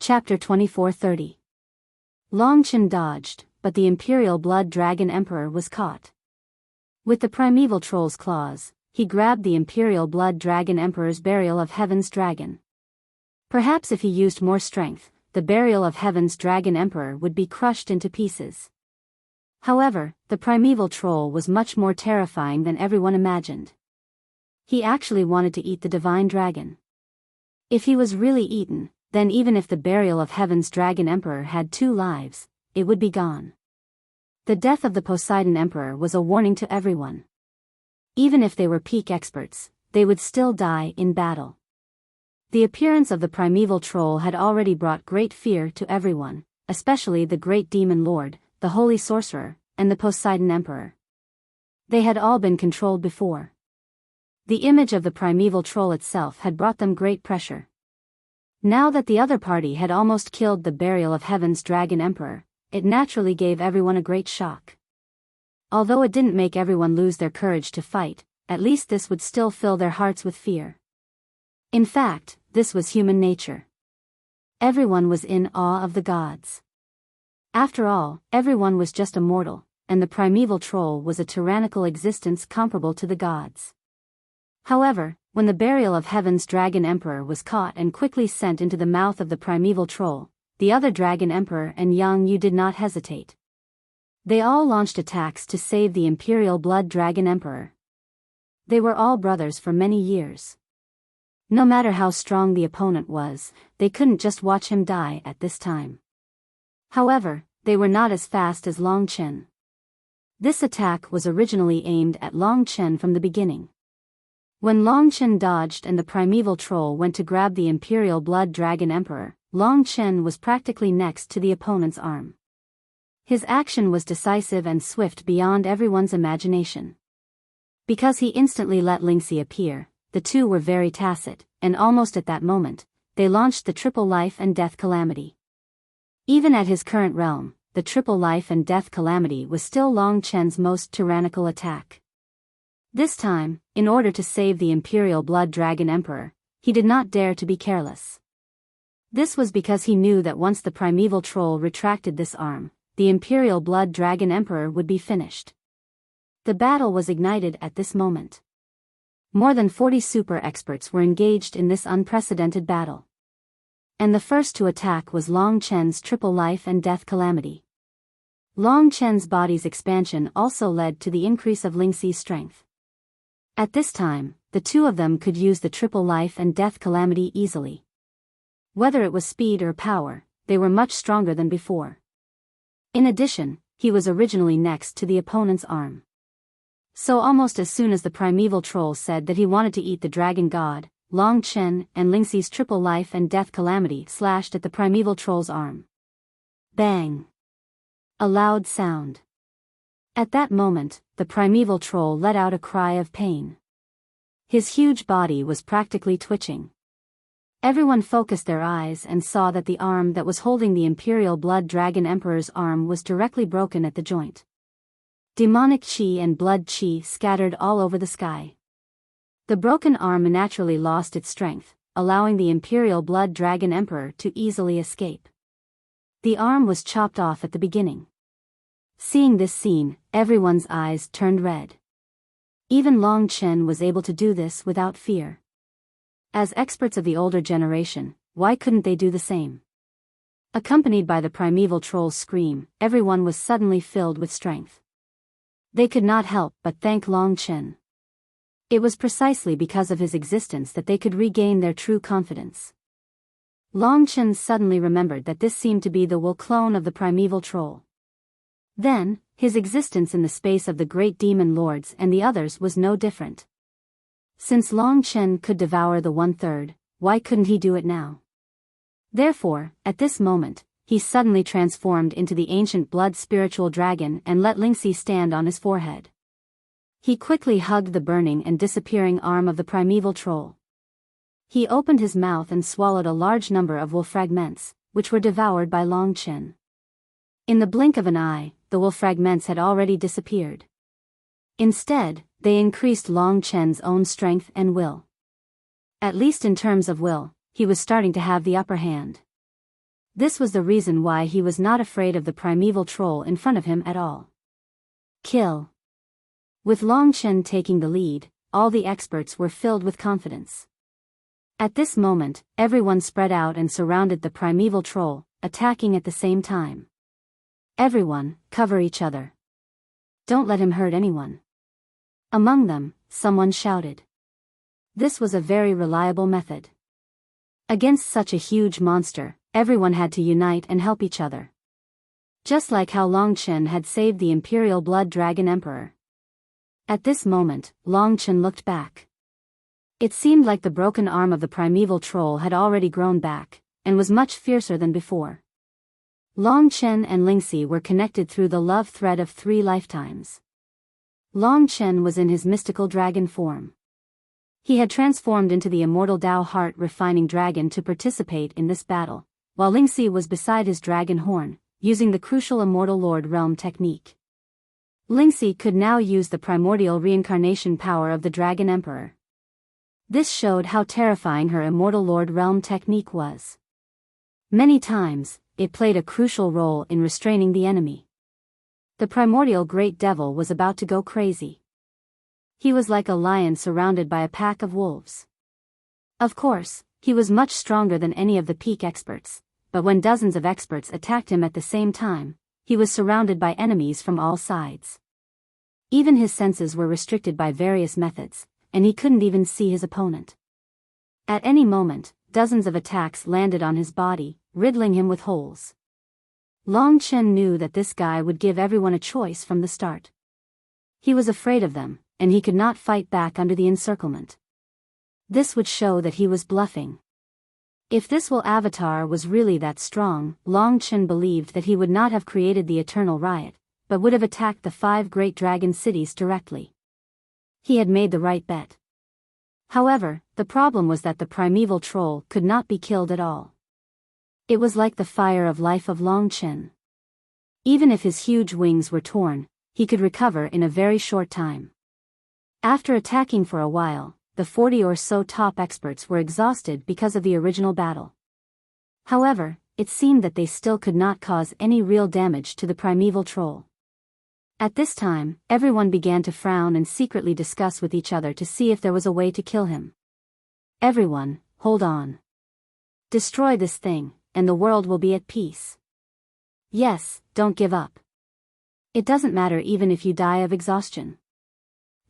Chapter 24:30. Long Chen dodged, but the Imperial Blood Dragon Emperor was caught. With the primeval troll's claws, he grabbed the Imperial Blood Dragon Emperor's Burial of Heaven's Dragon. Perhaps if he used more strength, the Burial of Heaven's Dragon Emperor would be crushed into pieces. However, the primeval troll was much more terrifying than everyone imagined. He actually wanted to eat the divine dragon. If he was really eaten, then even if the Burial of Heaven's Dragon Emperor had 2 lives, it would be gone. The death of the Poseidon Emperor was a warning to everyone. Even if they were peak experts, they would still die in battle. The appearance of the primeval troll had already brought great fear to everyone, especially the great demon lord, the holy sorcerer, and the Poseidon Emperor. They had all been controlled before. The image of the primeval troll itself had brought them great pressure. Now that the other party had almost killed the Burial of Heaven's Dragon Emperor, it naturally gave everyone a great shock. Although it didn't make everyone lose their courage to fight, at least this would still fill their hearts with fear. In fact, this was human nature. Everyone was in awe of the gods. After all, everyone was just a mortal, and the primeval troll was a tyrannical existence comparable to the gods. However, when the Burial of Heaven's Dragon Emperor was caught and quickly sent into the mouth of the primeval troll, the other Dragon Emperor and Yang Yu did not hesitate. They all launched attacks to save the Imperial Blood Dragon Emperor. They were all brothers for many years. No matter how strong the opponent was, they couldn't just watch him die at this time. However, they were not as fast as Long Chen. This attack was originally aimed at Long Chen from the beginning. When Long Chen dodged and the primeval troll went to grab the Imperial Blood Dragon Emperor, Long Chen was practically next to the opponent's arm. His action was decisive and swift beyond everyone's imagination. Because he instantly let Lingxi appear, the two were very tacit, and almost at that moment, they launched the triple life and death calamity. Even at his current realm, the triple life and death calamity was still Long Chen's most tyrannical attack. This time, in order to save the Imperial Blood Dragon Emperor, he did not dare to be careless. This was because he knew that once the primeval troll retracted this arm, the Imperial Blood Dragon Emperor would be finished. The battle was ignited at this moment. More than 40 super experts were engaged in this unprecedented battle. And the first to attack was Long Chen's triple life and death calamity. Long Chen's body's expansion also led to the increase of Lingxi's strength. At this time, the two of them could use the triple life and death calamity easily. Whether it was speed or power, they were much stronger than before. In addition, he was originally next to the opponent's arm. So almost as soon as the primeval troll said that he wanted to eat the dragon god, Long Chen and Lingxi's triple life and death calamity slashed at the primeval troll's arm. Bang! A loud sound. At that moment, the primeval troll let out a cry of pain. His huge body was practically twitching. Everyone focused their eyes and saw that the arm that was holding the Imperial Blood Dragon Emperor's arm was directly broken at the joint. Demonic chi and blood chi scattered all over the sky. The broken arm naturally lost its strength, allowing the Imperial Blood Dragon Emperor to easily escape. The arm was chopped off at the beginning. Seeing this scene, everyone's eyes turned red. Even Long Chen was able to do this without fear. As experts of the older generation, why couldn't they do the same? Accompanied by the primeval troll's scream, everyone was suddenly filled with strength. They could not help but thank Long Chen. It was precisely because of his existence that they could regain their true confidence. Long Chen suddenly remembered that this seemed to be the Wu clone of the primeval troll. Then, his existence in the space of the great demon lords and the others was no different. Since Long Chen could devour the 1/3, why couldn't he do it now? Therefore, at this moment, he suddenly transformed into the ancient blood spiritual dragon and let Lingxi stand on his forehead. He quickly hugged the burning and disappearing arm of the primeval troll. He opened his mouth and swallowed a large number of Wu fragments, which were devoured by Long Chen. In the blink of an eye, the Wu fragments had already disappeared. Instead, they increased Long Chen's own strength and will. At least in terms of will, he was starting to have the upper hand. This was the reason why he was not afraid of the primeval troll in front of him at all. Kill. With Long Chen taking the lead, all the experts were filled with confidence. At this moment, everyone spread out and surrounded the primeval troll, attacking at the same time. Everyone, cover each other. Don't let him hurt anyone. Among them, someone shouted. This was a very reliable method. Against such a huge monster, everyone had to unite and help each other. Just like how Long Chen had saved the Imperial Blood Dragon Emperor. At this moment, Long Chen looked back. It seemed like the broken arm of the primeval troll had already grown back, and was much fiercer than before. Long Chen and Lingxi were connected through the love thread of 3 lifetimes. Long Chen was in his mystical dragon form. He had transformed into the immortal Dao heart refining dragon to participate in this battle, while Lingxi was beside his dragon horn, using the crucial immortal Lord Realm technique. Lingxi could now use the primordial reincarnation power of the Dragon Emperor. This showed how terrifying her immortal Lord Realm technique was. Many times, it played a crucial role in restraining the enemy. The primordial Great Devil was about to go crazy. He was like a lion surrounded by a pack of wolves. Of course, he was much stronger than any of the peak experts, but when dozens of experts attacked him at the same time, he was surrounded by enemies from all sides. Even his senses were restricted by various methods, and he couldn't even see his opponent. At any moment, dozens of attacks landed on his body, riddling him with holes. Long Chen knew that this guy would give everyone a choice from the start. He was afraid of them, and he could not fight back under the encirclement. This would show that he was bluffing. If this Will Avatar was really that strong, Long Chen believed that he would not have created the Eternal Riot, but would have attacked the 5 great dragon cities directly. He had made the right bet. However, the problem was that the primeval troll could not be killed at all. It was like the fire of life of Long Chen. Even if his huge wings were torn, he could recover in a very short time. After attacking for a while, the 40 or so top experts were exhausted because of the original battle. However, it seemed that they still could not cause any real damage to the primeval troll. At this time, everyone began to frown and secretly discuss with each other to see if there was a way to kill him. Everyone, hold on. Destroy this thing, and the world will be at peace. Yes, don't give up. It doesn't matter even if you die of exhaustion.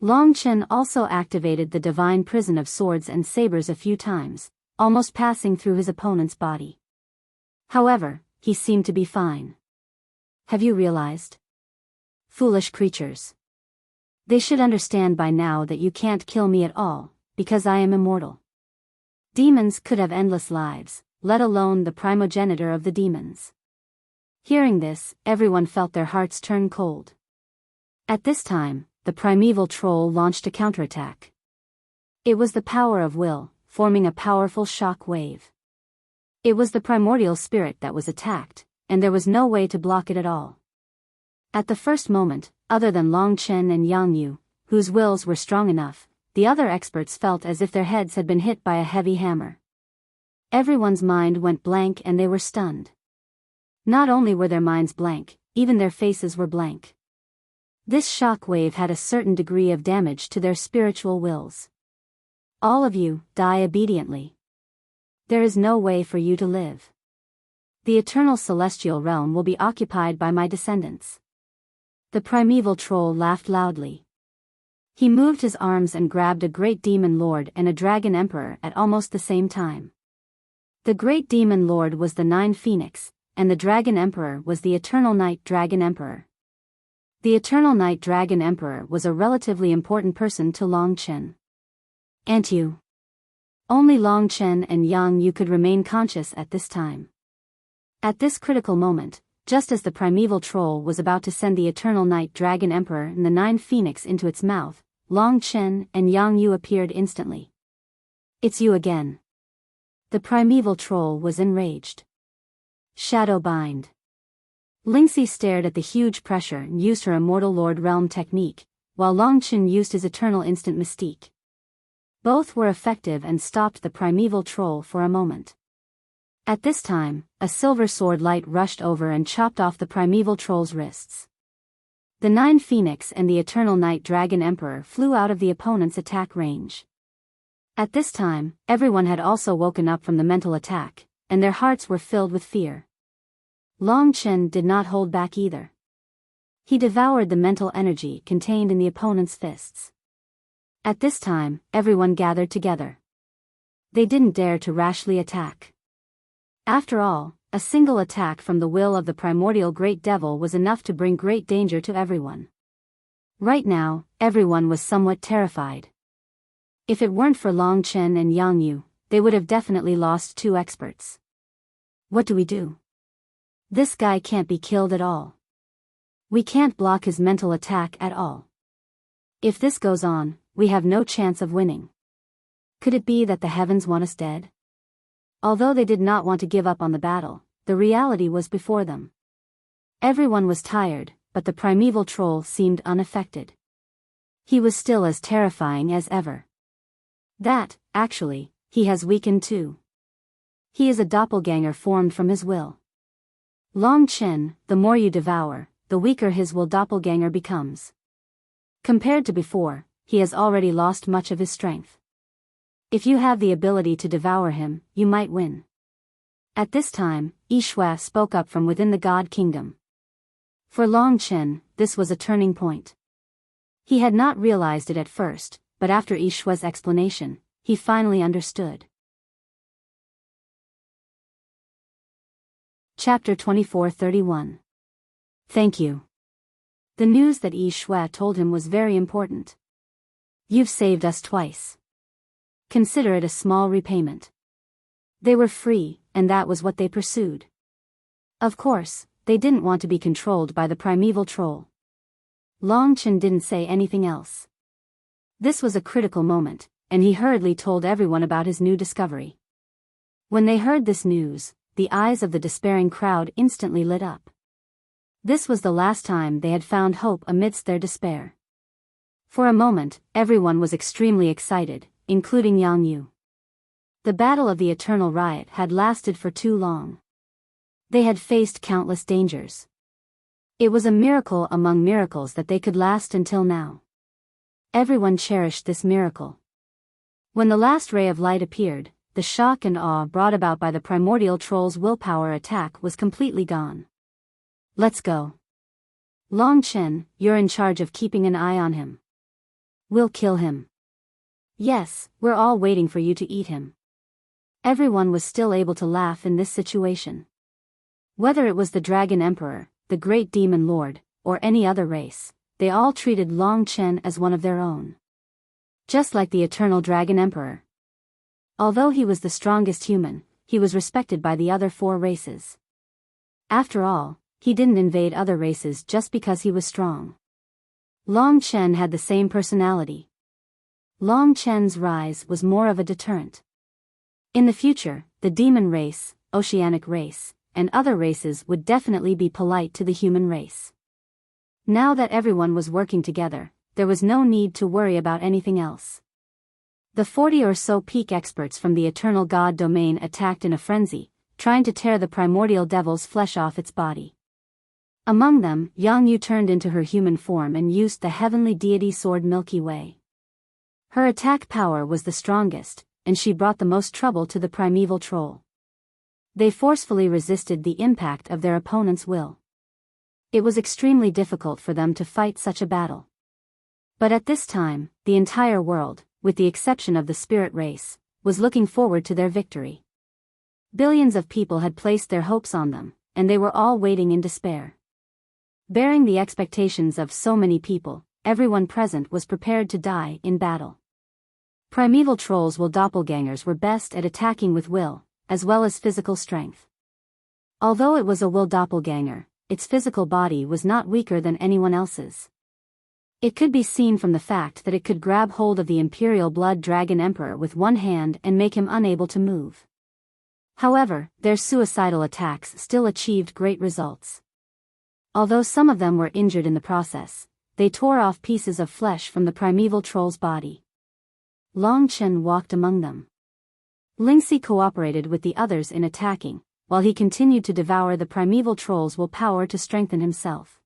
Long Chen also activated the divine prison of swords and sabers a few times, almost passing through his opponent's body. However, he seemed to be fine. Have you realized? Foolish creatures. They should understand by now that you can't kill me at all, because I am immortal. Demons could have endless lives, let alone the primogenitor of the demons. Hearing this, everyone felt their hearts turn cold. At this time, the primeval troll launched a counterattack. It was the power of will, forming a powerful shock wave. It was the primordial spirit that was attacked, and there was no way to block it at all. At the first moment, other than Long Chen and Yang Yu, whose wills were strong enough, the other experts felt as if their heads had been hit by a heavy hammer. Everyone's mind went blank and they were stunned. Not only were their minds blank, even their faces were blank. This shock wave had a certain degree of damage to their spiritual wills. All of you, die obediently. There is no way for you to live. The eternal celestial realm will be occupied by my descendants. The primeval troll laughed loudly. He moved his arms and grabbed a great demon lord and a dragon emperor at almost the same time. The great demon lord was the 9 Phoenix, and the dragon emperor was the eternal night dragon emperor. The eternal night dragon emperor was a relatively important person to Long Chen. And you? Only Long Chen and Yang Yu could remain conscious at this time. At this critical moment, just as the primeval troll was about to send the eternal night dragon emperor and the 9 Phoenix into its mouth, Long Chen and Yang Yu appeared instantly. It's you again. The primeval troll was enraged. Shadow bind. Lingxi stared at the huge pressure and used her immortal Lord Realm technique, while Long Chen used his eternal instant mystique. Both were effective and stopped the primeval troll for a moment. At this time, a silver sword light rushed over and chopped off the primeval troll's wrists. The 9 Phoenix and the Eternal Night Dragon Emperor flew out of the opponent's attack range. At this time, everyone had also woken up from the mental attack, and their hearts were filled with fear. Long Chen did not hold back either. He devoured the mental energy contained in the opponent's fists. At this time, everyone gathered together. They didn't dare to rashly attack. After all, a single attack from the will of the primordial Great Devil was enough to bring great danger to everyone. Right now, everyone was somewhat terrified. If it weren't for Long Chen and Yang Yu, they would have definitely lost 2 experts. What do we do? This guy can't be killed at all. We can't block his mental attack at all. If this goes on, we have no chance of winning. Could it be that the heavens want us dead? Although they did not want to give up on the battle, the reality was before them. Everyone was tired, but the primeval troll seemed unaffected. He was still as terrifying as ever. Actually, he has weakened too. He is a doppelganger formed from his will. Long Chen, the more you devour, the weaker his will doppelganger becomes. Compared to before, he has already lost much of his strength. If you have the ability to devour him, you might win. At this time, Yishui spoke up from within the God Kingdom. For Long Chen, this was a turning point. He had not realized it at first, but after Yishui's explanation, he finally understood. Chapter 24:31. Thank you. The news that Yishui told him was very important. You've saved us twice. Consider it a small repayment. They were free, and that was what they pursued. Of course, they didn't want to be controlled by the primeval troll. Long Chen didn't say anything else. This was a critical moment, and he hurriedly told everyone about his new discovery. When they heard this news, the eyes of the despairing crowd instantly lit up. This was the last time they had found hope amidst their despair. For a moment, everyone was extremely excited, including Yang Yu. The battle of the Eternal Riot had lasted for too long. They had faced countless dangers. It was a miracle among miracles that they could last until now. Everyone cherished this miracle. When the last ray of light appeared, the shock and awe brought about by the primordial troll's willpower attack was completely gone. Let's go. Long Chen, you're in charge of keeping an eye on him. We'll kill him. Yes, we're all waiting for you to eat him. Everyone was still able to laugh in this situation. Whether it was the Dragon Emperor, the Great Demon Lord, or any other race, they all treated Long Chen as one of their own. Just like the Eternal Dragon Emperor. Although he was the strongest human, he was respected by the other 4 races. After all, he didn't invade other races just because he was strong. Long Chen had the same personality. Long Chen's rise was more of a deterrent. In the future, the demon race, oceanic race, and other races would definitely be polite to the human race. Now that everyone was working together, there was no need to worry about anything else. The 40 or so peak experts from the Eternal God domain attacked in a frenzy, trying to tear the primordial devil's flesh off its body. Among them, Yang Yu turned into her human form and used the heavenly deity sword Milky Way. Her attack power was the strongest, and she brought the most trouble to the primeval troll. They forcefully resisted the impact of their opponent's will. It was extremely difficult for them to fight such a battle. But at this time, the entire world, with the exception of the spirit race, was looking forward to their victory. Billions of people had placed their hopes on them, and they were all waiting in despair. Bearing the expectations of so many people, everyone present was prepared to die in battle. Primeval trolls' will doppelgangers were best at attacking with will, as well as physical strength. Although it was a will doppelganger, its physical body was not weaker than anyone else's. It could be seen from the fact that it could grab hold of the Imperial Blood Dragon Emperor with one hand and make him unable to move. However, their suicidal attacks still achieved great results. Although some of them were injured in the process, they tore off pieces of flesh from the primeval troll's body. Long Chen walked among them. Lingxi cooperated with the others in attacking, while he continued to devour the primeval troll's willpower to strengthen himself.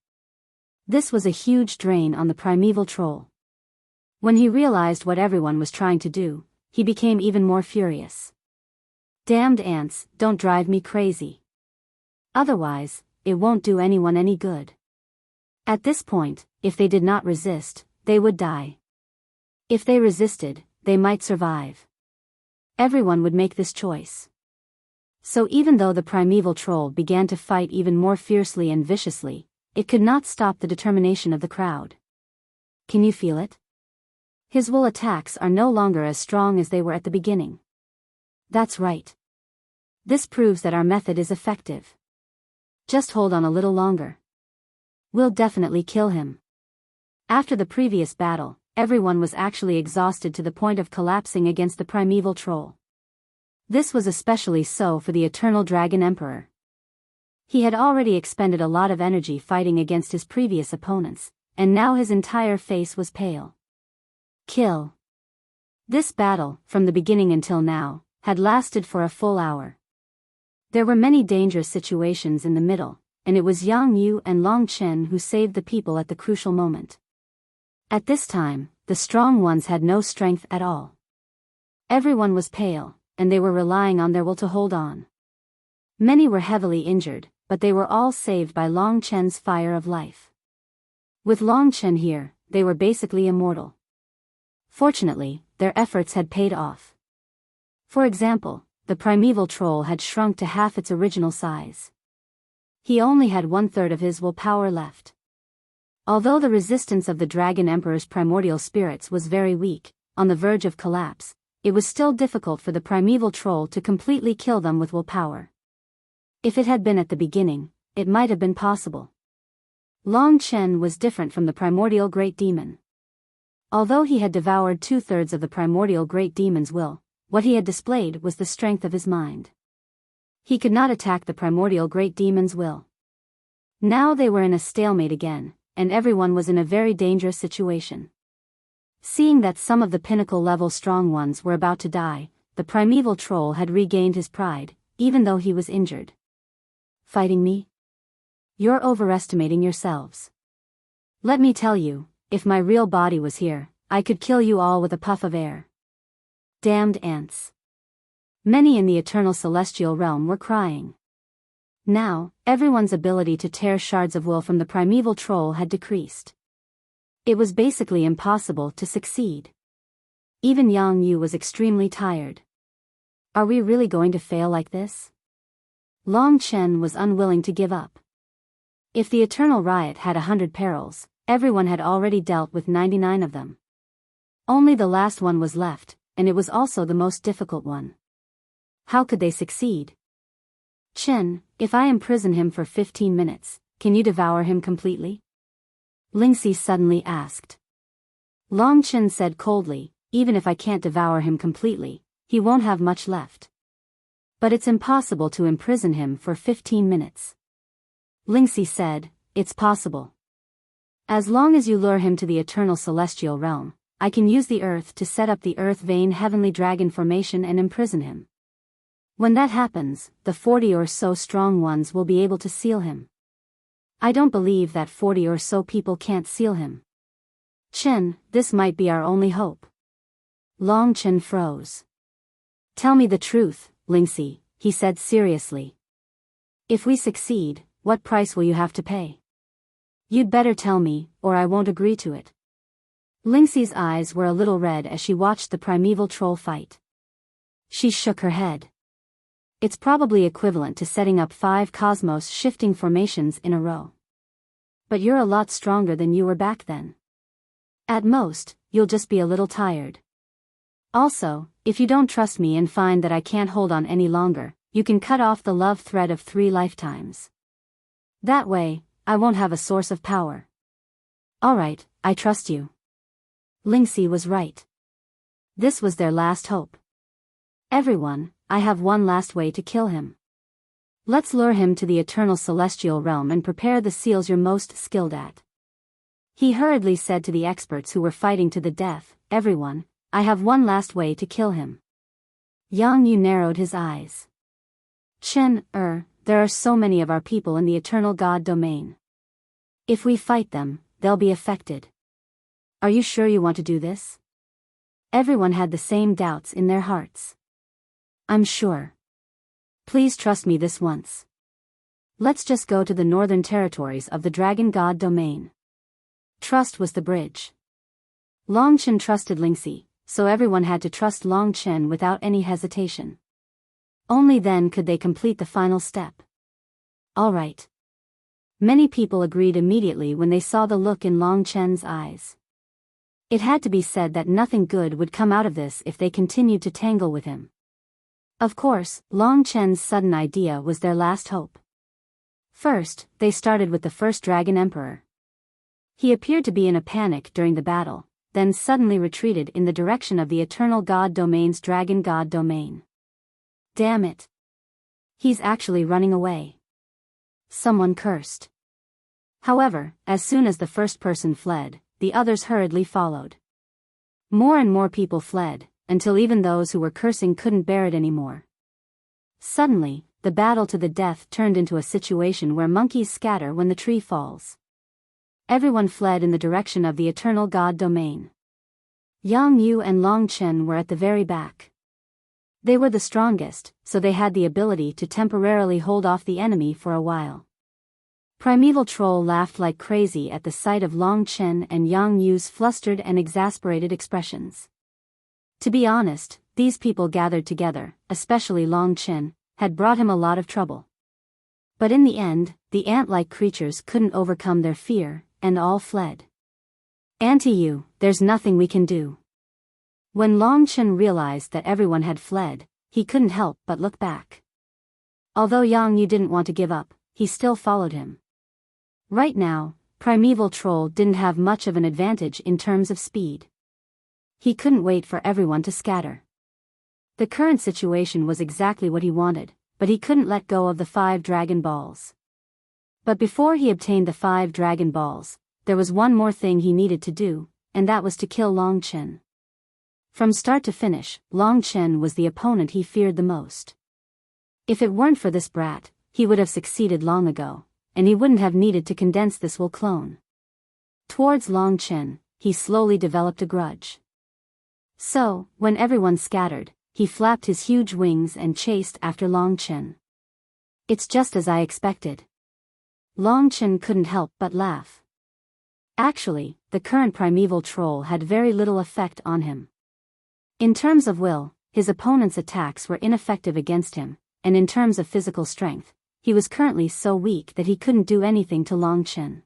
This was a huge drain on the primeval troll. When he realized what everyone was trying to do, he became even more furious. Damned ants, don't drive me crazy. Otherwise, it won't do anyone any good. At this point, if they did not resist, they would die. If they resisted, they might survive. Everyone would make this choice. So even though the primeval troll began to fight even more fiercely and viciously, it could not stop the determination of the crowd. Can you feel it? His will attacks are no longer as strong as they were at the beginning. That's right. This proves that our method is effective. Just hold on a little longer. We'll definitely kill him. After the previous battle, everyone was actually exhausted to the point of collapsing against the primeval troll. This was especially so for the Eternal Dragon Emperor. He had already expended a lot of energy fighting against his previous opponents, and now his entire face was pale. Kill. This battle, from the beginning until now, had lasted for a full hour. There were many dangerous situations in the middle, and it was Yang Yu and Long Chen who saved the people at the crucial moment. At this time, the strong ones had no strength at all. Everyone was pale, and they were relying on their will to hold on. Many were heavily injured, but they were all saved by Long Chen's fire of life. With Long Chen here, they were basically immortal. Fortunately, their efforts had paid off. For example, the primeval troll had shrunk to half its original size. He only had 1/3 of his willpower left. Although the resistance of the Dragon Emperor's primordial spirits was very weak, on the verge of collapse, it was still difficult for the primeval troll to completely kill them with willpower. If it had been at the beginning, it might have been possible. Long Chen was different from the primordial great demon. Although he had devoured 2/3 of the primordial great demon's will, what he had displayed was the strength of his mind. He could not attack the primordial great demon's will. Now they were in a stalemate again, and everyone was in a very dangerous situation. Seeing that some of the pinnacle-level strong ones were about to die, the primeval troll had regained his pride, even though he was injured. Fighting me? You're overestimating yourselves. Let me tell you, if my real body was here, I could kill you all with a puff of air. Damned ants. Many in the eternal celestial realm were crying. Now, everyone's ability to tear shards of will from the primeval troll had decreased. It was basically impossible to succeed. Even Yang Yu was extremely tired. Are we really going to fail like this? Long Chen was unwilling to give up. If the Eternal Riot had 100 perils, everyone had already dealt with 99 of them. Only the last one was left, and it was also the most difficult one. How could they succeed? Chen, if I imprison him for 15 minutes, can you devour him completely? Lingxi suddenly asked. Long Chen said coldly, even if I can't devour him completely, he won't have much left. But it's impossible to imprison him for 15 minutes. Lingxi said, it's possible. As long as you lure him to the eternal celestial realm, I can use the earth to set up the earth vein heavenly dragon formation and imprison him. When that happens, the 40 or so strong ones will be able to seal him. I don't believe that 40 or so people can't seal him. Chen, this might be our only hope. Long Chen froze. Tell me the truth, Lingxi, he said seriously. If we succeed, what price will you have to pay? You'd better tell me, or I won't agree to it. Lingxi's eyes were a little red as she watched the primeval troll fight. She shook her head. It's probably equivalent to setting up 5 cosmos shifting formations in a row. But you're a lot stronger than you were back then. At most, you'll just be a little tired. Also, if you don't trust me and find that I can't hold on any longer, you can cut off the love thread of 3 lifetimes. That way, I won't have a source of power. Alright, I trust you. Lingxi was right. This was their last hope. Everyone, I have one last way to kill him. Let's lure him to the eternal celestial realm and prepare the seals you're most skilled at. He hurriedly said to the experts who were fighting to the death, everyone, I have one last way to kill him. Yang Yu narrowed his eyes. Chen, there are so many of our people in the eternal god domain. If we fight them, they'll be affected. Are you sure you want to do this? Everyone had the same doubts in their hearts. I'm sure. Please trust me this once. Let's just go to the northern territories of the dragon god domain. Trust was the bridge. Long Chen trusted Lingxi, so everyone had to trust Long Chen without any hesitation. Only then could they complete the final step. All right. Many people agreed immediately when they saw the look in Long Chen's eyes. It had to be said that nothing good would come out of this if they continued to tangle with him. Of course, Long Chen's sudden idea was their last hope. First, they started with the first Dragon Emperor. He appeared to be in a panic during the battle, then suddenly retreated in the direction of the Eternal God Domain's Dragon God Domain. Damn it! He's actually running away. Someone cursed. However, as soon as the first person fled, the others hurriedly followed. More and more people fled, until even those who were cursing couldn't bear it anymore. Suddenly, the battle to the death turned into a situation where monkeys scatter when the tree falls. Everyone fled in the direction of the Eternal God Domain. Yang Yu and Long Chen were at the very back. They were the strongest, so they had the ability to temporarily hold off the enemy for a while. Primeval Troll laughed like crazy at the sight of Long Chen and Yang Yu's flustered and exasperated expressions. To be honest, these people gathered together, especially Long Chen, had brought him a lot of trouble. But in the end, the ant-like creatures couldn't overcome their fear, and all fled. Auntie Yu, there's nothing we can do. When Long Chen realized that everyone had fled, he couldn't help but look back. Although Yang Yu didn't want to give up, he still followed him. Right now, Primeval Troll didn't have much of an advantage in terms of speed. He couldn't wait for everyone to scatter. The current situation was exactly what he wanted, but he couldn't let go of the 5 Dragon Balls. But before he obtained the 5 Dragon Balls, there was one more thing he needed to do, and that was to kill Long Chen. From start to finish, Long Chen was the opponent he feared the most. If it weren't for this brat, he would have succeeded long ago, and he wouldn't have needed to condense this will clone. Towards Long Chen, he slowly developed a grudge. So, when everyone scattered, he flapped his huge wings and chased after Long Chen. It's just as I expected. Long Chen couldn't help but laugh. Actually, the current Primeval Troll had very little effect on him. In terms of will, his opponent's attacks were ineffective against him, and in terms of physical strength, he was currently so weak that he couldn't do anything to Long Chen.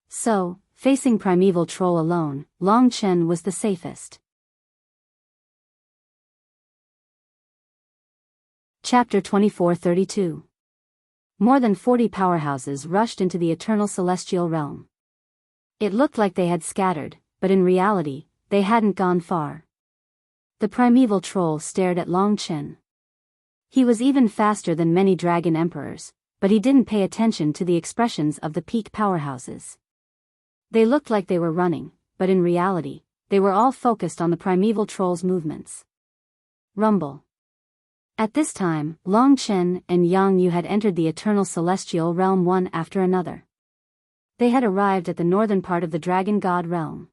So, facing Primeval Troll alone, Long Chen was the safest. Chapter 2432. More than 40 powerhouses rushed into the Eternal Celestial Realm. It looked like they had scattered, but in reality, they hadn't gone far. The Primeval Troll stared at Long Chen. He was even faster than many Dragon Emperors, but he didn't pay attention to the expressions of the peak powerhouses. They looked like they were running, but in reality, they were all focused on the Primeval Troll's movements. Rumble. At this time, Long Chen and Yang Yu had entered the Eternal Celestial Realm one after another. They had arrived at the northern part of the Dragon God Realm.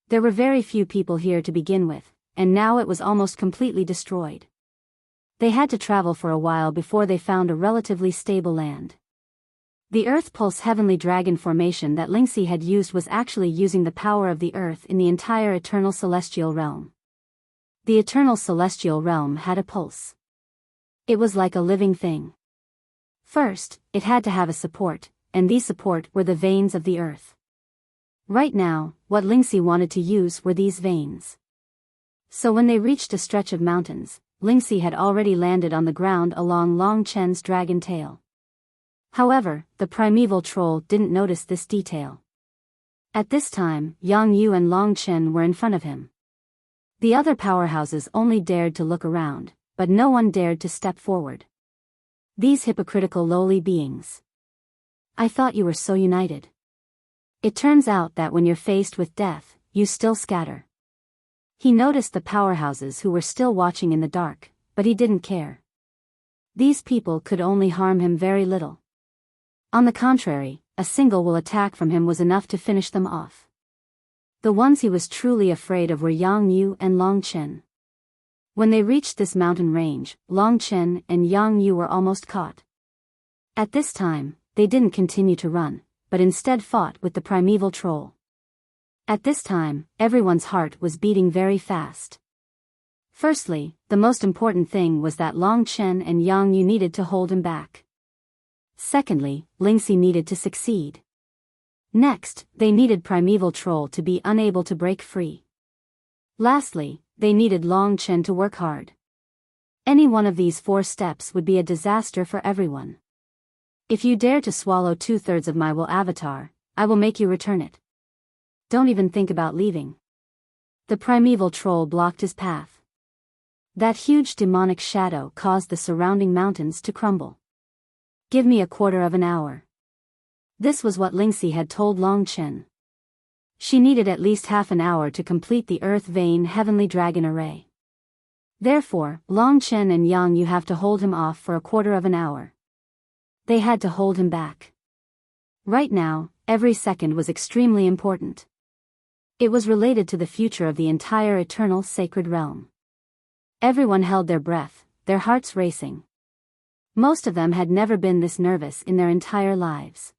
There were very few people here to begin with, and now it was almost completely destroyed. They had to travel for a while before they found a relatively stable land. The Earth Pulse Heavenly Dragon formation that Lingxi had used was actually using the power of the Earth in the entire Eternal Celestial Realm. The Eternal Celestial Realm had a pulse. It was like a living thing. First, it had to have a support, and these support were the veins of the Earth. Right now, what Lingxi wanted to use were these veins. So when they reached a stretch of mountains, Lingxi had already landed on the ground along Long Chen's dragon tail. However, the Primeval Troll didn't notice this detail. At this time, Yang Yu and Long Chen were in front of him. The other powerhouses only dared to look around, but no one dared to step forward. These hypocritical lowly beings. I thought you were so united. It turns out that when you're faced with death, you still scatter. He noticed the powerhouses who were still watching in the dark, but he didn't care. These people could only harm him very little. On the contrary, a single will attack from him was enough to finish them off. The ones he was truly afraid of were Yang Yu and Long Chen. When they reached this mountain range, Long Chen and Yang Yu were almost caught. At this time, they didn't continue to run, but instead fought with the primeval troll. At this time, everyone's heart was beating very fast. Firstly, the most important thing was that Long Chen and Yang Yu needed to hold him back. Secondly, Lingxi needed to succeed. Next, they needed primeval troll to be unable to break free. Lastly, they needed Long Chen to work hard. Any one of these 4 steps would be a disaster for everyone. If you dare to swallow 2/3 of my will avatar, I will make you return it. Don't even think about leaving. The primeval troll blocked his path. That huge demonic shadow caused the surrounding mountains to crumble. Give me a quarter of an hour. This was what Lingxi had told Long Chen. She needed at least half an hour to complete the Earth Vein Heavenly Dragon Array. Therefore, Long Chen and Yang Yu have to hold him off for a quarter of an hour. They had to hold him back. Right now, every second was extremely important. It was related to the future of the entire eternal sacred realm. Everyone held their breath, their hearts racing. Most of them had never been this nervous in their entire lives.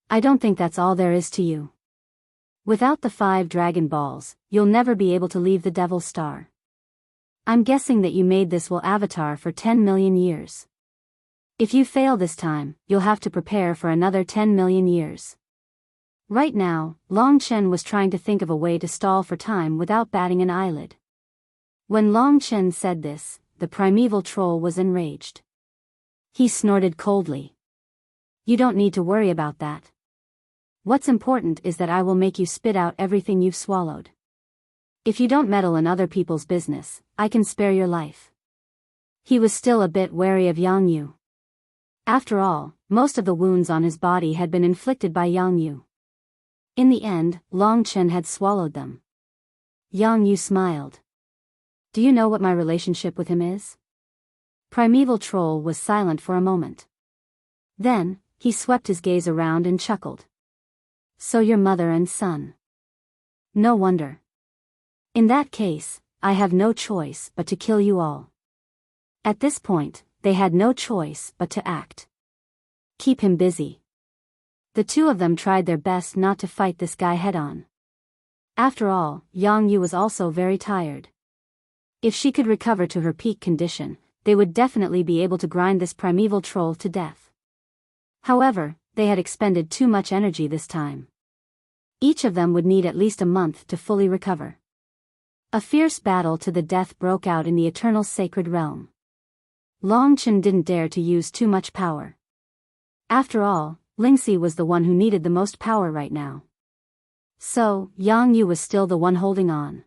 I don't think that's all there is to you. Without the 5 Dragon Balls, you'll never be able to leave the Devil's Star. I'm guessing that you made this will avatar for 10 million years. If you fail this time, you'll have to prepare for another 10 million years. Right now, Long Chen was trying to think of a way to stall for time without batting an eyelid. When Long Chen said this, the primeval troll was enraged. He snorted coldly. You don't need to worry about that. What's important is that I will make you spit out everything you've swallowed. If you don't meddle in other people's business, I can spare your life. He was still a bit wary of Yang Yu. After all, most of the wounds on his body had been inflicted by Yang Yu. In the end, Long Chen had swallowed them. Yang Yu smiled. Do you know what my relationship with him is? Primeval Troll was silent for a moment. Then, he swept his gaze around and chuckled. So you're mother and son. No wonder. In that case, I have no choice but to kill you all. At this point, they had no choice but to act. Keep him busy. The 2 of them tried their best not to fight this guy head-on. After all, Yang Yu was also very tired. If she could recover to her peak condition, they would definitely be able to grind this primeval troll to death. However, they had expended too much energy this time. Each of them would need at least a month to fully recover. A fierce battle to the death broke out in the eternal sacred realm. Long Chen didn't dare to use too much power. After all, Lingxi was the one who needed the most power right now. So, Yang Yu was still the one holding on.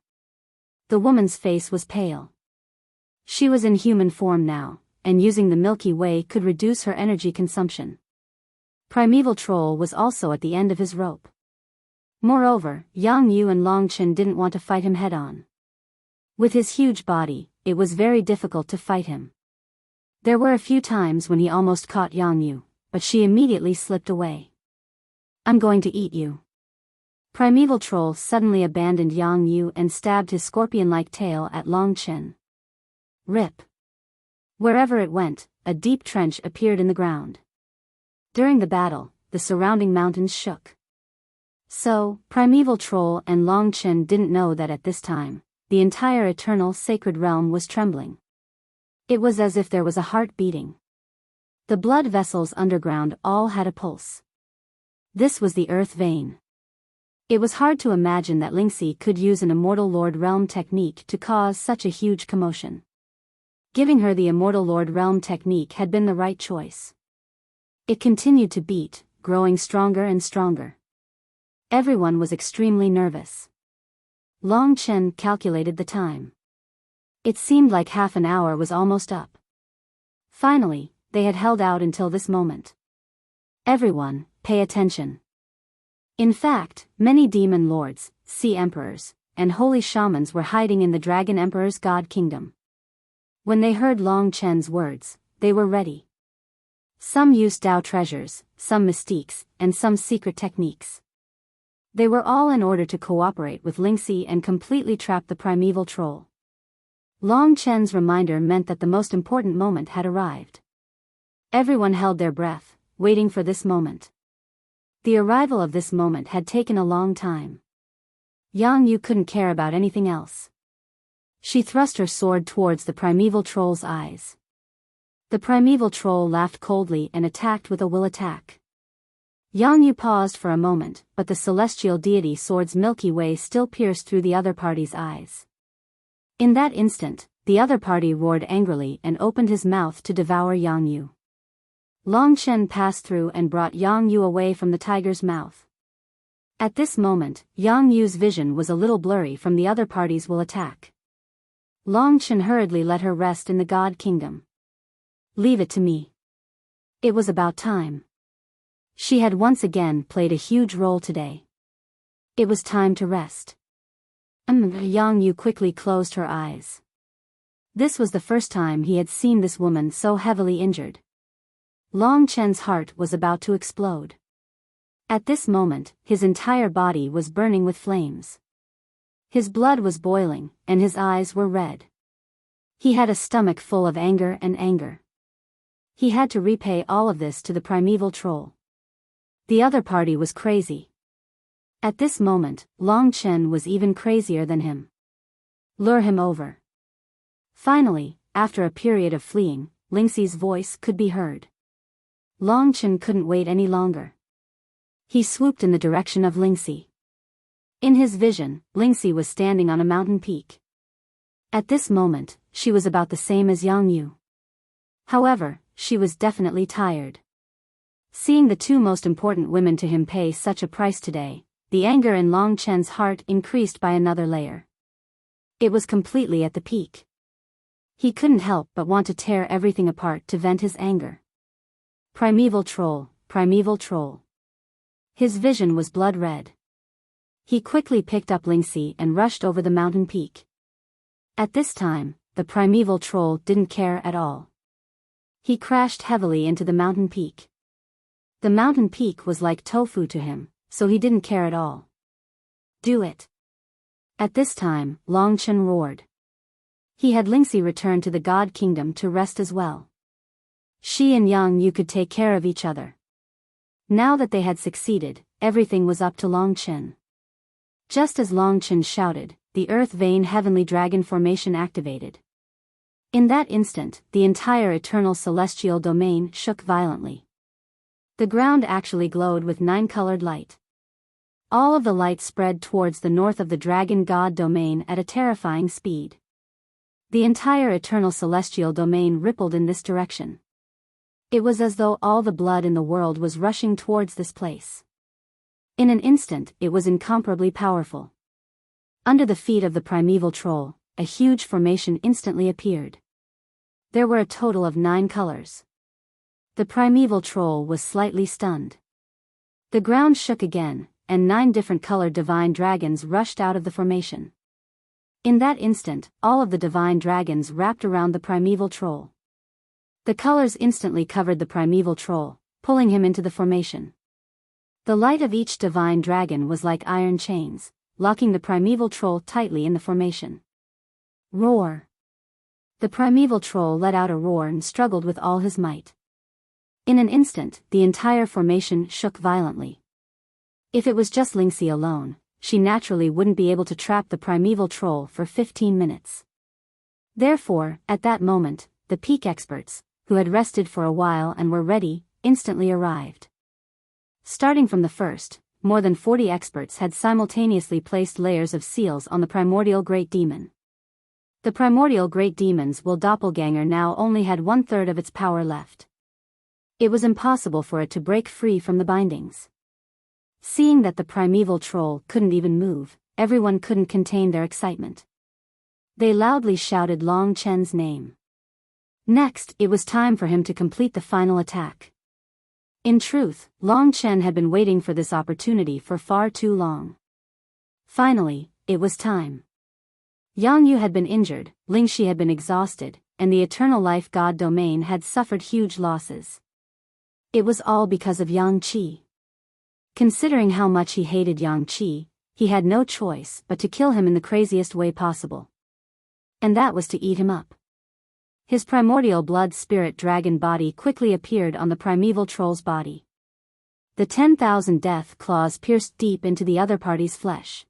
The woman's face was pale. She was in human form now, and using the Milky Way could reduce her energy consumption. Primeval Troll was also at the end of his rope. Moreover, Yang Yu and Long Chen didn't want to fight him head-on. With his huge body, it was very difficult to fight him. There were a few times when he almost caught Yang Yu, but she immediately slipped away. I'm going to eat you. Primeval Troll suddenly abandoned Yang Yu and stabbed his scorpion-like tail at Long Chen. Rip. Wherever it went, a deep trench appeared in the ground. During the battle, the surrounding mountains shook. So, Primeval Troll and Long Chen didn't know that at this time, the entire eternal sacred realm was trembling. It was as if there was a heart beating. The blood vessels underground all had a pulse. This was the Earth Vein. It was hard to imagine that Lingxi could use an Immortal Lord Realm technique to cause such a huge commotion. Giving her the Immortal Lord Realm technique had been the right choice. It continued to beat, growing stronger and stronger. Everyone was extremely nervous. Long Chen calculated the time. It seemed like half an hour was almost up. Finally, they had held out until this moment. Everyone, pay attention. In fact, many demon lords, sea emperors, and holy shamans were hiding in the Dragon Emperor's God Kingdom. When they heard Long Chen's words, they were ready. Some used Dao treasures, some mystiques, and some secret techniques. They were all in order to cooperate with Lingxi and completely trap the primeval troll. Long Chen's reminder meant that the most important moment had arrived. Everyone held their breath, waiting for this moment. The arrival of this moment had taken a long time. Yang Yu couldn't care about anything else. She thrust her sword towards the primeval troll's eyes. The primeval troll laughed coldly and attacked with a will attack. Yang Yu paused for a moment, but the celestial deity sword's Milky Way still pierced through the other party's eyes. In that instant, the other party roared angrily and opened his mouth to devour Yang Yu. Long Chen passed through and brought Yang Yu away from the tiger's mouth. At this moment, Yang Yu's vision was a little blurry from the other party's will attack. Long Chen hurriedly let her rest in the God Kingdom. Leave it to me. It was about time. She had once again played a huge role today. It was time to rest. Yang Yu quickly closed her eyes. This was the first time he had seen this woman so heavily injured. Long Chen's heart was about to explode. At this moment, his entire body was burning with flames. His blood was boiling, and his eyes were red. He had a stomach full of anger and anger. He had to repay all of this to the primeval troll. The other party was crazy. At this moment, Long Chen was even crazier than him. Lure him over. Finally, after a period of fleeing, Lingxi's voice could be heard. Long Chen couldn't wait any longer. He swooped in the direction of Lingxi. In his vision, Lingxi was standing on a mountain peak. At this moment, she was about the same as Yang Yu. However, she was definitely tired. Seeing the two most important women to him pay such a price today, the anger in Long Chen's heart increased by another layer. It was completely at the peak. He couldn't help but want to tear everything apart to vent his anger. Primeval troll, primeval troll. His vision was blood red. He quickly picked up Lingxi and rushed over the mountain peak. At this time, the primeval troll didn't care at all. He crashed heavily into the mountain peak. The mountain peak was like tofu to him, so he didn't care at all. Do it. At this time, Long Chen roared. He had Lingxi return to the God Kingdom to rest as well. She and Yang Yu could take care of each other. Now that they had succeeded, everything was up to Long Chen. Just as Long Chen shouted, the Earth Vein Heavenly Dragon formation activated. In that instant, the entire eternal celestial domain shook violently. The ground actually glowed with 9-colored light. All of the light spread towards the north of the Dragon God domain at a terrifying speed. The entire eternal celestial domain rippled in this direction. It was as though all the blood in the world was rushing towards this place. In an instant, it was incomparably powerful. Under the feet of the primeval troll, a huge formation instantly appeared. There were a total of 9 colors. The primeval troll was slightly stunned. The ground shook again, and 9 different colored divine dragons rushed out of the formation. In that instant, all of the divine dragons wrapped around the primeval troll. The colors instantly covered the primeval troll, pulling him into the formation. The light of each divine dragon was like iron chains, locking the primeval troll tightly in the formation. Roar! The primeval troll let out a roar and struggled with all his might. In an instant, the entire formation shook violently. If it was just Lingxi alone, she naturally wouldn't be able to trap the primeval troll for 15 minutes. Therefore, at that moment, the peak experts, who had rested for a while and were ready, instantly arrived. Starting from the first, more than 40 experts had simultaneously placed layers of seals on the primordial great demon. The primordial great demon's will doppelganger now only had 1/3 of its power left. It was impossible for it to break free from the bindings. Seeing that the primeval troll couldn't even move, everyone couldn't contain their excitement. They loudly shouted Long Chen's name. Next, it was time for him to complete the final attack. In truth, Long Chen had been waiting for this opportunity for far too long. Finally, it was time. Yang Yu had been injured, Ling Shi had been exhausted, and the eternal life god domain had suffered huge losses. It was all because of Yang Qi. Considering how much he hated Yang Qi, he had no choice but to kill him in the craziest way possible. And that was to eat him up. His primordial blood spirit dragon body quickly appeared on the primeval troll's body. The 10,000 death claws pierced deep into the other party's flesh.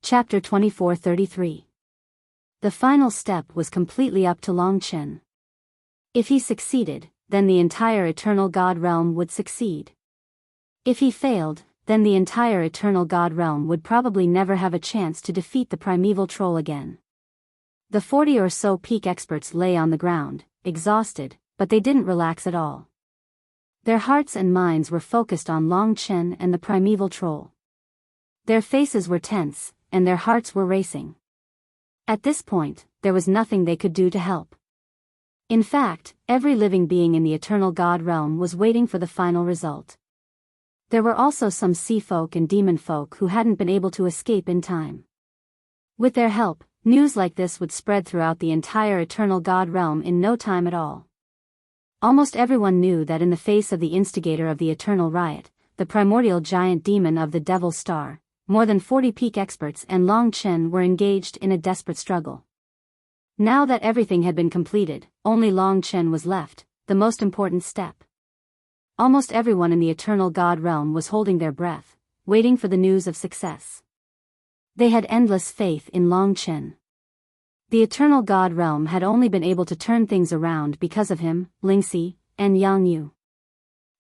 Chapter 2433. The final step was completely up to Long Chen. If he succeeded, then the entire Eternal God Realm would succeed. If he failed, then the entire Eternal God Realm would probably never have a chance to defeat the primeval troll again. The 40 or so peak experts lay on the ground, exhausted, but they didn't relax at all. Their hearts and minds were focused on Long Chen and the primeval troll. Their faces were tense, and their hearts were racing. At this point, there was nothing they could do to help. In fact, every living being in the Eternal God Realm was waiting for the final result. There were also some sea folk and demon folk who hadn't been able to escape in time. With their help, news like this would spread throughout the entire Eternal God Realm in no time at all. Almost everyone knew that in the face of the instigator of the Eternal Riot, the primordial giant demon of the Devil Star, more than 40 peak experts and Long Chen were engaged in a desperate struggle. Now that everything had been completed, only Long Chen was left, the most important step. Almost everyone in the Eternal God Realm was holding their breath, waiting for the news of success. They had endless faith in Long Chen. The Eternal God Realm had only been able to turn things around because of him, Lingxi, and Yang Yu.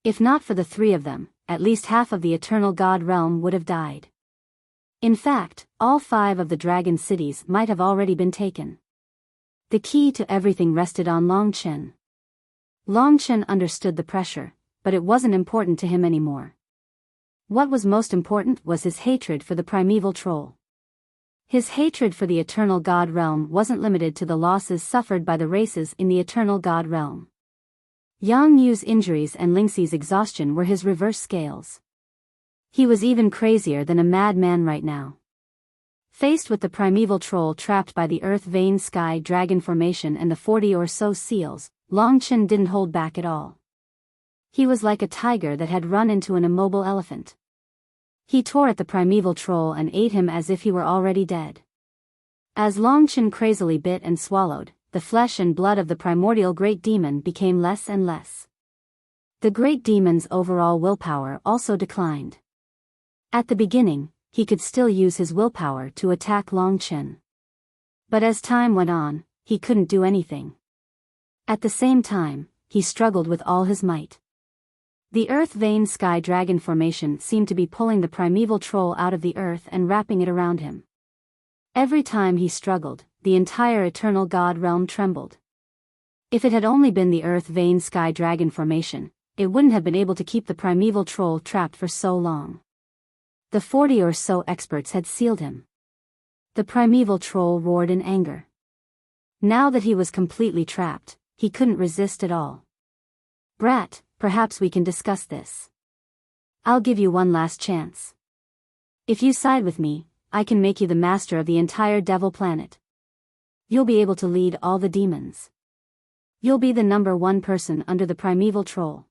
If not for the three of them, at least half of the Eternal God Realm would have died. In fact, all 5 of the dragon cities might have already been taken. The key to everything rested on Long Chen. Long Chen understood the pressure, but it wasn't important to him anymore. What was most important was his hatred for the primeval troll. His hatred for the Eternal God Realm wasn't limited to the losses suffered by the races in the Eternal God Realm. Yang Yu's injuries and Lingxi's exhaustion were his reverse scales. He was even crazier than a madman right now. Faced with the primeval troll trapped by the Earth Vein Sky Dragon Formation and the 40 or so seals, Long Chen didn't hold back at all. He was like a tiger that had run into an immobile elephant. He tore at the primeval troll and ate him as if he were already dead. As Long Chen crazily bit and swallowed, the flesh and blood of the primordial great demon became less and less. The great demon's overall willpower also declined. At the beginning, he could still use his willpower to attack Long Chen. But as time went on, he couldn't do anything. At the same time, he struggled with all his might. The Earth Vein Sky Dragon Formation seemed to be pulling the primeval troll out of the earth and wrapping it around him. Every time he struggled, the entire Eternal God Realm trembled. If it had only been the Earth Vein Sky Dragon Formation, it wouldn't have been able to keep the primeval troll trapped for so long. The 40 or so experts had sealed him. The primeval troll roared in anger. Now that he was completely trapped, he couldn't resist at all. "Brat, perhaps we can discuss this. I'll give you one last chance. If you side with me, I can make you the master of the entire devil planet. You'll be able to lead all the demons. You'll be the #1 person under the primeval troll.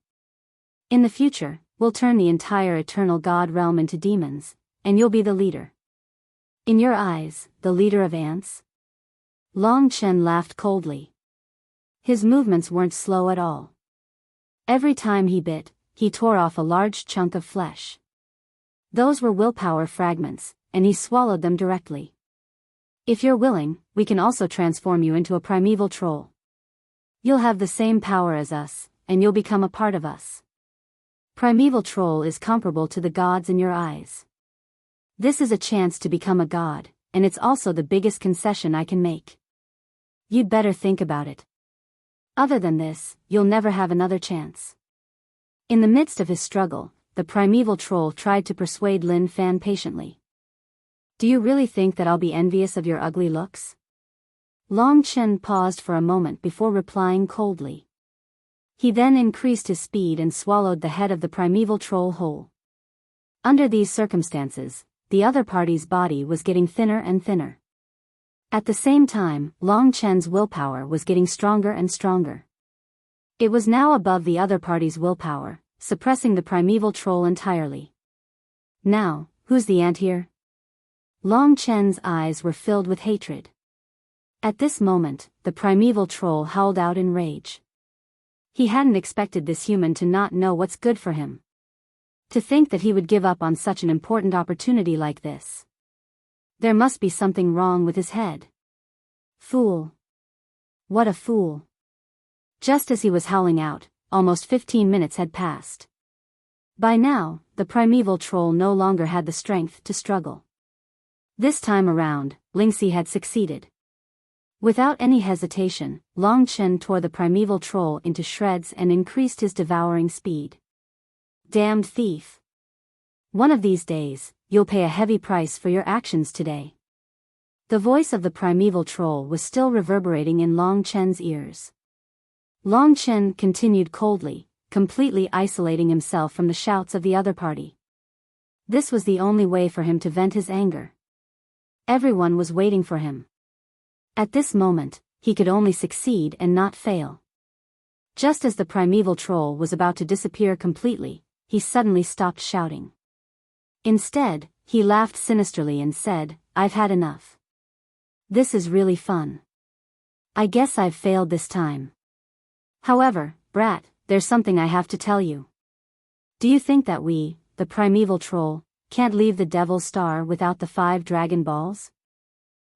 In the future, we'll turn the entire Eternal God Realm into demons, and you'll be the leader. In your eyes, the leader of ants?" Long Chen laughed coldly. His movements weren't slow at all. Every time he bit, he tore off a large chunk of flesh. Those were willpower fragments, and he swallowed them directly. "If you're willing, we can also transform you into a primeval troll. You'll have the same power as us, and you'll become a part of us. Primeval troll is comparable to the gods in your eyes. This is a chance to become a god, and it's also the biggest concession I can make. You'd better think about it. Other than this, you'll never have another chance." In the midst of his struggle, the primeval troll tried to persuade Lin Fan patiently. "Do you really think that I'll be envious of your ugly looks?" Long Chen paused for a moment before replying coldly. He then increased his speed and swallowed the head of the primeval troll whole. Under these circumstances, the other party's body was getting thinner and thinner. At the same time, Long Chen's willpower was getting stronger and stronger. It was now above the other party's willpower, suppressing the primeval troll entirely. Now, who's the ant here? Long Chen's eyes were filled with hatred. At this moment, the primeval troll howled out in rage. He hadn't expected this human to not know what's good for him. To think that he would give up on such an important opportunity like this. There must be something wrong with his head. Fool. What a fool. Just as he was howling out, almost 15 minutes had passed. By now, the primeval troll no longer had the strength to struggle. This time around, Lingxi had succeeded. Without any hesitation, Long Chen tore the primeval troll into shreds and increased his devouring speed. Damned thief. One of these days, you'll pay a heavy price for your actions today. The voice of the primeval troll was still reverberating in Long Chen's ears. Long Chen continued coldly, completely isolating himself from the shouts of the other party. This was the only way for him to vent his anger. Everyone was waiting for him. At this moment, he could only succeed and not fail. Just as the primeval troll was about to disappear completely, he suddenly stopped shouting. Instead, he laughed sinisterly and said, "I've had enough. This is really fun. I guess I've failed this time. However, brat, there's something I have to tell you. Do you think that we, the primeval troll, can't leave the Devil's Star without the 5 Dragon Balls?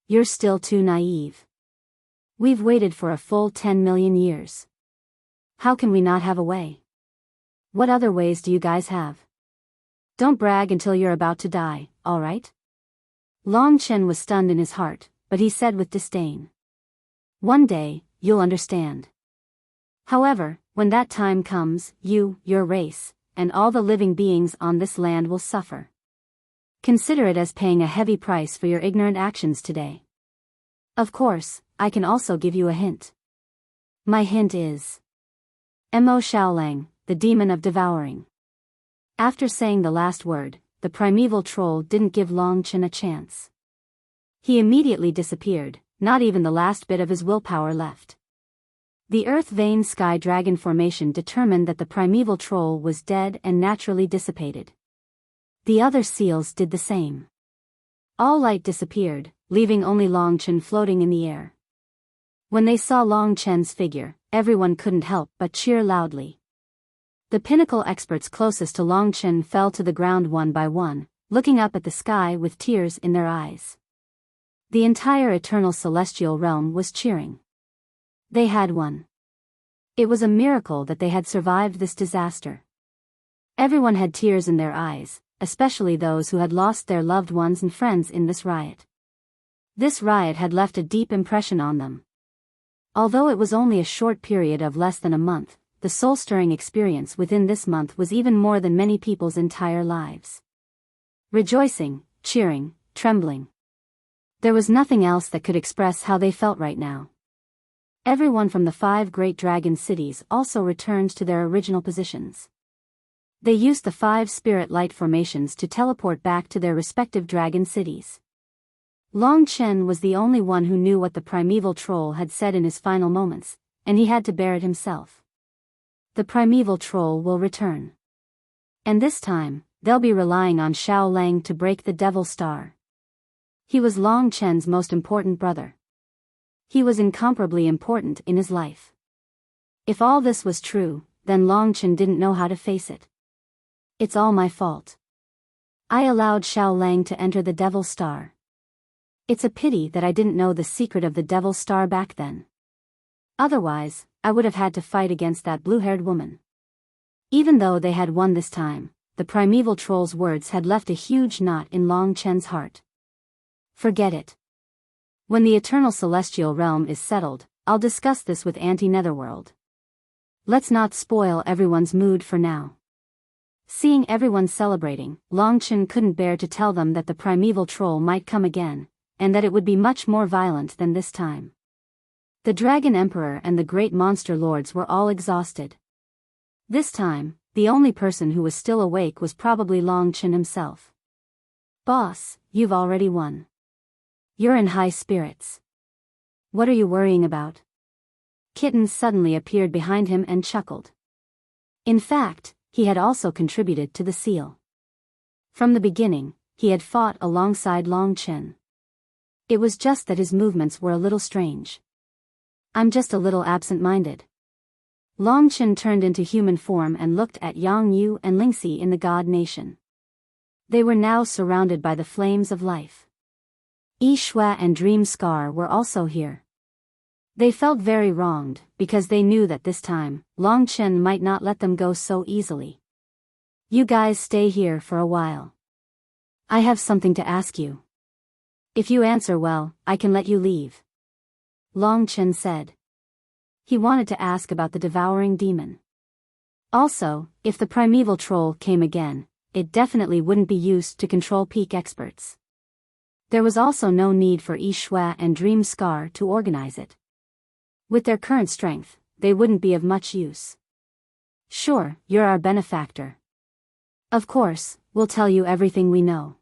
You're still too naive. We've waited for a full 10 million years. How can we not have a way? What other ways do you guys have? Don't brag until you're about to die, alright?" Long Chen was stunned in his heart, but he said with disdain. "One day, you'll understand. However, when that time comes, you, your race, and all the living beings on this land will suffer. Consider it as paying a heavy price for your ignorant actions today. Of course, I can also give you a hint. My hint is Mo Xiaolang, the demon of devouring." After saying the last word, the primeval troll didn't give Long Chen a chance. He immediately disappeared, not even the last bit of his willpower left. The Earth Vein Sky Dragon formation determined that the primeval troll was dead and naturally dissipated. The other seals did the same. All light disappeared, leaving only Long Chen floating in the air. When they saw Long Chen's figure, everyone couldn't help but cheer loudly. The pinnacle experts closest to Long Chen fell to the ground one by one, looking up at the sky with tears in their eyes. The entire eternal celestial realm was cheering. They had won. It was a miracle that they had survived this disaster. Everyone had tears in their eyes, especially those who had lost their loved ones and friends in this riot. This riot had left a deep impression on them. Although it was only a short period of less than a month, the soul-stirring experience within this month was even more than many people's entire lives. Rejoicing, cheering, trembling. There was nothing else that could express how they felt right now. Everyone from the 5 great dragon cities also returned to their original positions. They used the 5 spirit light formations to teleport back to their respective dragon cities. Long Chen was the only one who knew what the primeval troll had said in his final moments, and he had to bear it himself. The primeval troll will return. And this time, they'll be relying on Xiao Lang to break the Devil's Star. He was Long Chen's most important brother. He was incomparably important in his life. If all this was true, then Long Chen didn't know how to face it. It's all my fault. I allowed Xiao Lang to enter the Devil's Star. It's a pity that I didn't know the secret of the Devil's Star back then. Otherwise, I would have had to fight against that blue-haired woman. Even though they had won this time, the primeval troll's words had left a huge knot in Long Chen's heart. Forget it. When the eternal celestial realm is settled, I'll discuss this with Anti-Netherworld. Let's not spoil everyone's mood for now. Seeing everyone celebrating, Long Chen couldn't bear to tell them that the primeval troll might come again, and that it would be much more violent than this time. The Dragon Emperor and the great monster lords were all exhausted. This time, the only person who was still awake was probably Long Chen himself. "Boss, you've already won. You're in high spirits. What are you worrying about?" Kitten suddenly appeared behind him and chuckled. In fact, he had also contributed to the seal. From the beginning, he had fought alongside Long Chen. It was just that his movements were a little strange. "I'm just a little absent-minded." Long Chen turned into human form and looked at Yang Yu and Lingxi in the God Nation. They were now surrounded by the flames of life. Yi Shui and Dream Scar were also here. They felt very wronged, because they knew that this time, Long Chen might not let them go so easily. "You guys stay here for a while. I have something to ask you. If you answer well, I can let you leave," Long Chen said. He wanted to ask about the devouring demon. Also, if the primeval troll came again, it definitely wouldn't be used to control peak experts. There was also no need for Yi Shui and Dream Scar to organize it. With their current strength, they wouldn't be of much use. "Sure, you're our benefactor. Of course, we'll tell you everything we know."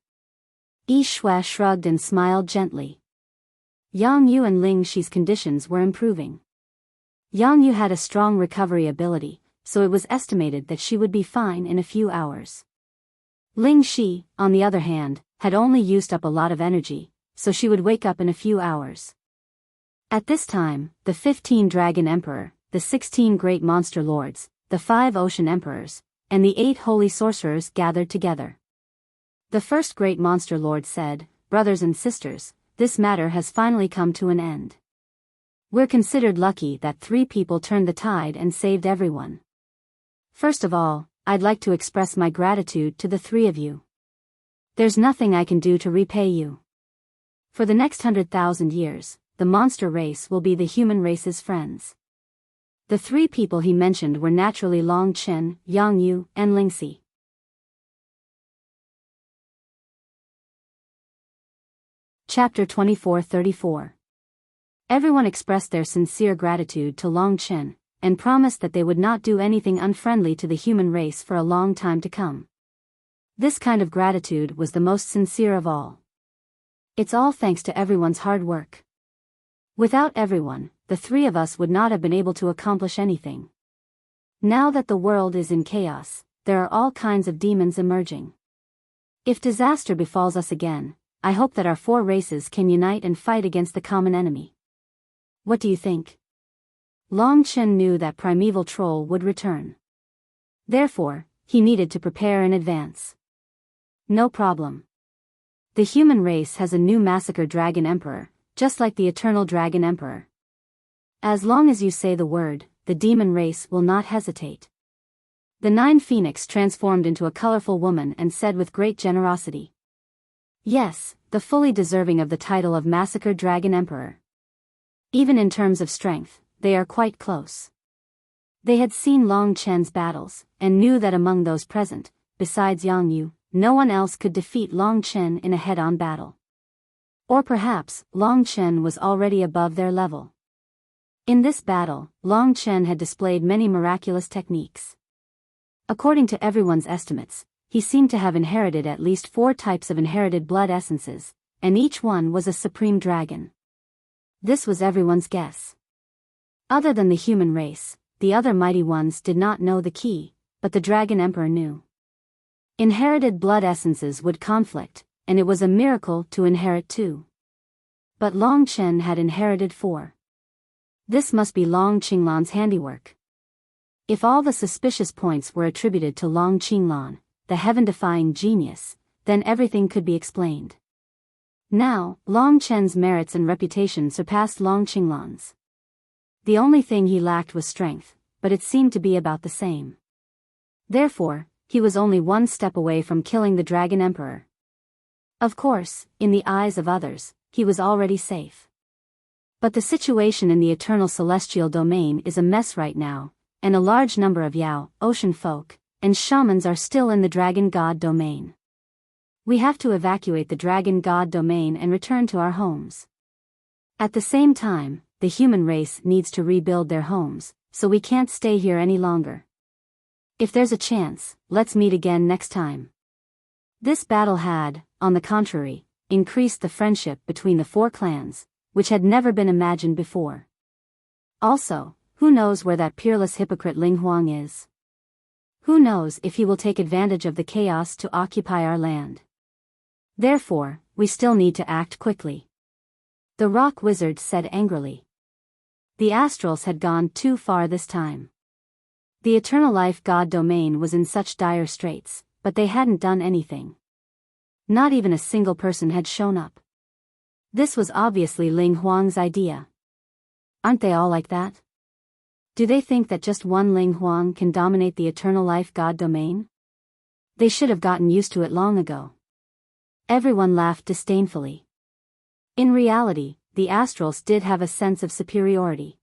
Yi Shui shrugged and smiled gently. Yang Yu and Ling Shi's conditions were improving. Yang Yu had a strong recovery ability, so it was estimated that she would be fine in a few hours. Ling Shi, on the other hand, had only used up a lot of energy, so she would wake up in a few hours. At this time, the 15 Dragon Emperor, the 16 Great Monster Lords, the 5 Ocean Emperors, and the 8 Holy Sorcerers gathered together. The first Great Monster Lord said, "Brothers and sisters, this matter has finally come to an end. We're considered lucky that 3 people turned the tide and saved everyone. First of all, I'd like to express my gratitude to the 3 of you. There's nothing I can do to repay you. For the next 100,000 years, the monster race will be the human race's friends." The 3 people he mentioned were naturally Long Chen, Yang Yu, and Lingxi. Chapter 24-34. Everyone expressed their sincere gratitude to Long Chen, and promised that they would not do anything unfriendly to the human race for a long time to come. This kind of gratitude was the most sincere of all. It's all thanks to everyone's hard work. Without everyone, the 3 of us would not have been able to accomplish anything. Now that the world is in chaos, there are all kinds of demons emerging. If disaster befalls us again, I hope that our 4 races can unite and fight against the common enemy. What do you think? Long Chen knew that primeval troll would return. Therefore, he needed to prepare in advance. No problem. The human race has a new massacre dragon emperor, just like the eternal dragon emperor. As long as you say the word, the demon race will not hesitate. The 9 Phoenix transformed into a colorful woman and said with great generosity. Yes, the fully deserving of the title of Massacre Dragon Emperor. Even in terms of strength, they are quite close. They had seen Long Chen's battles, and knew that among those present, besides Yang Yu, no one else could defeat Long Chen in a head-on battle. Or perhaps, Long Chen was already above their level. In this battle, Long Chen had displayed many miraculous techniques. According to everyone's estimates, he seemed to have inherited at least 4 types of inherited blood essences, and each one was a supreme dragon. This was everyone's guess. Other than the human race, the other mighty ones did not know the key, but the Dragon Emperor knew. Inherited blood essences would conflict, and it was a miracle to inherit 2. But Long Chen had inherited 4. This must be Long Qinglan's handiwork. If all the suspicious points were attributed to Long Qinglan, the heaven-defying genius, then everything could be explained. Now, Long Chen's merits and reputation surpassed Long Qinglan's. The only thing he lacked was strength, but it seemed to be about the same. Therefore, he was only 1 step away from killing the Dragon Emperor. Of course, in the eyes of others, he was already safe. But the situation in the eternal celestial domain is a mess right now, and a large number of Yao, ocean folk, and shamans are still in the Dragon God domain. We have to evacuate the Dragon God domain and return to our homes. At the same time, the human race needs to rebuild their homes, so we can't stay here any longer. If there's a chance, let's meet again next time. This battle had, on the contrary, increased the friendship between the four clans, which had never been imagined before. Also, who knows where that peerless hypocrite Ling Huang is? Who knows if he will take advantage of the chaos to occupy our land? Therefore, we still need to act quickly. The rock wizard said angrily. The Astrals had gone too far this time. The Eternal Life God domain was in such dire straits, but they hadn't done anything. Not even a single person had shown up. This was obviously Ling Huang's idea. Aren't they all like that? Do they think that just one Ling Huang can dominate the Eternal Life God domain? They should have gotten used to it long ago. Everyone laughed disdainfully. In reality, the Astrals did have a sense of superiority.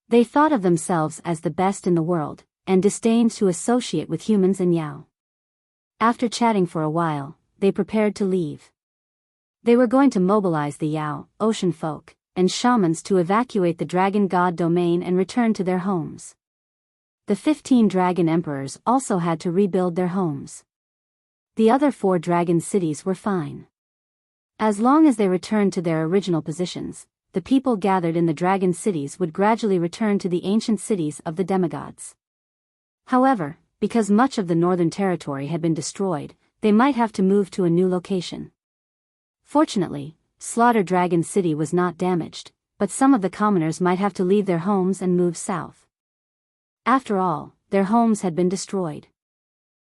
They thought of themselves as the best in the world, and disdained to associate with humans and Yao. After chatting for a while, they prepared to leave. They were going to mobilize the Yao, ocean folk, and shamans to evacuate the Dragon God domain and return to their homes. The 15 Dragon Emperors also had to rebuild their homes. The other 4 Dragon cities were fine. As long as they returned to their original positions, the people gathered in the Dragon cities would gradually return to the ancient cities of the demigods. However, because much of the northern territory had been destroyed, they might have to move to a new location. Fortunately, Slaughter Dragon City was not damaged, but some of the commoners might have to leave their homes and move south. After all, their homes had been destroyed.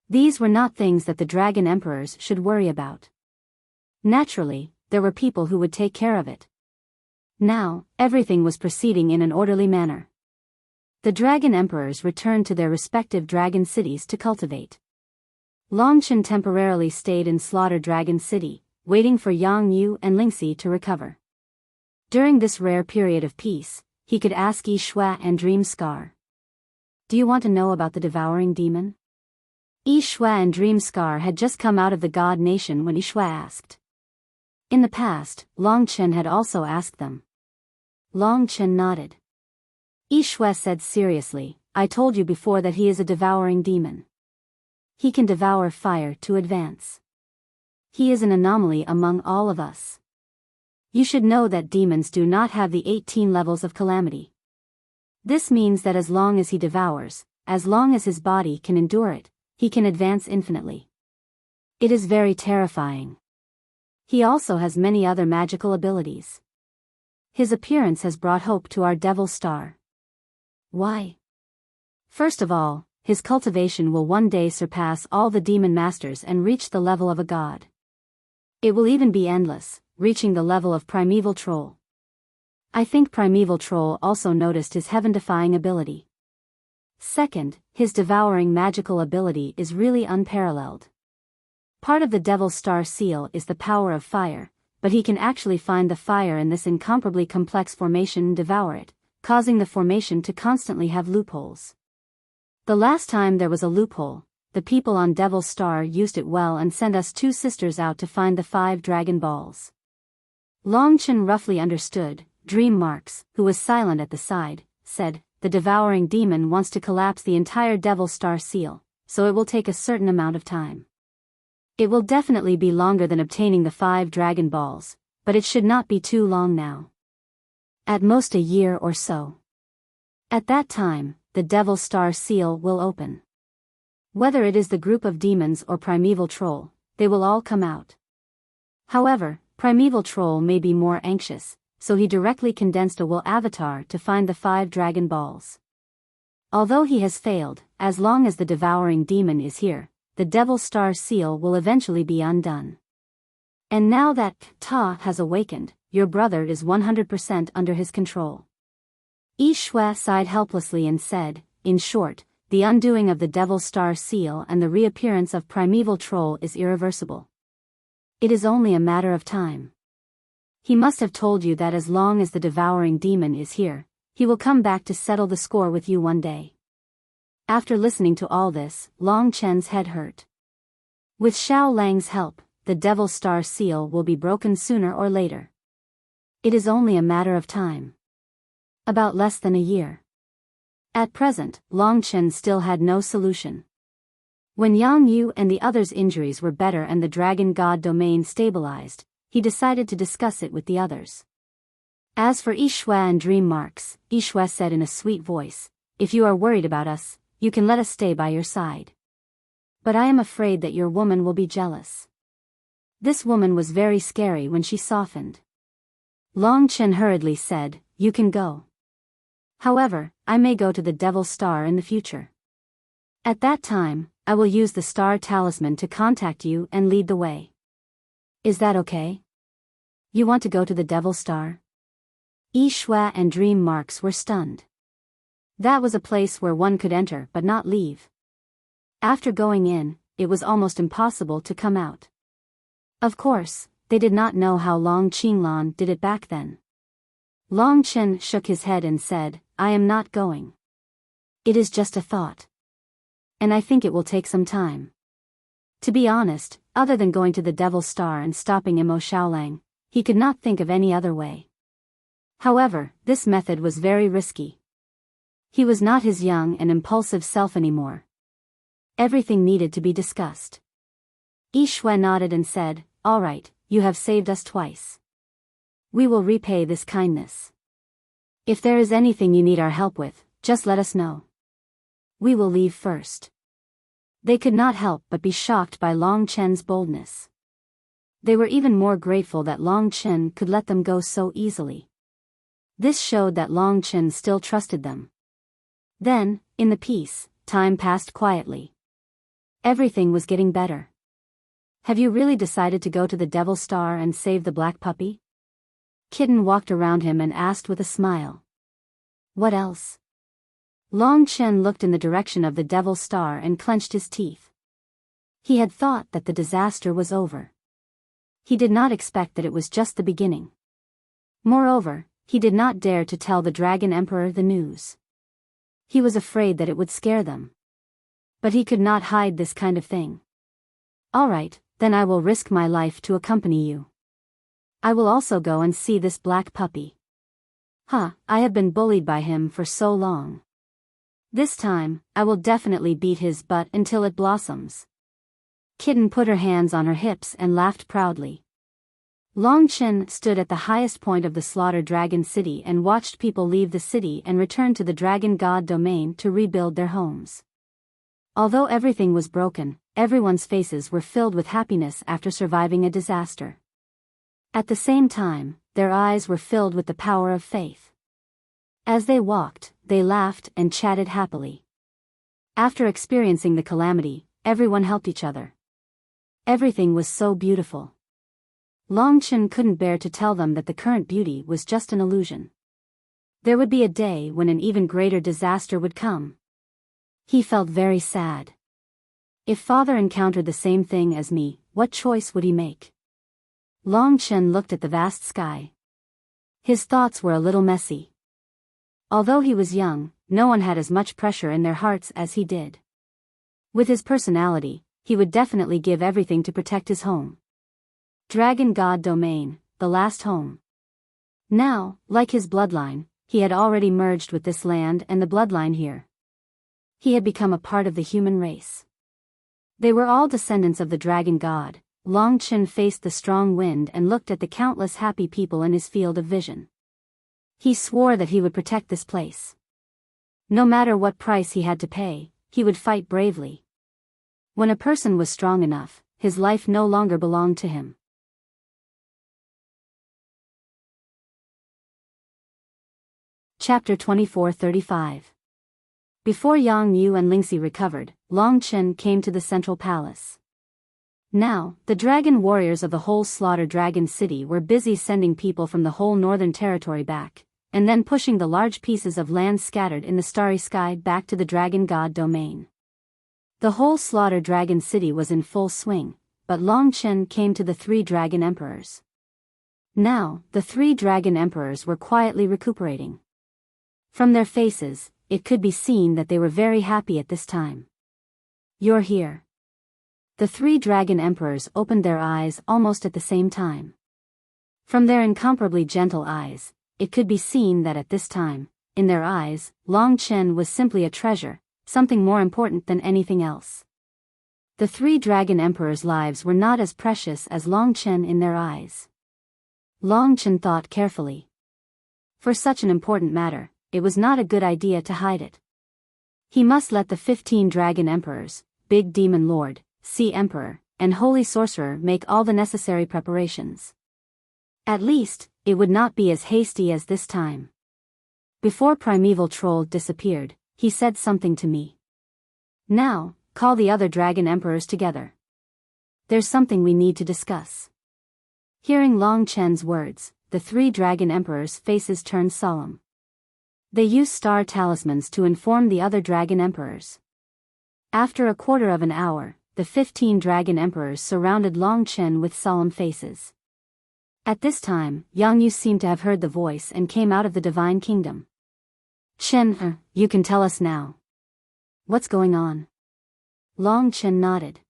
These were not things that the Dragon Emperors should worry about. Naturally, there were people who would take care of it. Now, everything was proceeding in an orderly manner. The Dragon Emperors returned to their respective dragon cities to cultivate. Longchen temporarily stayed in Slaughter Dragon City, waiting for Yang Yu and Lingxi to recover. During this rare period of peace, he could ask Yi Shua and Dream Scar. Do you want to know about the devouring demon? Yi Shua and Dream Scar had just come out of the God Nation when Yi Shua asked. In the past, Longchen had also asked them. Longchen nodded. Yi Shua said seriously, I told you before that he is a devouring demon. He can devour fire to advance. He is an anomaly among all of us. You should know that demons do not have the 18 levels of calamity. This means that as long as he devours, as long as his body can endure it, he can advance infinitely. It is very terrifying. He also has many other magical abilities. His appearance has brought hope to our Devil Star. Why? First of all, his cultivation will one day surpass all the demon masters and reach the level of a god. It will even be endless, reaching the level of Primeval Troll. I think Primeval Troll also noticed his heaven-defying ability. Second, his devouring magical ability is really unparalleled. Part of the Devil Star seal is the power of fire, but he can actually find the fire in this incomparably complex formation and devour it, causing the formation to constantly have loopholes. The last time there was a loophole, the people on Devil Star used it well and sent us 2 sisters out to find the 5 Dragon Balls. Longchen roughly understood. Dream Marks, who was silent at the side, said, the devouring demon wants to collapse the entire Devil Star seal, so it will take a certain amount of time. It will definitely be longer than obtaining the 5 Dragon Balls, but it should not be too long now. At most a year or so. At that time, the Devil Star seal will open. Whether it is the group of demons or Primeval Troll, they will all come out. However, Primeval Troll may be more anxious, so he directly condensed a will avatar to find the 5 Dragon Balls. Although he has failed, as long as the devouring demon is here, the Devil Star seal will eventually be undone. And now that Ta has awakened, your brother is 100% under his control. Yi Shua sighed helplessly and said, in short, the undoing of the Devil Star seal and the reappearance of Primeval Troll is irreversible. It is only a matter of time. He must have told you that as long as the devouring demon is here, he will come back to settle the score with you one day. After listening to all this, Long Chen's head hurt. With Xiao Lang's help, the Devil Star seal will be broken sooner or later. It is only a matter of time. About less than a year. At present, Long Chen still had no solution. When Yang Yu and the others' injuries were better and the dragon god domain stabilized, he decided to discuss it with the others. As for Yishui and dream marks, Yishui said in a sweet voice, "If you are worried about us, you can let us stay by your side. But I am afraid that your woman will be jealous." This woman was very scary when she softened. Long Chen hurriedly said, "You can go. However, I may go to the Devil Star in the future. At that time, I will use the star talisman to contact you and lead the way. Is that okay? You want to go to the Devil Star?" Yishui and dream marks were stunned. That was a place where one could enter but not leave. After going in, it was almost impossible to come out. Of course, they did not know how Long Qinglan did it back then. Long Chen shook his head and said, "I am not going. It is just a thought. And I think it will take some time." To be honest, other than going to the Devil Star and stopping Imo Shaolang, he could not think of any other way. However, this method was very risky. He was not his young and impulsive self anymore. Everything needed to be discussed. Yishui nodded and said, "All right, you have saved us twice. We will repay this kindness. If there is anything you need our help with, just let us know. We will leave first." They could not help but be shocked by Long Chen's boldness. They were even more grateful that Long Chen could let them go so easily. This showed that Long Chen still trusted them. Then, in the peace, time passed quietly. Everything was getting better. "Have you really decided to go to the Devil Star and save the black puppy?" Kitten walked around him and asked with a smile. "What else?" Long Chen looked in the direction of the Devil Star and clenched his teeth. He had thought that the disaster was over. He did not expect that it was just the beginning. Moreover, he did not dare to tell the Dragon Emperor the news. He was afraid that it would scare them. But he could not hide this kind of thing. "All right, then I will risk my life to accompany you. I will also go and see this black puppy. I have been bullied by him for so long. This time, I will definitely beat his butt until it blossoms." Kitten put her hands on her hips and laughed proudly. Long Chen stood at the highest point of the Slaughter Dragon City and watched people leave the city and return to the Dragon God domain to rebuild their homes. Although everything was broken, everyone's faces were filled with happiness after surviving a disaster. At the same time, their eyes were filled with the power of faith. As they walked, they laughed and chatted happily. After experiencing the calamity, everyone helped each other. Everything was so beautiful. Long Chen couldn't bear to tell them that the current beauty was just an illusion. There would be a day when an even greater disaster would come. He felt very sad. If father encountered the same thing as me, what choice would he make? Long Chen looked at the vast sky. His thoughts were a little messy. Although he was young, no one had as much pressure in their hearts as he did. With his personality, he would definitely give everything to protect his home. Dragon God Domain, the last home. Now, like his bloodline, he had already merged with this land and the bloodline here. He had become a part of the human race. They were all descendants of the Dragon God. Long Chen faced the strong wind and looked at the countless happy people in his field of vision. He swore that he would protect this place. No matter what price he had to pay, he would fight bravely. When a person was strong enough, his life no longer belonged to him. Chapter 2435. Before Yang Yu and Lingxi recovered, Long Chen came to the central palace. Now, the dragon warriors of the whole Slaughter Dragon City were busy sending people from the whole northern territory back, and then pushing the large pieces of land scattered in the starry sky back to the Dragon God domain. The whole Slaughter Dragon City was in full swing, but Long Chen came to the 3 Dragon Emperors. Now, the 3 Dragon Emperors were quietly recuperating. From their faces, it could be seen that they were very happy at this time. "You're here." The 3 Dragon Emperors opened their eyes almost at the same time. From their incomparably gentle eyes, it could be seen that at this time, in their eyes, Long Chen was simply a treasure, something more important than anything else. The three Dragon Emperors' lives were not as precious as Long Chen in their eyes. Long Chen thought carefully. For such an important matter, it was not a good idea to hide it. He must let the 15 Dragon Emperors, Big Demon Lord, Sea Emperor, and Holy Sorcerer make all the necessary preparations. At least, it would not be as hasty as this time. Before Primeval Troll disappeared, he said something to me. Now, call the other Dragon Emperors together. There's something we need to discuss. Hearing Long Chen's words, the three Dragon Emperors' faces turned solemn. They used star talismans to inform the other Dragon Emperors. After a quarter of an hour, the 15 Dragon Emperors surrounded Long Chen with solemn faces. At this time, Yang Yu seemed to have heard the voice and came out of the Divine Kingdom. Chen, you can tell us now. What's going on? Long Chen nodded.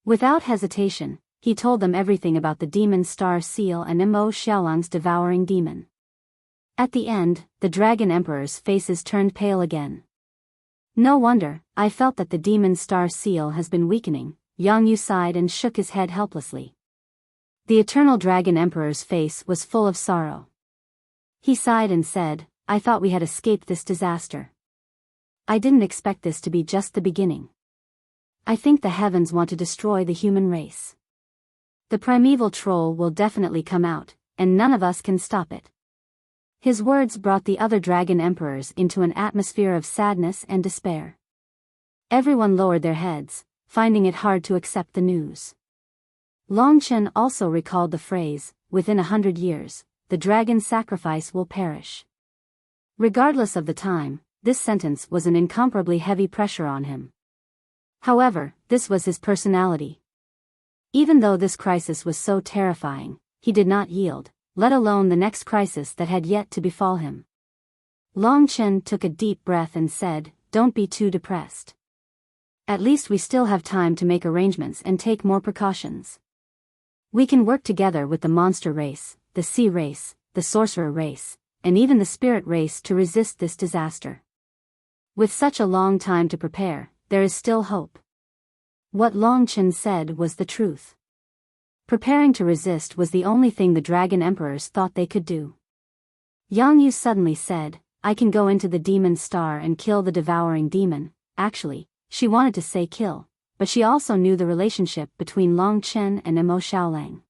Without hesitation, he told them everything about the Demon Star Seal and Mo Xiaolang's devouring demon. At the end, the Dragon Emperors' faces turned pale again. No wonder, I felt that the Demon Star Seal has been weakening. Yang Yu sighed and shook his head helplessly. The Eternal Dragon Emperor's face was full of sorrow. He sighed and said, I thought we had escaped this disaster. I didn't expect this to be just the beginning. I think the heavens want to destroy the human race. The primeval troll will definitely come out, and none of us can stop it. His words brought the other Dragon Emperors into an atmosphere of sadness and despair. Everyone lowered their heads, finding it hard to accept the news. Long Chen also recalled the phrase, within 100 years, the dragon sacrifice will perish. Regardless of the time, this sentence was an incomparably heavy pressure on him. However, this was his personality. Even though this crisis was so terrifying, he did not yield, let alone the next crisis that had yet to befall him. Long Chen took a deep breath and said, Don't be too depressed. At least we still have time to make arrangements and take more precautions. We can work together with the monster race, the sea race, the sorcerer race, and even the spirit race to resist this disaster. With such a long time to prepare, there is still hope. What Long Chen said was the truth. Preparing to resist was the only thing the Dragon Emperors thought they could do. Yang Yu suddenly said, I can go into the Demon Star and kill the devouring demon. Actually, she wanted to say kill, but she also knew the relationship between Long Chen and Mo Xiaolang.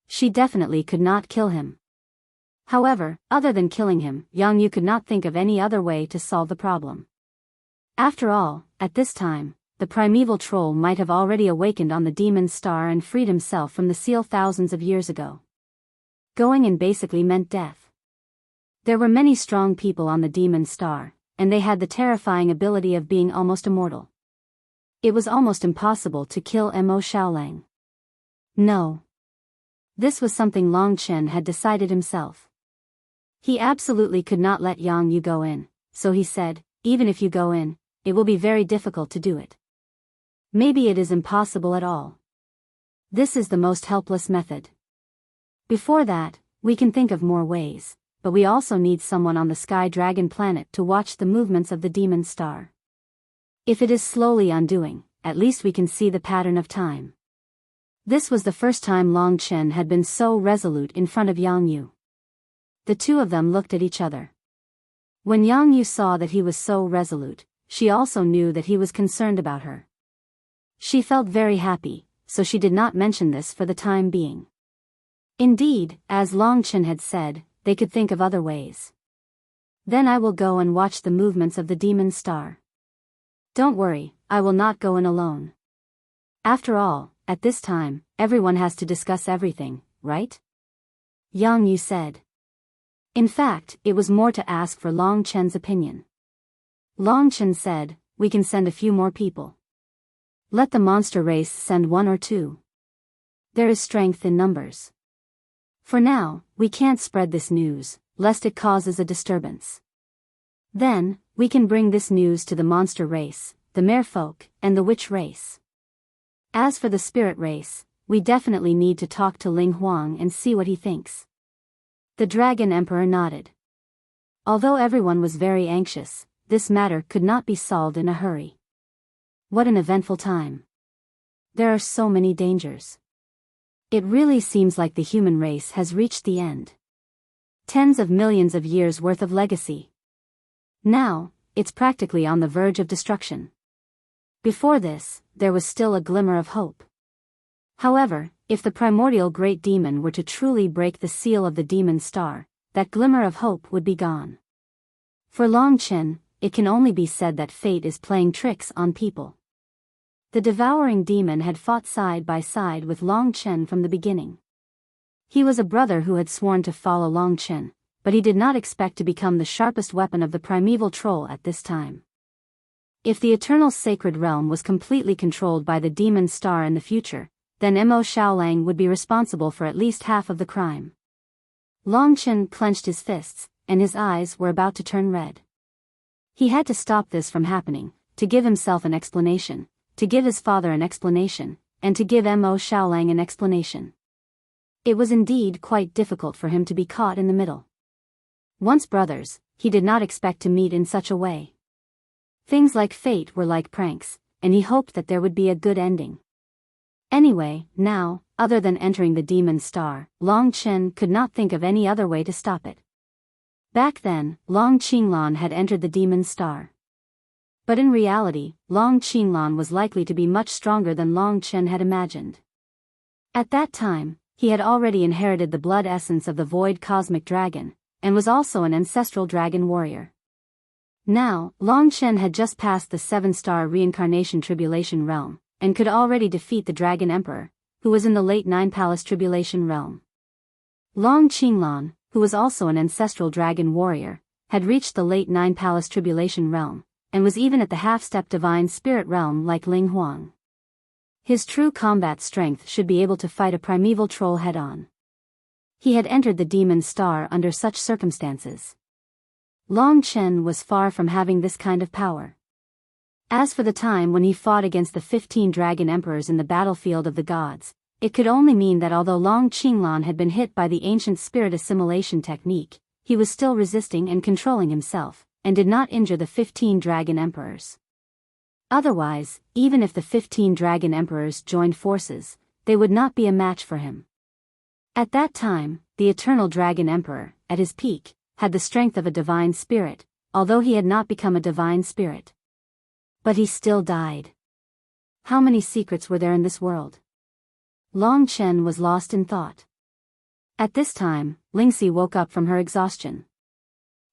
She definitely could not kill him. However, other than killing him, Yang Yu could not think of any other way to solve the problem. After all, at this time, the primeval troll might have already awakened on the Demon Star and freed himself from the seal thousands of years ago. Going in basically meant death. There were many strong people on the Demon Star, and they had the terrifying ability of being almost immortal. It was almost impossible to kill Mo Xiaolang. No. This was something Long Chen had decided himself. He absolutely could not let Yang Yu go in, so he said, even if you go in, it will be very difficult to do it. Maybe it is impossible at all. This is the most helpless method. Before that, we can think of more ways, but we also need someone on the Sky Dragon planet to watch the movements of the Demon Star. If it is slowly undoing, at least we can see the pattern of time. This was the first time Long Chen had been so resolute in front of Yang Yu. The two of them looked at each other. When Yang Yu saw that he was so resolute, she also knew that he was concerned about her. She felt very happy, so she did not mention this for the time being. Indeed, as Long Chen had said, they could think of other ways. Then I will go and watch the movements of the Demon Star. Don't worry, I will not go in alone. After all, at this time, everyone has to discuss everything, right? Yang Yu said. In fact, it was more to ask for Long Chen's opinion. Long Chen said, we can send a few more people. Let the monster race send 1 or 2. There is strength in numbers. For now, we can't spread this news, lest it causes a disturbance. Then, we can bring this news to the monster race, the merfolk, and the witch race. As for the spirit race, we definitely need to talk to Ling Huang and see what he thinks. The Dragon Emperor nodded. Although everyone was very anxious, this matter could not be solved in a hurry. What an eventful time. There are so many dangers. It really seems like the human race has reached the end. Tens of millions of years worth of legacy. Now, it's practically on the verge of destruction. Before this, there was still a glimmer of hope. However, if the primordial great demon were to truly break the seal of the demon star, that glimmer of hope would be gone. For Long Chen, it can only be said that fate is playing tricks on people. The devouring demon had fought side by side with Long Chen from the beginning. He was a brother who had sworn to follow Long Chen, but he did not expect to become the sharpest weapon of the primeval troll at this time. If the eternal sacred realm was completely controlled by the demon star in the future, then Mo Xiaolang would be responsible for at least half of the crime. Long Chen clenched his fists, and his eyes were about to turn red. He had to stop this from happening, to give himself an explanation, to give his father an explanation, and to give Mo Xiaolang an explanation. It was indeed quite difficult for him to be caught in the middle. Once brothers, he did not expect to meet in such a way. Things like fate were like pranks, and he hoped that there would be a good ending. Anyway, now, other than entering the demon star, Long Chen could not think of any other way to stop it. Back then, Long Qinglan had entered the demon star. But in reality, Long Qinglan was likely to be much stronger than Long Chen had imagined. At that time, he had already inherited the blood essence of the void cosmic dragon, and was also an ancestral dragon warrior. Now, Long Chen had just passed the 7-star reincarnation tribulation realm, and could already defeat the Dragon Emperor, who was in the late 9-palace tribulation realm. Long Qinglan, who was also an ancestral dragon warrior, had reached the late 9-palace tribulation realm, and was even at the half-step divine spirit realm like Ling Huang. His true combat strength should be able to fight a primeval troll head-on. He had entered the demon star under such circumstances. Long Chen was far from having this kind of power. As for the time when he fought against the 15 dragon emperors in the battlefield of the gods, it could only mean that although Long Qinglan had been hit by the ancient spirit assimilation technique, he was still resisting and controlling himself, and did not injure the 15 dragon emperors. Otherwise, even if the 15 dragon emperors joined forces, they would not be a match for him. At that time, the eternal dragon emperor, at his peak, had the strength of a divine spirit, although he had not become a divine spirit. But he still died. How many secrets were there in this world? Long Chen was lost in thought. At this time, Lingxi woke up from her exhaustion.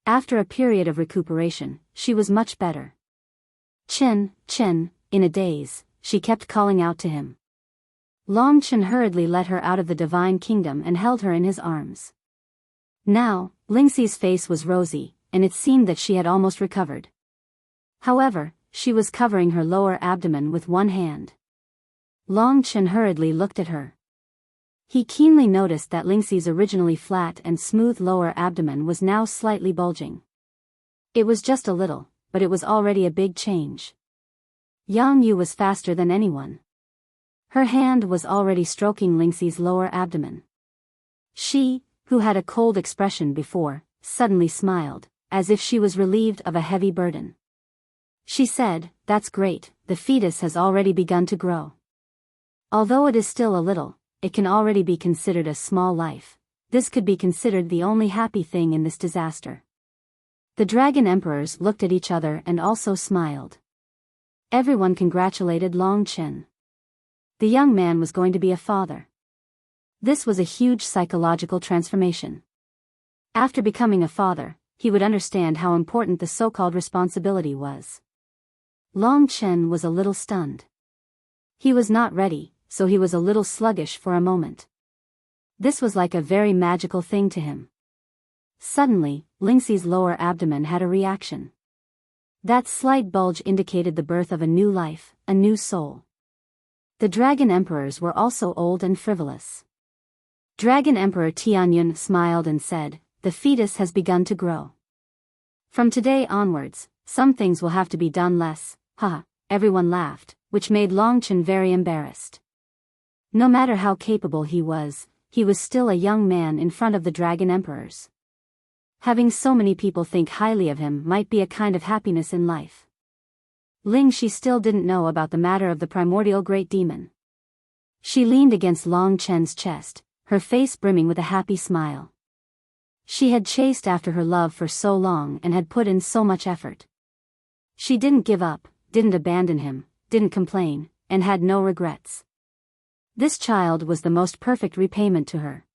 After a period of recuperation, she was much better. Chen, Chen, in a daze, she kept calling out to him. Long Chen hurriedly led her out of the divine kingdom and held her in his arms. Now, Lingxi's face was rosy, and it seemed that she had almost recovered. However, she was covering her lower abdomen with one hand. Long Chen hurriedly looked at her. He keenly noticed that Lingxi's originally flat and smooth lower abdomen was now slightly bulging. It was just a little, but it was already a big change. Yang Yu was faster than anyone. Her hand was already stroking Lingxi's lower abdomen. She, who had a cold expression before, suddenly smiled, as if she was relieved of a heavy burden. She said, "That's great, the fetus has already begun to grow. Although it is still a little, it can already be considered a small life. This could be considered the only happy thing in this disaster." The dragon emperors looked at each other and also smiled. Everyone congratulated Long Chen. The young man was going to be a father. This was a huge psychological transformation. After becoming a father, he would understand how important the so-called responsibility was. Long Chen was a little stunned. He was not ready, so he was a little sluggish for a moment. This was like a very magical thing to him. Suddenly, Lingxi's lower abdomen had a reaction. That slight bulge indicated the birth of a new life, a new soul. The dragon emperors were also old and frivolous. Dragon Emperor Tianyun smiled and said, "The fetus has begun to grow. From today onwards, some things will have to be done less." Haha, everyone laughed, which made Long Chen very embarrassed. No matter how capable he was still a young man in front of the dragon emperors. Having so many people think highly of him might be a kind of happiness in life. Ling Shi still didn't know about the matter of the primordial great demon. She leaned against Long Chen's chest, her face brimming with a happy smile. She had chased after her love for so long and had put in so much effort. She didn't give up, didn't abandon him, didn't complain, and had no regrets. This child was the most perfect repayment to her.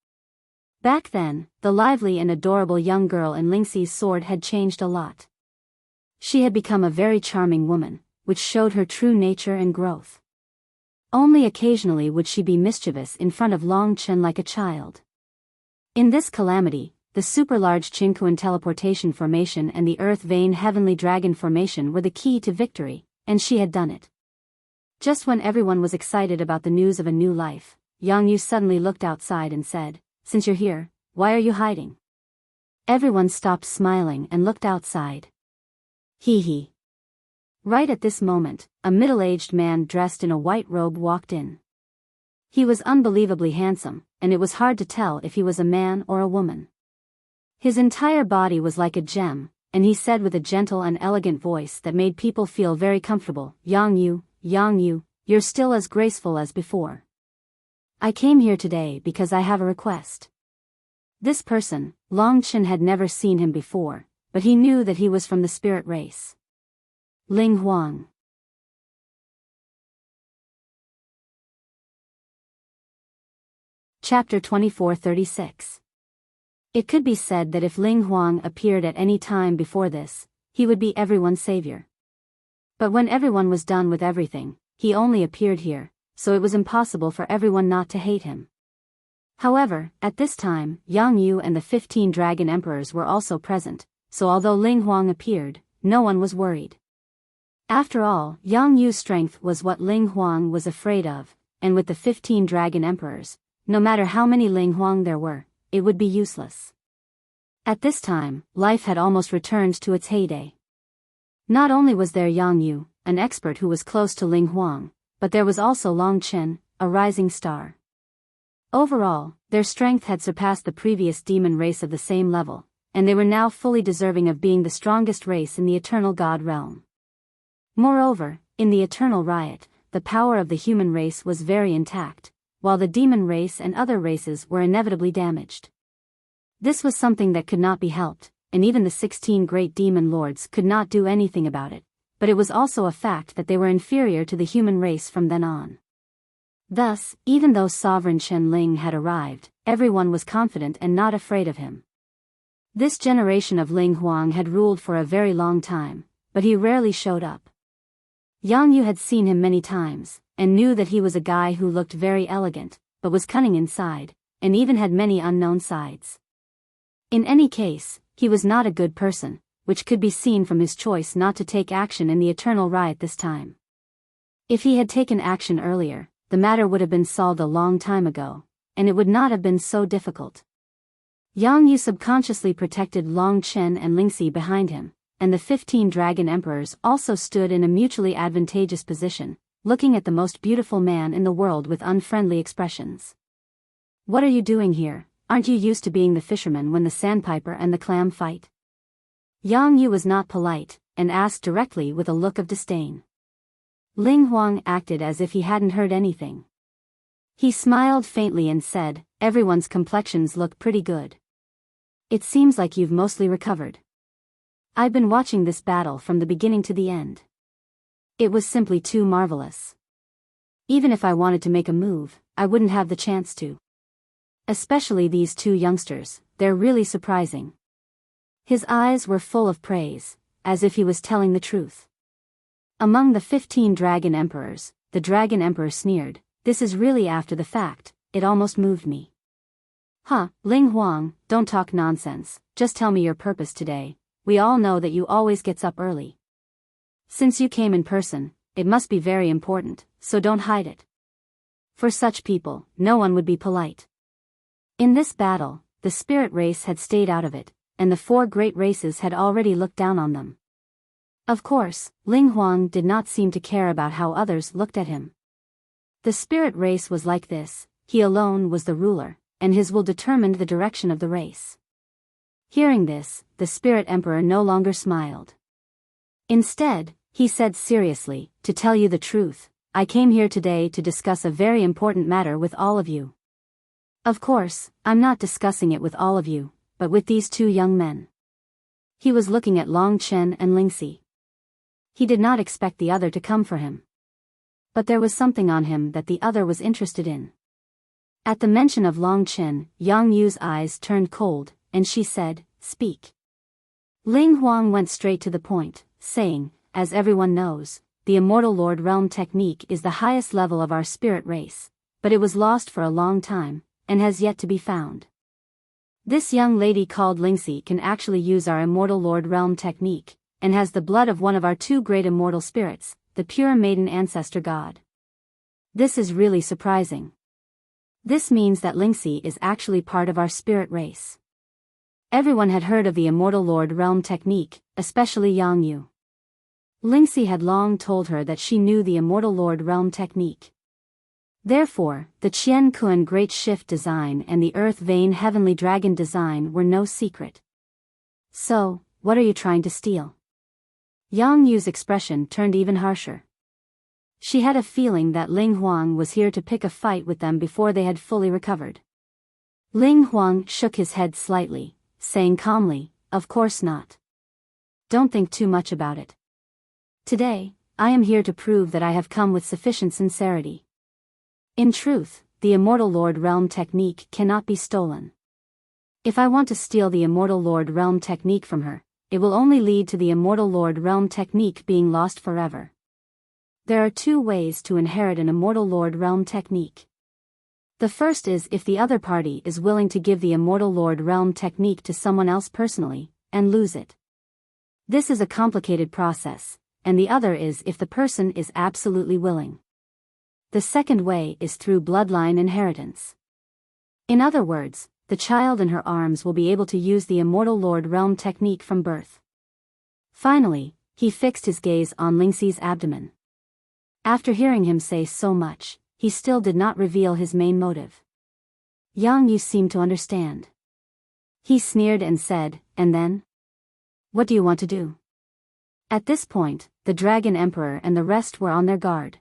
Back then, the lively and adorable young girl in Lingxi's sword had changed a lot. She had become a very charming woman, which showed her true nature and growth. Only occasionally would she be mischievous in front of Long Chen like a child. In this calamity, the super-large Qingquan teleportation formation and the Earth Vein Heavenly Dragon formation were the key to victory, and she had done it. Just when everyone was excited about the news of a new life, Yang Yu suddenly looked outside and said, "Since you're here, why are you hiding?" Everyone stopped smiling and looked outside. Hee hee. Right at this moment, a middle-aged man dressed in a white robe walked in. He was unbelievably handsome, and it was hard to tell if he was a man or a woman. His entire body was like a gem, and he said with a gentle and elegant voice that made people feel very comfortable, Yang Yu, you're still as graceful as before. I came here today because I have a request." This person, Long Chen had never seen him before, but he knew that he was from the spirit race. Ling Huang. Chapter 2436. It could be said that if Ling Huang appeared at any time before this, he would be everyone's savior. But when everyone was done with everything, he only appeared here, so it was impossible for everyone not to hate him. However, at this time, Yang Yu and the 15 Dragon Emperors were also present, so although Ling Huang appeared, no one was worried. After all, Yang Yu's strength was what Ling Huang was afraid of, and with the 15 Dragon Emperors, no matter how many Ling Huang there were, it would be useless. At this time, life had almost returned to its heyday. Not only was there Yang Yu, an expert who was close to Ling Huang, but there was also Long Chen, a rising star. Overall, their strength had surpassed the previous demon race of the same level, and they were now fully deserving of being the strongest race in the Eternal God realm. Moreover, in the Eternal Riot, the power of the human race was very intact, while the demon race and other races were inevitably damaged. This was something that could not be helped, and even the 16 great demon lords could not do anything about it, but it was also a fact that they were inferior to the human race from then on. Thus, even though Sovereign Chen Ling had arrived, everyone was confident and not afraid of him. This generation of Ling Huang had ruled for a very long time, but he rarely showed up. Yang Yu had seen him many times, and knew that he was a guy who looked very elegant, but was cunning inside, and even had many unknown sides. In any case, he was not a good person, which could be seen from his choice not to take action in the Eternal Riot this time. If he had taken action earlier, the matter would have been solved a long time ago, and it would not have been so difficult. Yang Yu subconsciously protected Long Chen and Lingxi behind him, and the 15 Dragon Emperors also stood in a mutually advantageous position, looking at the most beautiful man in the world with unfriendly expressions. "What are you doing here? Aren't you used to being the fisherman when the sandpiper and the clam fight?" Yang Yu was not polite, and asked directly with a look of disdain. Ling Huang acted as if he hadn't heard anything. He smiled faintly and said, "Everyone's complexions look pretty good. It seems like you've mostly recovered. I've been watching this battle from the beginning to the end. It was simply too marvelous. Even if I wanted to make a move, I wouldn't have the chance to. Especially these two youngsters, they're really surprising." His eyes were full of praise, as if he was telling the truth. Among the 15 Dragon Emperors, the Dragon Emperor sneered, "This is really after the fact, it almost moved me." "Huh, Ling Huang, don't talk nonsense, just tell me your purpose today. We all know that you always gets up early. Since you came in person, it must be very important, so don't hide it." For such people, no one would be polite. In this battle, the spirit race had stayed out of it, and the 4 great races had already looked down on them. Of course, Ling Huang did not seem to care about how others looked at him. The spirit race was like this, he alone was the ruler, and his will determined the direction of the race. Hearing this, the Spirit Emperor no longer smiled. Instead, he said seriously, "To tell you the truth, I came here today to discuss a very important matter with all of you. Of course, I'm not discussing it with all of you, but with these two young men." He was looking at Long Chen and Lingxi. He did not expect the other to come for him. But there was something on him that the other was interested in. At the mention of Long Chen, Yang Yu's eyes turned cold, and she said, "Speak." Ling Huang went straight to the point, saying, "As everyone knows, the Immortal Lord Realm technique is the highest level of our spirit race, but it was lost for a long time, and has yet to be found. This young lady called Lingxi can actually use our Immortal Lord Realm technique, and has the blood of one of our two great immortal spirits, the pure maiden ancestor god. This is really surprising. This means that Lingxi is actually part of our spirit race." Everyone had heard of the Immortal Lord Realm technique, especially Yang Yu. Lingxi had long told her that she knew the Immortal Lord Realm technique. Therefore, the Qian Kun Great Shift design and the Earth Vein Heavenly Dragon design were no secret. "So, what are you trying to steal?" Yang Yu's expression turned even harsher. She had a feeling that Ling Huang was here to pick a fight with them before they had fully recovered. Ling Huang shook his head slightly, saying calmly, "Of course not. Don't think too much about it. Today, I am here to prove that I have come with sufficient sincerity. In truth, the Immortal Lord Realm technique cannot be stolen. If I want to steal the Immortal Lord Realm technique from her, it will only lead to the Immortal Lord Realm technique being lost forever. There are two ways to inherit an Immortal Lord Realm technique. The first is if the other party is willing to give the Immortal Lord Realm technique to someone else personally, and lose it. This is a complicated process, and the other is if the person is absolutely willing. The second way is through bloodline inheritance. In other words, the child in her arms will be able to use the Immortal Lord Realm technique from birth. Finally, he fixed his gaze on Lingxi's abdomen. After hearing him say so much, he still did not reveal his main motive. Yang Yu seemed to understand. He sneered and said, "And then? What do you want to do?" At this point, the Dragon Emperor and the rest were on their guard.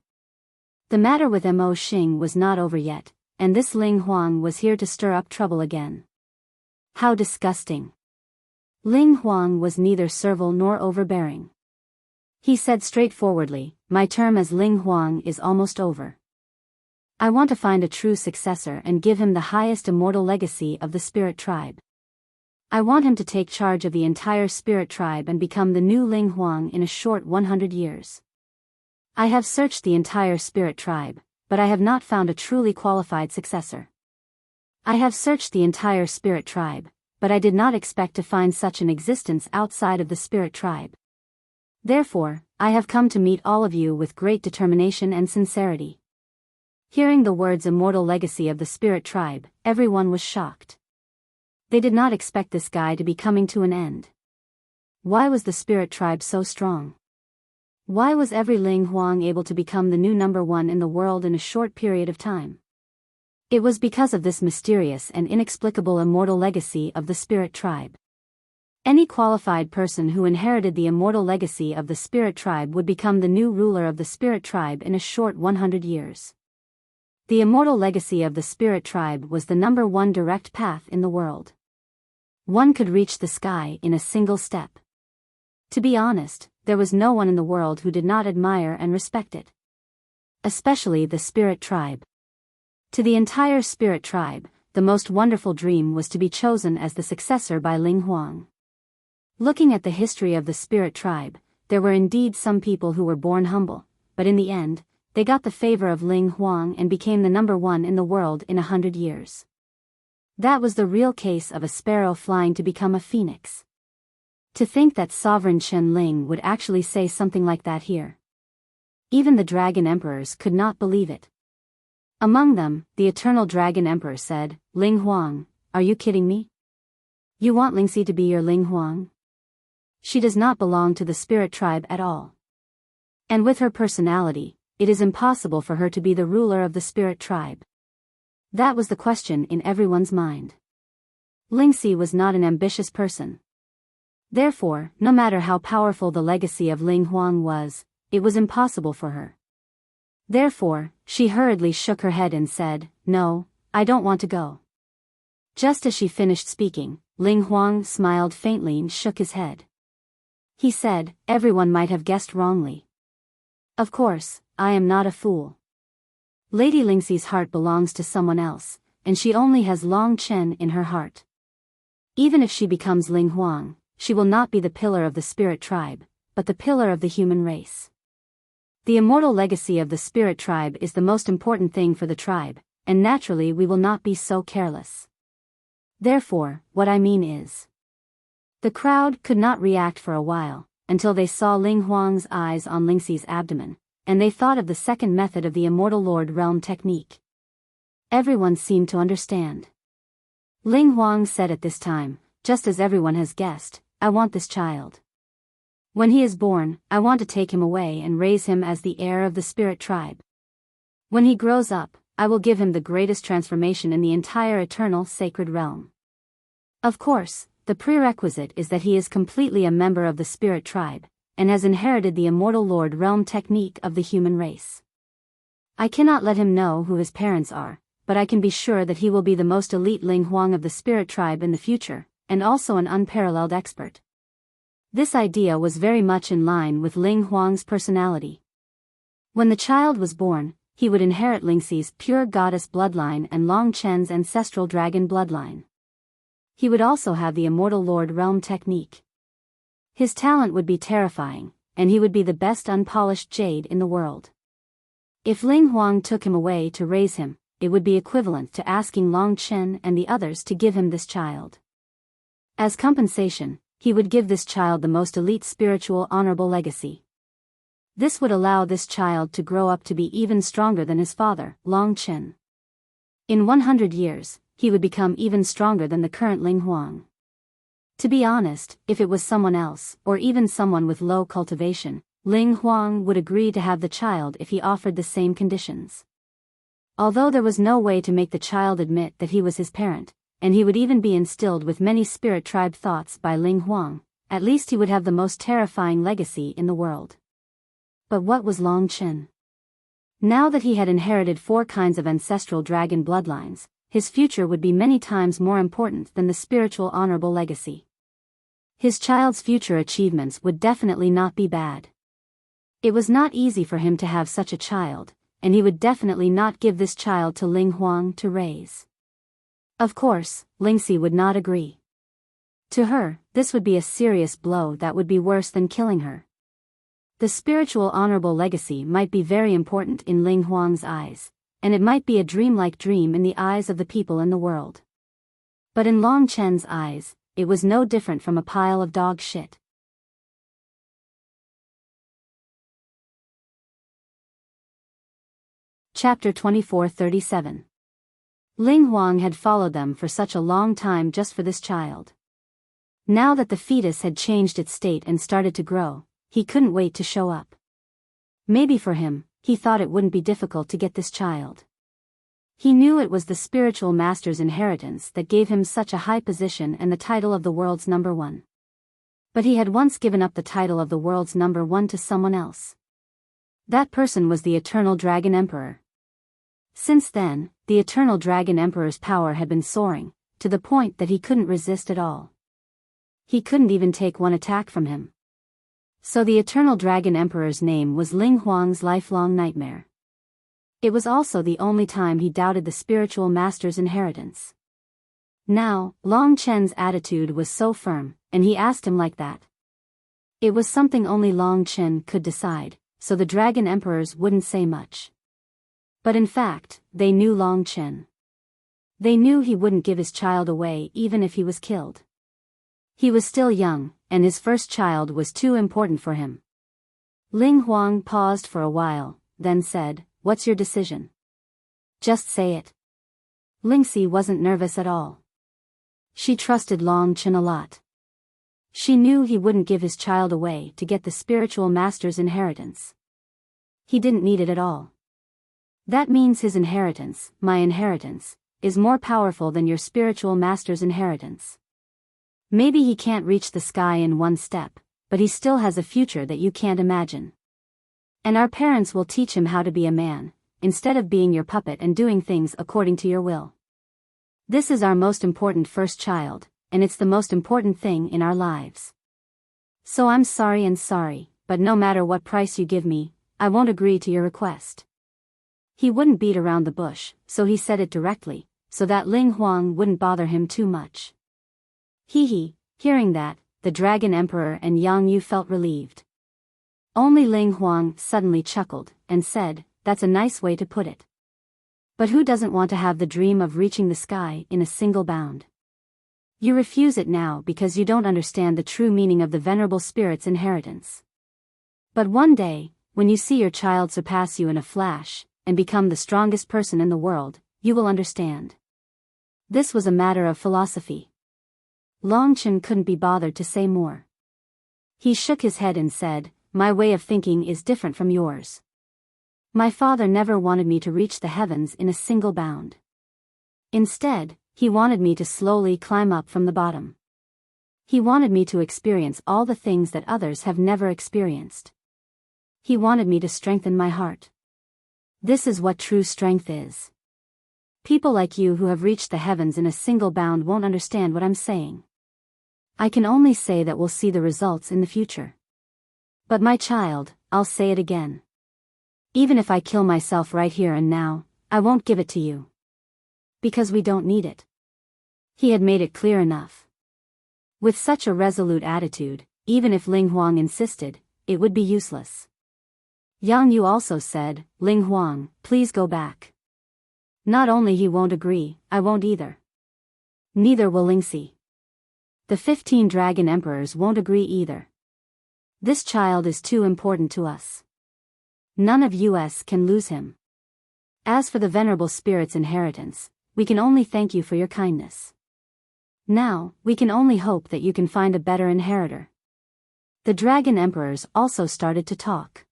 The matter with Mo Xing was not over yet, and this Ling Huang was here to stir up trouble again. How disgusting. Ling Huang was neither servile nor overbearing. He said straightforwardly, "My term as Ling Huang is almost over. I want to find a true successor and give him the highest immortal legacy of the spirit tribe. I want him to take charge of the entire spirit tribe and become the new Ling Huang in a short 100 years. I have searched the entire spirit tribe, but I have not found a truly qualified successor. I have searched the entire spirit tribe, but I did not expect to find such an existence outside of the spirit tribe. Therefore, I have come to meet all of you with great determination and sincerity." Hearing the words immortal legacy of the spirit tribe, everyone was shocked. They did not expect this guy to be coming to an end. Why was the spirit tribe so strong? Why was every Ling Huang able to become the new number one in the world in a short period of time? It was because of this mysterious and inexplicable immortal legacy of the spirit tribe. Any qualified person who inherited the immortal legacy of the spirit tribe would become the new ruler of the spirit tribe in a short 100 years. The immortal legacy of the spirit tribe was the number one direct path in the world. One could reach the sky in a single step. To be honest, there was no one in the world who did not admire and respect it. Especially the spirit tribe. To the entire spirit tribe, the most wonderful dream was to be chosen as the successor by Ling Huang. Looking at the history of the spirit tribe, there were indeed some people who were born humble, but in the end, they got the favor of Ling Huang and became the number one in the world in 100 years. That was the real case of a sparrow flying to become a phoenix. To think that Sovereign Chen Ling would actually say something like that here. Even the Dragon Emperors could not believe it. Among them, the Eternal Dragon Emperor said, "Ling Huang, are you kidding me? You want Lingxi to be your Ling Huang? She does not belong to the spirit tribe at all. And with her personality, it is impossible for her to be the ruler of the spirit tribe." That was the question in everyone's mind. Lingxi was not an ambitious person. Therefore, no matter how powerful the legacy of Ling Huang was, it was impossible for her. Therefore, she hurriedly shook her head and said, "No, I don't want to go." Just as she finished speaking, Ling Huang smiled faintly and shook his head. He said, "Everyone might have guessed wrongly. Of course, I am not a fool. Lady Lingxi's heart belongs to someone else, and she only has Long Chen in her heart. Even if she becomes Ling Huang, she will not be the pillar of the spirit tribe, but the pillar of the human race. The immortal legacy of the spirit tribe is the most important thing for the tribe, and naturally we will not be so careless. Therefore, what I mean is..." The crowd could not react for a while, until they saw Ling Huang's eyes on Lingxi's abdomen, and they thought of the second method of the Immortal Lord Realm technique. Everyone seemed to understand. Ling Huang said at this time, "Just as everyone has guessed, I want this child. When he is born, I want to take him away and raise him as the heir of the spirit tribe. When he grows up, I will give him the greatest transformation in the entire eternal sacred realm. Of course, the prerequisite is that he is completely a member of the spirit tribe, and has inherited the Immortal Lord Realm technique of the human race. I cannot let him know who his parents are, but I can be sure that he will be the most elite Ling Huang of the spirit tribe in the future, and also an unparalleled expert." This idea was very much in line with Ling Huang's personality. When the child was born, he would inherit Lingxi's pure goddess bloodline and Long Chen's ancestral dragon bloodline. He would also have the Immortal Lord Realm technique. His talent would be terrifying, and he would be the best unpolished jade in the world. If Ling Huang took him away to raise him, it would be equivalent to asking Long Chen and the others to give him this child. As compensation, he would give this child the most elite spiritual honorable legacy. This would allow this child to grow up to be even stronger than his father, Long Chen. In 100 years, he would become even stronger than the current Ling Huang. To be honest, if it was someone else, or even someone with low cultivation, Ling Huang would agree to have the child if he offered the same conditions. Although there was no way to make the child admit that he was his parent, and he would even be instilled with many spirit tribe thoughts by Ling Huang, at least he would have the most terrifying legacy in the world. But what was Long Chen? Now that he had inherited 4 kinds of ancestral dragon bloodlines, his future would be many times more important than the spiritual honorable legacy. His child's future achievements would definitely not be bad. It was not easy for him to have such a child, and he would definitely not give this child to Ling Huang to raise. Of course, Lingxi would not agree. To her, this would be a serious blow that would be worse than killing her. The spiritual honorable legacy might be very important in Ling Huang's eyes, and it might be a dreamlike dream in the eyes of the people in the world. But in Long Chen's eyes, it was no different from a pile of dog shit. Chapter 2437. Ling Huang had followed them for such a long time just for this child. Now that the fetus had changed its state and started to grow, he couldn't wait to show up. Maybe for him, he thought it wouldn't be difficult to get this child. He knew it was the spiritual master's inheritance that gave him such a high position and the title of the world's #1. But he had once given up the title of the world's #1 to someone else. That person was the Eternal Dragon Emperor. Since then, the Eternal Dragon Emperor's power had been soaring, to the point that he couldn't resist at all. He couldn't even take one attack from him. So the Eternal Dragon Emperor's name was Ling Huang's lifelong nightmare. It was also the only time he doubted the spiritual master's inheritance. Now, Long Chen's attitude was so firm, and he asked him like that. It was something only Long Chen could decide, so the Dragon Emperors wouldn't say much. But in fact, they knew Long Chen. They knew he wouldn't give his child away even if he was killed. He was still young, and his first child was too important for him. Ling Huang paused for a while, then said, "What's your decision? Just say it." Lingxi wasn't nervous at all. She trusted Long Chen a lot. She knew he wouldn't give his child away to get the spiritual master's inheritance. He didn't need it at all. That means his inheritance, my inheritance, is more powerful than your spiritual master's inheritance. Maybe he can't reach the sky in one step, but he still has a future that you can't imagine. And our parents will teach him how to be a man, instead of being your puppet and doing things according to your will. This is our most important first child, and it's the most important thing in our lives. So I'm sorry, but no matter what price you give me, I won't agree to your request. He wouldn't beat around the bush, so he said it directly, so that Ling Huang wouldn't bother him too much. Hearing that, the Dragon Emperor and Yang Yu felt relieved. Only Ling Huang suddenly chuckled, and said, "That's a nice way to put it. But who doesn't want to have the dream of reaching the sky in a single bound? You refuse it now because you don't understand the true meaning of the Venerable Spirit's inheritance. But one day, when you see your child surpass you in a flash, and become the strongest person in the world, you will understand." This was a matter of philosophy. Longchen couldn't be bothered to say more. He shook his head and said, "My way of thinking is different from yours. My father never wanted me to reach the heavens in a single bound. Instead, he wanted me to slowly climb up from the bottom. He wanted me to experience all the things that others have never experienced. He wanted me to strengthen my heart. This is what true strength is. People like you who have reached the heavens in a single bound won't understand what I'm saying. I can only say that we'll see the results in the future. But my child, I'll say it again. Even if I kill myself right here and now, I won't give it to you. Because we don't need it." He had made it clear enough. With such a resolute attitude, even if Ling Huang insisted, it would be useless. Yang Yu also said, "Ling Huang, please go back." Not only he won't agree, I won't either. Neither will Lingxi. The 15 Dragon Emperors won't agree either. This child is too important to us. None of us can lose him. As for the Venerable Spirit's inheritance, we can only thank you for your kindness. Now, we can only hope that you can find a better inheritor. The Dragon Emperors also started to talk.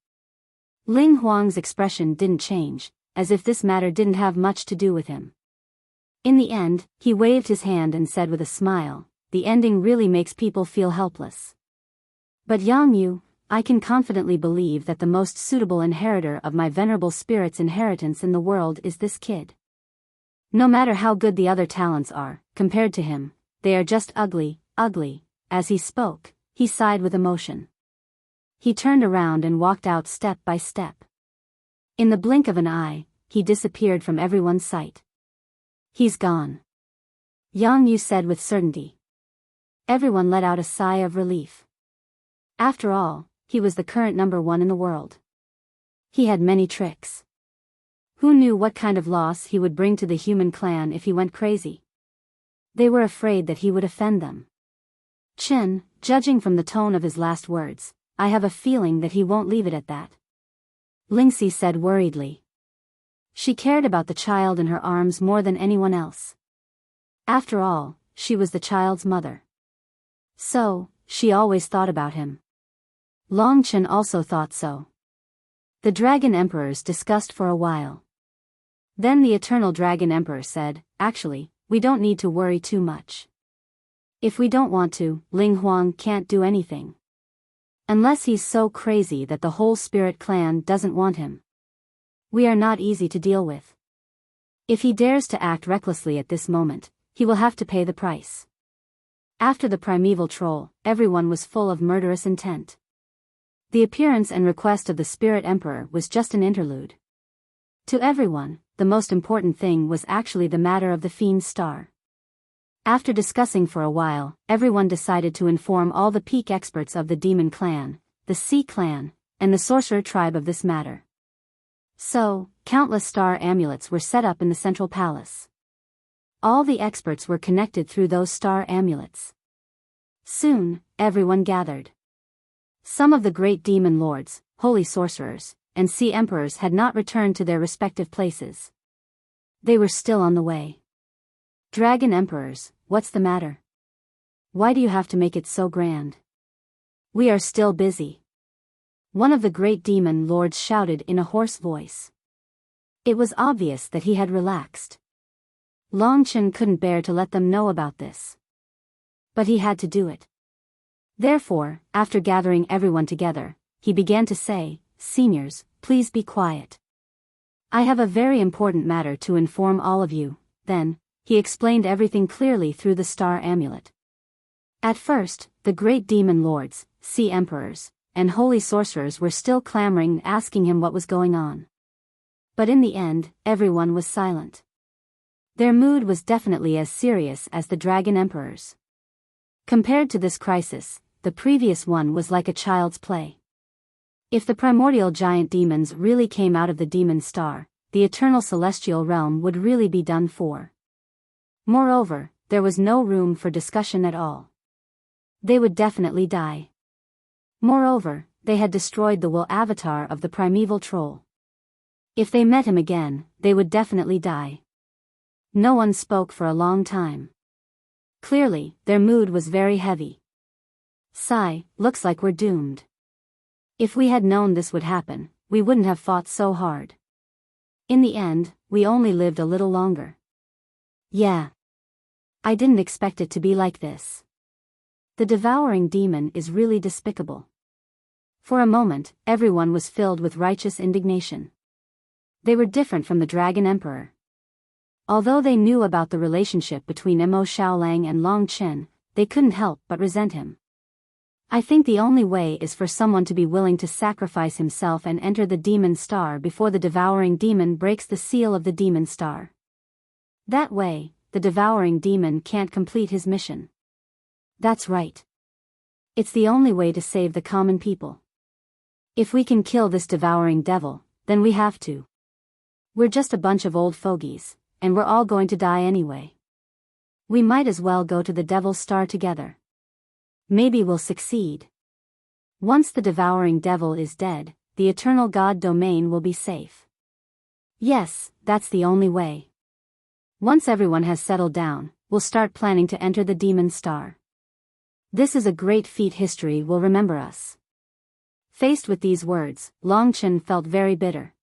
Ling Huang's expression didn't change, as if this matter didn't have much to do with him. In the end, he waved his hand and said with a smile, "The ending really makes people feel helpless. But Yang Yu, I can confidently believe that the most suitable inheritor of my Venerable Spirit's inheritance in the world is this kid. No matter how good the other talents are, compared to him, they are just ugly." As he spoke, he sighed with emotion. He turned around and walked out step by step. In the blink of an eye, he disappeared from everyone's sight. "He's gone," Yang Yu said with certainty. Everyone let out a sigh of relief. After all, he was the current #1 in the world. He had many tricks. Who knew what kind of loss he would bring to the human clan if he went crazy? They were afraid that he would offend them. Chen, judging from the tone of his last words, I have a feeling that he won't leave it at that. Lingxi said worriedly. She cared about the child in her arms more than anyone else. After all, she was the child's mother. So, she always thought about him. Longchen also thought so. The Dragon Emperors discussed for a while. Then the Eternal Dragon Emperor said, "Actually, we don't need to worry too much. If we don't want to, Ling Huang can't do anything. Unless he's so crazy that the whole Spirit clan doesn't want him. We are not easy to deal with. If he dares to act recklessly at this moment, he will have to pay the price." After the primeval troll, everyone was full of murderous intent. The appearance and request of the Spirit Emperor was just an interlude. To everyone, the most important thing was actually the matter of the Fiend Star. After discussing for a while, everyone decided to inform all the peak experts of the Demon Clan, the Sea Clan, and the Sorcerer Tribe of this matter. So, countless star amulets were set up in the central palace. All the experts were connected through those star amulets. Soon, everyone gathered. Some of the great demon lords, holy sorcerers, and sea emperors had not returned to their respective places. They were still on the way. "Dragon Emperors, what's the matter? Why do you have to make it so grand?" "We are still busy," one of the great demon lords shouted in a hoarse voice. It was obvious that he had relaxed. Longchen couldn't bear to let them know about this. But he had to do it. Therefore, after gathering everyone together, he began to say, "Seniors, please be quiet. I have a very important matter to inform all of you." Then, he explained everything clearly through the star amulet. At first, the great demon lords, sea emperors, and holy sorcerers were still clamoring and asking him what was going on. But in the end, everyone was silent. Their mood was definitely as serious as the dragon emperors. Compared to this crisis, the previous one was like a child's play. If the primordial giant demons really came out of the demon star, the eternal celestial realm would really be done for. Moreover, there was no room for discussion at all. They would definitely die. Moreover, they had destroyed the will avatar of the primeval troll. If they met him again, they would definitely die. No one spoke for a long time. Clearly, their mood was very heavy. Sigh, looks like we're doomed. If we had known this would happen, we wouldn't have fought so hard. In the end, we only lived a little longer. Yeah. I didn't expect it to be like this. The devouring demon is really despicable. For a moment, everyone was filled with righteous indignation. They were different from the Dragon Emperor. Although they knew about the relationship between Mo Xiaolang and Long Chen, they couldn't help but resent him. I think the only way is for someone to be willing to sacrifice himself and enter the demon star before the devouring demon breaks the seal of the demon star. That way, the devouring demon can't complete his mission. That's right. It's the only way to save the common people. If we can kill this devouring devil, then we have to. We're just a bunch of old fogies, and we're all going to die anyway. We might as well go to the devil's star together. Maybe we'll succeed. Once the devouring devil is dead, the eternal god domain will be safe. Yes, that's the only way. Once everyone has settled down, we'll start planning to enter the demon star. This is a great feat history will remember us. Faced with these words, Longchen felt very bitter.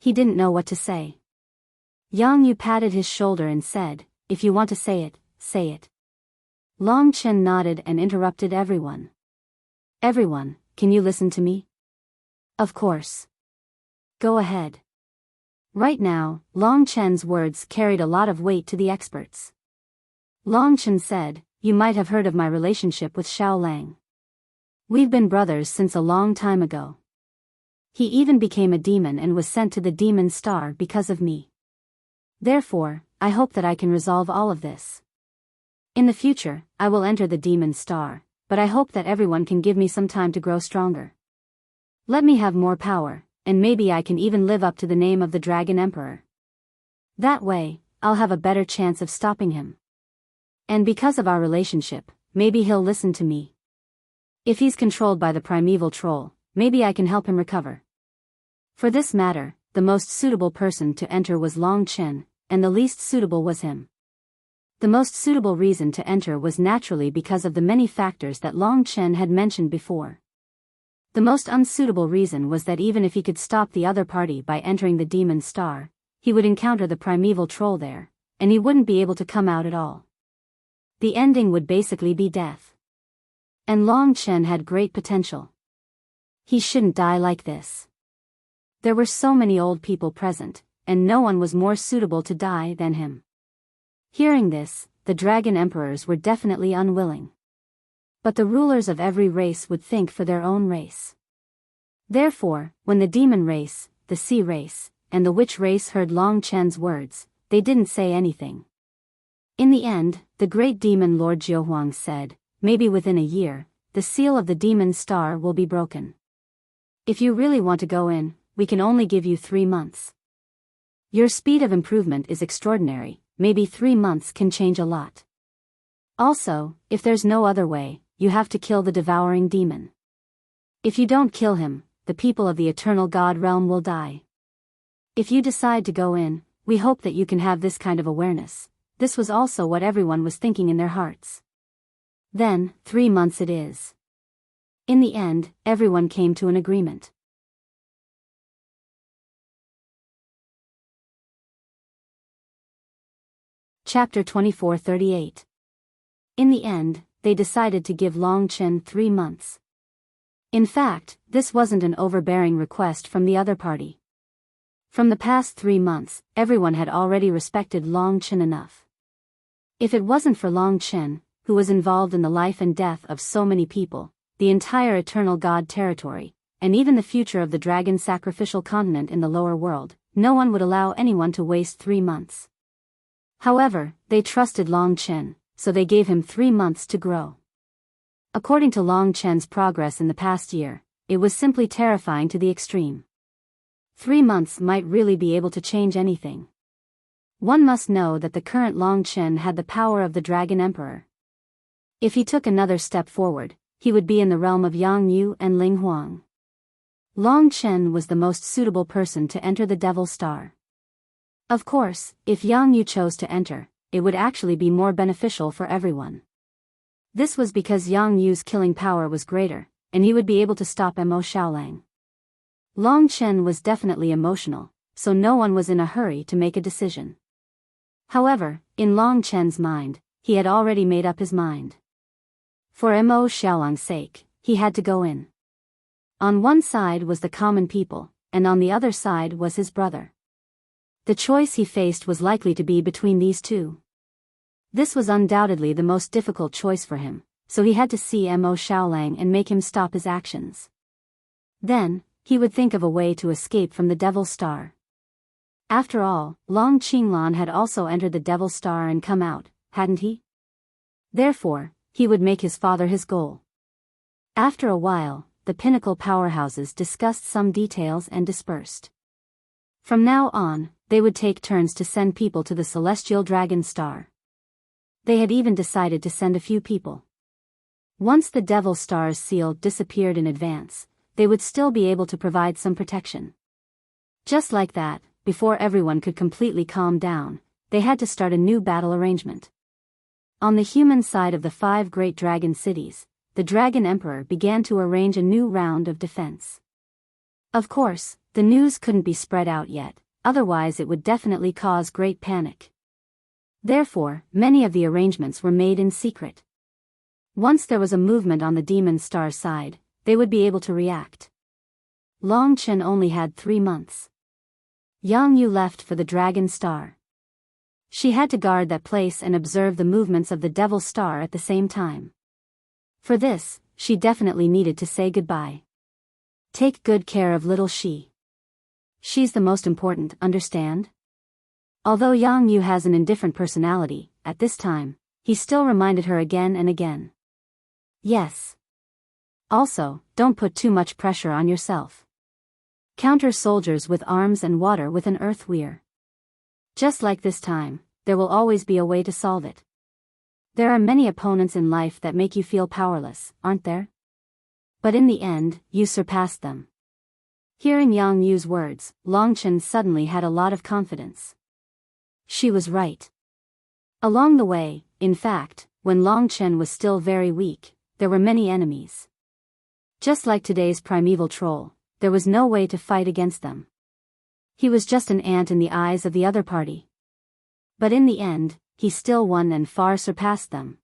He didn't know what to say. Yang Yu patted his shoulder and said, "If you want to say it, say it." Longchen nodded and interrupted everyone. "Everyone, can you listen to me?" "Of course. Go ahead." Right now, Longchen's words carried a lot of weight to the experts. Longchen said, "You might have heard of my relationship with Xiaolang. We've been brothers since a long time ago. He even became a demon and was sent to the demon star because of me. Therefore, I hope that I can resolve all of this. In the future, I will enter the demon star, but I hope that everyone can give me some time to grow stronger. Let me have more power, and maybe I can even live up to the name of the Dragon Emperor. That way, I'll have a better chance of stopping him. And because of our relationship, maybe he'll listen to me. If he's controlled by the primeval troll, maybe I can help him recover." For this matter, the most suitable person to enter was Long Chen, and the least suitable was him. The most suitable reason to enter was naturally because of the many factors that Long Chen had mentioned before. The most unsuitable reason was that even if he could stop the other party by entering the demon star, he would encounter the primeval troll there, and he wouldn't be able to come out at all. The ending would basically be death. And Long Chen had great potential. He shouldn't die like this. There were so many old people present, and no one was more suitable to die than him. Hearing this, the Dragon Emperors were definitely unwilling. But the rulers of every race would think for their own race. Therefore, when the demon race, the sea race, and the witch race heard Long Chen's words, they didn't say anything. In the end, the great demon Lord Jiuhuang said, "Maybe within a year, the seal of the demon star will be broken. If you really want to go in, we can only give you 3 months. Your speed of improvement is extraordinary, maybe 3 months can change a lot. Also, if there's no other way, you have to kill the devouring demon. If you don't kill him, the people of the eternal God realm will die. If you decide to go in, we hope that you can have this kind of awareness." This was also what everyone was thinking in their hearts. Then, 3 months it is. In the end, everyone came to an agreement. Chapter 24:38. In the end, they decided to give Long Chen 3 months. In fact, this wasn't an overbearing request from the other party. From the past 3 months, everyone had already respected Long Chen enough. If it wasn't for Long Chen, who was involved in the life and death of so many people, the entire Eternal God territory, and even the future of the dragon sacrificial continent in the lower world, no one would allow anyone to waste 3 months. However, they trusted Long Chen, so they gave him 3 months to grow. According to Long Chen's progress in the past year, it was simply terrifying to the extreme. 3 months might really be able to change anything. One must know that the current Long Chen had the power of the Dragon Emperor. If he took another step forward, he would be in the realm of Yang Yu and Ling Huang. Long Chen was the most suitable person to enter the Devil Star. Of course, if Yang Yu chose to enter, it would actually be more beneficial for everyone. This was because Yang Yu's killing power was greater, and he would be able to stop Mo Xiaolang. Long Chen was definitely emotional, so no one was in a hurry to make a decision. However, in Long Chen's mind, he had already made up his mind. For Mo Xiaolang's sake, he had to go in. On one side was the common people, and on the other side was his brother. The choice he faced was likely to be between these two. This was undoubtedly the most difficult choice for him, so he had to see Mo Xiaolang and make him stop his actions. Then, he would think of a way to escape from the Devil Star. After all, Long Qinglan had also entered the Devil Star and come out, hadn't he? Therefore, he would make his father his goal. After a while, the pinnacle powerhouses discussed some details and dispersed. From now on, they would take turns to send people to the Celestial Dragon Star. They had even decided to send a few people. Once the Devil Star's seal disappeared in advance, they would still be able to provide some protection. Just like that, before everyone could completely calm down, they had to start a new battle arrangement. On the human side of the 5 great dragon cities, the Dragon Emperor began to arrange a new round of defense. Of course, the news couldn't be spread out yet, otherwise it would definitely cause great panic. Therefore, many of the arrangements were made in secret. Once there was a movement on the Demon Star side, they would be able to react. Long Chen only had 3 months. Yang Yu left for the Dragon Star. She had to guard that place and observe the movements of the Devil Star at the same time. For this, she definitely needed to say goodbye. Take good care of little Shi. She's the most important, understand? Although Yang Yu has an indifferent personality, at this time, he still reminded her again and again. Yes. Also, don't put too much pressure on yourself. Counter soldiers with arms and water with an earth weir. Just like this time, there will always be a way to solve it. There are many opponents in life that make you feel powerless, aren't there? But in the end, you surpassed them. Hearing Yang Yu's words, Long Chen suddenly had a lot of confidence. She was right. Along the way, in fact, when Long Chen was still very weak, there were many enemies. Just like today's primeval troll, there was no way to fight against them. He was just an ant in the eyes of the other party. But in the end, he still won and far surpassed them.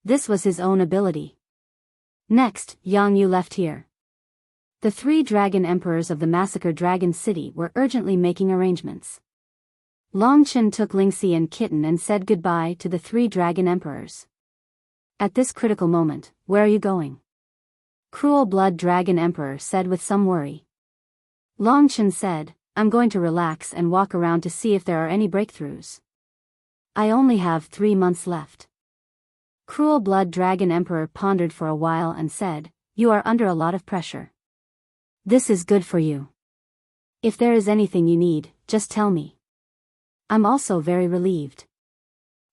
This was his own ability. Next, Yang Yu left here. The 3 dragon emperors of the massacred dragon city were urgently making arrangements. Long Chen took Lingxi and Kitten and said goodbye to the 3 dragon emperors. At this critical moment, where are you going? Cruel Blood Dragon Emperor said with some worry. Long Chen said, I'm going to relax and walk around to see if there are any breakthroughs. I only have 3 months left. Cruel Blood Dragon Emperor pondered for a while and said, you are under a lot of pressure. This is good for you. If there is anything you need, just tell me. I'm also very relieved.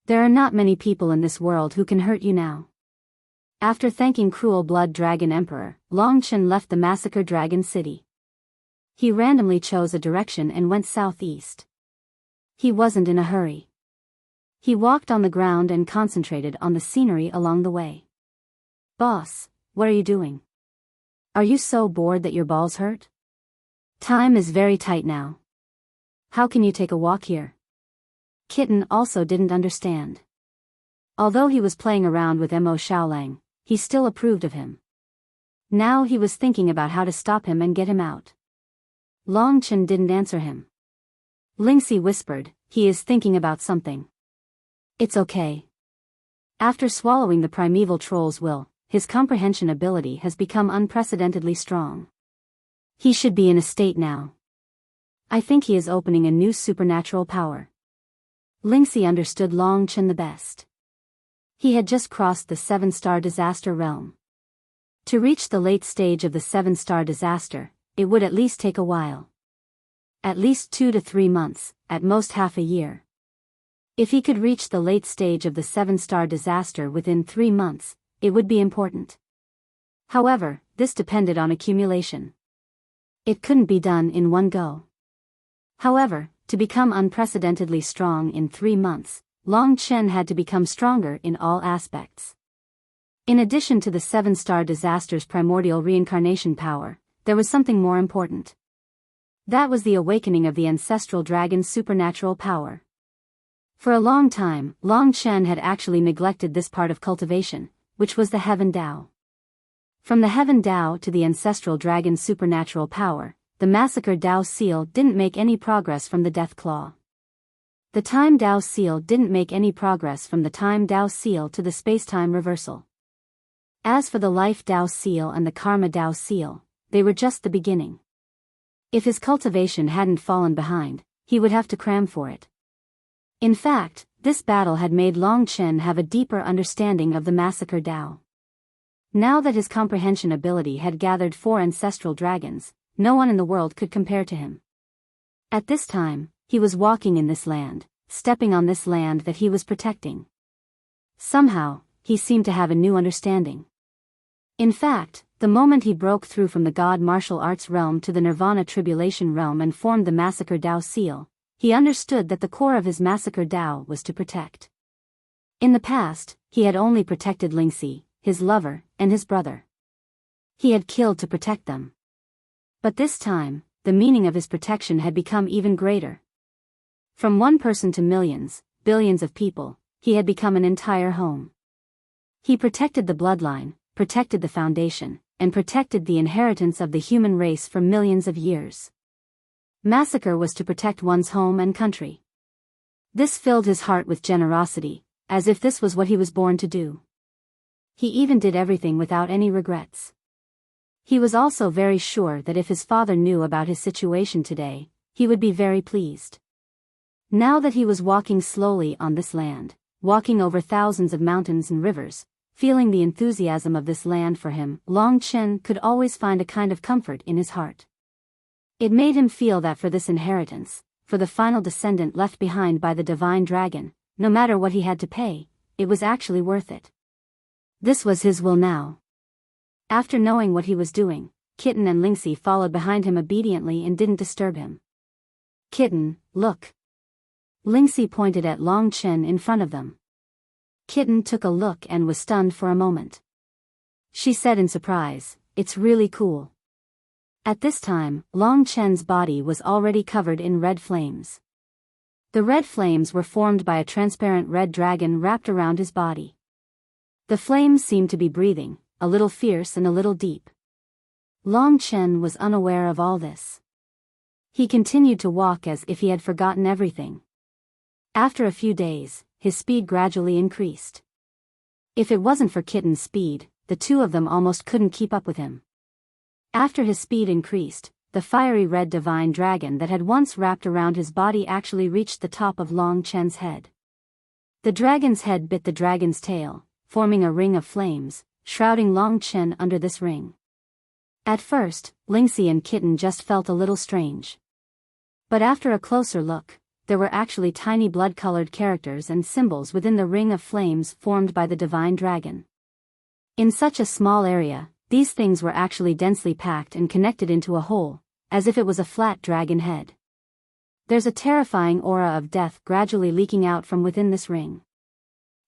There are not many people in this world who can hurt you now. After thanking Cruel Blood Dragon Emperor, Long Chen left the massacred dragon city. He randomly chose a direction and went southeast. He wasn't in a hurry. He walked on the ground and concentrated on the scenery along the way. Boss, what are you doing? Are you so bored that your balls hurt? Time is very tight now. How can you take a walk here? Kitten also didn't understand. Although he was playing around with Mo Xiaolang, he still approved of him. Now he was thinking about how to stop him and get him out. Long Chen didn't answer him. Lingxi whispered, "He is thinking about something." "It's okay." After swallowing the primeval troll's will, his comprehension ability has become unprecedentedly strong. He should be in a state now. I think he is opening a new supernatural power. Lingxi understood Long Chen the best. He had just crossed the 7-star disaster realm. To reach the late stage of the 7-star disaster, it would at least take a while. At least 2 to 3 months, at most half a year. If he could reach the late stage of the 7-star disaster within 3 months, it would be important. However, this depended on accumulation. It couldn't be done in one go. However, to become unprecedentedly strong in 3 months, Long Chen had to become stronger in all aspects. In addition to the 7-star disaster's primordial reincarnation power, there was something more important. That was the awakening of the ancestral dragon's supernatural power. For a long time, Long Chen had actually neglected this part of cultivation, which was the Heaven Dao. From the Heaven Dao to the ancestral dragon's supernatural power, the Massacre Dao Seal didn't make any progress from the Death Claw. The Time Dao Seal didn't make any progress from the Time Dao Seal to the Space-Time Reversal. As for the Life Dao Seal and the Karma Dao Seal, they were just the beginning. If his cultivation hadn't fallen behind, he would have to cram for it. In fact, this battle had made Long Chen have a deeper understanding of the Massacre Dao. Now that his comprehension ability had gathered 4 ancestral dragons, no one in the world could compare to him. At this time, he was walking in this land, stepping on this land that he was protecting. Somehow, he seemed to have a new understanding. In fact, the moment he broke through from the God martial arts realm to the Nirvana tribulation realm and formed the Massacre Dao Seal, he understood that the core of his Massacre Dao was to protect. In the past, he had only protected Lingxi, his lover, and his brother. He had killed to protect them. But this time, the meaning of his protection had become even greater. From one person to millions, billions of people, he had become an entire home. He protected the bloodline, protected the foundation, and protected the inheritance of the human race for millions of years. Massacre was to protect one's home and country. This filled his heart with generosity, as if this was what he was born to do. He even did everything without any regrets. He was also very sure that if his father knew about his situation today, he would be very pleased. Now that he was walking slowly on this land, walking over thousands of mountains and rivers, feeling the enthusiasm of this land for him, Long Chen could always find a kind of comfort in his heart. It made him feel that for this inheritance, for the final descendant left behind by the divine dragon, no matter what he had to pay, it was actually worth it. This was his will now. After knowing what he was doing, Kitten and Lingxi followed behind him obediently and didn't disturb him. "Kitten, look." Lingxi pointed at Long Chen in front of them. Kitten took a look and was stunned for a moment. She said in surprise, "It's really cool." At this time, Long Chen's body was already covered in red flames. The red flames were formed by a transparent red dragon wrapped around his body. The flames seemed to be breathing, a little fierce and a little deep. Long Chen was unaware of all this. He continued to walk as if he had forgotten everything. After a few days, his speed gradually increased. If it wasn't for Kitten's speed, the two of them almost couldn't keep up with him. After his speed increased, the fiery red divine dragon that had once wrapped around his body actually reached the top of Long Chen's head. The dragon's head bit the dragon's tail, forming a ring of flames, shrouding Long Chen under this ring. At first, Lingxi and Kitten just felt a little strange. But after a closer look, there were actually tiny blood-colored characters and symbols within the ring of flames formed by the divine dragon. In such a small area, these things were actually densely packed and connected into a whole, as if it was a flat dragon head. There's a terrifying aura of death gradually leaking out from within this ring.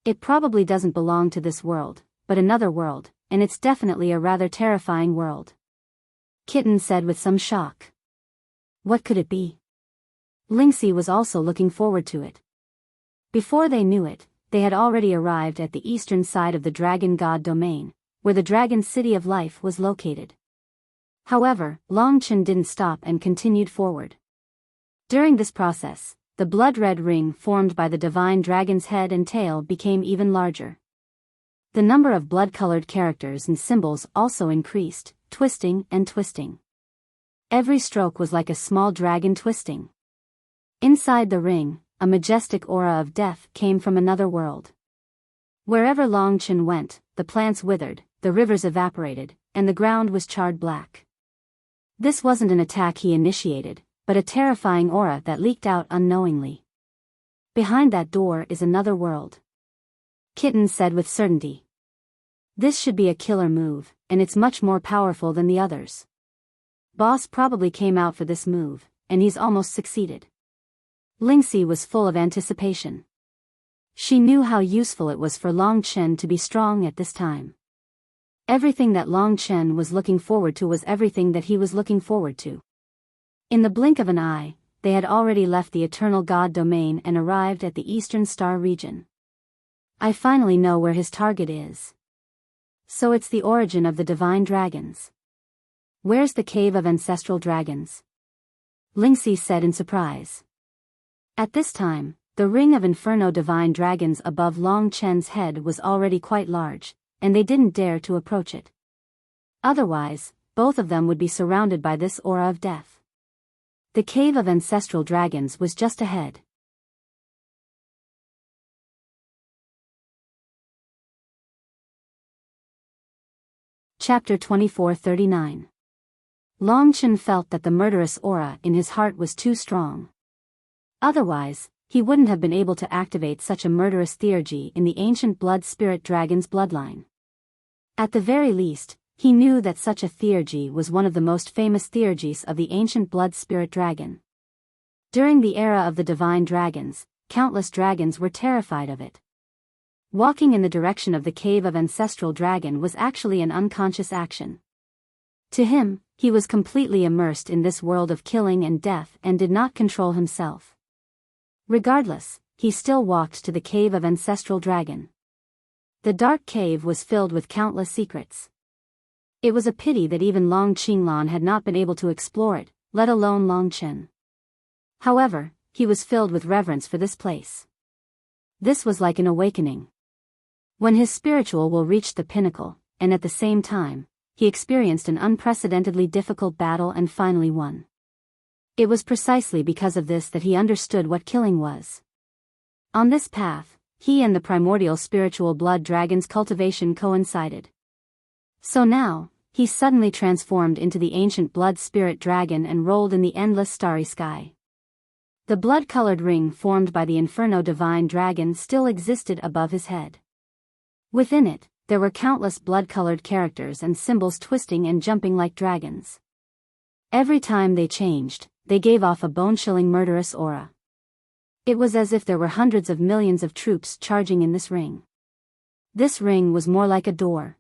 It probably doesn't belong to this world, but another world, and it's definitely a rather terrifying world. Kitten said with some shock. What could it be? Lingxi was also looking forward to it. Before they knew it, they had already arrived at the eastern side of the Dragon God domain, where the Dragon City of Life was located. However, Longchen didn't stop and continued forward. During this process, the blood-red ring formed by the divine dragon's head and tail became even larger. The number of blood-colored characters and symbols also increased, twisting and twisting. Every stroke was like a small dragon twisting. Inside the ring, a majestic aura of death came from another world. Wherever Longchen went, the plants withered, the rivers evaporated, and the ground was charred black. This wasn't an attack he initiated, but a terrifying aura that leaked out unknowingly. Behind that door is another world. Kitten said with certainty. This should be a killer move, and it's much more powerful than the others. Boss probably came out for this move, and he's almost succeeded. Lingxi was full of anticipation. She knew how useful it was for Longchen to be strong at this time. Everything that Longchen was looking forward to was everything that he was looking forward to. In the blink of an eye, they had already left the Eternal God domain and arrived at the Eastern Star region. I finally know where his target is. So it's the origin of the divine dragons. Where's the cave of ancestral dragons? Lingxi said in surprise. At this time, the ring of inferno divine dragons above Longchen's head was already quite large, and they didn't dare to approach it. Otherwise, both of them would be surrounded by this aura of death. The cave of ancestral dragons was just ahead. Chapter 2439. Longchen felt that the murderous aura in his heart was too strong. Otherwise, he wouldn't have been able to activate such a murderous theurgy in the ancient blood spirit dragon's bloodline. At the very least, he knew that such a theurgy was one of the most famous theurgies of the ancient blood spirit dragon. During the era of the divine dragons, countless dragons were terrified of it. Walking in the direction of the cave of ancestral dragon was actually an unconscious action. To him, he was completely immersed in this world of killing and death and did not control himself. Regardless, he still walked to the cave of ancestral dragon. The dark cave was filled with countless secrets. It was a pity that even Long Qinglan had not been able to explore it, let alone Longchen. However, he was filled with reverence for this place. This was like an awakening. When his spiritual will reached the pinnacle, and at the same time, he experienced an unprecedentedly difficult battle and finally won. It was precisely because of this that he understood what killing was. On this path, he and the primordial spiritual blood dragon's cultivation coincided. So now, he suddenly transformed into the ancient blood spirit dragon and rolled in the endless starry sky. The blood-colored ring formed by the Inferno divine dragon still existed above his head. Within it, there were countless blood-colored characters and symbols twisting and jumping like dragons. Every time they changed, they gave off a bone-chilling murderous aura. It was as if there were hundreds of millions of troops charging in this ring. This ring was more like a door.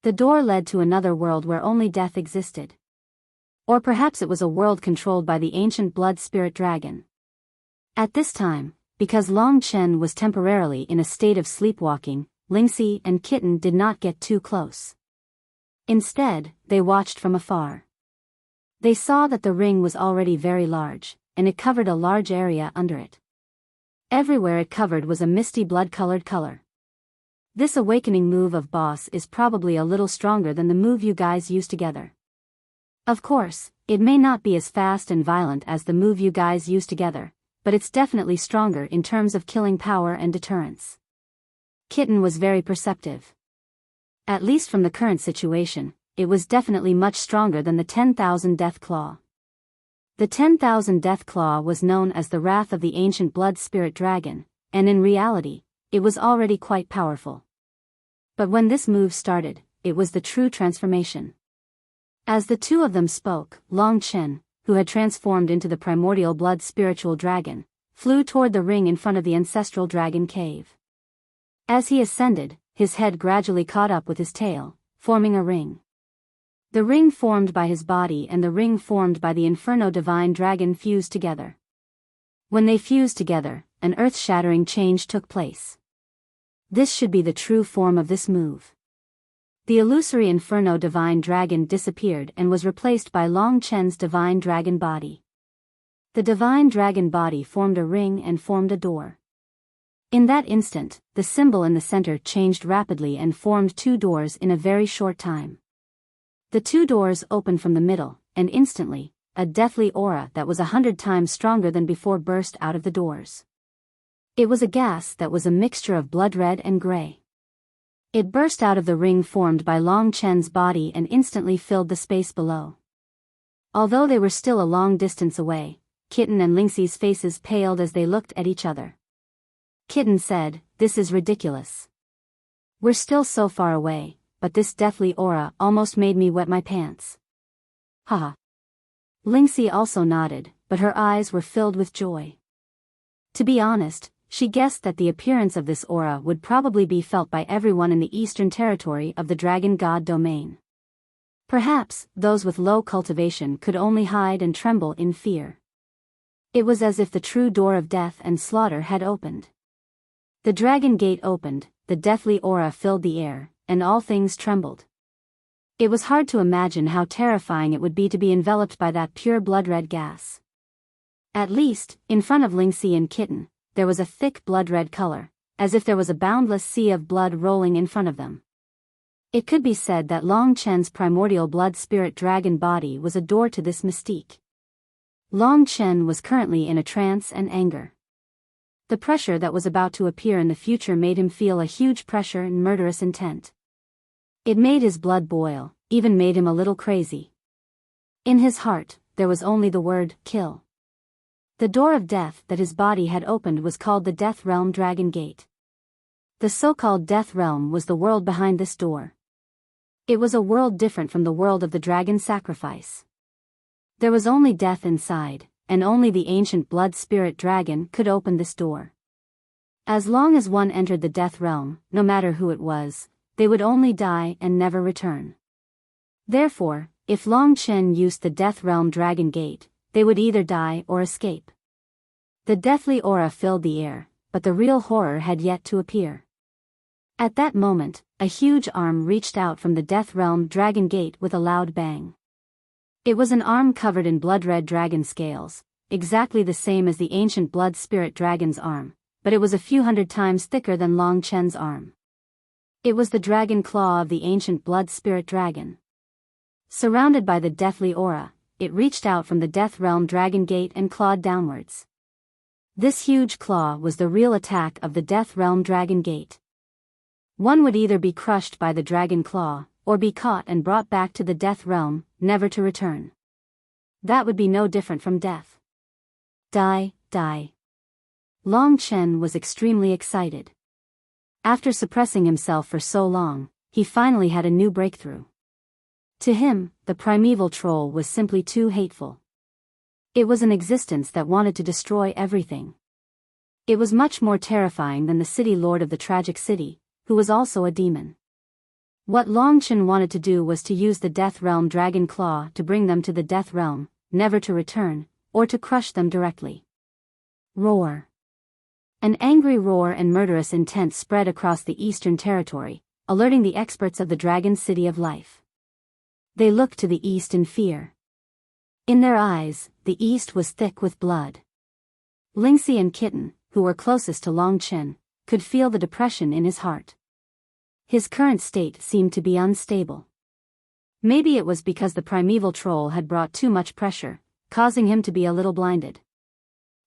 The door led to another world where only death existed. Or perhaps it was a world controlled by the ancient blood spirit dragon. At this time, because Long Chen was temporarily in a state of sleepwalking, Lingxi and Kitten did not get too close. Instead, they watched from afar. They saw that the ring was already very large, and it covered a large area under it. Everywhere it covered was a misty blood-colored color. This awakening move of Boss is probably a little stronger than the move you guys use together. Of course, it may not be as fast and violent as the move you guys use together, but it's definitely stronger in terms of killing power and deterrence. Kitten was very perceptive. At least from the current situation, it was definitely much stronger than the 10,000 Death Claw. The 10,000 Death Claw was known as the Wrath of the Ancient Blood Spirit Dragon, and in reality, it was already quite powerful. But when this move started, it was the true transformation. As the two of them spoke, Long Chen, who had transformed into the primordial blood spiritual dragon, flew toward the ring in front of the ancestral dragon cave. As he ascended, his head gradually caught up with his tail, forming a ring. The ring formed by his body and the ring formed by the Inferno divine dragon fused together. When they fused together, an earth-shattering change took place. This should be the true form of this move. The illusory Inferno Divine Dragon disappeared and was replaced by Long Chen's Divine Dragon Body. The Divine Dragon Body formed a ring and formed a door. In that instant, the symbol in the center changed rapidly and formed 2 doors in a very short time. The 2 doors opened from the middle, and instantly, a deathly aura that was 100 times stronger than before burst out of the doors. It was a gas that was a mixture of blood red and gray. It burst out of the ring formed by Long Chen's body and instantly filled the space below. Although they were still a long distance away, Kitten and Lingxi's faces paled as they looked at each other. Kitten said, "This is ridiculous. We're still so far away, but this deathly aura almost made me wet my pants." Haha. Lingxi also nodded, but her eyes were filled with joy. To be honest, she guessed that the appearance of this aura would probably be felt by everyone in the eastern territory of the Dragon God domain. Perhaps, those with low cultivation could only hide and tremble in fear. It was as if the true door of death and slaughter had opened. The dragon gate opened, the deathly aura filled the air, and all things trembled. It was hard to imagine how terrifying it would be to be enveloped by that pure blood-red gas. At least, in front of Lingxi and Kitten, there was a thick blood-red color, as if there was a boundless sea of blood rolling in front of them. It could be said that Long Chen's primordial blood spirit dragon body was a door to this mystique. Long Chen was currently in a trance and anger. The pressure that was about to appear in the future made him feel a huge pressure and murderous intent. It made his blood boil, even made him a little crazy. In his heart, there was only the word, kill. The door of death that his body had opened was called the Death Realm Dragon Gate. The so-called Death Realm was the world behind this door. It was a world different from the world of the dragon sacrifice. There was only death inside, and only the ancient blood spirit dragon could open this door. As long as one entered the Death Realm, no matter who it was, they would only die and never return. Therefore, if Long Chen used the Death Realm Dragon Gate, they would either die or escape. The deathly aura filled the air, but the real horror had yet to appear. At that moment, a huge arm reached out from the Death Realm Dragon Gate with a loud bang. It was an arm covered in blood-red dragon scales, exactly the same as the ancient blood spirit dragon's arm, but it was a few hundred times thicker than Long Chen's arm. It was the dragon claw of the ancient blood spirit dragon. Surrounded by the deathly aura, it reached out from the Death Realm Dragon Gate and clawed downwards. This huge claw was the real attack of the Death Realm Dragon Gate. One would either be crushed by the dragon claw, or be caught and brought back to the Death Realm, never to return. That would be no different from death. Die, die. Long Chen was extremely excited. After suppressing himself for so long, he finally had a new breakthrough. To him, the primeval troll was simply too hateful. It was an existence that wanted to destroy everything. It was much more terrifying than the city lord of the tragic city, who was also a demon. What Long Chen wanted to do was to use the Death Realm Dragon Claw to bring them to the Death Realm, never to return, or to crush them directly. Roar. An angry roar and murderous intent spread across the eastern territory, alerting the experts of the Dragon City of Life. They looked to the east in fear. In their eyes, the east was thick with blood. Lingxi and Kitten, who were closest to Long Chen, could feel the depression in his heart. His current state seemed to be unstable. Maybe it was because the primeval troll had brought too much pressure, causing him to be a little blinded.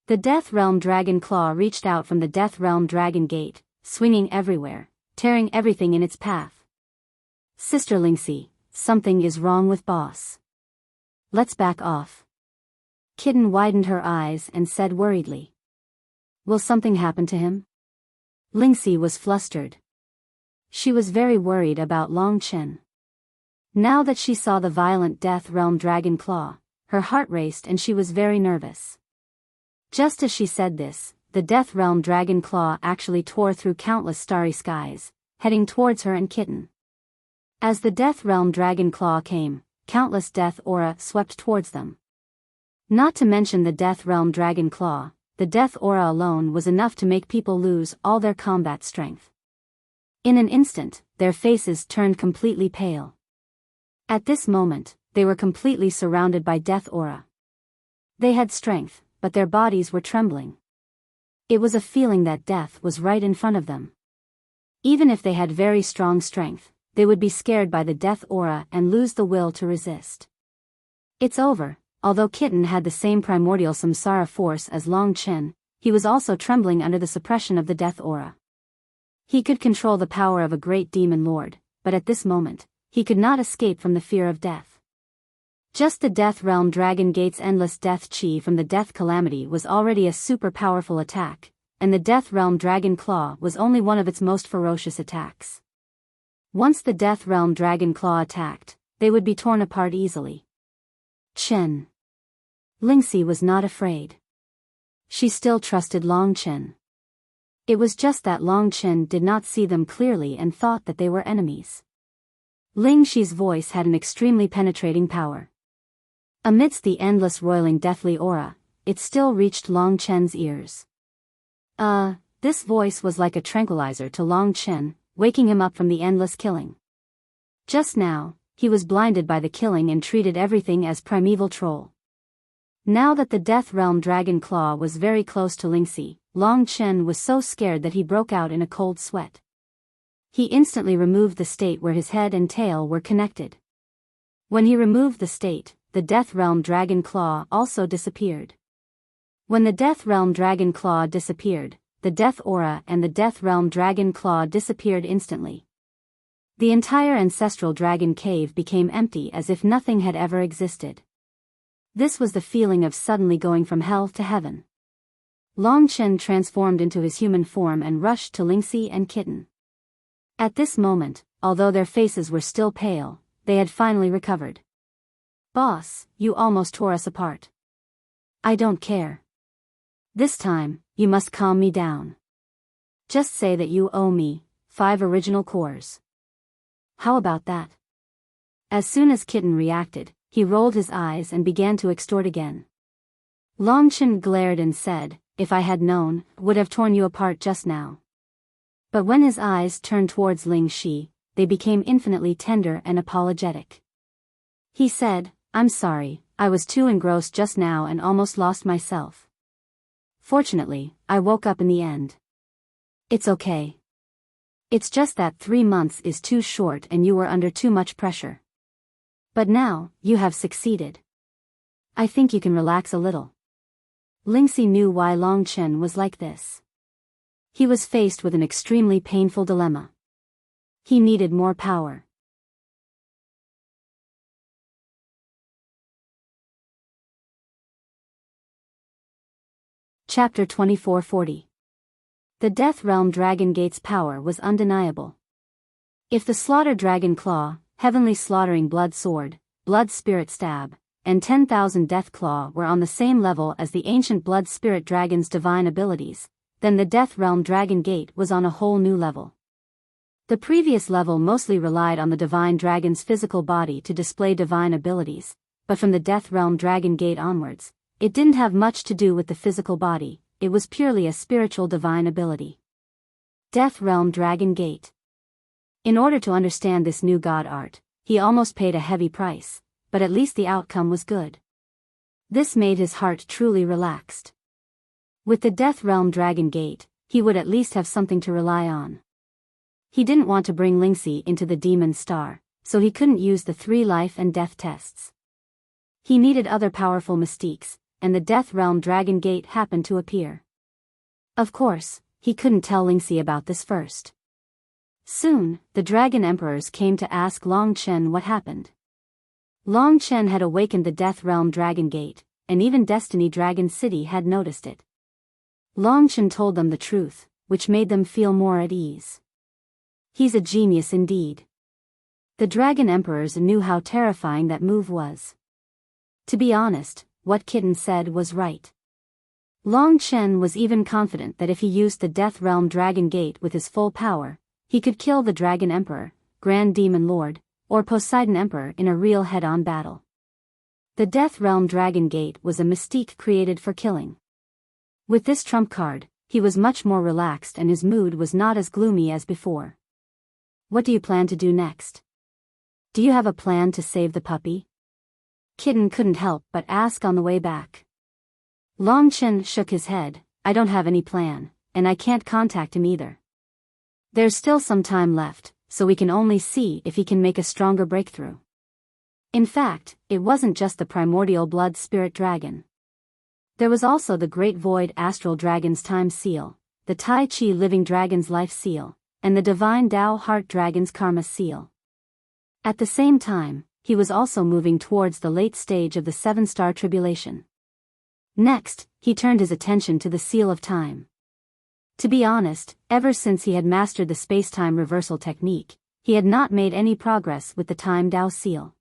The Death Realm Dragon Claw reached out from the Death Realm Dragon Gate, swinging everywhere, tearing everything in its path. Sister Lingxi, something is wrong with boss. Let's back off. Kitten widened her eyes and said worriedly. Will something happen to him? Lingxi was flustered. She was very worried about Long Chen. Now that she saw the violent Death Realm Dragon Claw, her heart raced and she was very nervous. Just as she said this, the Death Realm Dragon Claw actually tore through countless starry skies, heading towards her and Kitten. As the Death Realm Dragon Claw came, countless death aura swept towards them. Not to mention the Death Realm Dragon Claw, the death aura alone was enough to make people lose all their combat strength. In an instant, their faces turned completely pale. At this moment, they were completely surrounded by death aura. They had strength, but their bodies were trembling. It was a feeling that death was right in front of them. Even if they had very strong strength, they would be scared by the death aura and lose the will to resist. It's over. Although Kitten had the same primordial samsara force as Long Chen, he was also trembling under the suppression of the death aura. He could control the power of a great demon lord, but at this moment, he could not escape from the fear of death. Just the Death Realm Dragon Gate's endless death chi from the Death Calamity was already a super powerful attack, and the Death Realm Dragon Claw was only one of its most ferocious attacks. Once the Death Realm Dragon Claw attacked, they would be torn apart easily. Chen. Lingxi was not afraid. She still trusted Long Chen. It was just that Long Chen did not see them clearly and thought that they were enemies. Lingxi's voice had an extremely penetrating power. Amidst the endless roiling deathly aura, it still reached Long Chen's ears. This voice was like a tranquilizer to Long Chen, waking him up from the endless killing. Just now, he was blinded by the killing and treated everything as primeval troll. Now that the Death Realm Dragon Claw was very close to Lingxi, Long Chen was so scared that he broke out in a cold sweat. He instantly removed the state where his head and tail were connected. When he removed the state, the Death Realm Dragon Claw also disappeared. When the Death Realm Dragon Claw disappeared, the Death Aura and the Death Realm Dragon Claw disappeared instantly. The entire Ancestral Dragon Cave became empty as if nothing had ever existed. This was the feeling of suddenly going from hell to heaven. Long Chen transformed into his human form and rushed to Lingxi and Kitten. At this moment, although their faces were still pale, they had finally recovered. "Boss, you almost tore us apart." "I don't care. This time, you must calm me down. Just say that you owe me 5 original cores. How about that?" As soon as Kitten reacted, he rolled his eyes and began to extort again. Long Chen glared and said, "If I had known, would have torn you apart just now." But when his eyes turned towards Lingxi, they became infinitely tender and apologetic. He said, "I'm sorry, I was too engrossed just now and almost lost myself. Fortunately, I woke up in the end. It's okay. It's just that 3 months is too short and you were under too much pressure. But now, you have succeeded. I think you can relax a little." Lingxi knew why Long Chen was like this. He was faced with an extremely painful dilemma. He needed more power. Chapter 2440. The Death Realm Dragon Gate's power was undeniable. If the Slaughter Dragon Claw, Heavenly Slaughtering Blood Sword, Blood Spirit Stab, and 10,000 Death Claw were on the same level as the ancient Blood Spirit Dragon's divine abilities, then the Death Realm Dragon Gate was on a whole new level. The previous level mostly relied on the Divine Dragon's physical body to display divine abilities, but from the Death Realm Dragon Gate onwards, it didn't have much to do with the physical body, it was purely a spiritual divine ability. Death Realm Dragon Gate. In order to understand this new god art, he almost paid a heavy price, but at least the outcome was good. This made his heart truly relaxed. With the Death Realm Dragon Gate, he would at least have something to rely on. He didn't want to bring Lingxi into the Demon Star, so he couldn't use the 3 life and death tests. He needed other powerful mystiques, and the Death Realm Dragon Gate happened to appear. Of course, he couldn't tell Lingxi about this first. Soon, the Dragon Emperors came to ask Long Chen what happened. Long Chen had awakened the Death Realm Dragon Gate, and even Destiny Dragon City had noticed it. Long Chen told them the truth, which made them feel more at ease. He's a genius indeed. The Dragon Emperors knew how terrifying that move was. To be honest, what Kitten said was right. Long Chen was even confident that if he used the Death Realm Dragon Gate with his full power, he could kill the Dragon Emperor, Grand Demon Lord, or Poseidon Emperor in a real head-on battle. The Death Realm Dragon Gate was a mystique created for killing. With this trump card, he was much more relaxed and his mood was not as gloomy as before. What do you plan to do next? Do you have a plan to save the puppy? Kitten couldn't help but ask on the way back. Longchen shook his head. I don't have any plan, and I can't contact him either. There's still some time left, so we can only see if he can make a stronger breakthrough. In fact, it wasn't just the primordial blood spirit dragon. There was also the great void astral dragon's time seal, the Tai Chi living dragon's life seal, and the divine Tao heart dragon's karma seal. At the same time, he was also moving towards the late stage of the 7-star tribulation. Next, he turned his attention to the seal of time. To be honest, ever since he had mastered the space-time reversal technique, he had not made any progress with the time Tao seal.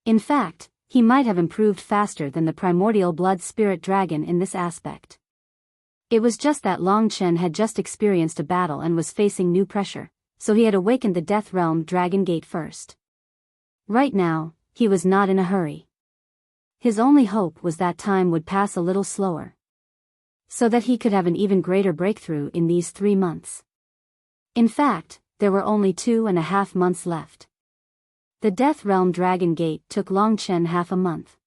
In fact, he might have improved faster than the primordial blood spirit dragon in this aspect. It was just that Longchen had just experienced a battle and was facing new pressure, so he had awakened the Death Realm Dragon Gate first. Right now, he was not in a hurry. His only hope was that time would pass a little slower, so that he could have an even greater breakthrough in these 3 months. In fact, there were only 2.5 months left. The Death Realm Dragon Gate took Longchen half a month.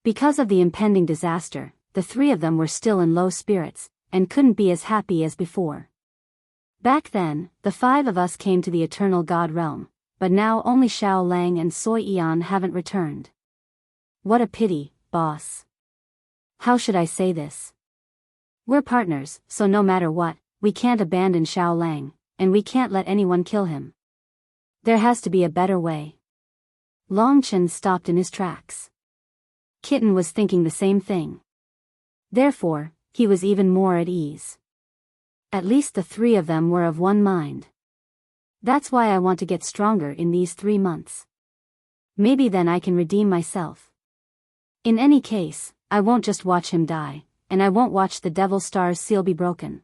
Because of the impending disaster, the 3 of them were still in low spirits, and couldn't be as happy as before. Back then, the 5 of us came to the Eternal God Realm, but now only Xiao Lang and Soi Eon haven't returned. What a pity, boss. How should I say this? We're partners, so no matter what, we can't abandon Xiao Lang, and we can't let anyone kill him. There has to be a better way. Longchen stopped in his tracks. Kitten was thinking the same thing. Therefore, he was even more at ease. At least the 3 of them were of one mind. That's why I want to get stronger in these 3 months. Maybe then I can redeem myself. In any case, I won't just watch him die, and I won't watch the Devil Star's seal be broken.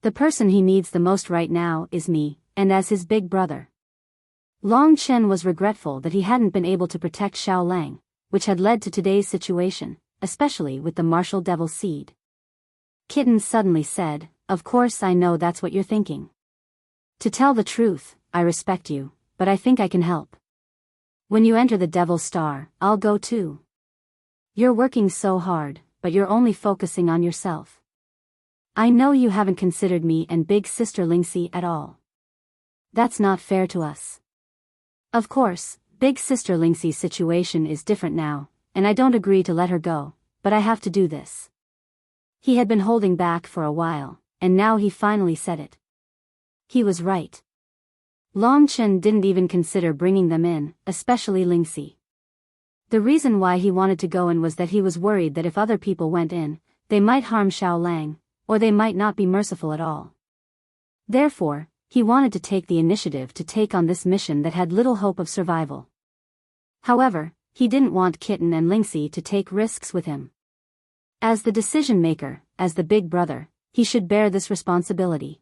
The person he needs the most right now is me, and as his big brother. Longchen was regretful that he hadn't been able to protect Xiao Lang, which had led to today's situation, especially with the martial devil seed. Kitten suddenly said, "Of course I know that's what you're thinking. To tell the truth, I respect you, but I think I can help. When you enter the Devil Star, I'll go too. You're working so hard, but you're only focusing on yourself. I know you haven't considered me and big sister Lingxi at all. That's not fair to us. Of course, big sister Lingxi's situation is different now, and I don't agree to let her go, but I have to do this." He had been holding back for a while, and now he finally said it. He was right. Longchen didn't even consider bringing them in, especially Lingxi. The reason why he wanted to go in was that he was worried that if other people went in, they might harm Xiao Lang, or they might not be merciful at all. Therefore, he wanted to take the initiative to take on this mission that had little hope of survival. However, he didn't want Kitten and Lingxi to take risks with him. As the decision-maker, as the big brother, he should bear this responsibility.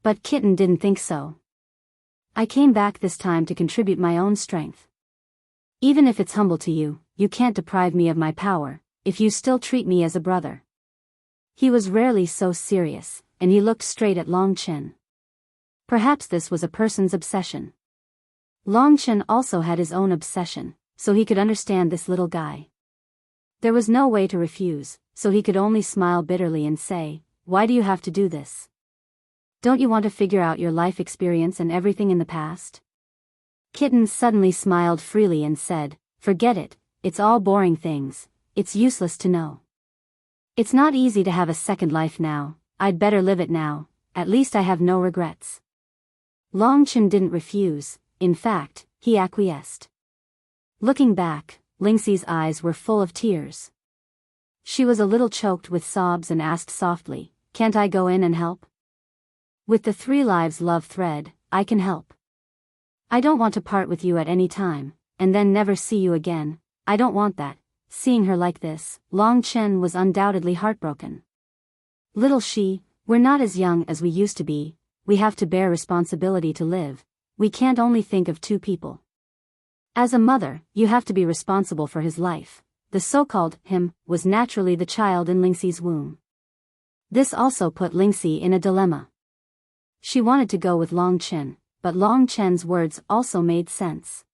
But Kitten didn't think so. "I came back this time to contribute my own strength. Even if it's humble to you, you can't deprive me of my power, if you still treat me as a brother." He was rarely so serious, and he looked straight at Longchen. Perhaps this was a person's obsession. Longchen also had his own obsession, so he could understand this little guy. There was no way to refuse, so he could only smile bitterly and say, "Why do you have to do this? Don't you want to figure out your life experience and everything in the past?" Kitten suddenly smiled freely and said, "Forget it, it's all boring things, it's useless to know. It's not easy to have a second life now, I'd better live it now, at least I have no regrets." Longchen didn't refuse, in fact, he acquiesced. Looking back, Lingxi's eyes were full of tears. She was a little choked with sobs and asked softly, "Can't I go in and help? With the 3 lives love thread, I can help. I don't want to part with you at any time, and then never see you again, I don't want that." Seeing her like this, Longchen was undoubtedly heartbroken. "Little she, we're not as young as we used to be, we have to bear responsibility to live, we can't only think of 2 people. As a mother, you have to be responsible for his life, the so-called him was naturally the child in Lingxi's womb. This also put Lingxi in a dilemma. She wanted to go with Long Chen, but Long Chen's words also made sense.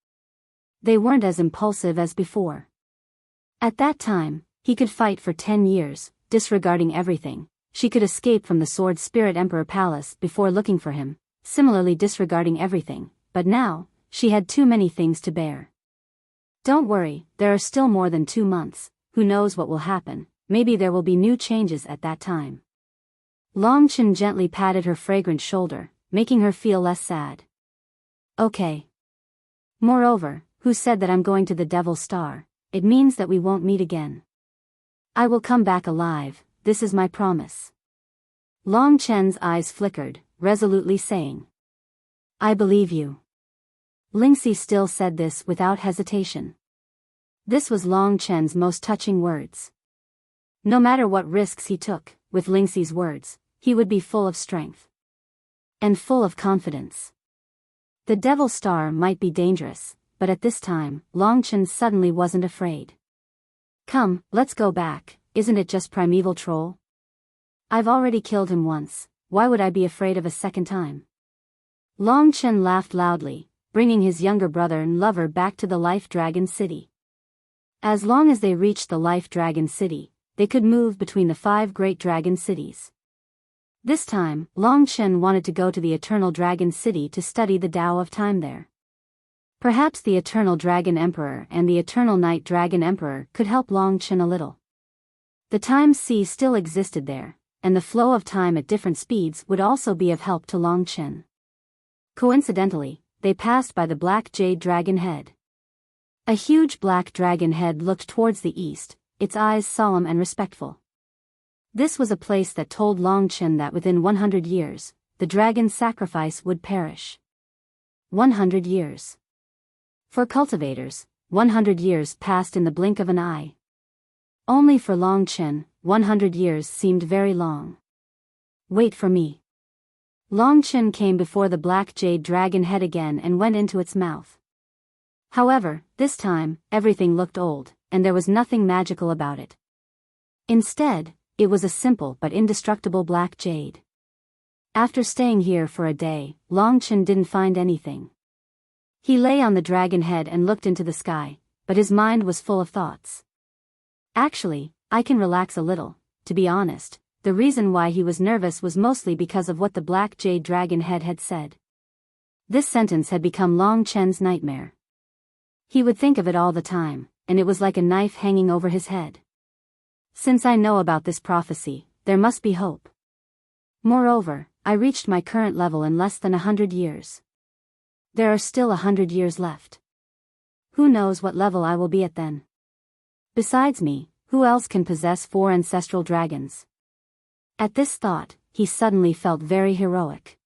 They weren't as impulsive as before. At that time, he could fight for 10 years, disregarding everything. She could escape from the Sword Spirit Emperor Palace before looking for him, similarly disregarding everything, but now, she had too many things to bear. Don't worry, there are still more than 2 months, who knows what will happen, maybe there will be new changes at that time. Long Chen gently patted her fragrant shoulder, making her feel less sad. Okay. Moreover, who said that I'm going to the Devil's Star? It means that we won't meet again. I will come back alive, this is my promise. Long Chen's eyes flickered, resolutely saying. I believe you. Lingxi still said this without hesitation. This was Long Chen's most touching words. No matter what risks he took, with Lingxi's words, he would be full of strength. And full of confidence. The Devil's Star might be dangerous, but at this time, Long Chen suddenly wasn't afraid. Come, let's go back, isn't it just primeval troll? I've already killed him once, why would I be afraid of a second time? Long Chen laughed loudly, bringing his younger brother and lover back to the Life Dragon City. As long as they reached the Life Dragon City, they could move between the 5 great dragon cities. This time, Long Chen wanted to go to the Eternal Dragon City to study the Tao of Time there. Perhaps the Eternal Dragon Emperor and the Eternal Night Dragon Emperor could help Long Chen a little. The Time Sea still existed there, and the flow of time at different speeds would also be of help to Long Chen. Coincidentally, they passed by the Black Jade Dragon Head. A huge black dragon head looked towards the east, its eyes solemn and respectful. This was a place that told Long Chen that within 100 years, the dragon's sacrifice would perish. 100 years. For cultivators, 100 years passed in the blink of an eye. Only for Long Chen, 100 years seemed very long. Wait for me. Long Chen came before the black jade dragon head again and went into its mouth. However, this time, everything looked old, and there was nothing magical about it. Instead, it was a simple but indestructible black jade. After staying here for a day, Long Chen didn't find anything. He lay on the dragon head and looked into the sky, but his mind was full of thoughts. Actually, I can relax a little, to be honest. The reason why he was nervous was mostly because of what the black jade dragon head had said. This sentence had become Long Chen's nightmare. He would think of it all the time, and it was like a knife hanging over his head. Since I know about this prophecy, there must be hope. Moreover, I reached my current level in less than 100 years. There are still 100 years left. Who knows what level I will be at then? Besides me, who else can possess 4 ancestral dragons? At this thought, he suddenly felt very heroic.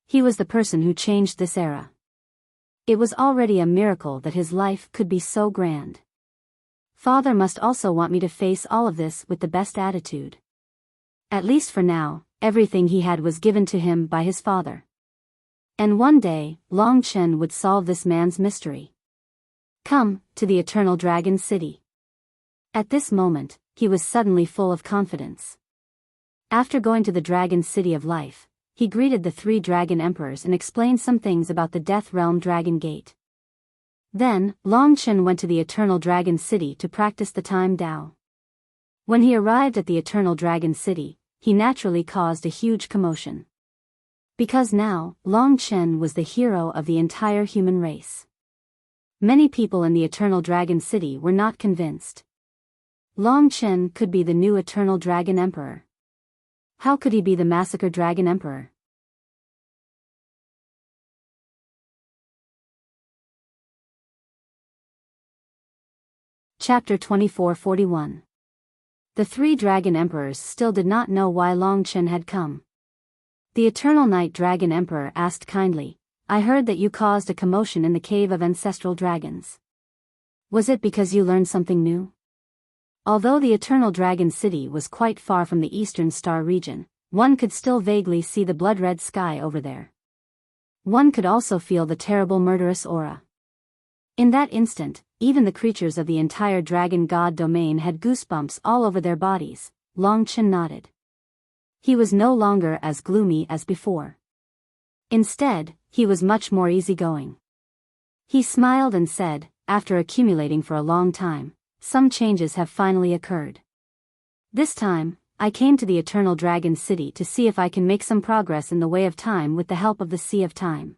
He was the person who changed this era. It was already a miracle that his life could be so grand. Father must also want me to face all of this with the best attitude. At least for now, everything he had was given to him by his father. And one day, Long Chen would solve this man's mystery. Come, to the Eternal Dragon City. At this moment, he was suddenly full of confidence. After going to the Dragon City of Life, he greeted the 3 dragon emperors and explained some things about the Death Realm Dragon Gate. Then, Long Chen went to the Eternal Dragon City to practice the Time Tao. When he arrived at the Eternal Dragon City, he naturally caused a huge commotion. Because now, Long Chen was the hero of the entire human race. Many people in the Eternal Dragon City were not convinced. Long Chen could be the new Eternal Dragon Emperor. How could he be the Massacre Dragon Emperor? Chapter 2441. The 3 dragon emperors still did not know why Long Chen had come. The Eternal Night Dragon Emperor asked kindly, I heard that you caused a commotion in the cave of ancestral dragons. Was it because you learned something new? Although the Eternal Dragon City was quite far from the Eastern Star region, one could still vaguely see the blood-red sky over there. One could also feel the terrible murderous aura. In that instant, even the creatures of the entire dragon god domain had goosebumps all over their bodies. Long Chen nodded. He was no longer as gloomy as before. Instead, he was much more easygoing. He smiled and said, after accumulating for a long time, some changes have finally occurred. This time, I came to the Eternal Dragon City to see if I can make some progress in the way of time with the help of the Sea of Time.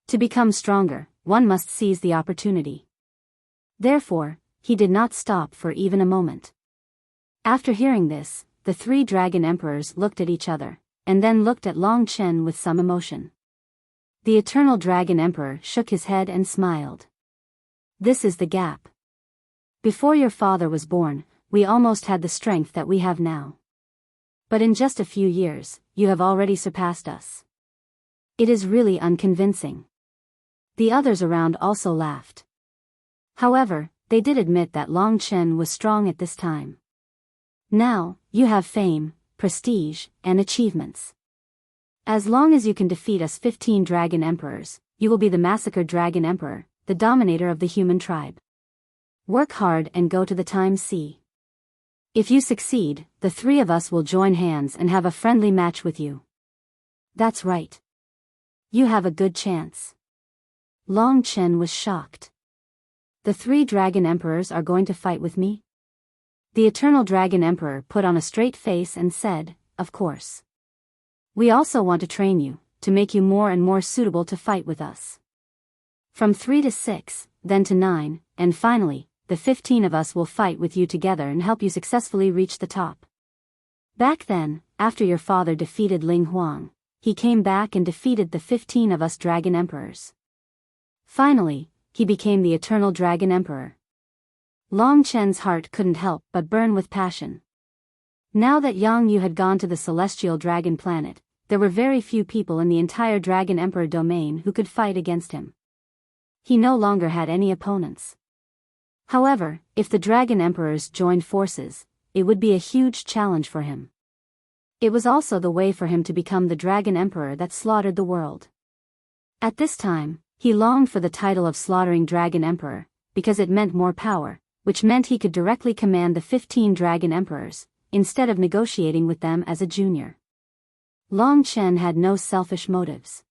To become stronger, one must seize the opportunity. Therefore, he did not stop for even a moment. After hearing this, the three dragon emperors looked at each other, and then looked at Long Chen with some emotion. The Eternal Dragon Emperor shook his head and smiled. This is the gap. Before your father was born, we almost had the strength that we have now. But in just a few years, you have already surpassed us. It is really unconvincing. The others around also laughed. However, they did admit that Long Chen was strong at this time. Now, you have fame, prestige, and achievements. As long as you can defeat us 15 dragon emperors, you will be the massacred dragon emperor, the dominator of the human tribe. Work hard and go to the time sea. If you succeed, the three of us will join hands and have a friendly match with you. That's right. You have a good chance. Long Chen was shocked. The three dragon emperors are going to fight with me? The Eternal Dragon Emperor put on a straight face and said, of course. We also want to train you, to make you more and more suitable to fight with us. From 3 to 6, then to 9, and finally, the 15 of us will fight with you together and help you successfully reach the top. Back then, after your father defeated Ling Huang, he came back and defeated the 15 of us dragon emperors. Finally, he became the Eternal Dragon Emperor. Long Chen's heart couldn't help but burn with passion. Now that Yang Yu had gone to the celestial dragon planet, there were very few people in the entire Dragon Emperor domain who could fight against him. He no longer had any opponents. However, if the Dragon Emperors joined forces, it would be a huge challenge for him. It was also the way for him to become the Dragon Emperor that slaughtered the world. At this time, he longed for the title of Slaughtering Dragon Emperor, because it meant more power, which meant he could directly command the 15 Dragon Emperors, instead of negotiating with them as a junior. Long Chen had no selfish motives.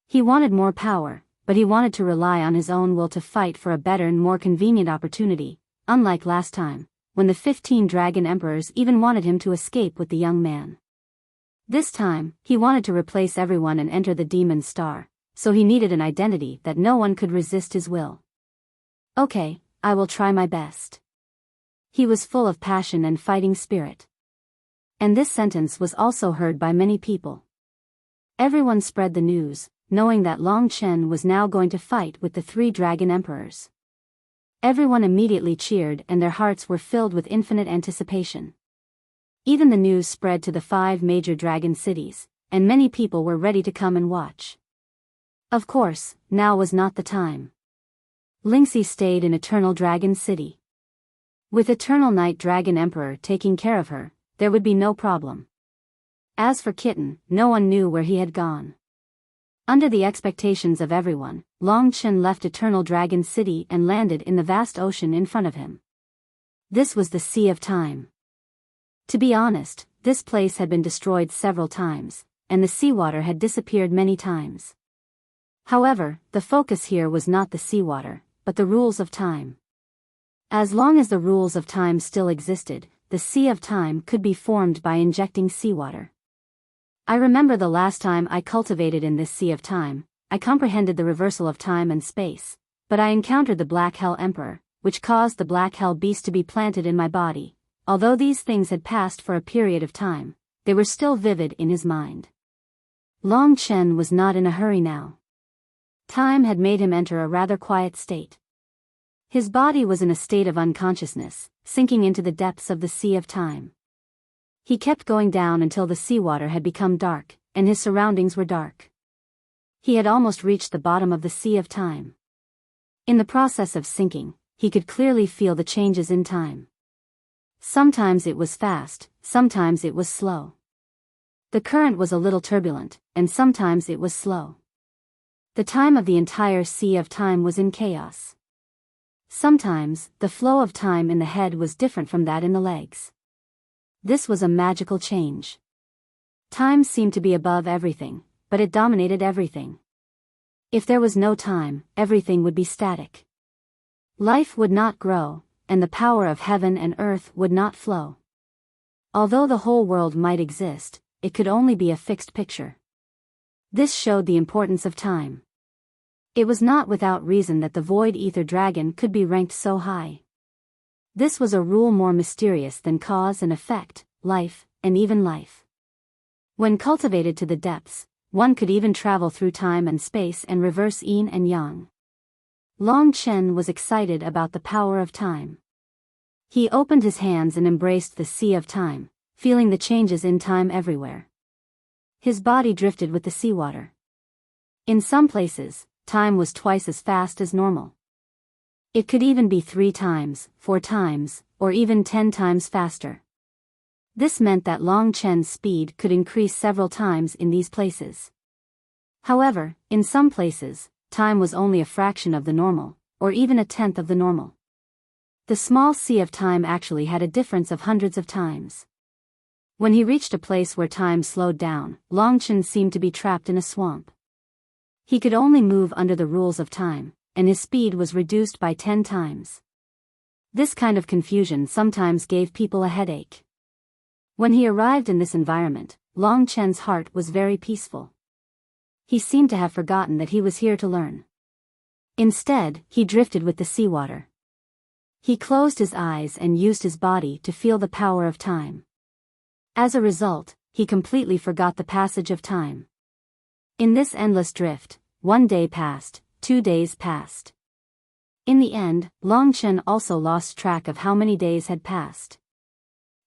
He wanted more power, but he wanted to rely on his own will to fight for a better and more convenient opportunity, unlike last time, when the 15 Dragon Emperors even wanted him to escape with the young man. This time, he wanted to replace everyone and enter the Demon Star, so he needed an identity that no one could resist his will. Okay, I will try my best. He was full of passion and fighting spirit. And this sentence was also heard by many people. Everyone spread the news, knowing that Long Chen was now going to fight with the three Dragon Emperors. Everyone immediately cheered and their hearts were filled with infinite anticipation. Even the news spread to the 5 major dragon cities, and many people were ready to come and watch. Of course, now was not the time. Lingxi stayed in Eternal Dragon City. With Eternal Night Dragon Emperor taking care of her, there would be no problem. As for Kitten, no one knew where he had gone. Under the expectations of everyone, Long Chen left Eternal Dragon City and landed in the vast ocean in front of him. This was the Sea of Time. To be honest, this place had been destroyed several times, and the seawater had disappeared many times. However, the focus here was not the seawater, but the rules of time. As long as the rules of time still existed, the Sea of Time could be formed by injecting seawater. I remember the last time I cultivated in this Sea of Time, I comprehended the reversal of time and space, but I encountered the Black Hell Emperor, which caused the Black Hell Beast to be planted in my body. Although these things had passed for a period of time, they were still vivid in his mind. Long Chen was not in a hurry now. Time had made him enter a rather quiet state. His body was in a state of unconsciousness, sinking into the depths of the Sea of Time. He kept going down until the seawater had become dark, and his surroundings were dark. He had almost reached the bottom of the Sea of Time. In the process of sinking, he could clearly feel the changes in time. Sometimes it was fast, sometimes it was slow. The current was a little turbulent, and sometimes it was slow. The time of the entire Sea of Time was in chaos. Sometimes, the flow of time in the head was different from that in the legs. This was a magical change. Time seemed to be above everything, but it dominated everything. If there was no time, everything would be static. Life would not grow, and the power of heaven and earth would not flow. Although the whole world might exist, it could only be a fixed picture. This showed the importance of time. It was not without reason that the Void Ether Dragon could be ranked so high. This was a rule more mysterious than cause and effect, life, and even life. When cultivated to the depths, one could even travel through time and space and reverse yin and yang. Long Chen was excited about the power of time. He opened his hands and embraced the sea of time, feeling the changes in time everywhere. His body drifted with the seawater. In some places, time was twice as fast as normal. It could even be 3 times, 4 times, or even 10 times faster. This meant that Long Chen's speed could increase several times in these places. However, in some places, time was only a fraction of the normal, or even a tenth of the normal. The small sea of time actually had a difference of hundreds of times. When he reached a place where time slowed down, Long Chen seemed to be trapped in a swamp. He could only move under the rules of time, and his speed was reduced by 10 times. This kind of confusion sometimes gave people a headache. When he arrived in this environment, Long Chen's heart was very peaceful. He seemed to have forgotten that he was here to learn. Instead, he drifted with the seawater. He closed his eyes and used his body to feel the power of time. As a result, he completely forgot the passage of time. In this endless drift, 1 day passed, 2 days passed. In the end, Long Chen also lost track of how many days had passed.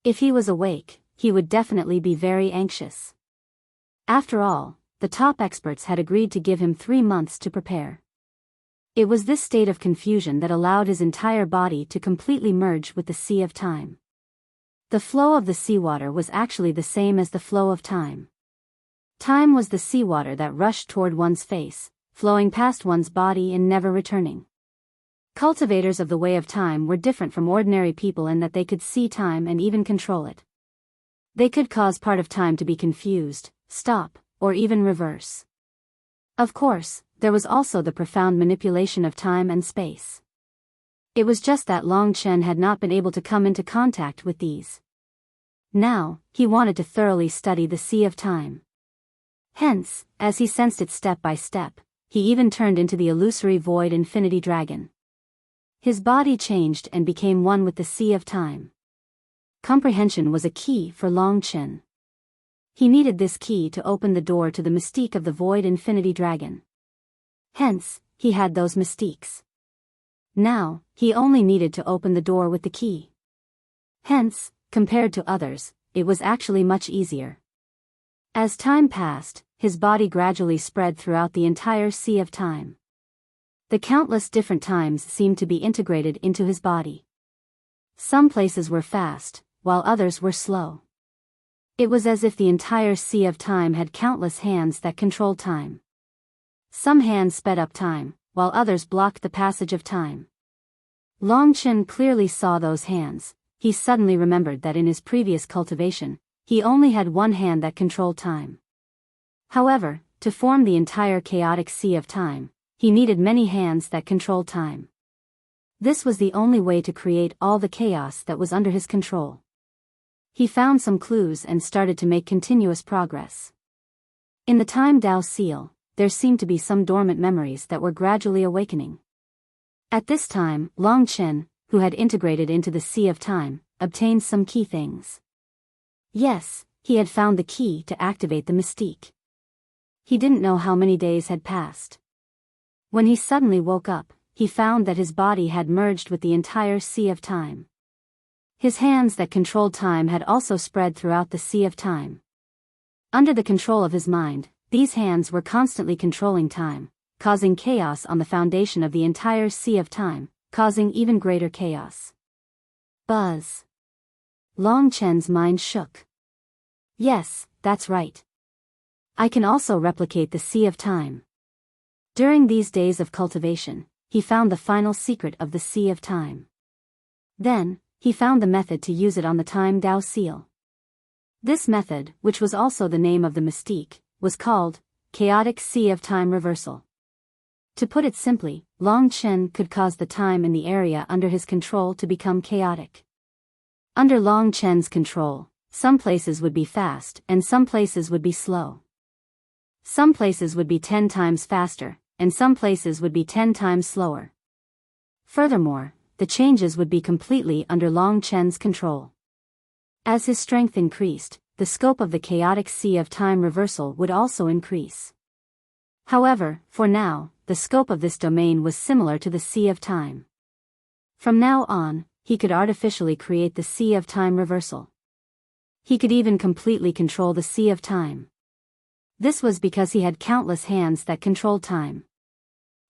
If he was awake, he would definitely be very anxious. After all, the top experts had agreed to give him 3 months to prepare. It was this state of confusion that allowed his entire body to completely merge with the sea of time. The flow of the seawater was actually the same as the flow of time. Time was the seawater that rushed toward one's face, flowing past one's body and never returning. Cultivators of the way of time were different from ordinary people in that they could see time and even control it. They could cause part of time to be confused, stop, or even reverse. Of course, there was also the profound manipulation of time and space. It was just that Long Chen had not been able to come into contact with these. Now, he wanted to thoroughly study the sea of time. Hence, as he sensed it step by step, he even turned into the illusory void infinity dragon. His body changed and became one with the sea of time. Comprehension was a key for Long Chen. He needed this key to open the door to the mystique of the void infinity dragon. Hence, he had those mystiques. Now, he only needed to open the door with the key. Hence, compared to others, it was actually much easier. As time passed, his body gradually spread throughout the entire sea of time. The countless different times seemed to be integrated into his body. Some places were fast, while others were slow. It was as if the entire sea of time had countless hands that controlled time. Some hands sped up time, while others blocked the passage of time. Long Chen clearly saw those hands. He suddenly remembered that in his previous cultivation, he only had one hand that controlled time. However, to form the entire chaotic sea of time, he needed many hands that controlled time. This was the only way to create all the chaos that was under his control. He found some clues and started to make continuous progress. In the Time Dao Seal, there seemed to be some dormant memories that were gradually awakening. At this time, Long Chen, who had integrated into the sea of time, obtained some key things. Yes, he had found the key to activate the mystique. He didn't know how many days had passed. When he suddenly woke up, he found that his body had merged with the entire sea of time. His hands that controlled time had also spread throughout the sea of time. Under the control of his mind, these hands were constantly controlling time, causing chaos on the foundation of the entire sea of time, causing even greater chaos. Buzz. Long Chen's mind shook. Yes, that's right. I can also replicate the sea of time. During these days of cultivation, he found the final secret of the Sea of Time. Then, he found the method to use it on the Time Dao seal. This method, which was also the name of the mystique, was called Chaotic Sea of Time Reversal. To put it simply, Long Chen could cause the time in the area under his control to become chaotic. Under Long Chen's control, some places would be fast and some places would be slow. Some places would be 10 times faster, and some places would be 10 times slower. Furthermore, the changes would be completely under Long Chen's control. As his strength increased, the scope of the chaotic Sea of Time reversal would also increase. However, for now, the scope of this domain was similar to the Sea of Time. From now on, he could artificially create the Sea of Time reversal. He could even completely control the Sea of Time. This was because he had countless hands that controlled time.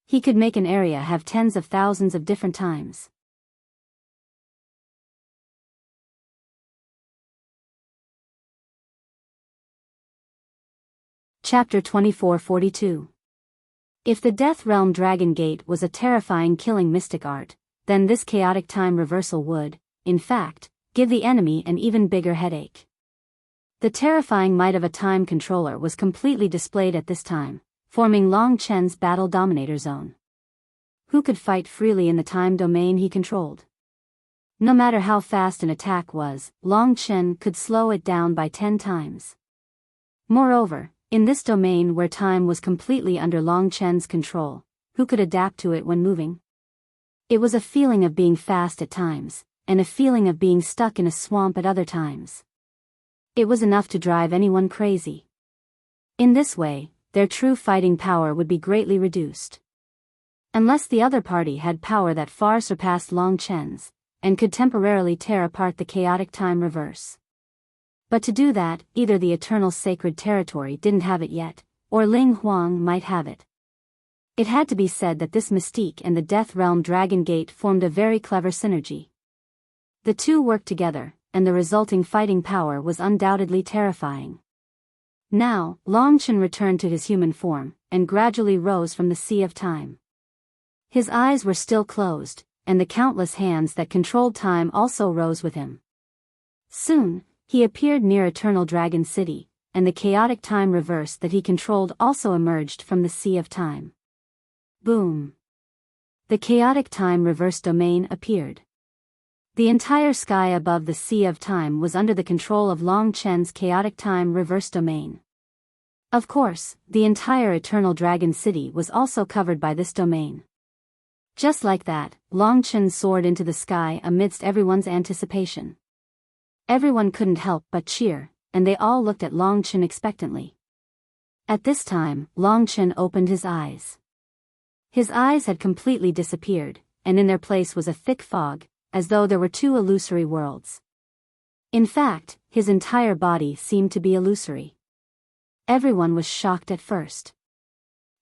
He could make an area have tens of thousands of different times. Chapter 2442. If the Death Realm Dragon Gate was a terrifying killing mystic art, then this chaotic time reversal would, in fact, give the enemy an even bigger headache. The terrifying might of a time controller was completely displayed at this time, forming Long Chen's battle dominator zone. Who could fight freely in the time domain he controlled? No matter how fast an attack was, Long Chen could slow it down by 10 times. Moreover, in this domain where time was completely under Long Chen's control, who could adapt to it when moving? It was a feeling of being fast at times, and a feeling of being stuck in a swamp at other times. It was enough to drive anyone crazy. In this way, their true fighting power would be greatly reduced. Unless the other party had power that far surpassed Long Chen's, and could temporarily tear apart the chaotic time reverse. But to do that, either the Eternal Sacred Territory didn't have it yet, or Ling Huang might have it. It had to be said that this mystique and the Death Realm Dragon Gate formed a very clever synergy. The two worked together, and the resulting fighting power was undoubtedly terrifying. Now, Long Chen returned to his human form, and gradually rose from the Sea of Time. His eyes were still closed, and the countless hands that controlled time also rose with him. Soon, he appeared near Eternal Dragon City, and the chaotic time reverse that he controlled also emerged from the Sea of Time. Boom! The chaotic time reverse domain appeared. The entire sky above the Sea of Time was under the control of Long Chen's chaotic time reverse domain. Of course, the entire Eternal Dragon City was also covered by this domain. Just like that, Long Chen soared into the sky amidst everyone's anticipation. Everyone couldn't help but cheer, and they all looked at Long Chen expectantly. At this time, Long Chen opened his eyes. His eyes had completely disappeared, and in their place was a thick fog, as though there were two illusory worlds. In fact, his entire body seemed to be illusory. Everyone was shocked at first.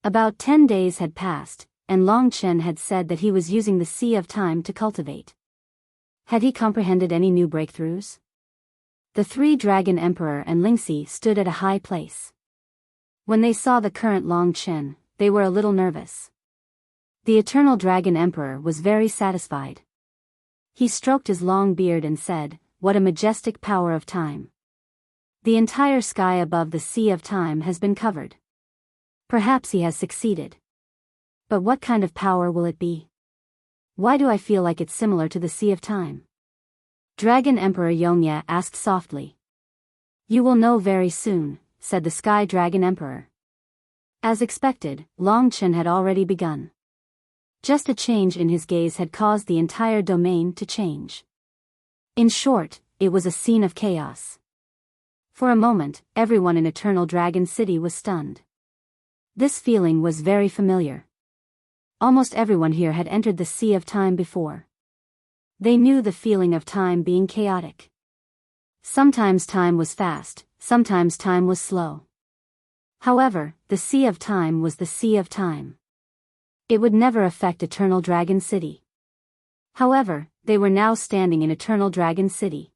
About 10 days had passed, and Long Chen had said that he was using the Sea of Time to cultivate. Had he comprehended any new breakthroughs? The three Dragon Emperor and Lingxi stood at a high place. When they saw the current Long Chen, they were a little nervous. The Eternal Dragon Emperor was very satisfied. He stroked his long beard and said, "What a majestic power of time. The entire sky above the Sea of Time has been covered. Perhaps he has succeeded. But what kind of power will it be? Why do I feel like it's similar to the Sea of Time?" Dragon Emperor Yongya asked softly. "You will know very soon," said the Sky Dragon Emperor. As expected, Long Chen had already begun. Just a change in his gaze had caused the entire domain to change. In short, it was a scene of chaos. For a moment, everyone in Eternal Dragon City was stunned. This feeling was very familiar. Almost everyone here had entered the Sea of Time before. They knew the feeling of time being chaotic. Sometimes time was fast, sometimes time was slow. However, the Sea of Time was the Sea of Time. It would never affect Eternal Dragon City. However, they were now standing in Eternal Dragon City.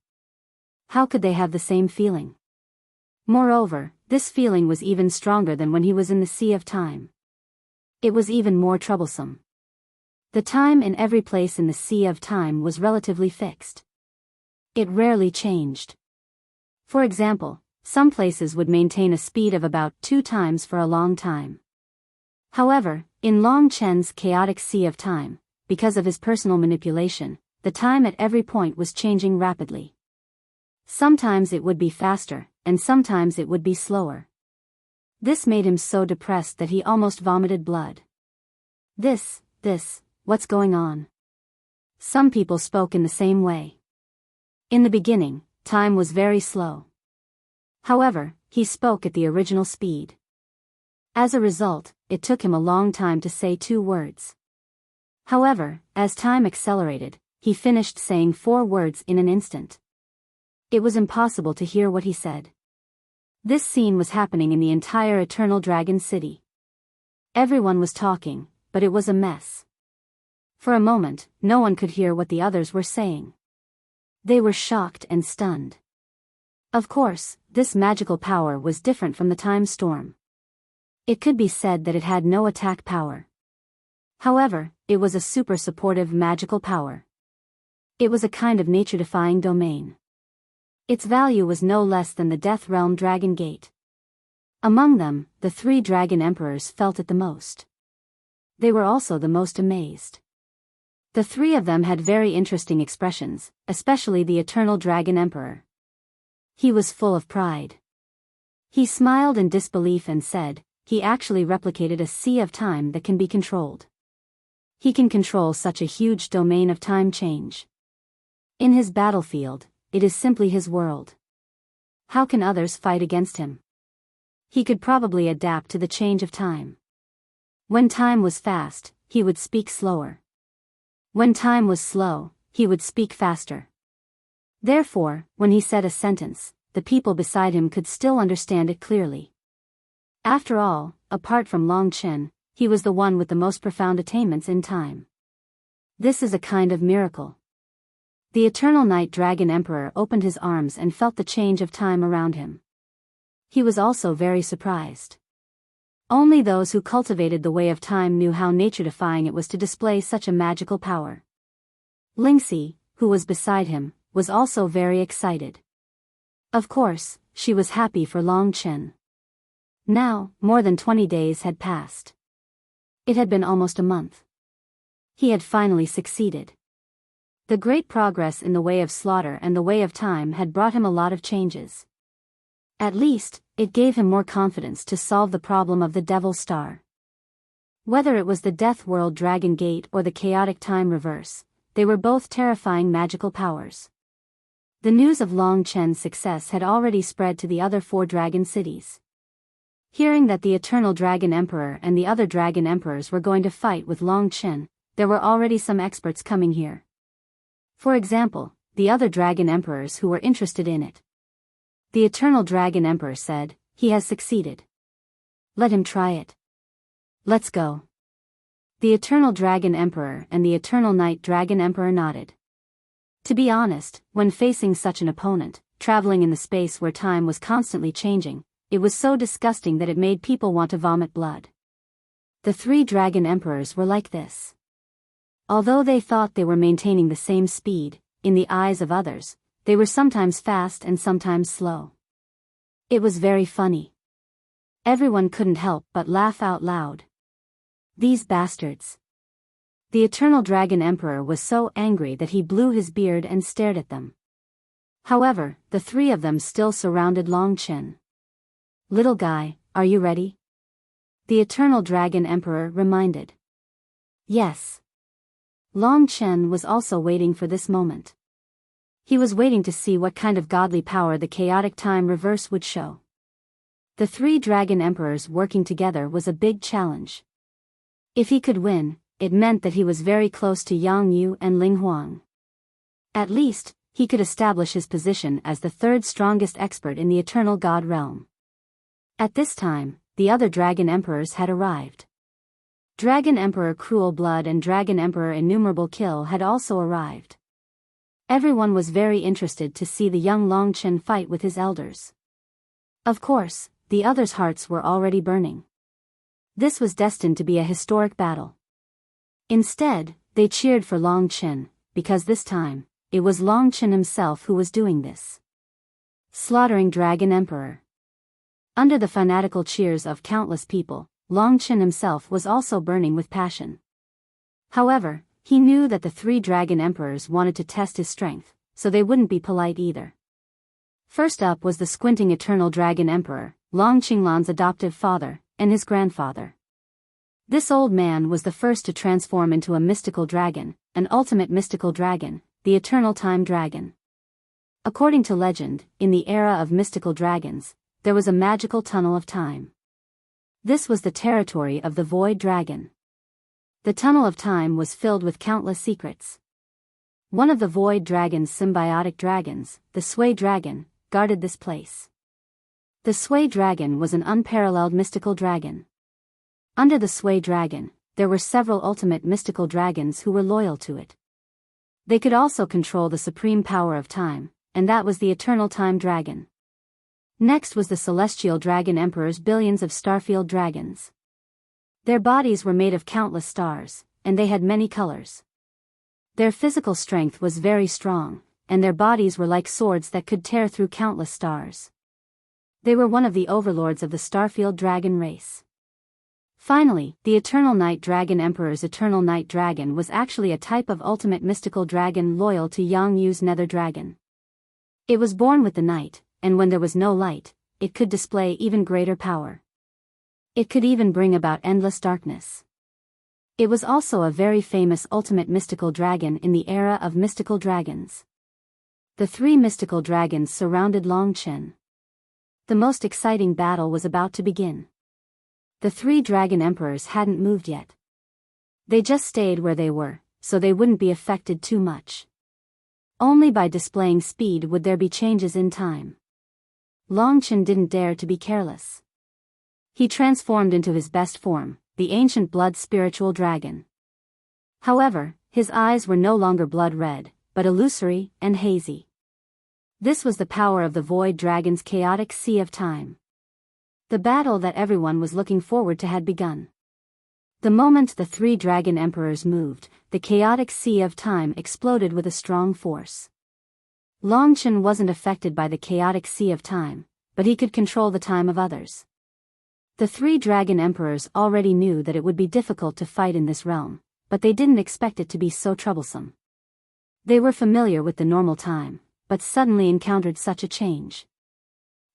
How could they have the same feeling? Moreover, this feeling was even stronger than when he was in the Sea of Time. It was even more troublesome. The time in every place in the Sea of Time was relatively fixed. It rarely changed. For example, some places would maintain a speed of about 2 times for a long time. However, in Long Chen's chaotic Sea of Time, because of his personal manipulation, the time at every point was changing rapidly. Sometimes it would be faster, and sometimes it would be slower. This made him so depressed that he almost vomited blood. What's going on? Some people spoke in the same way. In the beginning, time was very slow. However, he spoke at the original speed. As a result, it took him a long time to say 2 words. However, as time accelerated, he finished saying 4 words in an instant. It was impossible to hear what he said. This scene was happening in the entire Eternal Dragon City. Everyone was talking, but it was a mess. For a moment, no one could hear what the others were saying. They were shocked and stunned. Of course, this magical power was different from the time storm. It could be said that it had no attack power. However, it was a super supportive magical power. It was a kind of nature-defying domain. Its value was no less than the Death Realm Dragon Gate. Among them, the 3 Dragon Emperors felt it the most. They were also the most amazed. The 3 of them had very interesting expressions, especially the Eternal Dragon Emperor. He was full of pride. He smiled in disbelief and said, he actually replicated a Sea of Time that can be controlled. He can control such a huge domain of time change. In his battlefield, it is simply his world. How can others fight against him? He could probably adapt to the change of time. When time was fast, he would speak slower. When time was slow, he would speak faster. Therefore, when he said a sentence, the people beside him could still understand it clearly. After all, apart from Long Chen, he was the one with the most profound attainments in time. This is a kind of miracle. The Eternal Night Dragon Emperor opened his arms and felt the change of time around him. He was also very surprised. Only those who cultivated the way of time knew how nature-defying it was to display such a magical power. Lingxi, who was beside him, was also very excited. Of course, she was happy for Long Chen. Now, more than 20 days had passed. It had been almost a month. He had finally succeeded. The great progress in the way of slaughter and the way of time had brought him a lot of changes. At least, it gave him more confidence to solve the problem of the Devil Star. Whether it was the Death World Dragon Gate or the Chaotic Time Reverse, they were both terrifying magical powers. The news of Long Chen's success had already spread to the other 4 dragon cities. Hearing that the Eternal Dragon Emperor and the other Dragon Emperors were going to fight with Long Chen, there were already some experts coming here. For example, the other Dragon Emperors who were interested in it. The Eternal Dragon Emperor said, he has succeeded. Let him try it. Let's go. The Eternal Dragon Emperor and the Eternal Night Dragon Emperor nodded. To be honest, when facing such an opponent, traveling in the space where time was constantly changing, it was so disgusting that it made people want to vomit blood. The 3 Dragon Emperors were like this. Although they thought they were maintaining the same speed, in the eyes of others, they were sometimes fast and sometimes slow. It was very funny. Everyone couldn't help but laugh out loud. These bastards. The Eternal Dragon Emperor was so angry that he blew his beard and stared at them. However, the 3 of them still surrounded Long Chen. Little guy, are you ready? The Eternal Dragon Emperor reminded. Yes. Long Chen was also waiting for this moment. He was waiting to see what kind of godly power the Chaotic Time Reverse would show. The 3 Dragon Emperors working together was a big challenge. If he could win, it meant that he was very close to Yang Yu and Ling Huang. At least, he could establish his position as the 3rd strongest expert in the Eternal God Realm. At this time, the other Dragon Emperors had arrived. Dragon Emperor Cruel Blood and Dragon Emperor Innumerable Kill had also arrived. Everyone was very interested to see the young Long Chen fight with his elders. Of course, the others' hearts were already burning. This was destined to be a historic battle. Instead, They cheered for Long Chen, because this time, it was Long Chen himself who was doing this. Slaughtering Dragon Emperor. Under the fanatical cheers of countless people, Long Chen himself was also burning with passion. However, he knew that the 3 Dragon Emperors wanted to test his strength, so they wouldn't be polite either. First up was the squinting Eternal Dragon Emperor, Long Qinglan's adoptive father, and his grandfather. This old man was the first to transform into a mystical dragon, an ultimate mystical dragon, the Eternal Time Dragon. According to legend, in the era of mystical dragons, there was a magical tunnel of time. This was the territory of the Void Dragon. The tunnel of time was filled with countless secrets. One of the Void Dragon's symbiotic dragons, the Sway Dragon, guarded this place. The Sway Dragon was an unparalleled mystical dragon. Under the Sway Dragon, there were several ultimate mystical dragons who were loyal to it. They could also control the supreme power of time, and that was the Eternal Time Dragon. Next was the Celestial Dragon Emperor's billions of Starfield dragons. Their bodies were made of countless stars, and they had many colors. Their physical strength was very strong, and their bodies were like swords that could tear through countless stars. They were one of the overlords of the Starfield dragon race. Finally, the Eternal Night Dragon Emperor's Eternal Night Dragon was actually a type of ultimate mystical dragon loyal to Yang Yu's Nether Dragon. It was born with the night, and when there was no light, it could display even greater power. It could even bring about endless darkness. It was also a very famous ultimate mystical dragon in the era of mystical dragons. The 3 mystical dragons surrounded Long Chen. The most exciting battle was about to begin. The 3 Dragon Emperors hadn't moved yet. They just stayed where they were, so they wouldn't be affected too much. Only by displaying speed would there be changes in time. Long Chen didn't dare to be careless. He transformed into his best form, the ancient blood spiritual dragon. However, his eyes were no longer blood red, but illusory and hazy. This was the power of the Void Dragon's chaotic sea of time. The battle that everyone was looking forward to had begun. The moment the 3 Dragon Emperors moved, the chaotic sea of time exploded with a strong force. Long Chen wasn't affected by the chaotic sea of time, but he could control the time of others. The 3 Dragon Emperors already knew that it would be difficult to fight in this realm, but they didn't expect it to be so troublesome. They were familiar with the normal time, but suddenly encountered such a change.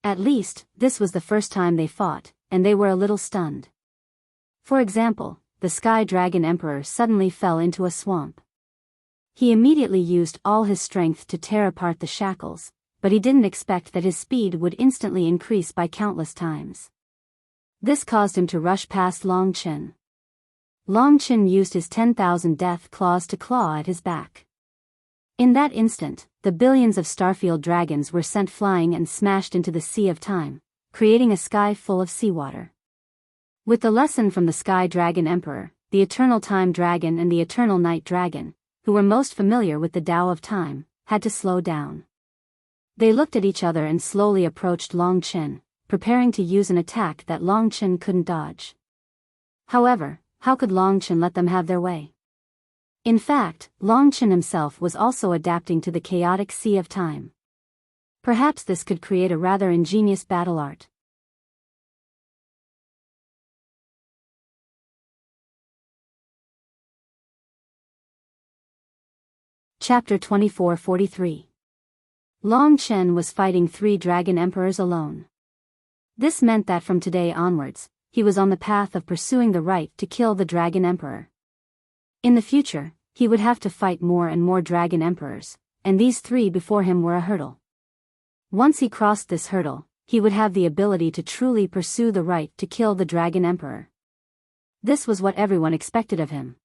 At least, this was the first time they fought, and they were a little stunned. For example, the Sky Dragon Emperor suddenly fell into a swamp. He immediately used all his strength to tear apart the shackles, but he didn't expect that his speed would instantly increase by countless times. This caused him to rush past Long Chen. Long Chen used his 10,000 death claws to claw at his back. In that instant, the billions of Starfield dragons were sent flying and smashed into the sea of time, creating a sky full of seawater. With the lesson from the Sky Dragon Emperor, the Eternal Time Dragon and the Eternal Night Dragon, who were most familiar with the Tao of Time, had to slow down. They looked at each other and slowly approached Long Chen, preparing to use an attack that Long Chen couldn't dodge. However, how could Long Chen let them have their way? In fact, Long Chen himself was also adapting to the chaotic sea of time. Perhaps this could create a rather ingenious battle art. Chapter 2443. Long Chen was fighting 3 Dragon Emperors alone. This meant that from today onwards, he was on the path of pursuing the right to kill the Dragon Emperor. In the future, he would have to fight more and more Dragon Emperors, and these 3 before him were a hurdle. Once he crossed this hurdle, he would have the ability to truly pursue the right to kill the Dragon Emperor. This was what everyone expected of him.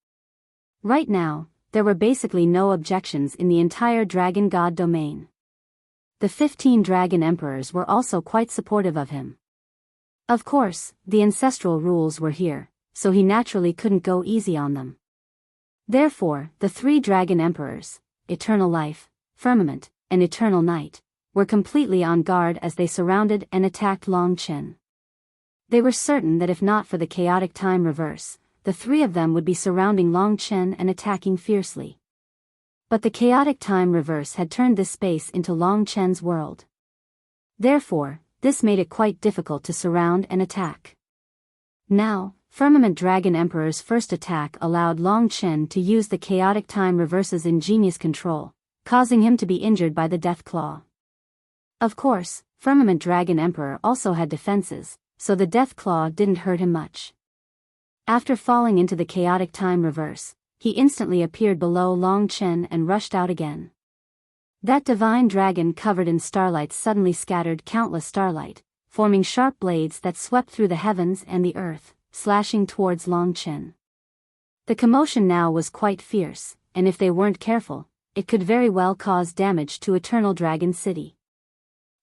Right now, there were basically no objections in the entire Dragon God domain. The 15 Dragon Emperors were also quite supportive of him. Of course, the ancestral rules were here, so he naturally couldn't go easy on them. Therefore, the 3 Dragon Emperors, Eternal Life, Firmament, and Eternal Night, were completely on guard as they surrounded and attacked Long Chen. They were certain that if not for the chaotic time reverse, the three of them would be surrounding Long Chen and attacking fiercely. But the chaotic time reverse had turned this space into Long Chen's world. Therefore, this made it quite difficult to surround and attack. Now, Firmament Dragon Emperor's first attack allowed Long Chen to use the chaotic time reverse's ingenious control, causing him to be injured by the Death Claw. Of course, Firmament Dragon Emperor also had defenses, so the Death Claw didn't hurt him much. After falling into the chaotic time reverse, he instantly appeared below Long Chen and rushed out again. That divine dragon covered in starlight suddenly scattered countless starlight, forming sharp blades that swept through the heavens and the earth, slashing towards Long Chen. The commotion now was quite fierce, and if they weren't careful, it could very well cause damage to Eternal Dragon City.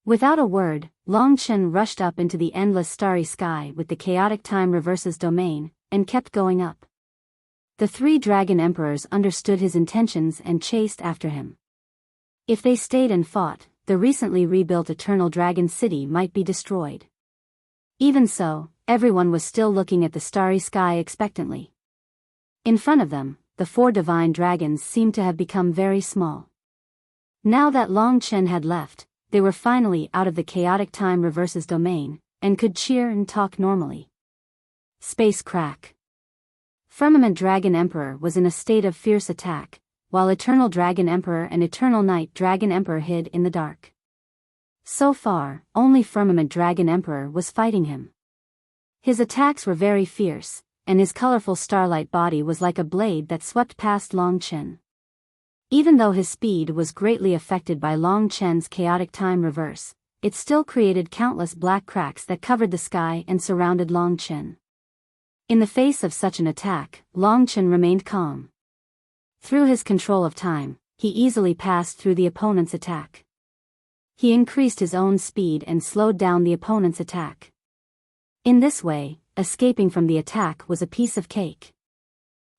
Without a word, Long Chen rushed up into the endless starry sky with the chaotic time reverse's domain, and kept going up. The three dragon emperors understood his intentions and chased after him. If they stayed and fought, the recently rebuilt Eternal Dragon City might be destroyed. Even so, everyone was still looking at the starry sky expectantly. In front of them, the four divine dragons seemed to have become very small. Now that Long Chen had left, they were finally out of the chaotic time reverse's domain, and could cheer and talk normally. Space crack. Firmament Dragon Emperor was in a state of fierce attack, while Eternal Dragon Emperor and Eternal Night Dragon Emperor hid in the dark. So far, only Firmament Dragon Emperor was fighting him. His attacks were very fierce, and his colorful starlight body was like a blade that swept past Long Chen. Even though his speed was greatly affected by Long Chen's chaotic time reverse, it still created countless black cracks that covered the sky and surrounded Long Chen. In the face of such an attack, Long Chen remained calm. Through his control of time, he easily passed through the opponent's attack. He increased his own speed and slowed down the opponent's attack. In this way, escaping from the attack was a piece of cake.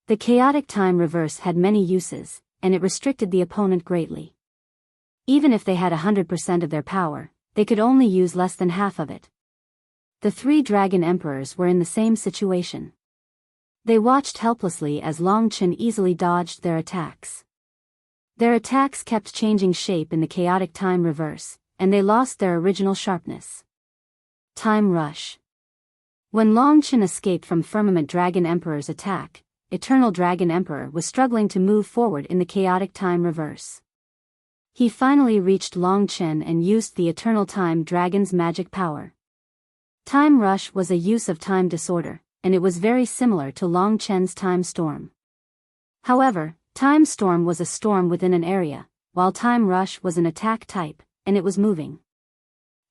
The chaotic time reverse had many uses, and it restricted the opponent greatly. Even if they had 100% of their power, they could only use less than half of it. The three dragon emperors were in the same situation. They watched helplessly as Long Chen easily dodged their attacks. Their attacks kept changing shape in the chaotic time reverse, and they lost their original sharpness. Time rush. When Long Chen escaped from Firmament Dragon Emperor's attack, Eternal Dragon Emperor was struggling to move forward in the chaotic time reverse. He finally reached Long Chen and used the Eternal Time Dragon's magic power. Time rush was a use of time disorder, and it was very similar to Long Chen's time storm. However, time storm was a storm within an area, while time rush was an attack type, and it was moving.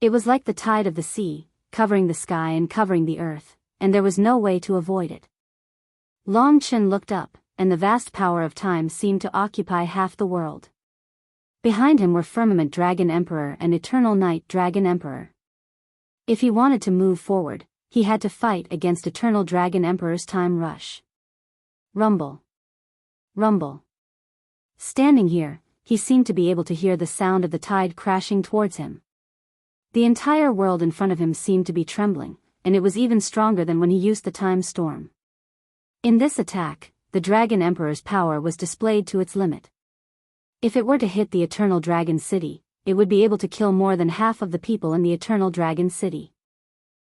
It was like the tide of the sea, covering the sky and covering the earth, and there was no way to avoid it. Long Chen looked up, and the vast power of time seemed to occupy half the world. Behind him were Firmament Dragon Emperor and Eternal Night Dragon Emperor. If he wanted to move forward, he had to fight against Eternal Dragon Emperor's time rush. Rumble. Rumble. Standing here, he seemed to be able to hear the sound of the tide crashing towards him. The entire world in front of him seemed to be trembling, and it was even stronger than when he used the time storm. In this attack, the Dragon Emperor's power was displayed to its limit. If it were to hit the Eternal Dragon City, it would be able to kill more than half of the people in the Eternal Dragon City.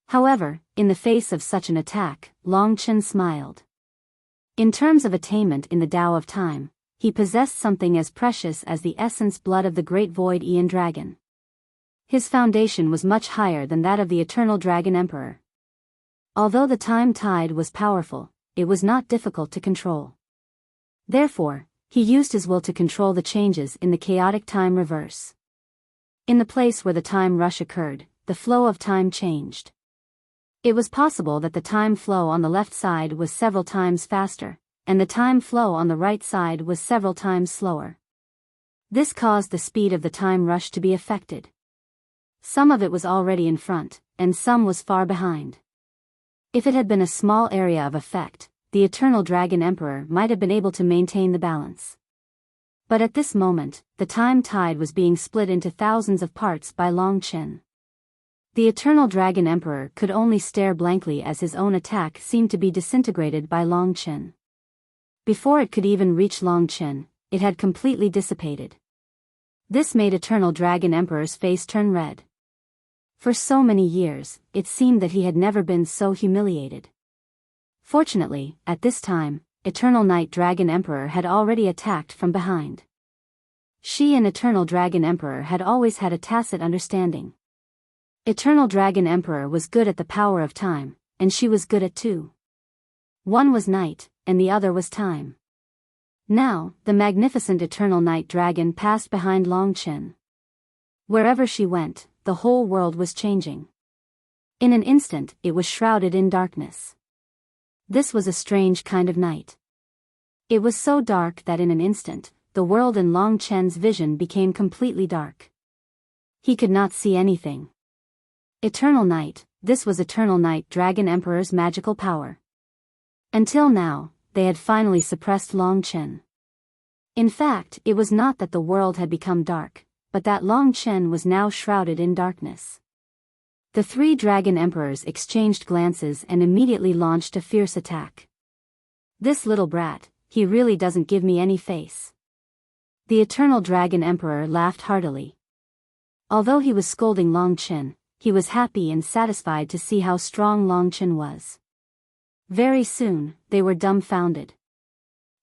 However, in the face of such an attack, Long Chen smiled. In terms of attainment in the Tao of Time, he possessed something as precious as the essence blood of the Great Void Aeon Dragon. His foundation was much higher than that of the Eternal Dragon Emperor. Although the time tide was powerful, it was not difficult to control. Therefore, he used his will to control the changes in the chaotic time reverse. In the place where the time rush occurred, the flow of time changed. It was possible that the time flow on the left side was several times faster, and the time flow on the right side was several times slower. This caused the speed of the time rush to be affected. Some of it was already in front, and some was far behind. If it had been a small area of effect, the Eternal Dragon Emperor might have been able to maintain the balance. But at this moment, the time tide was being split into thousands of parts by Long Chen. The Eternal Dragon Emperor could only stare blankly as his own attack seemed to be disintegrated by Long Chen. Before it could even reach Long Chen, it had completely dissipated. This made Eternal Dragon Emperor's face turn red. For so many years, it seemed that he had never been so humiliated. Fortunately, at this time, Eternal Night Dragon Emperor had already attacked from behind. She and Eternal Dragon Emperor had always had a tacit understanding. Eternal Dragon Emperor was good at the power of time, and she was good at two. One was night, and the other was time. Now, the magnificent Eternal Night Dragon passed behind Long Chen. Wherever she went, the whole world was changing. In an instant, it was shrouded in darkness. This was a strange kind of night. It was so dark that in an instant, the world in Long Chen's vision became completely dark. He could not see anything. Eternal Night, this was Eternal Night Dragon Emperor's magical power. Until now, they had finally suppressed Long Chen. In fact, it was not that the world had become dark, but that Long Chen was now shrouded in darkness. The three Dragon Emperors exchanged glances and immediately launched a fierce attack. This little brat, he really doesn't give me any face. The Eternal Dragon Emperor laughed heartily. Although he was scolding Long Chen, he was happy and satisfied to see how strong Long Chen was. Very soon, they were dumbfounded.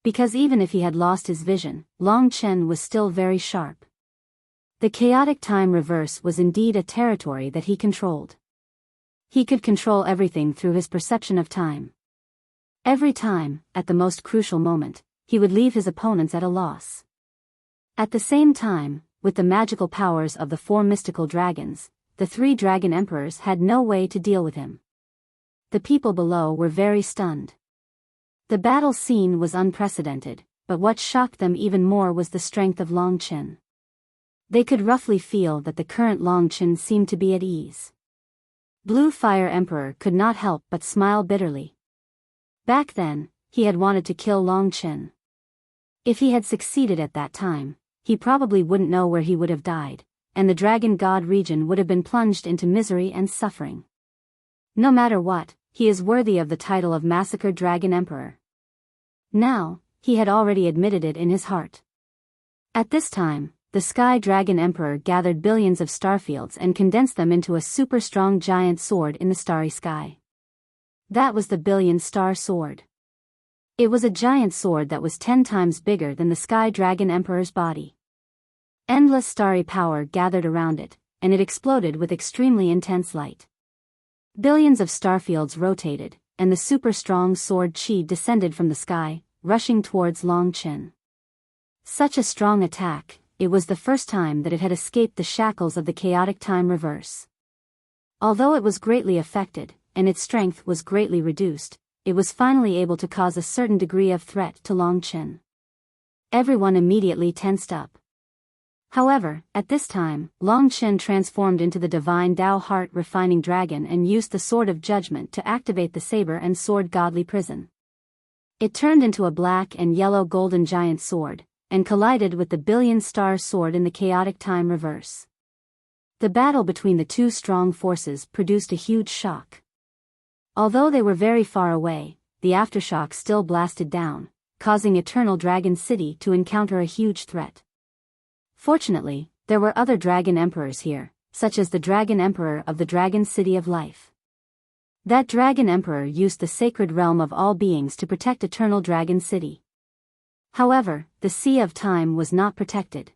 Because even if he had lost his vision, Long Chen was still very sharp. The chaotic time reverse was indeed a territory that he controlled. He could control everything through his perception of time. Every time, at the most crucial moment, he would leave his opponents at a loss. At the same time, with the magical powers of the four mystical dragons, the three Dragon Emperors had no way to deal with him. The people below were very stunned. The battle scene was unprecedented, but what shocked them even more was the strength of Long Chen. They could roughly feel that the current Long Chen seemed to be at ease. Blue Fire Emperor could not help but smile bitterly. Back then, he had wanted to kill Long Chen. If he had succeeded at that time, he probably wouldn't know where he would have died, and the Dragon God region would have been plunged into misery and suffering. No matter what, he is worthy of the title of Massacred Dragon Emperor. Now, he had already admitted it in his heart. At this time, the Sky Dragon Emperor gathered billions of starfields and condensed them into a super-strong giant sword in the starry sky. That was the Billion-Star Sword. It was a giant sword that was 10 times bigger than the Sky Dragon Emperor's body. Endless starry power gathered around it, and it exploded with extremely intense light. Billions of starfields rotated, and the super-strong sword chi descended from the sky, rushing towards Long Chen. Such a strong attack, it was the first time that it had escaped the shackles of the chaotic time reverse. Although it was greatly affected, and its strength was greatly reduced, it was finally able to cause a certain degree of threat to Long Chen. Everyone immediately tensed up. However, at this time, Long Chen transformed into the divine Tao Heart Refining Dragon and used the Sword of Judgment to activate the Saber and Sword Godly Prison. It turned into a black and yellow golden giant sword, and collided with the Billion-Star Sword in the chaotic time reverse. The battle between the two strong forces produced a huge shock. Although they were very far away, the aftershock still blasted down, causing Eternal Dragon City to encounter a huge threat. Fortunately, there were other Dragon Emperors here, such as the Dragon Emperor of the Dragon City of Life. That Dragon Emperor used the sacred realm of all beings to protect Eternal Dragon City. However, the Sea of Time was not protected.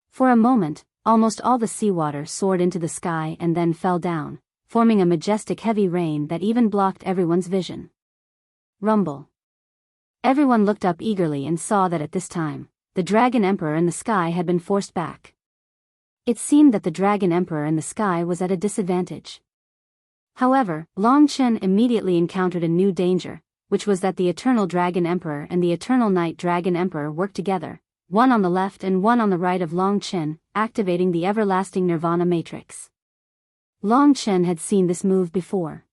For a moment, almost all the seawater soared into the sky and then fell down, forming a majestic heavy rain that even blocked everyone's vision. Rumble. Everyone looked up eagerly and saw that at this time, the Dragon Emperor in the sky had been forced back. It seemed that the Dragon Emperor in the sky was at a disadvantage. However, Long Chen immediately encountered a new danger, which was that the Eternal Dragon Emperor and the Eternal Night Dragon Emperor worked together, one on the left and one on the right of Long Chen, activating the everlasting Nirvana Matrix. Long Chen had seen this move before.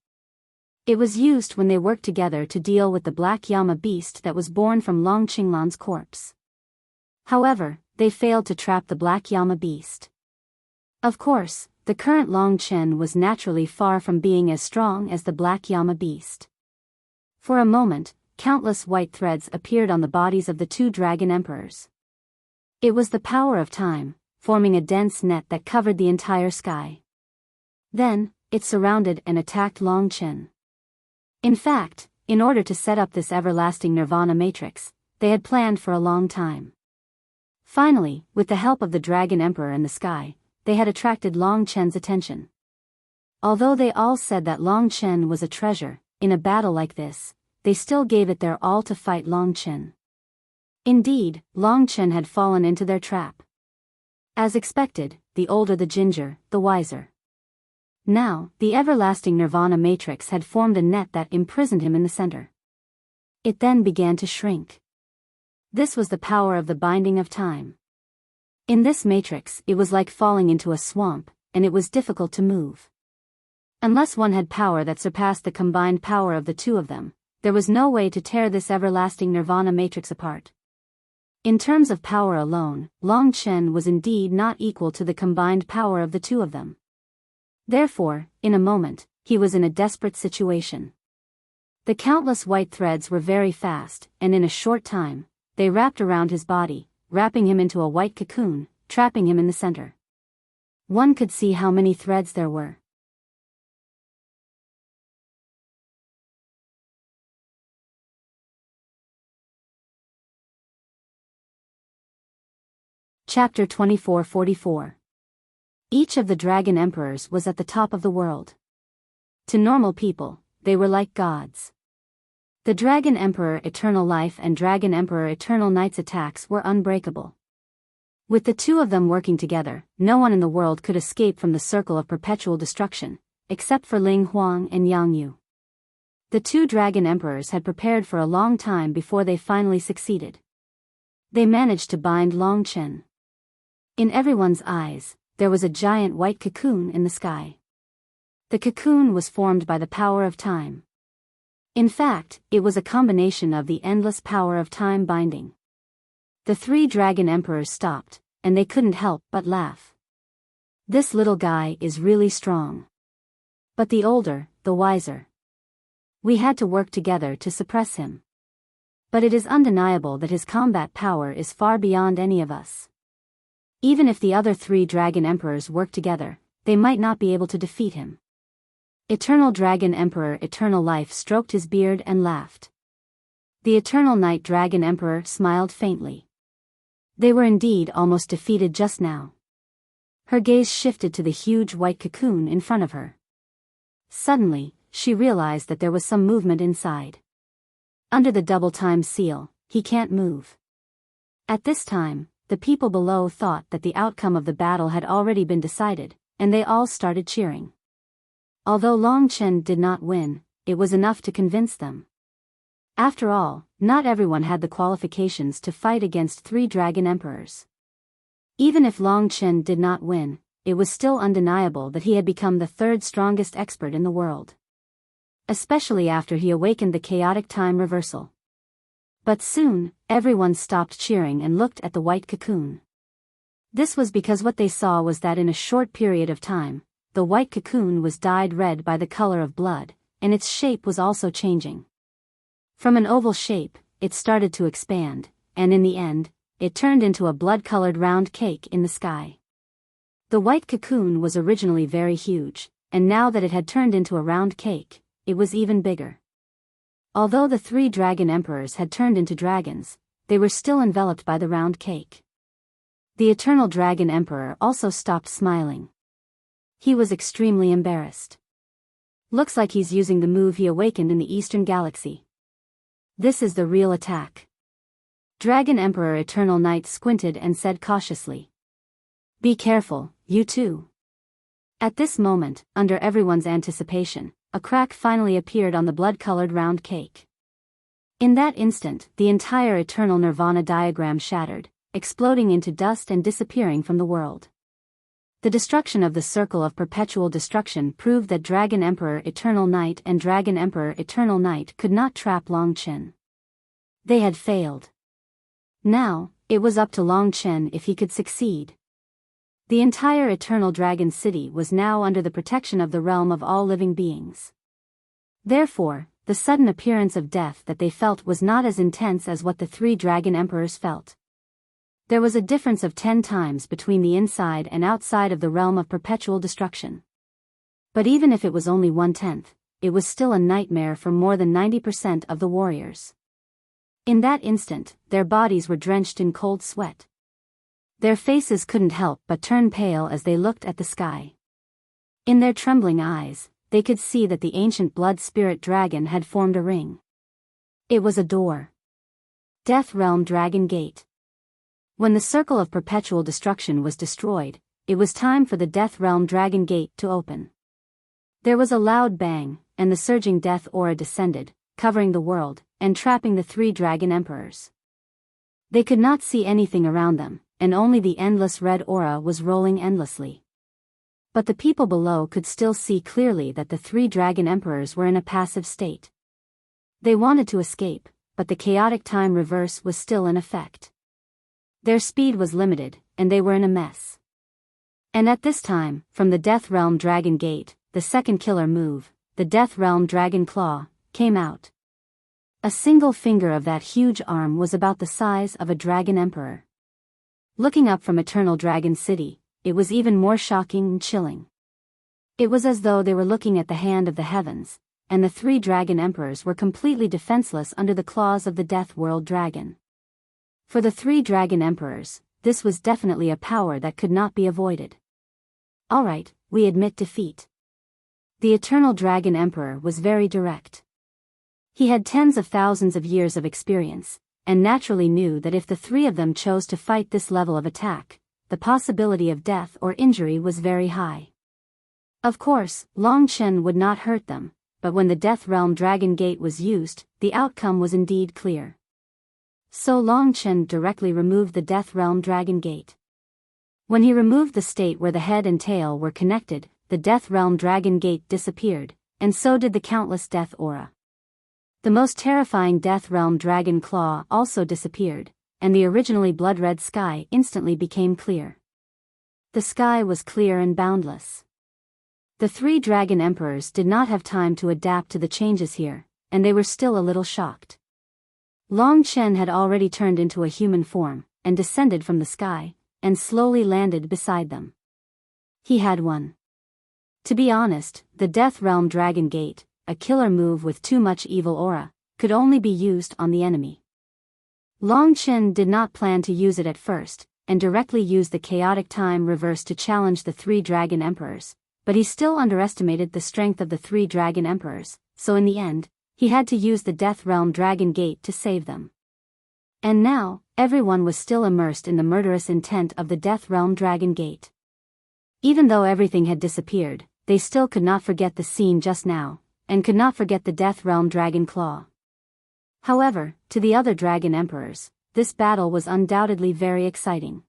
It was used when they worked together to deal with the Black Yama beast that was born from Long Qinglan's corpse. However, they failed to trap the Black Yama beast. Of course, the current Long Chen was naturally far from being as strong as the Black Llama beast. For a moment, countless white threads appeared on the bodies of the two dragon emperors. It was the power of time, forming a dense net that covered the entire sky. Then, it surrounded and attacked Long Chen. In fact, in order to set up this everlasting nirvana matrix, they had planned for a long time. Finally, with the help of the Dragon Emperor and the sky, they had attracted Long Chen's attention. Although they all said that Long Chen was a treasure, in a battle like this, they still gave it their all to fight Long Chen. Indeed, Long Chen had fallen into their trap. As expected, the older the ginger, the wiser. Now, the everlasting nirvana matrix had formed a net that imprisoned him in the center. It then began to shrink. This was the power of the binding of time. In this matrix, it was like falling into a swamp, and it was difficult to move. Unless one had power that surpassed the combined power of the two of them, there was no way to tear this everlasting nirvana matrix apart. In terms of power alone, Long Chen was indeed not equal to the combined power of the two of them. Therefore, in a moment, he was in a desperate situation. The countless white threads were very fast, and in a short time, they wrapped around his body, wrapping him into a white cocoon, trapping him in the center. One could see how many threads there were. Chapter 2444. Each of the dragon emperors was at the top of the world. To normal people, they were like gods. The Dragon Emperor Eternal Life and Dragon Emperor Eternal Night's attacks were unbreakable. With the two of them working together, no one in the world could escape from the circle of perpetual destruction, except for Ling Huang and Yang Yu. The two Dragon Emperors had prepared for a long time before they finally succeeded. They managed to bind Long Chen. In everyone's eyes, there was a giant white cocoon in the sky. The cocoon was formed by the power of time. In fact, it was a combination of the endless power of time binding. The three dragon emperors stopped, and they couldn't help but laugh. This little guy is really strong. But the older, the wiser. We had to work together to suppress him. But it is undeniable that his combat power is far beyond any of us. Even if the other three dragon emperors worked together, they might not be able to defeat him. Eternal Dragon Emperor Eternal Life stroked his beard and laughed. The Eternal Night Dragon Emperor smiled faintly. They were indeed almost defeated just now. Her gaze shifted to the huge white cocoon in front of her. Suddenly, she realized that there was some movement inside. Under the double time seal, he can't move. At this time, the people below thought that the outcome of the battle had already been decided, and they all started cheering. Although Long Chen did not win, it was enough to convince them. After all, not everyone had the qualifications to fight against three dragon emperors. Even if Long Chen did not win, it was still undeniable that he had become the third strongest expert in the world. Especially after he awakened the chaotic time reversal. But soon, everyone stopped cheering and looked at the white cocoon. This was because what they saw was that in a short period of time, the white cocoon was dyed red by the color of blood, and its shape was also changing. From an oval shape, it started to expand, and in the end, it turned into a blood-colored round cake in the sky. The white cocoon was originally very huge, and now that it had turned into a round cake, it was even bigger. Although the three dragon emperors had turned into dragons, they were still enveloped by the round cake. The Eternal Dragon Emperor also stopped smiling. He was extremely embarrassed. Looks like he's using the move he awakened in the Eastern Galaxy. This is the real attack. Dragon Emperor Eternal Night squinted and said cautiously. Be careful, you two. At this moment, under everyone's anticipation, a crack finally appeared on the blood-colored round cake. In that instant, the entire Eternal Nirvana diagram shattered, exploding into dust and disappearing from the world. The destruction of the Circle of Perpetual Destruction proved that Dragon Emperor Eternal Night and Dragon Emperor Eternal Night could not trap Long Chen. They had failed. Now, it was up to Long Chen if he could succeed. The entire Eternal Dragon City was now under the protection of the realm of all living beings. Therefore, the sudden appearance of death that they felt was not as intense as what the 3 dragon emperors felt. There was a difference of 10 times between the inside and outside of the realm of perpetual destruction. But even if it was only 1/10, it was still a nightmare for more than 90% of the warriors. In that instant, their bodies were drenched in cold sweat. Their faces couldn't help but turn pale as they looked at the sky. In their trembling eyes, they could see that the ancient blood spirit dragon had formed a ring. It was a door. Death Realm Dragon Gate. When the circle of perpetual destruction was destroyed, it was time for the Death Realm Dragon Gate to open. There was a loud bang, and the surging death aura descended, covering the world, and trapping the 3 dragon emperors. They could not see anything around them, and only the endless red aura was rolling endlessly. But the people below could still see clearly that the 3 dragon emperors were in a passive state. They wanted to escape, but the chaotic time reverse was still in effect. Their speed was limited, and they were in a mess. And at this time, from the Death Realm Dragon Gate, the second killer move, the Death Realm Dragon Claw, came out. A single finger of that huge arm was about the size of a dragon emperor. Looking up from Eternal Dragon City, it was even more shocking and chilling. It was as though they were looking at the hand of the heavens, and the 3 dragon emperors were completely defenseless under the claws of the Death World Dragon. For the 3 dragon emperors, this was definitely a power that could not be avoided. Alright, we admit defeat. The Eternal Dragon Emperor was very direct. He had tens of thousands of years of experience, and naturally knew that if the 3 of them chose to fight this level of attack, the possibility of death or injury was very high. Of course, Long Chen would not hurt them, but when the Death Realm Dragon Gate was used, the outcome was indeed clear. So Long Chen directly removed the Death Realm Dragon Gate. When he removed the state where the head and tail were connected, the Death Realm Dragon Gate disappeared, and so did the countless death aura. The most terrifying Death Realm Dragon Claw also disappeared, and the originally blood-red sky instantly became clear. The sky was clear and boundless. The 3 dragon emperors did not have time to adapt to the changes here, and they were still a little shocked. Long Chen had already turned into a human form, and descended from the sky, and slowly landed beside them. He had won. To be honest, the Death Realm Dragon Gate, a killer move with too much evil aura, could only be used on the enemy. Long Chen did not plan to use it at first, and directly used the chaotic time reverse to challenge the 3 dragon emperors, but he still underestimated the strength of the 3 dragon emperors, so in the end, he had to use the Death Realm Dragon Gate to save them. And now, everyone was still immersed in the murderous intent of the Death Realm Dragon Gate. Even though everything had disappeared, they still could not forget the scene just now, and could not forget the Death Realm Dragon Claw. However, to the other dragon emperors, this battle was undoubtedly very exciting.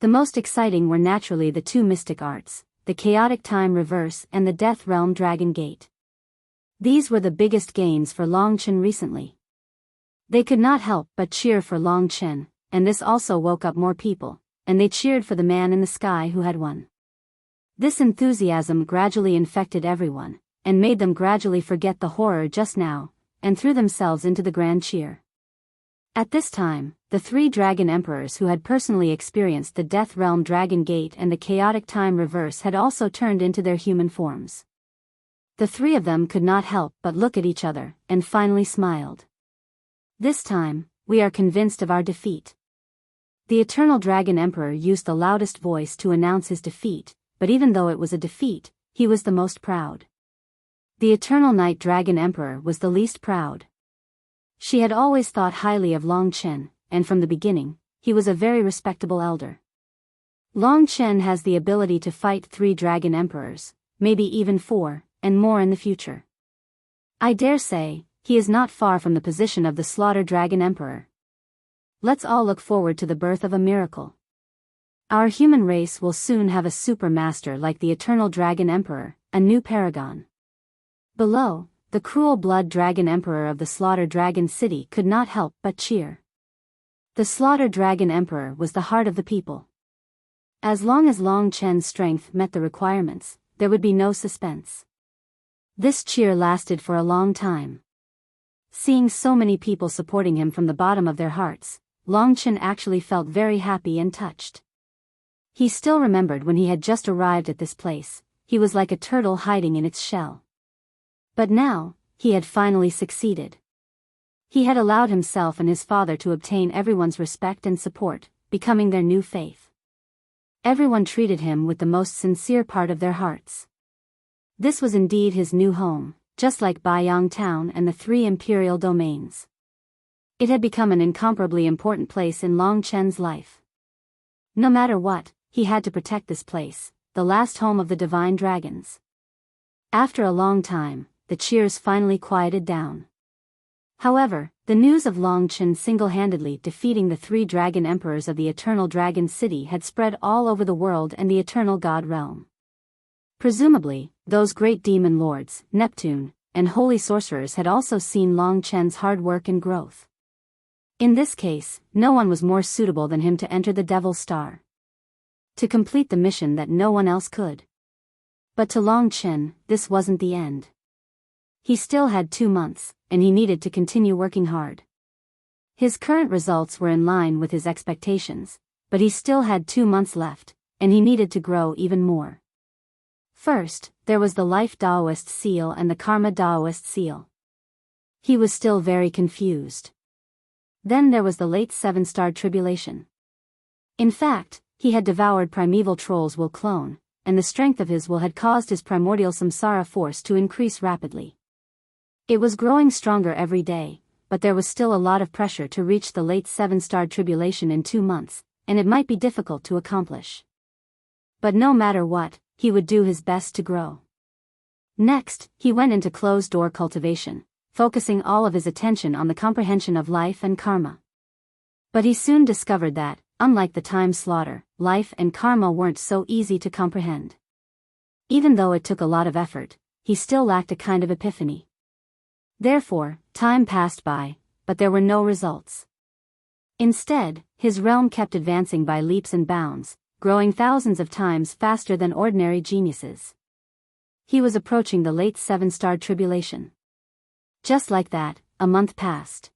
The most exciting were naturally the 2 mystic arts, the chaotic time reverse and the Death Realm Dragon Gate. These were the biggest gains for Long Chen recently. They could not help but cheer for Long Chen, and this also woke up more people, and they cheered for the man in the sky who had won. This enthusiasm gradually infected everyone, and made them gradually forget the horror just now, and threw themselves into the grand cheer. At this time, the 3 dragon emperors who had personally experienced the Death Realm Dragon Gate and the chaotic time reverse had also turned into their human forms. The 3 of them could not help but look at each other, and finally smiled. This time, we are convinced of our defeat. The Eternal Dragon Emperor used the loudest voice to announce his defeat, but even though it was a defeat, he was the most proud. The Eternal Night Dragon Emperor was the least proud. She had always thought highly of Long Chen, and from the beginning, he was a very respectable elder. Long Chen has the ability to fight 3 dragon emperors, maybe even 4, and more in the future. I dare say, he is not far from the position of the Slaughter Dragon Emperor. Let's all look forward to the birth of a miracle. Our human race will soon have a super master like the Eternal Dragon Emperor, a new paragon. Below, the cruel blood dragon emperor of the Slaughter Dragon City could not help but cheer. The Slaughter Dragon Emperor was the heart of the people. As long as Long Chen's strength met the requirements, there would be no suspense. This cheer lasted for a long time. Seeing so many people supporting him from the bottom of their hearts, Long Chen actually felt very happy and touched. He still remembered when he had just arrived at this place, he was like a turtle hiding in its shell. But now, he had finally succeeded. He had allowed himself and his father to obtain everyone's respect and support, becoming their new faith. Everyone treated him with the most sincere part of their hearts. This was indeed his new home, just like Biyao town and the 3 imperial domains. It had become an incomparably important place in Long Chen's life. No matter what, he had to protect this place, the last home of the divine dragons. After a long time, the cheers finally quieted down. However, the news of Long Chen single-handedly defeating the 3 dragon emperors of the Eternal Dragon City had spread all over the world and the Eternal God Realm. Presumably, those great demon lords, Neptune, and holy sorcerers had also seen Long Chen's hard work and growth. In this case, no one was more suitable than him to enter the Devil's Star. To complete the mission that no one else could. But to Long Chen, this wasn't the end. He still had 2 months, and he needed to continue working hard. His current results were in line with his expectations, but he still had 2 months left, and he needed to grow even more. First, there was the Life Daoist seal and the Karma Daoist seal. He was still very confused. Then there was the late 7-star tribulation. In fact, he had devoured primeval troll's will clone, and the strength of his will had caused his primordial samsara force to increase rapidly. It was growing stronger every day, but there was still a lot of pressure to reach the late 7-star tribulation in 2 months, and it might be difficult to accomplish. But no matter what, he would do his best to grow. Next, he went into closed-door cultivation, focusing all of his attention on the comprehension of life and karma. But he soon discovered that, unlike the time slaughter, life and karma weren't so easy to comprehend. Even though it took a lot of effort, he still lacked a kind of epiphany. Therefore, time passed by, but there were no results. Instead, his realm kept advancing by leaps and bounds, growing thousands of times faster than ordinary geniuses. He was approaching the late 7-star tribulation. Just like that, a month passed.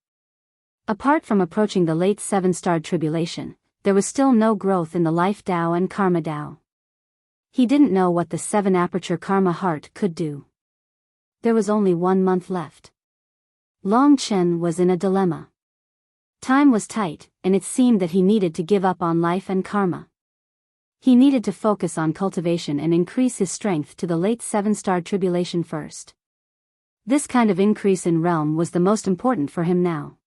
Apart from approaching the late 7-star tribulation, there was still no growth in the Life Dao and Karma Dao. He didn't know what the 7-aperture Karma heart could do. There was only 1 month left. Long Chen was in a dilemma. Time was tight, and it seemed that he needed to give up on life and karma. He needed to focus on cultivation and increase his strength to the late 7-star tribulation first. This kind of increase in realm was the most important for him now.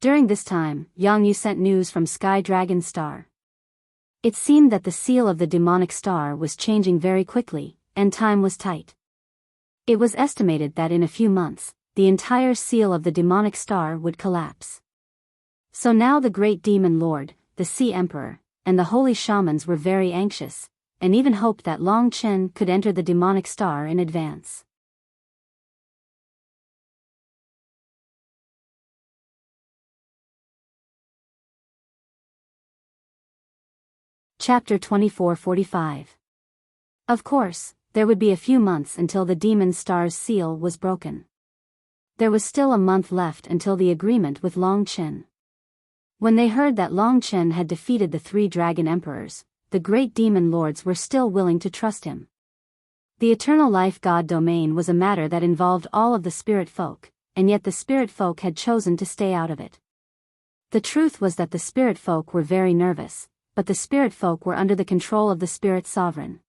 During this time, Yang Yu sent news from Sky Dragon Star. It seemed that the seal of the demonic star was changing very quickly, and time was tight. It was estimated that in a few months, the entire seal of the demonic star would collapse. So now the great demon lord, the Sea Emperor, and the holy shamans were very anxious, and even hoped that Long Chen could enter the demonic star in advance. Chapter 2445. Of course, there would be a few months until the demon star's seal was broken. There was still a month left until the agreement with Long Chen. When they heard that Long Chen had defeated the 3 dragon emperors, the great demon lords were still willing to trust him. The eternal life god domain was a matter that involved all of the spirit folk, and yet the spirit folk had chosen to stay out of it. The truth was that the spirit folk were very nervous, but the spirit folk were under the control of the spirit sovereign.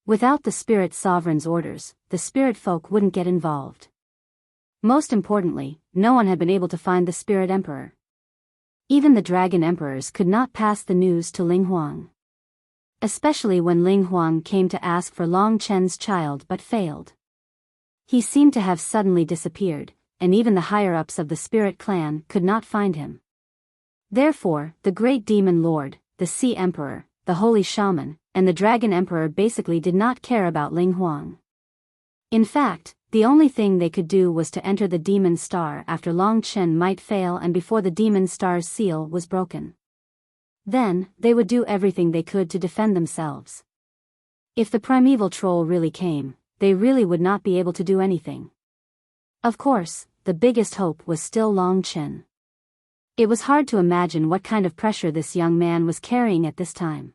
Without the spirit sovereign's orders, the spirit folk wouldn't get involved. Most importantly, no one had been able to find the spirit emperor. Even the dragon emperors could not pass the news to Ling Huang. Especially when Ling Huang came to ask for Long Chen's child but failed. He seemed to have suddenly disappeared, and even the higher-ups of the spirit clan could not find him. Therefore, the great demon lord, the Sea Emperor, the holy shaman, and the dragon emperor basically did not care about Ling Huang. In fact, the only thing they could do was to enter the demon star after Long Chen might fail and before the demon star's seal was broken. Then, they would do everything they could to defend themselves. If the primeval troll really came, they really would not be able to do anything. Of course, the biggest hope was still Long Chen. It was hard to imagine what kind of pressure this young man was carrying at this time.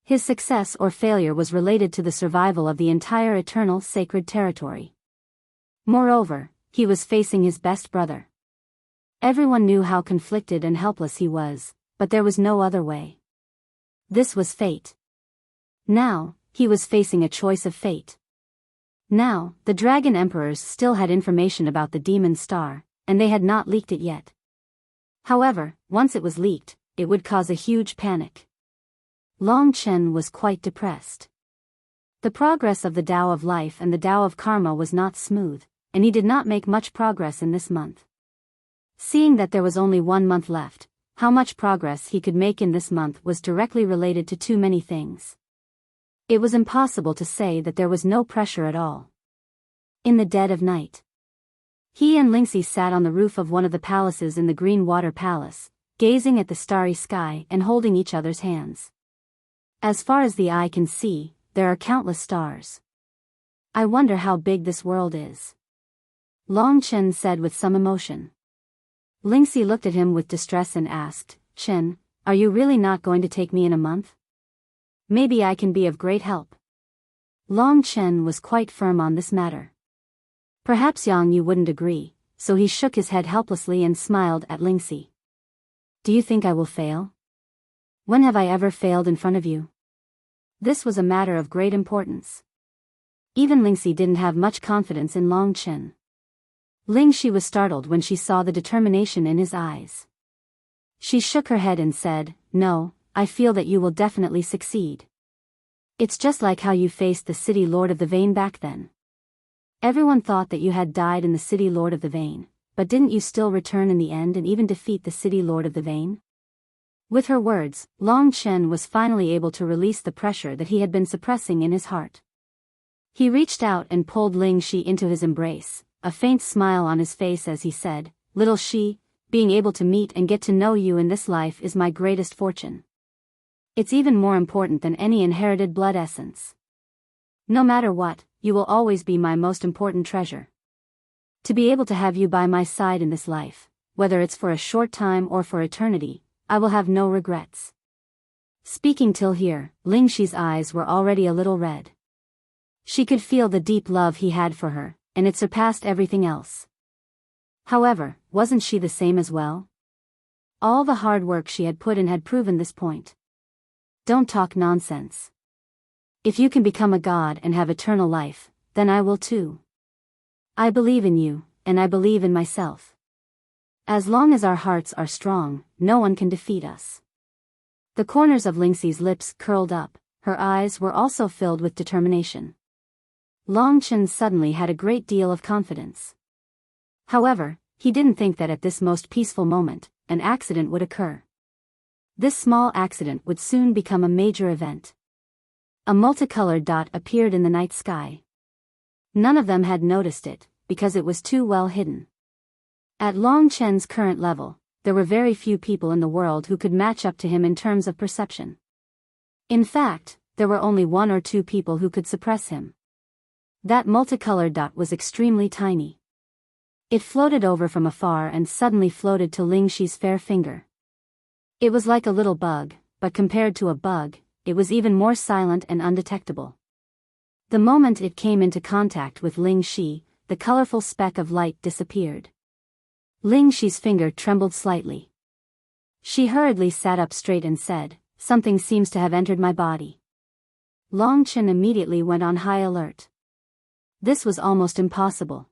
His success or failure was related to the survival of the entire eternal sacred territory. Moreover, he was facing his best brother. Everyone knew how conflicted and helpless he was, but there was no other way. This was fate. Now, he was facing a choice of fate. Now, the Dragon Emperors still had information about the Demon Star, and they had not leaked it yet. However, once it was leaked, it would cause a huge panic. Long Chen was quite depressed. The progress of the Tao of Life and the Tao of Karma was not smooth, and he did not make much progress in this month. Seeing that there was only 1 month left, how much progress he could make in this month was directly related to too many things. It was impossible to say that there was no pressure at all. In the dead of night, he and Lingxi sat on the roof of one of the palaces in the Green Water Palace, gazing at the starry sky and holding each other's hands. As far as the eye can see, there are countless stars. I wonder how big this world is. Long Chen said with some emotion. Lingxi looked at him with distress and asked, Chen, are you really not going to take me in a month? Maybe I can be of great help. Long Chen was quite firm on this matter. Perhaps Yang Yu wouldn't agree, so he shook his head helplessly and smiled at Lingxi. Do you think I will fail? When have I ever failed in front of you? This was a matter of great importance. Even Lingxi didn't have much confidence in Long Chen. Lingxi was startled when she saw the determination in his eyes. She shook her head and said, No, I feel that you will definitely succeed. It's just like how you faced the City Lord of the Vein back then. Everyone thought that you had died in the City Lord of the Vein, but didn't you still return in the end and even defeat the City Lord of the Vein? With her words, Long Chen was finally able to release the pressure that he had been suppressing in his heart. He reached out and pulled Lingxi into his embrace, a faint smile on his face as he said, Little Shi, being able to meet and get to know you in this life is my greatest fortune. It's even more important than any inherited blood essence. No matter what, you will always be my most important treasure. To be able to have you by my side in this life, whether it's for a short time or for eternity, I will have no regrets. Speaking till here, Lingxi's eyes were already a little red. She could feel the deep love he had for her, and it surpassed everything else. However, wasn't she the same as well? All the hard work she had put in had proven this point. Don't talk nonsense. If you can become a god and have eternal life, then I will too. I believe in you, and I believe in myself. As long as our hearts are strong, no one can defeat us. The corners of Lingxi's lips curled up, her eyes were also filled with determination. Long Chen suddenly had a great deal of confidence. However, he didn't think that at this most peaceful moment, an accident would occur. This small accident would soon become a major event. A multicolored dot appeared in the night sky. None of them had noticed it, because it was too well hidden. At Long Chen's current level, there were very few people in the world who could match up to him in terms of perception. In fact, there were only 1 or 2 people who could suppress him. That multicolored dot was extremely tiny. It floated over from afar and suddenly floated to Lingxi's fair finger. It was like a little bug, but compared to a bug, it was even more silent and undetectable. The moment it came into contact with Lingxi, the colorful speck of light disappeared. Lingxi's finger trembled slightly. She hurriedly sat up straight and said, Something seems to have entered my body. Long Chen immediately went on high alert. This was almost impossible.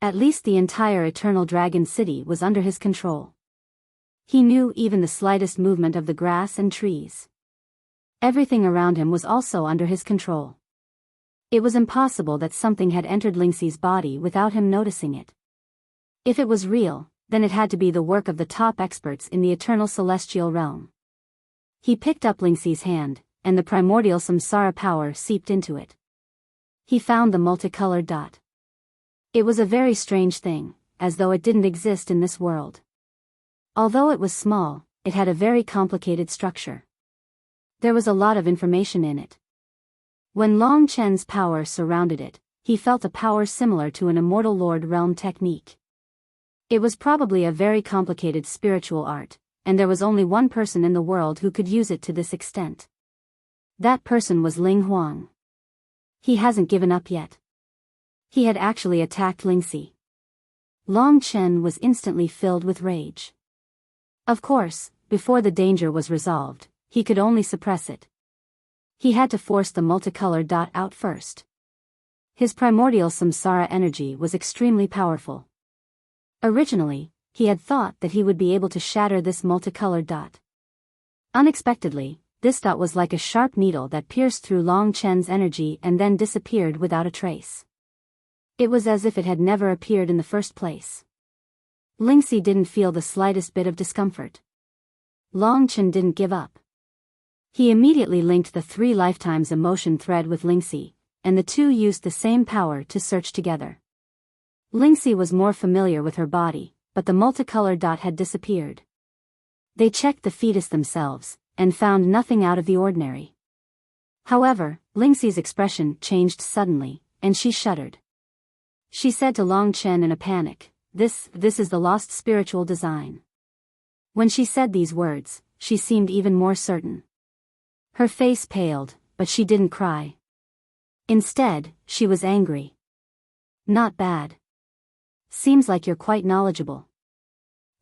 At least the entire Eternal Dragon City was under his control. He knew even the slightest movement of the grass and trees. Everything around him was also under his control. It was impossible that something had entered Lingxi's body without him noticing it. If it was real, then it had to be the work of the top experts in the eternal celestial realm. He picked up Lingxi's hand, and the primordial samsara power seeped into it. He found the multicolored dot. It was a very strange thing, as though it didn't exist in this world. Although it was small, it had a very complicated structure. There was a lot of information in it. When Long Chen's power surrounded it, he felt a power similar to an Immortal Lord realm technique. It was probably a very complicated spiritual art, and there was only one person in the world who could use it to this extent. That person was Ling Huang. He hasn't given up yet. He had actually attacked Lingxi. Long Chen was instantly filled with rage. Of course, before the danger was resolved, he could only suppress it. He had to force the multicolored dot out first. His primordial samsara energy was extremely powerful. Originally, he had thought that he would be able to shatter this multicolored dot. Unexpectedly, this dot was like a sharp needle that pierced through Long Chen's energy and then disappeared without a trace. It was as if it had never appeared in the first place. Lingxi didn't feel the slightest bit of discomfort. Long Chen didn't give up. He immediately linked the 3 lifetimes emotion thread with Lingxi, and the two used the same power to search together. Lingxi was more familiar with her body, but the multicolored dot had disappeared. They checked the fetus themselves, and found nothing out of the ordinary. However, Lingxi's expression changed suddenly, and she shuddered. She said to Long Chen in a panic, This is the lost spiritual design." When she said these words, she seemed even more certain. Her face paled, but she didn't cry. Instead, she was angry. "Not bad. Seems like you're quite knowledgeable.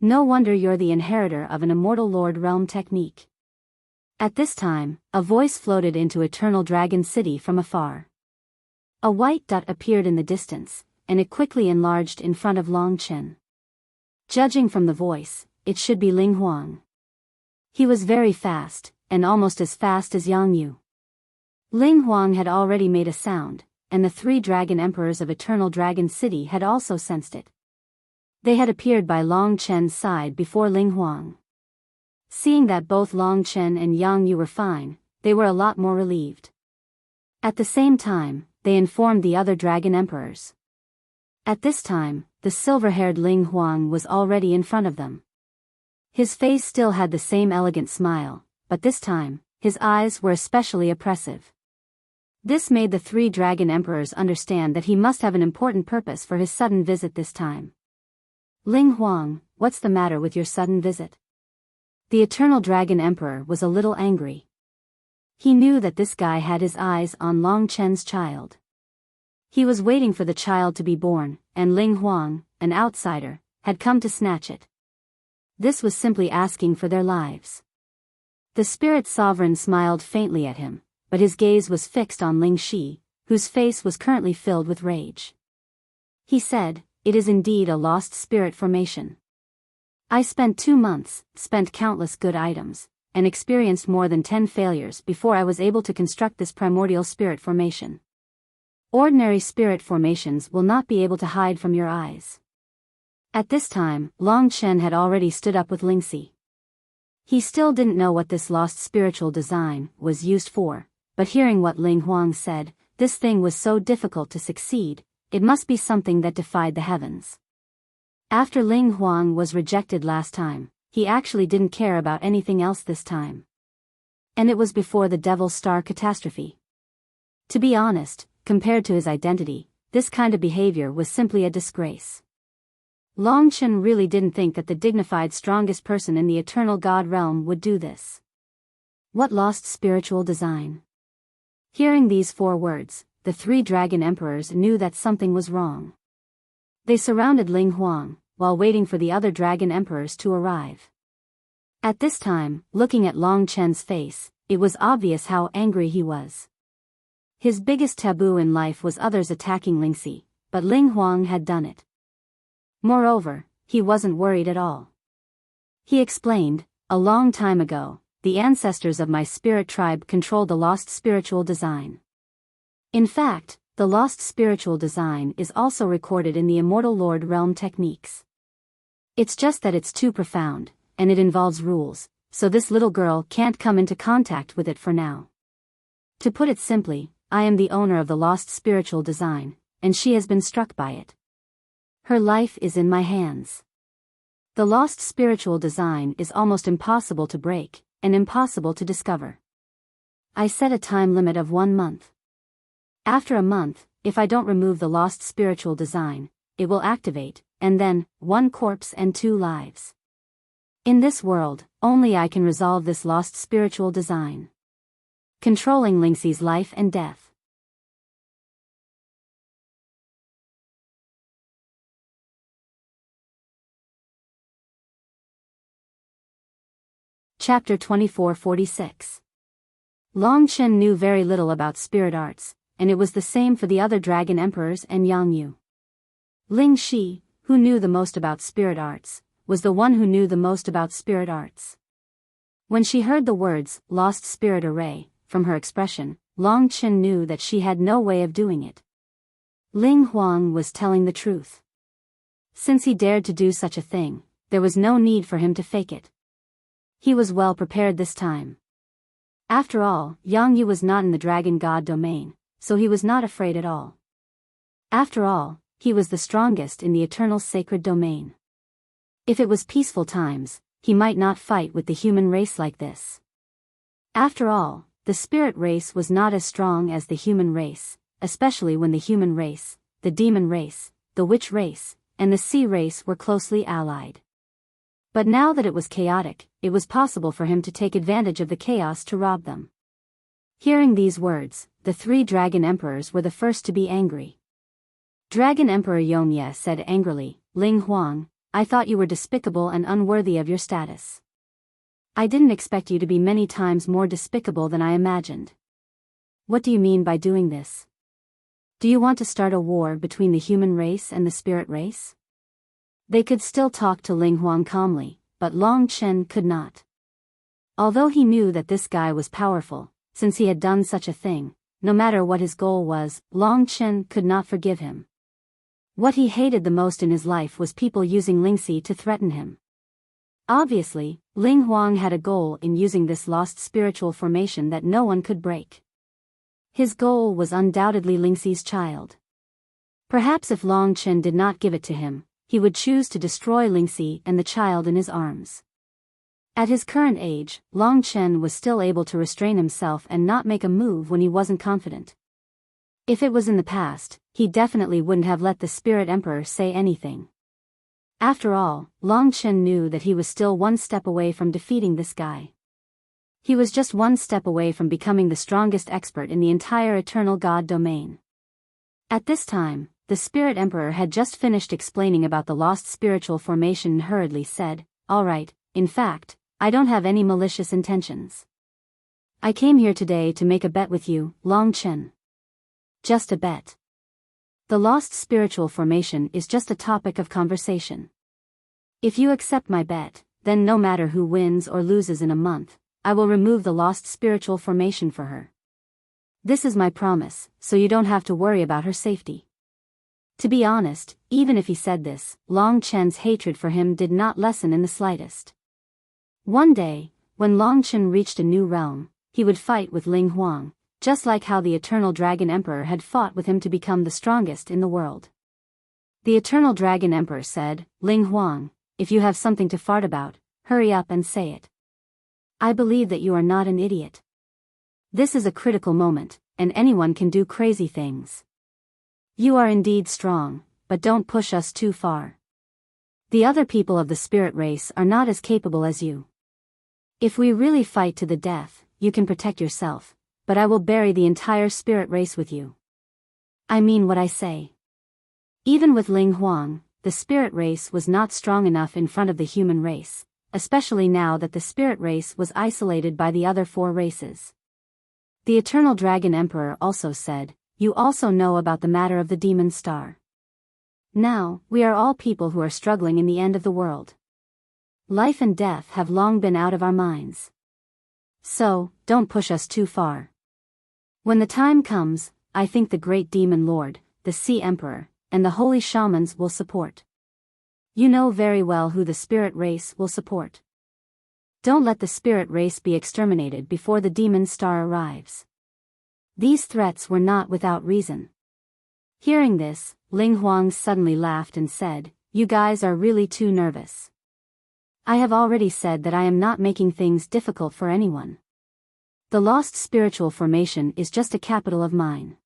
No wonder you're the inheritor of an Immortal Lord realm technique." At this time, a voice floated into Eternal Dragon City from afar. A white dot appeared in the distance, and it quickly enlarged in front of Long Chen. Judging from the voice, it should be Ling Huang. He was very fast, and almost as fast as Yang Yu. Ling Huang had already made a sound, and the 3 dragon emperors of Eternal Dragon City had also sensed it. They had appeared by Long Chen's side before Ling Huang. Seeing that both Long Chen and Yang Yu were fine, they were a lot more relieved. At the same time, they informed the other dragon emperors. At this time, the silver-haired Ling Huang was already in front of them. His face still had the same elegant smile, but this time, his eyes were especially oppressive. This made the 3 dragon emperors understand that he must have an important purpose for his sudden visit this time. "Ling Huang, what's the matter with your sudden visit?" The Eternal Dragon Emperor was a little angry. He knew that this guy had his eyes on Long Chen's child. He was waiting for the child to be born, and Ling Huang, an outsider, had come to snatch it. This was simply asking for their lives. The spirit sovereign smiled faintly at him, but his gaze was fixed on Ling Shi, whose face was currently filled with rage. He said, "It is indeed a lost spirit formation. I spent 2 months, spent countless good items, and experienced more than 10 failures before I was able to construct this primordial spirit formation. Ordinary spirit formations will not be able to hide from your eyes." At this time, Long Chen had already stood up with Lingxi. He still didn't know what this lost spiritual design was used for, but hearing what Ling Huang said, this thing was so difficult to succeed, it must be something that defied the heavens. After Ling Huang was rejected last time, he actually didn't care about anything else this time. And it was before the Devil Star catastrophe. To be honest, compared to his identity, this kind of behavior was simply a disgrace. Long Chen really didn't think that the dignified strongest person in the Eternal God realm would do this. What lost spiritual design? Hearing these 4 words, the 3 dragon emperors knew that something was wrong. They surrounded Ling Huang, while waiting for the other dragon emperors to arrive. At this time, looking at Long Chen's face, it was obvious how angry he was. His biggest taboo in life was others attacking Lingxi, but Ling Huang had done it. Moreover, he wasn't worried at all. He explained, "A long time ago, the ancestors of my spirit tribe controlled the lost spiritual design. In fact, the lost spiritual design is also recorded in the Immortal Lord realm techniques. It's just that it's too profound, and it involves rules, so this little girl can't come into contact with it for now. To put it simply, I am the owner of the lost spiritual design, and she has been struck by it. Her life is in my hands. The lost spiritual design is almost impossible to break, and impossible to discover. I set a time limit of 1 month. After a month, if I don't remove the lost spiritual design, it will activate, and then, 1 corpse and 2 lives. In this world, only I can resolve this lost spiritual design. Controlling Lingxi's life and death. Chapter 2446. Long Chen knew very little about spirit arts, and it was the same for the other dragon emperors and Yang Yu. Ling Shi, who knew the most about spirit arts, was the one who knew the most about spirit arts. When she heard the words, lost spirit array, from her expression, Long Chen knew that she had no way of doing it. Ling Huang was telling the truth. Since he dared to do such a thing, there was no need for him to fake it. He was well prepared this time. After all, Yang Yu was not in the dragon god domain, so he was not afraid at all. After all, he was the strongest in the eternal sacred domain. If it was peaceful times, he might not fight with the human race like this. After all, the spirit race was not as strong as the human race, especially when the human race, the demon race, the witch race, and the sea race were closely allied. But now that it was chaotic, it was possible for him to take advantage of the chaos to rob them. Hearing these words, the 3 dragon emperors were the first to be angry. Dragon Emperor Yongye said angrily, Ling Huang, I thought you were despicable and unworthy of your status. I didn't expect you to be many times more despicable than I imagined. What do you mean by doing this? Do you want to start a war between the human race and the spirit race? They could still talk to Ling Huang calmly, but Long Chen could not. Although he knew that this guy was powerful, since he had done such a thing, no matter what his goal was, Long Chen could not forgive him. What he hated the most in his life was people using Lingxi to threaten him. Obviously, Ling Huang had a goal in using this lost spiritual formation that no one could break. His goal was undoubtedly Lingxi's child. Perhaps if Long Chen did not give it to him, he would choose to destroy Lingxi and the child in his arms. At his current age, Long Chen was still able to restrain himself and not make a move when he wasn't confident. If it was in the past, he definitely wouldn't have let the Spirit Emperor say anything. After all, Long Chen knew that he was still 1 step away from defeating this guy. He was just 1 step away from becoming the strongest expert in the entire Eternal God domain. At this time, the Spirit Emperor had just finished explaining about the lost spiritual formation and hurriedly said, All right, in fact, I don't have any malicious intentions. I came here today to make a bet with you, Long Chen. Just a bet. The lost spiritual formation is just a topic of conversation. If you accept my bet, then no matter who wins or loses in a month, I will remove the lost spiritual formation for her. This is my promise, so you don't have to worry about her safety. To be honest, even if he said this, Long Chen's hatred for him did not lessen in the slightest. One day, when Long Chen reached a new realm, he would fight with Ling Huang, just like how the Eternal Dragon Emperor had fought with him to become the strongest in the world. The Eternal Dragon Emperor said, Ling Huang, if you have something to fart about, hurry up and say it. I believe that you are not an idiot. This is a critical moment, and anyone can do crazy things. You are indeed strong, but don't push us too far. The other people of the spirit race are not as capable as you. If we really fight to the death, you can protect yourself, but I will bury the entire spirit race with you. I mean what I say. Even with Ling Huang, the spirit race was not strong enough in front of the human race, especially now that the spirit race was isolated by the other 4 races. The Eternal Dragon Emperor also said, You also know about the matter of the demon star. Now, we are all people who are struggling in the end of the world. Life and death have long been out of our minds. So, don't push us too far. When the time comes, I think the great demon lord, the Sea Emperor, and the holy shamans will support. You know very well who the spirit race will support. Don't let the spirit race be exterminated before the demon star arrives. These threats were not without reason. Hearing this, Ling Huang suddenly laughed and said, You guys are really too nervous. I have already said that I am not making things difficult for anyone. The lost spiritual formation is just a capital of mine.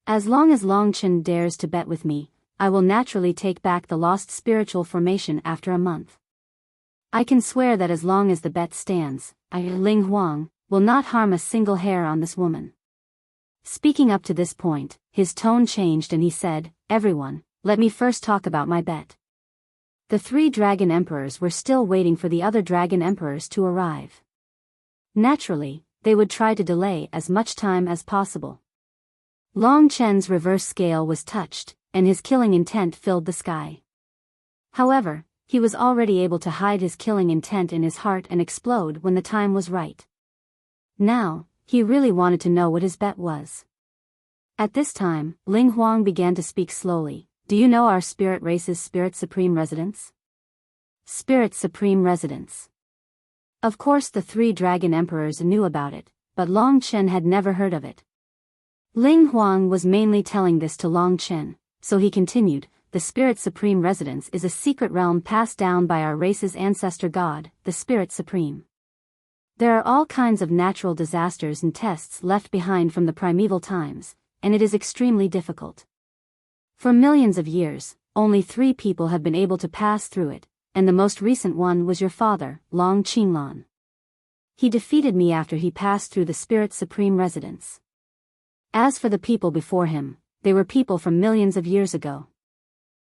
As long as Longchen dares to bet with me, I will naturally take back the lost spiritual formation after a month. I can swear that as long as the bet stands, I, Ling Huang, will not harm a single hair on this woman. Speaking up to this point, his tone changed and he said, "Everyone, let me first talk about my bet." The 3 dragon emperors were still waiting for the other dragon emperors to arrive. Naturally, they would try to delay as much time as possible. Long Chen's reverse scale was touched, and his killing intent filled the sky. However, he was already able to hide his killing intent in his heart and explode when the time was right. Now, he really wanted to know what his bet was. At this time, Ling Huang began to speak slowly. "Do you know our spirit race's Spirit Supreme Residence?" Spirit Supreme Residence. Of course the 3 dragon emperors knew about it, but Long Chen had never heard of it. Ling Huang was mainly telling this to Long Chen, so he continued, "The Spirit Supreme Residence is a secret realm passed down by our race's ancestor god, the Spirit Supreme. There are all kinds of natural disasters and tests left behind from the primeval times, and it is extremely difficult. For millions of years, only 3 people have been able to pass through it, and the most recent one was your father, Long Qinglan. He defeated me after he passed through the Spirit Supreme Residence. As for the people before him, they were people from millions of years ago.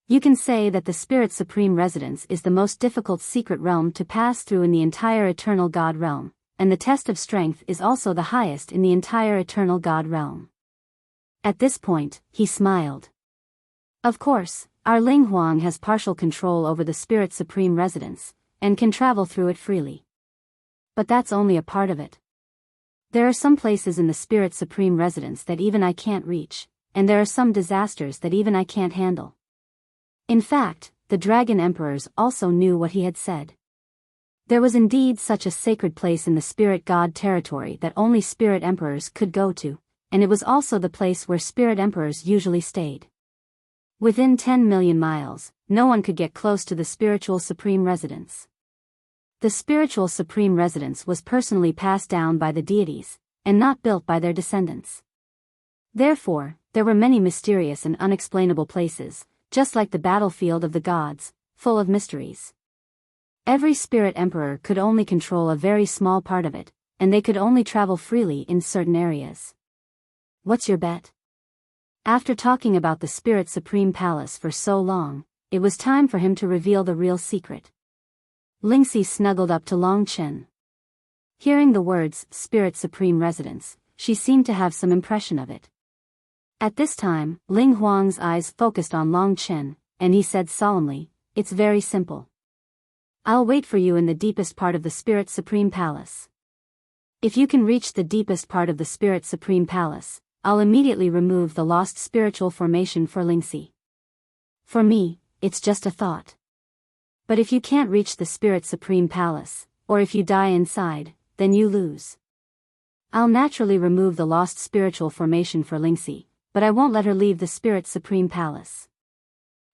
You can say that the Spirit Supreme Residence is the most difficult secret realm to pass through in the entire Eternal God realm, and the test of strength is also the highest in the entire Eternal God realm." At this point, he smiled. Of course, our Ling Huang has partial control over the Spirit Supreme Residence, and can travel through it freely. But that's only a part of it. There are some places in the Spirit Supreme Residence that even I can't reach, and there are some disasters that even I can't handle. In fact, the Dragon Emperors also knew what he had said. There was indeed such a sacred place in the Spirit God territory that only Spirit Emperors could go to, and it was also the place where Spirit Emperors usually stayed. Within 10 million miles, no one could get close to the Spiritual Supreme Residence. The Spiritual Supreme Residence was personally passed down by the deities, and not built by their descendants. Therefore, there were many mysterious and unexplainable places, just like the battlefield of the gods, full of mysteries. Every Spirit Emperor could only control a very small part of it, and they could only travel freely in certain areas. What's your bet? After talking about the Spirit Supreme Palace for so long, it was time for him to reveal the real secret. Lingxi snuggled up to Long Chen. Hearing the words, Spirit Supreme Residence, she seemed to have some impression of it. At this time, Ling Huang's eyes focused on Long Chen, and he said solemnly, "It's very simple. I'll wait for you in the deepest part of the Spirit Supreme Palace. If you can reach the deepest part of the Spirit Supreme Palace, I'll immediately remove the lost spiritual formation for Lingxi. For me, it's just a thought. But if you can't reach the Spirit Supreme Palace, or if you die inside, then you lose. I'll naturally remove the lost spiritual formation for Lingxi, but I won't let her leave the Spirit Supreme Palace.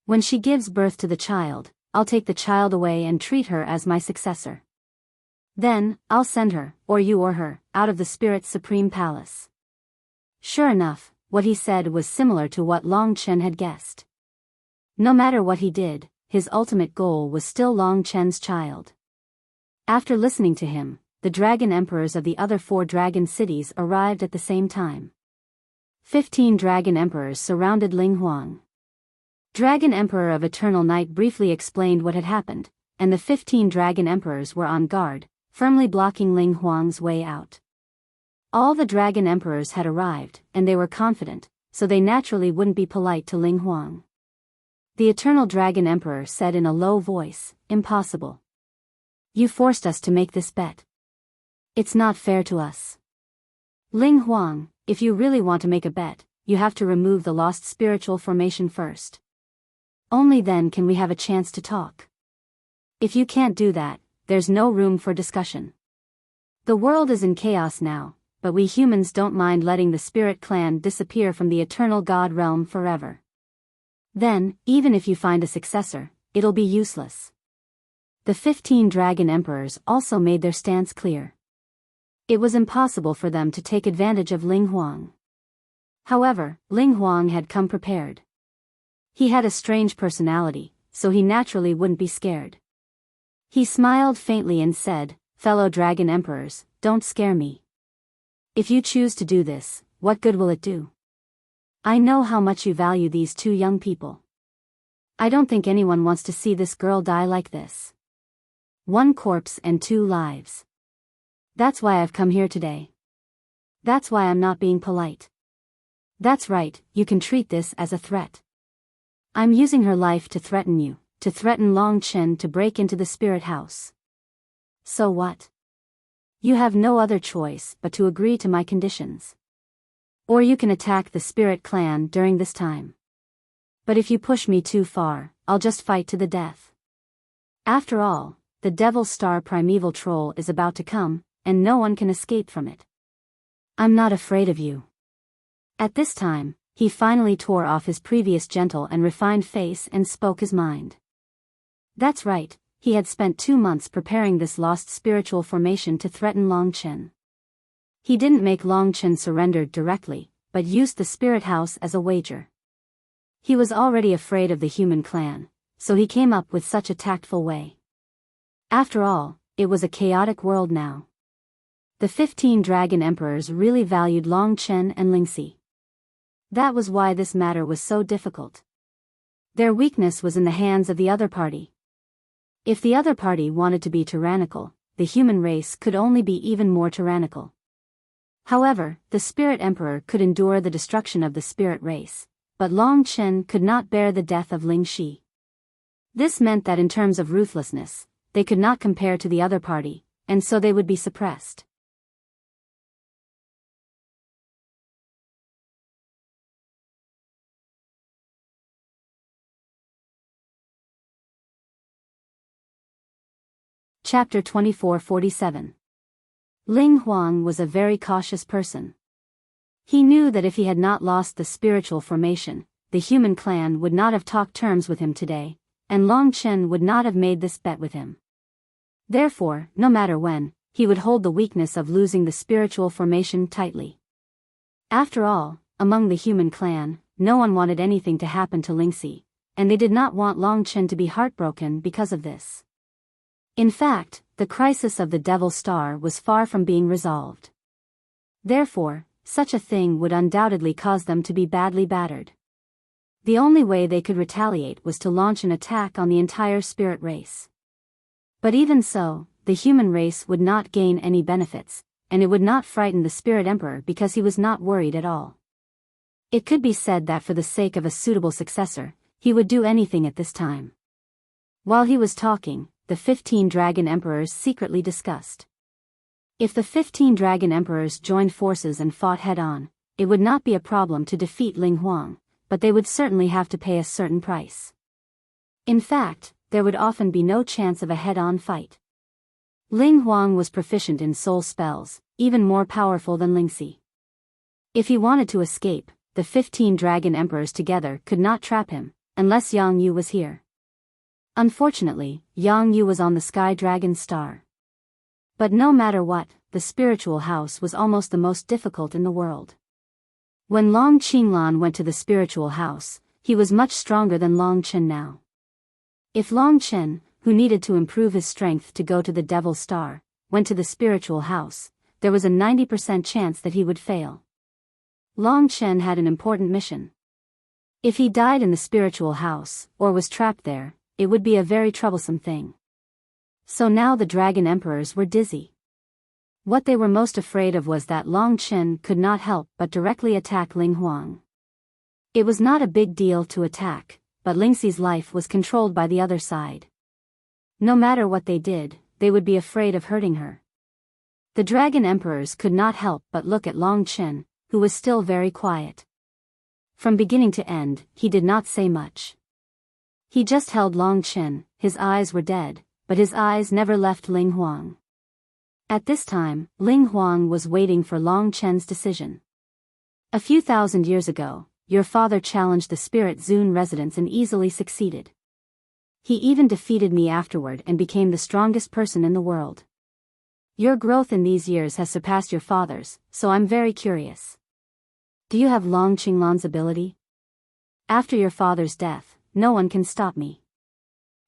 When she gives birth to the child, I'll take the child away and treat her as my successor. Then, I'll send her, or you or her, out of the Spirit Supreme Palace." Sure enough, what he said was similar to what Long Chen had guessed. No matter what he did, his ultimate goal was still Long Chen's child. After listening to him, the dragon emperors of the other 4 dragon cities arrived at the same time. 15 dragon emperors surrounded Ling Huang. Dragon Emperor of Eternal Night briefly explained what had happened, and the 15 dragon emperors were on guard, firmly blocking Ling Huang's way out. All the dragon emperors had arrived, and they were confident, so they naturally wouldn't be polite to Ling Huang. The Eternal Dragon Emperor said in a low voice, "Impossible. You forced us to make this bet. It's not fair to us. Ling Huang, if you really want to make a bet, you have to remove the lost spiritual formation first. Only then can we have a chance to talk. If you can't do that, there's no room for discussion. The world is in chaos now, but we humans don't mind letting the spirit clan disappear from the eternal god realm forever. Then, even if you find a successor, it'll be useless. The 15 Dragon Emperors also made their stance clear. It was impossible for them to take advantage of Ling Huang. However, Ling Huang had come prepared. He had a strange personality, so he naturally wouldn't be scared. He smiled faintly and said, "Fellow Dragon Emperors, don't scare me. If you choose to do this, what good will it do? I know how much you value these two young people. I don't think anyone wants to see this girl die like this. One corpse and two lives. That's why I've come here today. That's why I'm not being polite. That's right, you can treat this as a threat. I'm using her life to threaten you, to threaten Long Chen to break into the spirit house. So what? You have no other choice but to agree to my conditions. Or you can attack the spirit clan during this time. But if you push me too far, I'll just fight to the death. After all, the Devil Star primeval troll is about to come, and no one can escape from it. I'm not afraid of you." At this time, he finally tore off his previous gentle and refined face and spoke his mind. That's right, he had spent 2 months preparing this lost spiritual formation to threaten Long Chen. He didn't make Long Chen surrender directly, but used the spirit house as a wager. He was already afraid of the human clan, so he came up with such a tactful way. After all, it was a chaotic world now. The 15 Dragon Emperors really valued Long Chen and Lingxi. That was why this matter was so difficult. Their weakness was in the hands of the other party. If the other party wanted to be tyrannical, the human race could only be even more tyrannical. However, the Spirit Emperor could endure the destruction of the spirit race, but Long Chen could not bear the death of Lingxi. This meant that in terms of ruthlessness, they could not compare to the other party, and so they would be suppressed. Chapter 2447. Ling Huang was a very cautious person. He knew that if he had not lost the spiritual formation, the human clan would not have talked terms with him today, and Long Chen would not have made this bet with him. Therefore, no matter when, he would hold the weakness of losing the spiritual formation tightly. After all, among the human clan, no one wanted anything to happen to Lingxi, and they did not want Long Chen to be heartbroken because of this. In fact, the crisis of the Devil Star was far from being resolved. Therefore, such a thing would undoubtedly cause them to be badly battered. The only way they could retaliate was to launch an attack on the entire spirit race. But even so, the human race would not gain any benefits, and it would not frighten the Spirit Emperor because he was not worried at all. It could be said that for the sake of a suitable successor, he would do anything at this time. While he was talking, the 15 Dragon Emperors secretly discussed. If the 15 Dragon Emperors joined forces and fought head-on, it would not be a problem to defeat Ling Huang, but they would certainly have to pay a certain price. In fact, there would often be no chance of a head-on fight. Ling Huang was proficient in soul spells, even more powerful than Lingxi. If he wanted to escape, the 15 Dragon Emperors together could not trap him, unless Yang Yu was here. Unfortunately, Yang Yu was on the Sky Dragon Star. But no matter what, the spiritual house was almost the most difficult in the world. When Long Qinglan went to the spiritual house, he was much stronger than Long Chen now. If Long Chen, who needed to improve his strength to go to the Devil Star, went to the spiritual house, there was a 90% chance that he would fail. Long Chen had an important mission. If he died in the spiritual house, or was trapped there, it would be a very troublesome thing. So now the Dragon Emperors were dizzy. What they were most afraid of was that Long Chen could not help but directly attack Ling Huang. It was not a big deal to attack, but Lingxi's life was controlled by the other side. No matter what they did, they would be afraid of hurting her. The Dragon Emperors could not help but look at Long Chen, who was still very quiet. From beginning to end, he did not say much. He just held Long Chen, his eyes were dead, but his eyes never left Ling Huang. At this time, Ling Huang was waiting for Long Chen's decision. A few thousand years ago, your father challenged the Spirit Zun residents and easily succeeded. He even defeated me afterward and became the strongest person in the world. Your growth in these years has surpassed your father's, so I'm very curious. Do you have Long Qinglan's ability? After your father's death, no one can stop me.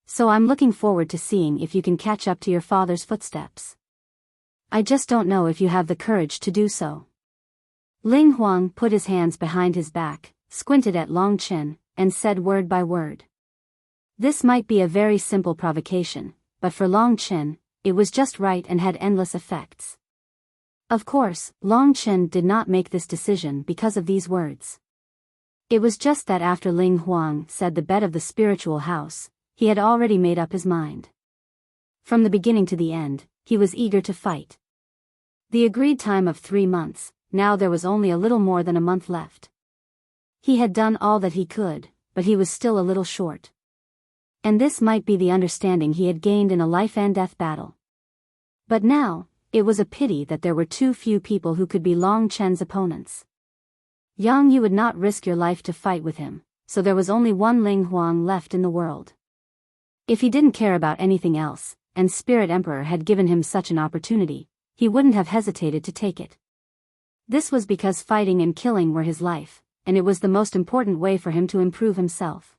So I'm looking forward to seeing if you can catch up to your father's footsteps. I just don't know if you have the courage to do so. Ling Huang put his hands behind his back, squinted at Long Chen, and said word by word. This might be a very simple provocation, but for Long Chen, it was just right and had endless effects. Of course, Long Chen did not make this decision because of these words. It was just that after Ling Huang said the bed of the spiritual house, he had already made up his mind. From the beginning to the end, he was eager to fight. The agreed time of 3 months, now there was only a little more than a month left. He had done all that he could, but he was still a little short. And this might be the understanding he had gained in a life-and-death battle. But now, it was a pity that there were too few people who could be Long Chen's opponents. Young, you would not risk your life to fight with him, so there was only one Ling Huang left in the world. If he didn't care about anything else, and Spirit Emperor had given him such an opportunity, he wouldn't have hesitated to take it. This was because fighting and killing were his life, and it was the most important way for him to improve himself.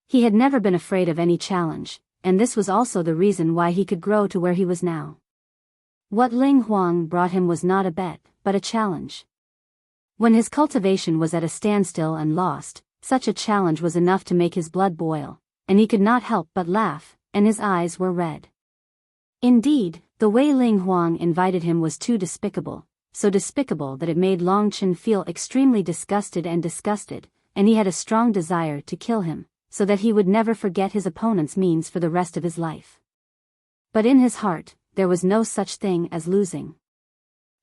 He had never been afraid of any challenge, and this was also the reason why he could grow to where he was now. What Ling Huang brought him was not a bet, but a challenge. When his cultivation was at a standstill and lost, such a challenge was enough to make his blood boil, and he could not help but laugh, and his eyes were red. Indeed, the way Ling Huang invited him was too despicable, so despicable that it made Long Chen feel extremely disgusted, and he had a strong desire to kill him, so that he would never forget his opponent's means for the rest of his life. But in his heart, there was no such thing as losing.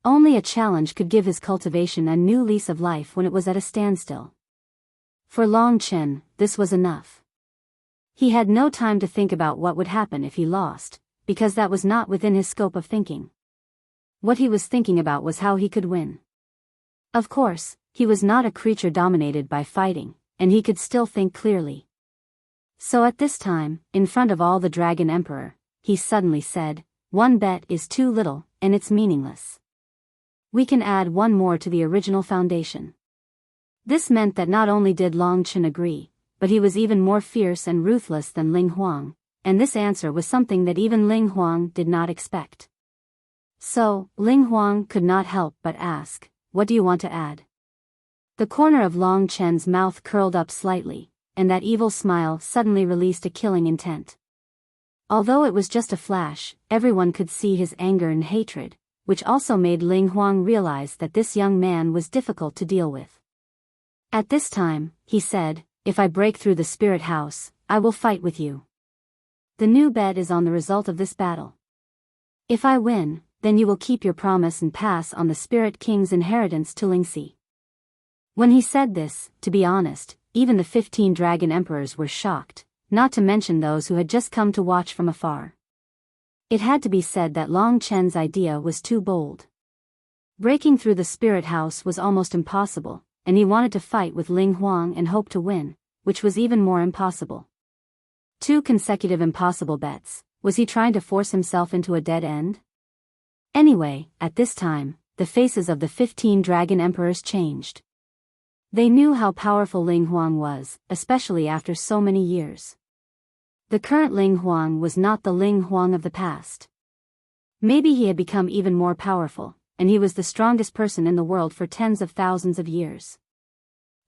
Only a challenge could give his cultivation a new lease of life when it was at a standstill. For Long Chen, this was enough. He had no time to think about what would happen if he lost, because that was not within his scope of thinking. What he was thinking about was how he could win. Of course, he was not a creature dominated by fighting, and he could still think clearly. So at this time, in front of all the Dragon Emperor, he suddenly said, "One bet is too little, and it's meaningless. We can add one more to the original foundation." This meant that not only did Long Chen agree, but he was even more fierce and ruthless than Ling Huang, and this answer was something that even Ling Huang did not expect. So, Ling Huang could not help but ask, "What do you want to add?" The corner of Long Chen's mouth curled up slightly, and that evil smile suddenly released a killing intent. Although it was just a flash, everyone could see his anger and hatred, which also made Ling Huang realize that this young man was difficult to deal with. At this time, he said, "If I break through the spirit house, I will fight with you. The new bet is on the result of this battle. If I win, then you will keep your promise and pass on the Spirit King's inheritance to Lingxi." When he said this, to be honest, even the 15 Dragon Emperors were shocked, not to mention those who had just come to watch from afar. It had to be said that Long Chen's idea was too bold. Breaking through the spirit house was almost impossible, and he wanted to fight with Ling Huang and hope to win, which was even more impossible. 2 consecutive impossible bets. Was he trying to force himself into a dead end? Anyway, at this time, the faces of the 15 Dragon Emperors changed. They knew how powerful Ling Huang was, especially after so many years. The current Ling Huang was not the Ling Huang of the past. Maybe he had become even more powerful, and he was the strongest person in the world for tens of thousands of years.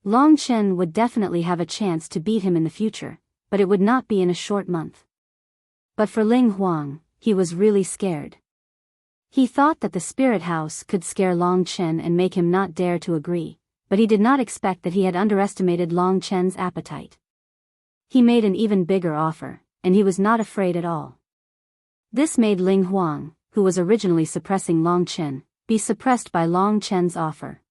Long Chen would definitely have a chance to beat him in the future, but it would not be in a short month. But for Ling Huang, he was really scared. He thought that the spirit house could scare Long Chen and make him not dare to agree, but he did not expect that he had underestimated Long Chen's appetite. He made an even bigger offer, and he was not afraid at all. This made Ling Huang, who was originally suppressing Long Chen, be suppressed by Long Chen's offer.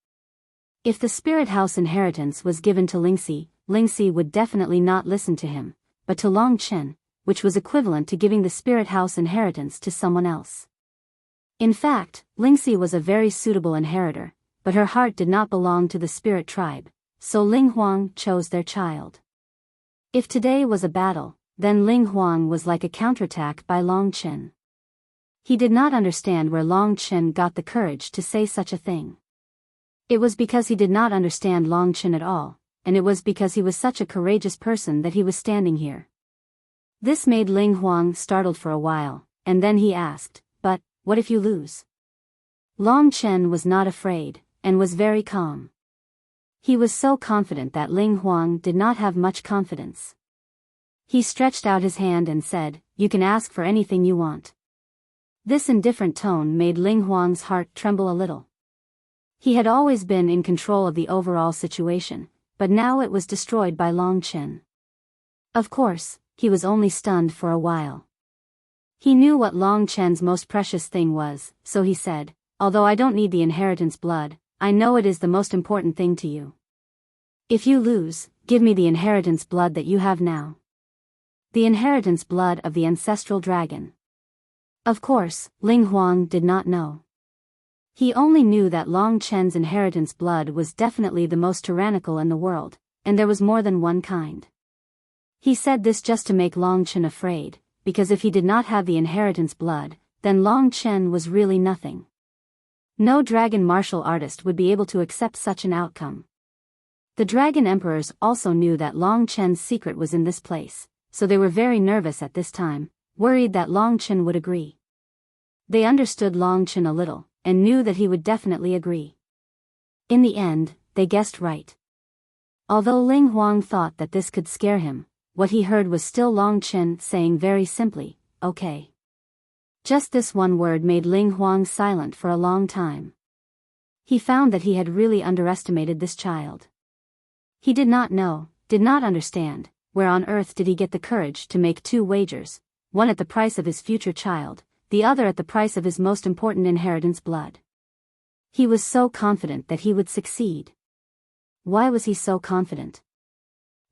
If the spirit house inheritance was given to Lingxi, Lingxi would definitely not listen to him, but to Long Chen, which was equivalent to giving the spirit house inheritance to someone else. In fact, Lingxi was a very suitable inheritor, but her heart did not belong to the spirit tribe, so Ling Huang chose their child. If today was a battle, then Ling Huang was like a counterattack by Long Chen. He did not understand where Long Chen got the courage to say such a thing. It was because he did not understand Long Chen at all, and it was because he was such a courageous person that he was standing here. This made Ling Huang startled for a while, and then he asked, "But, what if you lose?" Long Chen was not afraid, and was very calm. He was so confident that Ling Huang did not have much confidence. He stretched out his hand and said, "You can ask for anything you want." This indifferent tone made Ling Huang's heart tremble a little. He had always been in control of the overall situation, but now it was destroyed by Long Chen. Of course, he was only stunned for a while. He knew what Long Chen's most precious thing was, so he said, "Although I don't need the inheritance blood, I know it is the most important thing to you. If you lose, give me the inheritance blood that you have now. The inheritance blood of the ancestral dragon." Of course, Ling Huang did not know. He only knew that Long Chen's inheritance blood was definitely the most tyrannical in the world, and there was more than one kind. He said this just to make Long Chen afraid, because if he did not have the inheritance blood, then Long Chen was really nothing. No dragon martial artist would be able to accept such an outcome. The dragon emperors also knew that Long Chen's secret was in this place, so they were very nervous at this time, worried that Long Chen would agree. They understood Long Chen a little, and knew that he would definitely agree. In the end, they guessed right. Although Ling Huang thought that this could scare him, what he heard was still Long Chen saying very simply, "Okay." Just this one word made Ling Huang silent for a long time. He found that he had really underestimated this child. He did not know, did not understand, where on earth did he get the courage to make two wagers, one at the price of his future child, the other at the price of his most important inheritance blood. He was so confident that he would succeed. Why was he so confident?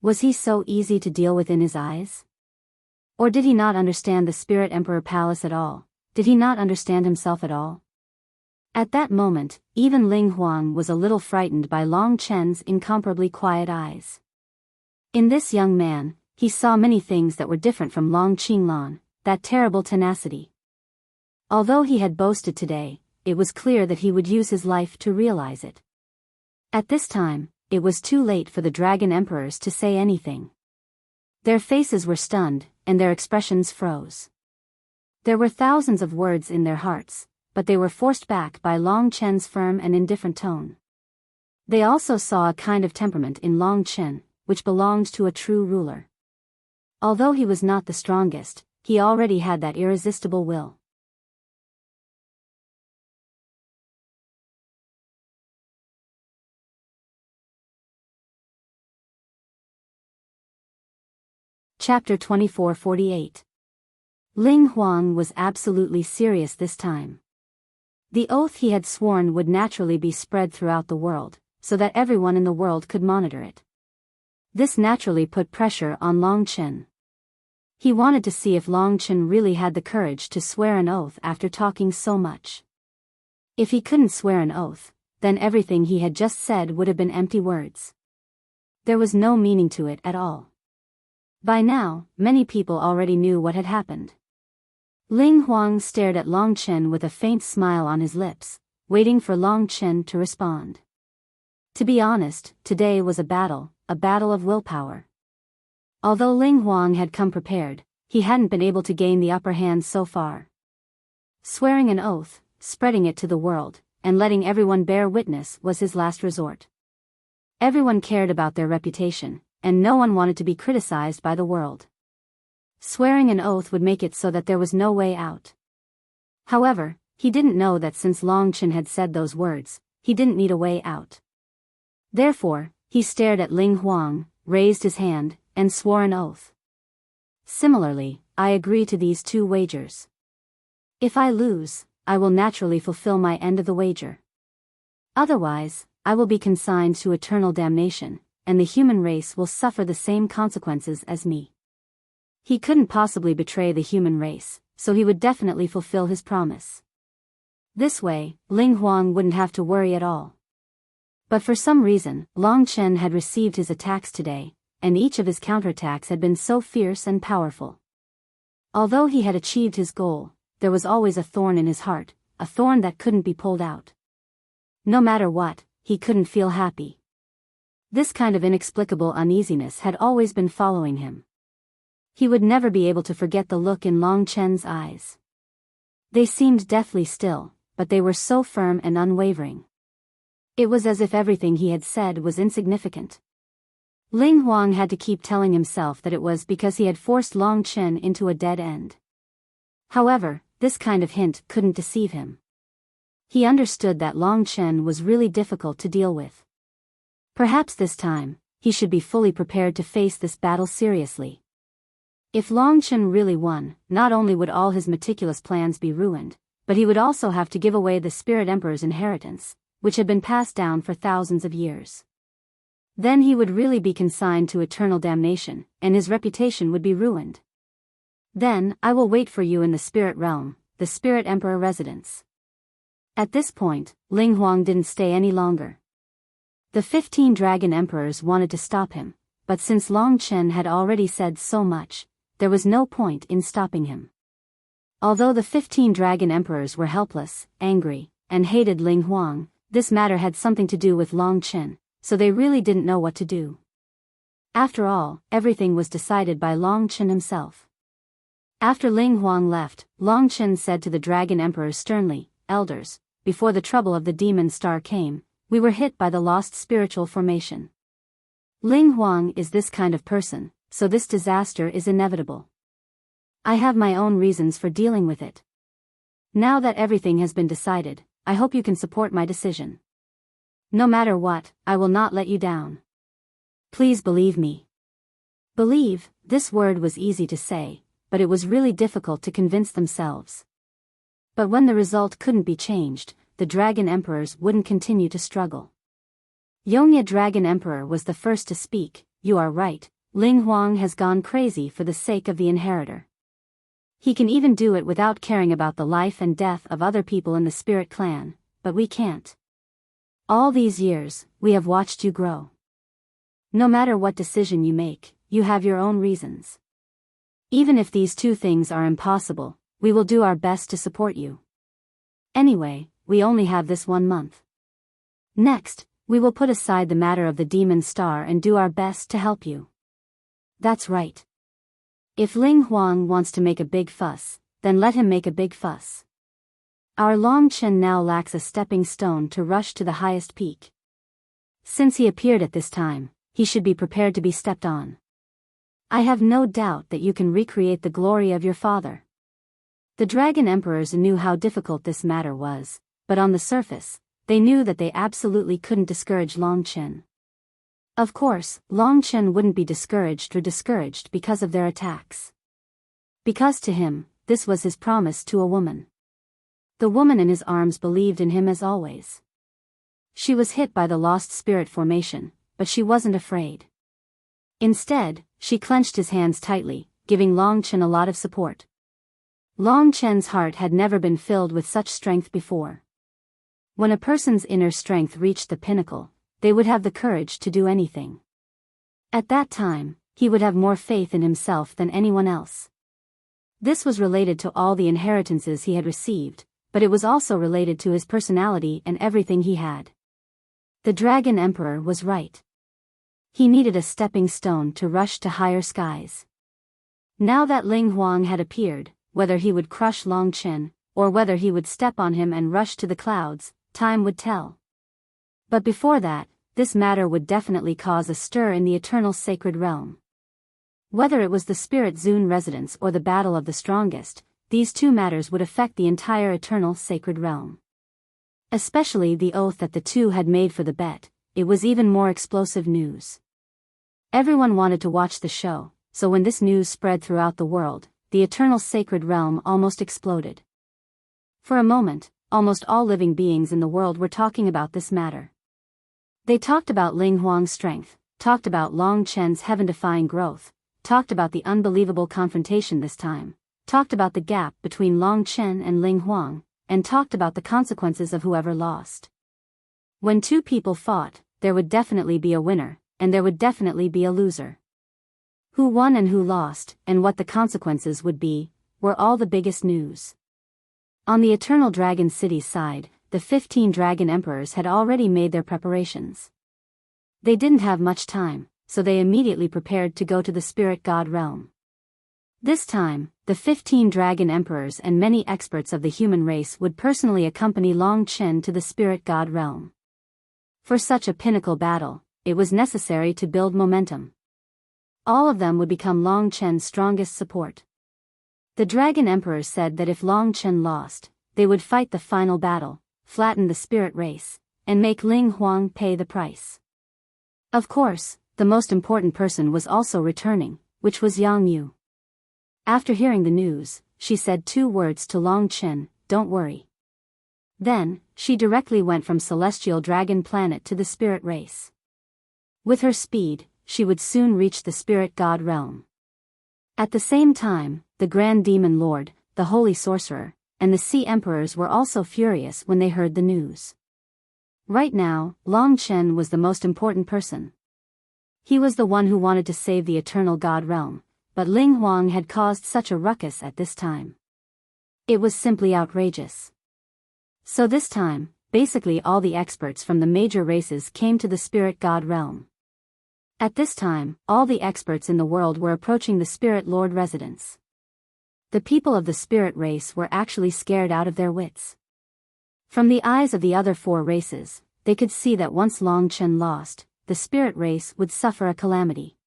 Was he so easy to deal with in his eyes? Or did he not understand the Spirit Emperor Palace at all? Did he not understand himself at all? At that moment, even Ling Huang was a little frightened by Long Chen's incomparably quiet eyes. In this young man, he saw many things that were different from Long Qinglan, that terrible tenacity. Although he had boasted today, it was clear that he would use his life to realize it. At this time, it was too late for the dragon emperors to say anything. Their faces were stunned, and their expressions froze. There were thousands of words in their hearts, but they were forced back by Long Chen's firm and indifferent tone. They also saw a kind of temperament in Long Chen, which belonged to a true ruler. Although he was not the strongest, he already had that irresistible will. Chapter 2448. Ling Huang was absolutely serious this time. The oath he had sworn would naturally be spread throughout the world, so that everyone in the world could monitor it. This naturally put pressure on Long Chen. He wanted to see if Long Chen really had the courage to swear an oath after talking so much. If he couldn't swear an oath, then everything he had just said would have been empty words. There was no meaning to it at all. By now, many people already knew what had happened. Ling Huang stared at Long Chen with a faint smile on his lips, waiting for Long Chen to respond. To be honest, today was a battle of willpower. Although Ling Huang had come prepared, he hadn't been able to gain the upper hand so far. Swearing an oath, spreading it to the world, and letting everyone bear witness was his last resort. Everyone cared about their reputation, and no one wanted to be criticized by the world. Swearing an oath would make it so that there was no way out. However, he didn't know that since Long Chen had said those words, he didn't need a way out. Therefore, he stared at Ling Huang, raised his hand, and swore an oath. Similarly, I agree to these two wagers. If I lose, I will naturally fulfill my end of the wager. Otherwise, I will be consigned to eternal damnation, and the human race will suffer the same consequences as me. He couldn't possibly betray the human race, so he would definitely fulfill his promise. This way, Ling Huang wouldn't have to worry at all. But for some reason, Long Chen had received his attacks today, and each of his counterattacks had been so fierce and powerful. Although he had achieved his goal, there was always a thorn in his heart, a thorn that couldn't be pulled out. No matter what, he couldn't feel happy. This kind of inexplicable uneasiness had always been following him. He would never be able to forget the look in Long Chen's eyes. They seemed deathly still, but they were so firm and unwavering. It was as if everything he had said was insignificant. Ling Huang had to keep telling himself that it was because he had forced Long Chen into a dead end. However, this kind of hint couldn't deceive him. He understood that Long Chen was really difficult to deal with. Perhaps this time, he should be fully prepared to face this battle seriously. If Long Chen really won, not only would all his meticulous plans be ruined, but he would also have to give away the Spirit Emperor's inheritance, which had been passed down for thousands of years. Then he would really be consigned to eternal damnation, and his reputation would be ruined. Then, I will wait for you in the Spirit Realm, the Spirit Emperor residence. At this point, Ling Huang didn't stay any longer. The 15 Dragon Emperors wanted to stop him, but since Long Chen had already said so much, there was no point in stopping him. Although the 15 Dragon Emperors were helpless, angry, and hated Ling Huang, this matter had something to do with Long Chen, so they really didn't know what to do. After all, everything was decided by Long Chen himself. After Ling Huang left, Long Chen said to the Dragon Emperors sternly, "Elders, before the trouble of the demon star came, we were hit by the lost spiritual formation. Ling Huang is this kind of person, so this disaster is inevitable. I have my own reasons for dealing with it. Now that everything has been decided, I hope you can support my decision. No matter what, I will not let you down. Please believe me." Believe, this word was easy to say, but it was really difficult to convince themselves. But when the result couldn't be changed, the Dragon Emperors wouldn't continue to struggle. Yongya Dragon Emperor was the first to speak. "You are right, Ling Huang has gone crazy for the sake of the inheritor. He can even do it without caring about the life and death of other people in the Spirit Clan, but we can't. All these years, we have watched you grow. No matter what decision you make, you have your own reasons. Even if these two things are impossible, we will do our best to support you. Anyway, we only have this 1 month. Next, we will put aside the matter of the demon star and do our best to help you." That's right. If Ling Huang wants to make a big fuss, then let him make a big fuss. Our Long Chen now lacks a stepping stone to rush to the highest peak. Since he appeared at this time, he should be prepared to be stepped on. I have no doubt that you can recreate the glory of your father. The Dragon Emperors knew how difficult this matter was, but on the surface, they knew that they absolutely couldn't discourage Long Chen. Of course, Long Chen wouldn't be discouraged because of their attacks. Because to him, this was his promise to a woman. The woman in his arms believed in him as always. She was hit by the lost spirit formation, but she wasn't afraid. Instead, she clenched his hands tightly, giving Long Chen a lot of support. Long Chen's heart had never been filled with such strength before. When a person's inner strength reached the pinnacle, they would have the courage to do anything. At that time, he would have more faith in himself than anyone else. This was related to all the inheritances he had received, but it was also related to his personality and everything he had. The Dragon Emperor was right. He needed a stepping stone to rush to higher skies. Now that Ling Huang had appeared, whether he would crush Long Chen, or whether he would step on him and rush to the clouds, time would tell. But before that, this matter would definitely cause a stir in the eternal sacred realm. Whether it was the Spirit Zune residence or the battle of the strongest, these two matters would affect the entire eternal sacred realm. Especially the oath that the two had made for the bet, it was even more explosive news. Everyone wanted to watch the show, so when this news spread throughout the world, the eternal sacred realm almost exploded. For a moment, almost all living beings in the world were talking about this matter. They talked about Ling Huang's strength, talked about Long Chen's heaven-defying growth, talked about the unbelievable confrontation this time, talked about the gap between Long Chen and Ling Huang, and talked about the consequences of whoever lost. When two people fought, there would definitely be a winner, and there would definitely be a loser. Who won and who lost, and what the consequences would be, were all the biggest news. On the Eternal Dragon City's side, the 15 Dragon Emperors had already made their preparations. They didn't have much time, so they immediately prepared to go to the Spirit God realm. This time, the 15 Dragon Emperors and many experts of the human race would personally accompany Long Chen to the Spirit God realm. For such a pinnacle battle, it was necessary to build momentum. All of them would become Long Chen's strongest support. The Dragon Emperors said that if Long Chen lost, they would fight the final battle, flatten the spirit race, and make Ling Huang pay the price. Of course, the most important person was also returning, which was Yang Yu. After hearing the news, she said 2 words to Long Chen, "Don't worry." Then, she directly went from Celestial Dragon Planet to the spirit race. With her speed, she would soon reach the Spirit God realm. At the same time, the Grand Demon Lord, the Holy Sorcerer, and the Sea Emperors were also furious when they heard the news. Right now, Long Chen was the most important person. He was the one who wanted to save the Eternal God realm, but Ling Huang had caused such a ruckus at this time. It was simply outrageous. So this time, basically all the experts from the major races came to the Spirit God realm. At this time, all the experts in the world were approaching the Spirit Lord residence. The people of the spirit race were actually scared out of their wits. From the eyes of the other 4 races, they could see that once Long Chen lost, the spirit race would suffer a calamity.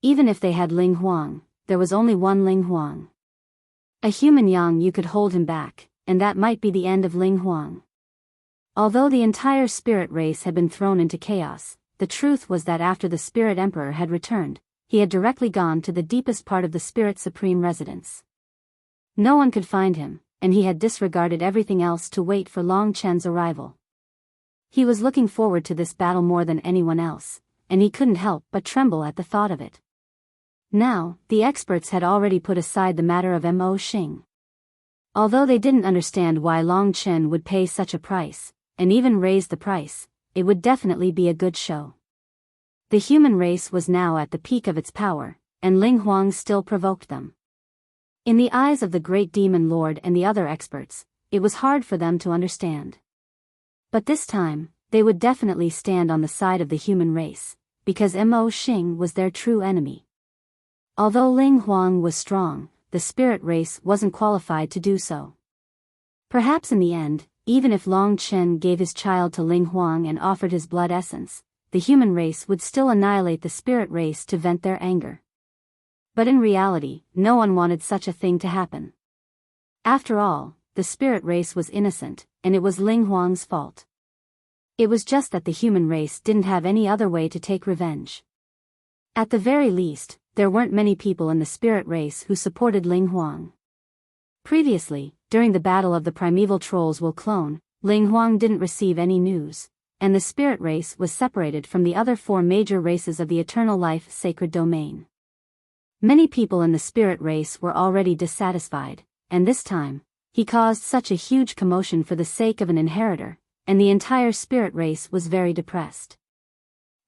Even if they had Ling Huang, there was only one Ling Huang. A human Yang Yu could hold him back, and that might be the end of Ling Huang. Although the entire spirit race had been thrown into chaos, the truth was that after the Spirit Emperor had returned, he had directly gone to the deepest part of the Spirit Supreme residence. No one could find him, and he had disregarded everything else to wait for Long Chen's arrival. He was looking forward to this battle more than anyone else, and he couldn't help but tremble at the thought of it. Now, the experts had already put aside the matter of Mo Xing. Although they didn't understand why Long Chen would pay such a price, and even raise the price, it would definitely be a good show. The human race was now at the peak of its power, and Ling Huang still provoked them. In the eyes of the Great Demon Lord and the other experts, it was hard for them to understand. But this time, they would definitely stand on the side of the human race, because Mo Xing was their true enemy. Although Ling Huang was strong, the spirit race wasn't qualified to do so. Perhaps in the end, even if Long Chen gave his child to Ling Huang and offered his blood essence, the human race would still annihilate the spirit race to vent their anger. But in reality, no one wanted such a thing to happen. After all, the spirit race was innocent, and it was Ling Huang's fault. It was just that the human race didn't have any other way to take revenge. At the very least, there weren't many people in the spirit race who supported Ling Huang. Previously, during the battle of the primeval trolls will clone, Ling Huang didn't receive any news, and the spirit race was separated from the other 4 major races of the eternal life sacred domain. Many people in the spirit race were already dissatisfied, and this time, he caused such a huge commotion for the sake of an inheritor, and the entire spirit race was very depressed.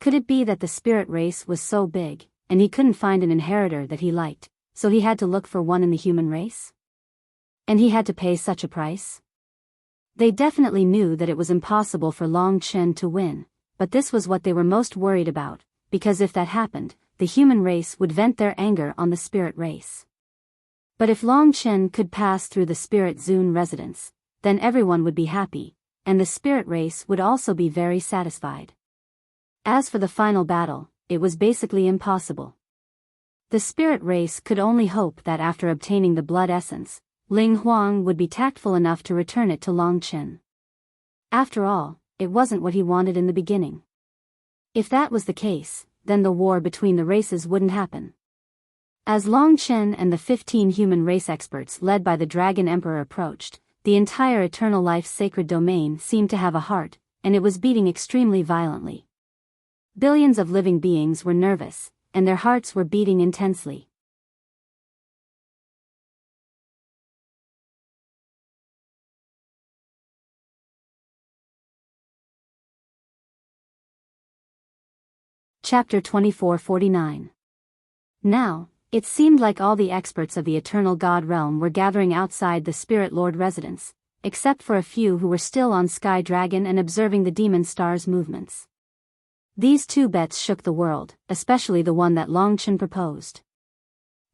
Could it be that the spirit race was so big, and he couldn't find an inheritor that he liked, so he had to look for one in the human race? And he had to pay such a price? They definitely knew that it was impossible for Long Chen to win, but this was what they were most worried about, because if that happened, the human race would vent their anger on the spirit race. But if Long Chen could pass through the Spirit Zune residence, then everyone would be happy, and the spirit race would also be very satisfied. As for the final battle, it was basically impossible. The spirit race could only hope that after obtaining the blood essence, Ling Huang would be tactful enough to return it to Long Chen. After all, it wasn't what he wanted in the beginning. If that was the case, then the war between the races wouldn't happen. As Long Chen and the 15 human race experts led by the Dragon Emperor approached, the entire eternal life sacred domain seemed to have a heart, and it was beating extremely violently. Billions of living beings were nervous, and their hearts were beating intensely. Chapter 2449. Now, it seemed like all the experts of the Eternal God realm were gathering outside the Spirit Lord residence, except for a few who were still on Sky Dragon and observing the demon star's movements. These two bets shook the world, especially the one that Long Chen proposed.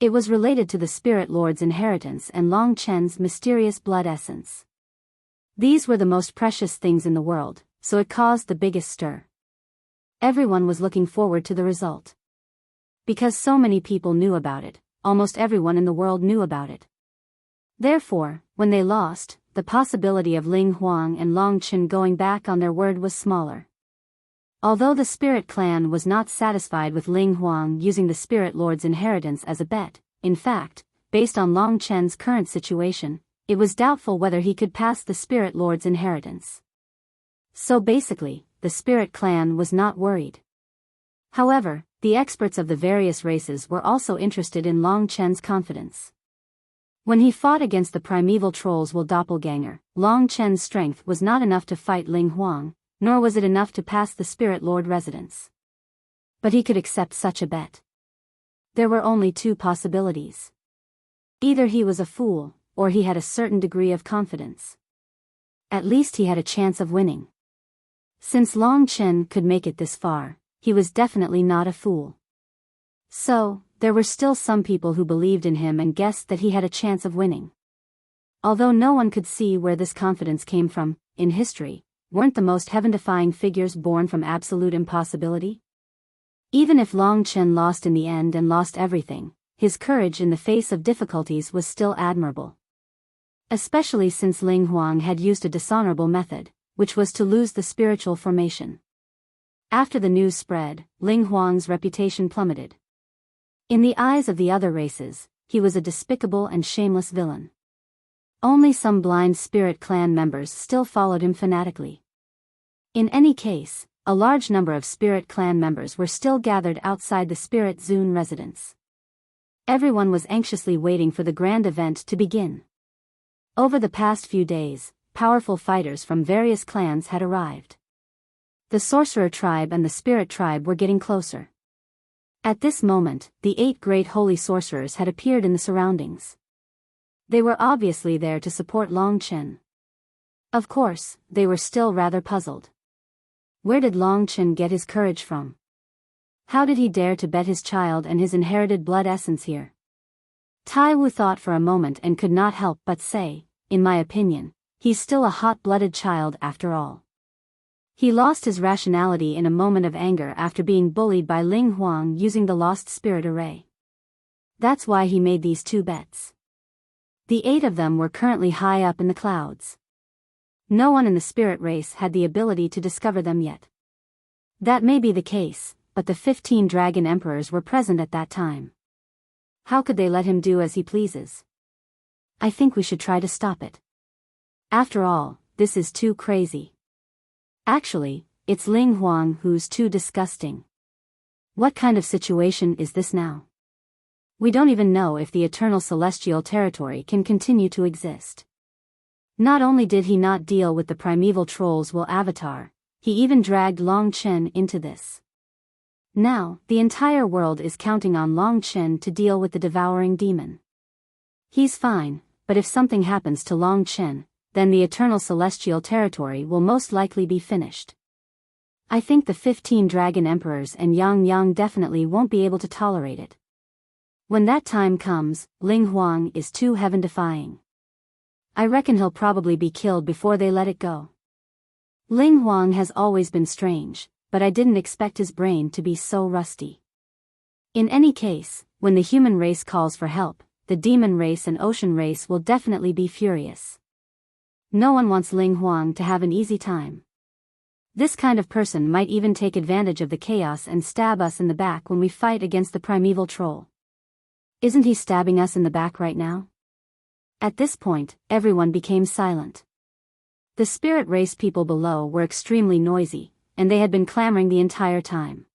It was related to the Spirit Lord's inheritance and Long Chen's mysterious blood essence. These were the most precious things in the world, so it caused the biggest stir. Everyone was looking forward to the result. Because so many people knew about it, almost everyone in the world knew about it. Therefore, when they lost, the possibility of Ling Huang and Long Chen going back on their word was smaller. Although the Spirit Clan was not satisfied with Ling Huang using the Spirit Lord's inheritance as a bet, in fact, based on Long Chen's current situation, it was doubtful whether he could pass the Spirit Lord's inheritance. So basically, the Spirit Clan was not worried. However, the experts of the various races were also interested in Long Chen's confidence. When he fought against the primeval trolls while doppelganger, Long Chen's strength was not enough to fight Ling Huang, nor was it enough to pass the Spirit Lord residence. But he could accept such a bet. There were only two possibilities. Either he was a fool, or he had a certain degree of confidence. At least he had a chance of winning. Since Long Chen could make it this far, he was definitely not a fool. So, there were still some people who believed in him and guessed that he had a chance of winning. Although no one could see where this confidence came from, in history, weren't the most heaven-defying figures born from absolute impossibility? Even if Long Chen lost in the end and lost everything, his courage in the face of difficulties was still admirable. Especially since Ling Huang had used a dishonorable method, which was to lose the spiritual formation. After the news spread, Ling Huang's reputation plummeted. In the eyes of the other races, he was a despicable and shameless villain. Only some blind Spirit Clan members still followed him fanatically. In any case, a large number of Spirit Clan members were still gathered outside the Spirit Zune residence. Everyone was anxiously waiting for the grand event to begin. Over the past few days, powerful fighters from various clans had arrived. The Sorcerer Tribe and the Spirit Tribe were getting closer. At this moment, the 8 great holy sorcerers had appeared in the surroundings. They were obviously there to support Long Chen. Of course, they were still rather puzzled. Where did Long Chen get his courage from? How did he dare to bet his child and his inherited blood essence here? Tai Wu thought for a moment and could not help but say, in my opinion, he's still a hot-blooded child after all. He lost his rationality in a moment of anger after being bullied by Ling Huang using the Lost Spirit Array. That's why he made these 2 bets. The 8 of them were currently high up in the clouds. No one in the spirit race had the ability to discover them yet. That may be the case, but the 15 dragon emperors were present at that time. How could they let him do as he pleases? I think we should try to stop it. After all, this is too crazy. Actually, it's Ling Huang who's too disgusting. What kind of situation is this now? We don't even know if the eternal celestial territory can continue to exist. Not only did he not deal with the primeval trolls while Avatar, he even dragged Long Chen into this. Now, the entire world is counting on Long Chen to deal with the devouring demon. He's fine, but if something happens to Long Chen, then the eternal celestial territory will most likely be finished. I think the 15 dragon emperors and Yang definitely won't be able to tolerate it. When that time comes, Ling Huang is too heaven-defying. I reckon he'll probably be killed before they let it go. Ling Huang has always been strange, but I didn't expect his brain to be so rusty. In any case, when the human race calls for help, the demon race and ocean race will definitely be furious. No one wants Ling Huang to have an easy time. This kind of person might even take advantage of the chaos and stab us in the back when we fight against the primeval troll. Isn't he stabbing us in the back right now? At this point, everyone became silent. The spirit race people below were extremely noisy, and they had been clamoring the entire time.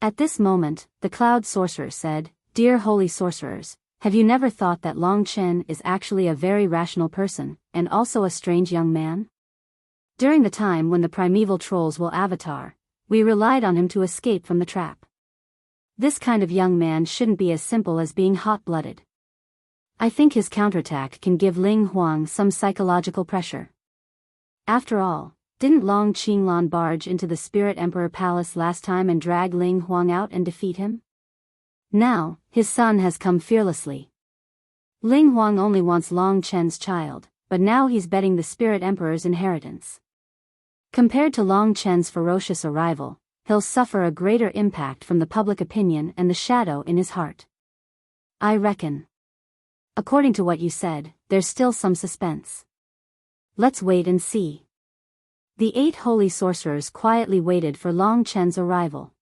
At this moment, the Cloud Sorcerer said, "Dear holy sorcerers, have you never thought that Long Chen is actually a very rational person, and also a strange young man? During the time when the primeval trolls will avatar, we relied on him to escape from the trap. This kind of young man shouldn't be as simple as being hot-blooded. I think his counterattack can give Ling Huang some psychological pressure. After all, didn't Long Qinglan barge into the Spirit Emperor Palace last time and drag Ling Huang out and defeat him? Now, his son has come fearlessly. Ling Huang only wants Long Chen's child, but now he's betting the Spirit Emperor's inheritance. Compared to Long Chen's ferocious arrival, he'll suffer a greater impact from the public opinion and the shadow in his heart. I reckon. According to what you said, there's still some suspense. Let's wait and see. The 8 holy sorcerers quietly waited for Long Chen's arrival.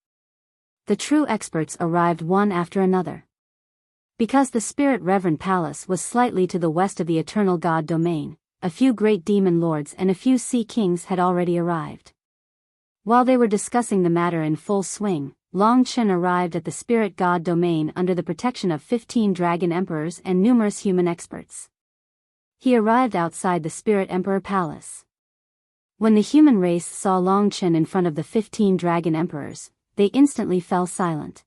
The true experts arrived one after another. Because the Spirit Reverend Palace was slightly to the west of the Eternal God domain, a few great demon lords and a few sea kings had already arrived. While they were discussing the matter in full swing, Long Chen arrived at the Spirit God domain under the protection of 15 dragon emperors and numerous human experts. He arrived outside the Spirit Emperor Palace. When the human race saw Long Chen in front of the 15 dragon emperors, they instantly fell silent.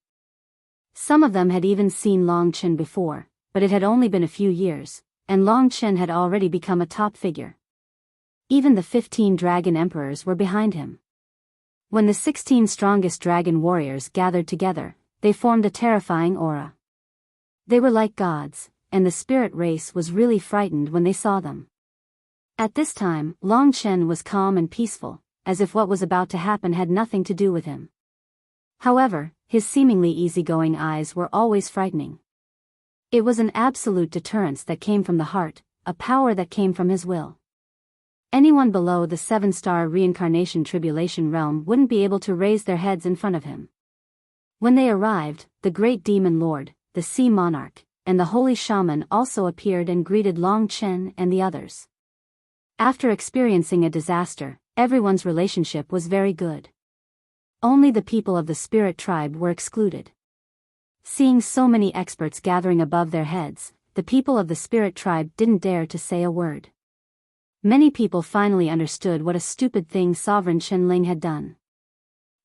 Some of them had even seen Long Chen before, but it had only been a few years, and Long Chen had already become a top figure. Even the 15 dragon emperors were behind him. When the 16 strongest dragon warriors gathered together, they formed a terrifying aura. They were like gods, and the spirit race was really frightened when they saw them. At this time, Long Chen was calm and peaceful, as if what was about to happen had nothing to do with him. However, his seemingly easygoing eyes were always frightening. It was an absolute deterrence that came from the heart, a power that came from his will. Anyone below the 7-star reincarnation tribulation realm wouldn't be able to raise their heads in front of him. When they arrived, the great demon lord, the sea monarch, and the holy shaman also appeared and greeted Long Chen and the others. After experiencing a disaster, everyone's relationship was very good. Only the people of the spirit tribe were excluded. Seeing so many experts gathering above their heads, the people of the spirit tribe didn't dare to say a word. Many people finally understood what a stupid thing Sovereign Chen had done.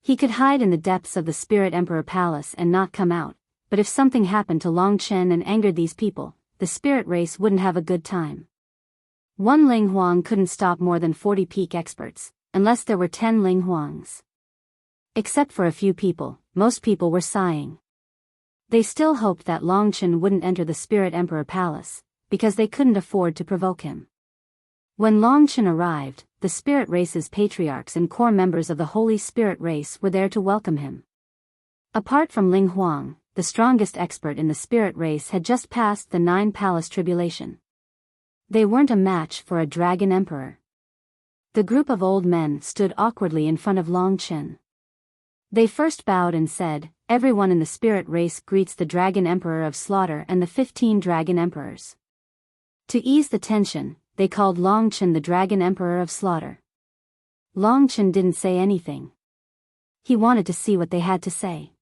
He could hide in the depths of the Spirit Emperor Palace and not come out, but if something happened to Long Chen and angered these people, the spirit race wouldn't have a good time. One Ling Huang couldn't stop more than 40 peak experts, unless there were 10 Ling Huangs. Except for a few people, most people were sighing. They still hoped that Long Chen wouldn't enter the Spirit Emperor Palace, because they couldn't afford to provoke him. When Long Chen arrived, the spirit race's patriarchs and core members of the Holy Spirit race were there to welcome him. Apart from Ling Huang, the strongest expert in the spirit race had just passed the 9 palace tribulation. They weren't a match for a dragon emperor. The group of old men stood awkwardly in front of Long Chen. They first bowed and said, "Everyone in the spirit race greets the dragon emperor of slaughter and the 15 dragon emperors." To ease the tension, they called Long Chen the Dragon Emperor of Slaughter. Long Chen didn't say anything. He wanted to see what they had to say.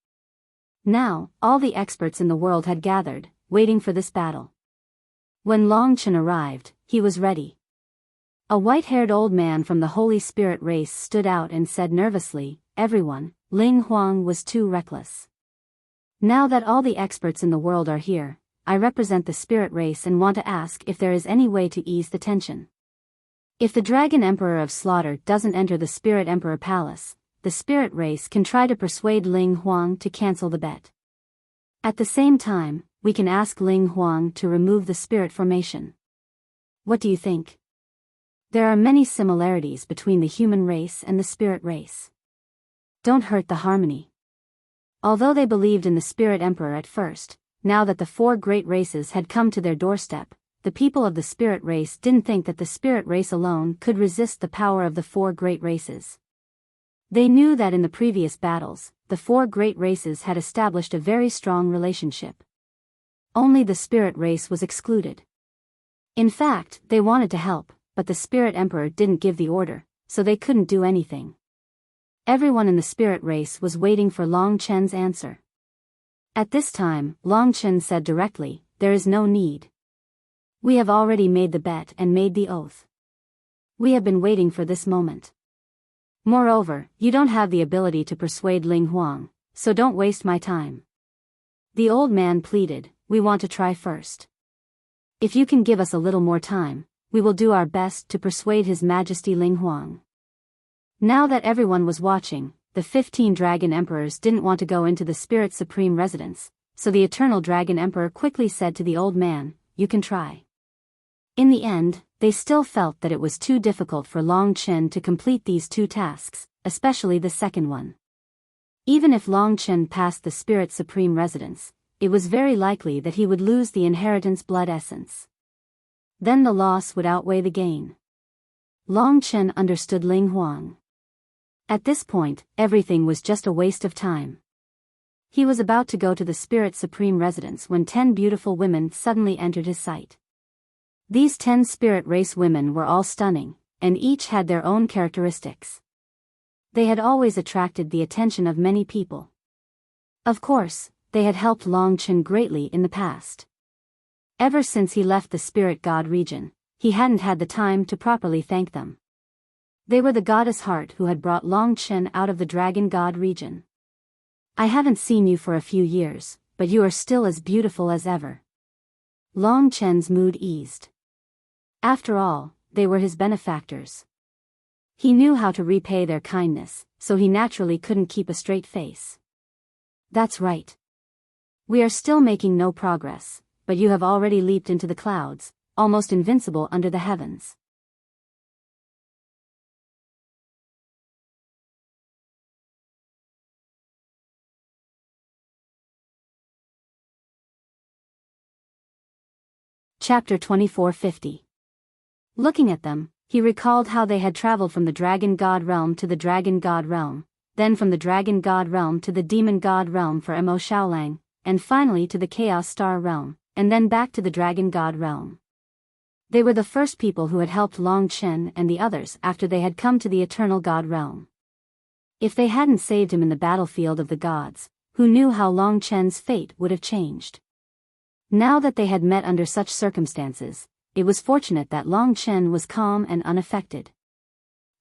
Now, all the experts in the world had gathered, waiting for this battle. When Long Chen arrived, he was ready. A white-haired old man from the Holy Spirit race stood out and said nervously, "Everyone, Ling Huang was too reckless. Now that all the experts in the world are here, I represent the spirit race and want to ask if there is any way to ease the tension. If the Dragon Emperor of Slaughter doesn't enter the Spirit Emperor Palace, the spirit race can try to persuade Ling Huang to cancel the bet. At the same time, we can ask Ling Huang to remove the spirit formation. What do you think? There are many similarities between the human race and the spirit race. Don't hurt the harmony." Although they believed in the Spirit Emperor at first, now that the 4 great races had come to their doorstep, the people of the spirit race didn't think that the spirit race alone could resist the power of the 4 great races. They knew that in the previous battles, the 4 great races had established a very strong relationship. Only the spirit race was excluded. In fact, they wanted to help, but the Spirit Emperor didn't give the order, so they couldn't do anything. Everyone in the spirit race was waiting for Long Chen's answer. At this time, Long Chen said directly, "There is no need. We have already made the bet and made the oath. We have been waiting for this moment. Moreover, you don't have the ability to persuade Ling Huang, so don't waste my time." The old man pleaded, "We want to try first. If you can give us a little more time, we will do our best to persuade His Majesty Ling Huang." Now that everyone was watching, the 15 Dragon Emperors didn't want to go into the Spirit Supreme residence, so the Eternal Dragon Emperor quickly said to the old man, "You can try." In the end, they still felt that it was too difficult for Long Chen to complete these two tasks, especially the second one. Even if Long Chen passed the Spirit Supreme residence, it was very likely that he would lose the inheritance blood essence. Then the loss would outweigh the gain. Long Chen understood Ling Huang. At this point, everything was just a waste of time. He was about to go to the Spirit Supreme residence when 10 beautiful women suddenly entered his sight. These 10 spirit race women were all stunning, and each had their own characteristics. They had always attracted the attention of many people. Of course, they had helped Long Chen greatly in the past. Ever since he left the Spirit God region, he hadn't had the time to properly thank them. They were the Goddess Heart who had brought Long Chen out of the Dragon God region. "I haven't seen you for a few years, but you are still as beautiful as ever." Long Chen's mood eased. After all, they were his benefactors. He knew how to repay their kindness, so he naturally couldn't keep a straight face. "That's right. We are still making no progress, but you have already leaped into the clouds, almost invincible under the heavens." Chapter 2450. Looking at them, he recalled how they had traveled from the Dragon God realm to the Dragon God realm, then from the Dragon God realm to the Demon God realm for Mo Shaolang, and finally to the Chaos Star realm, and then back to the Dragon God realm. They were the first people who had helped Long Chen and the others after they had come to the Eternal God realm. If they hadn't saved him in the battlefield of the gods, who knew how Long Chen's fate would have changed? Now that they had met under such circumstances, it was fortunate that Long Chen was calm and unaffected.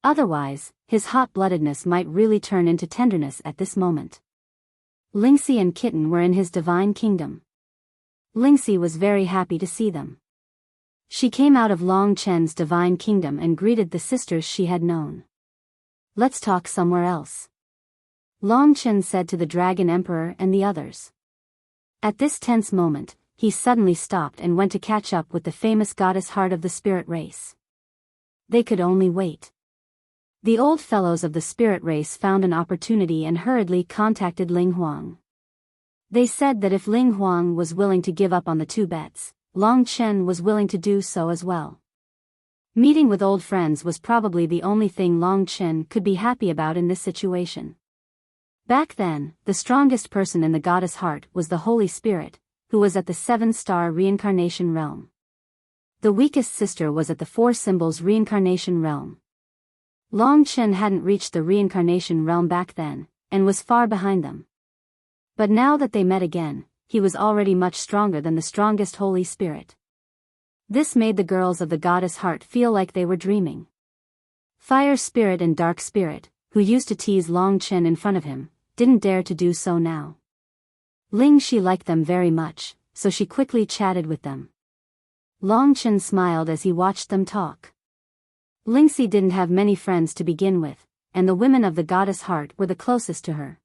Otherwise, his hot-bloodedness might really turn into tenderness at this moment. Lingxi and Kitten were in his divine kingdom. Lingxi was very happy to see them. She came out of Long Chen's divine kingdom and greeted the sisters she had known. "Let's talk somewhere else," Long Chen said to the Dragon Emperor and the others. At this tense moment, he suddenly stopped and went to catch up with the famous Goddess Heart of the Spirit race. They could only wait. The old fellows of the Spirit race found an opportunity and hurriedly contacted Ling Huang. They said that if Ling Huang was willing to give up on the two bets, Long Chen was willing to do so as well. Meeting with old friends was probably the only thing Long Chen could be happy about in this situation. Back then, the strongest person in the Goddess Heart was the Holy Spirit, who was at the 7-star reincarnation realm. The weakest sister was at the 4 symbols reincarnation realm. Long Chen hadn't reached the reincarnation realm back then, and was far behind them. But now that they met again, he was already much stronger than the strongest Holy Spirit. This made the girls of the Goddess Heart feel like they were dreaming. Fire Spirit and Dark Spirit, who used to tease Long Chen in front of him, didn't dare to do so now. Ling Shi liked them very much, so she quickly chatted with them. Long Chen smiled as he watched them talk. Lingxi didn't have many friends to begin with, and the women of the Goddess Heart were the closest to her.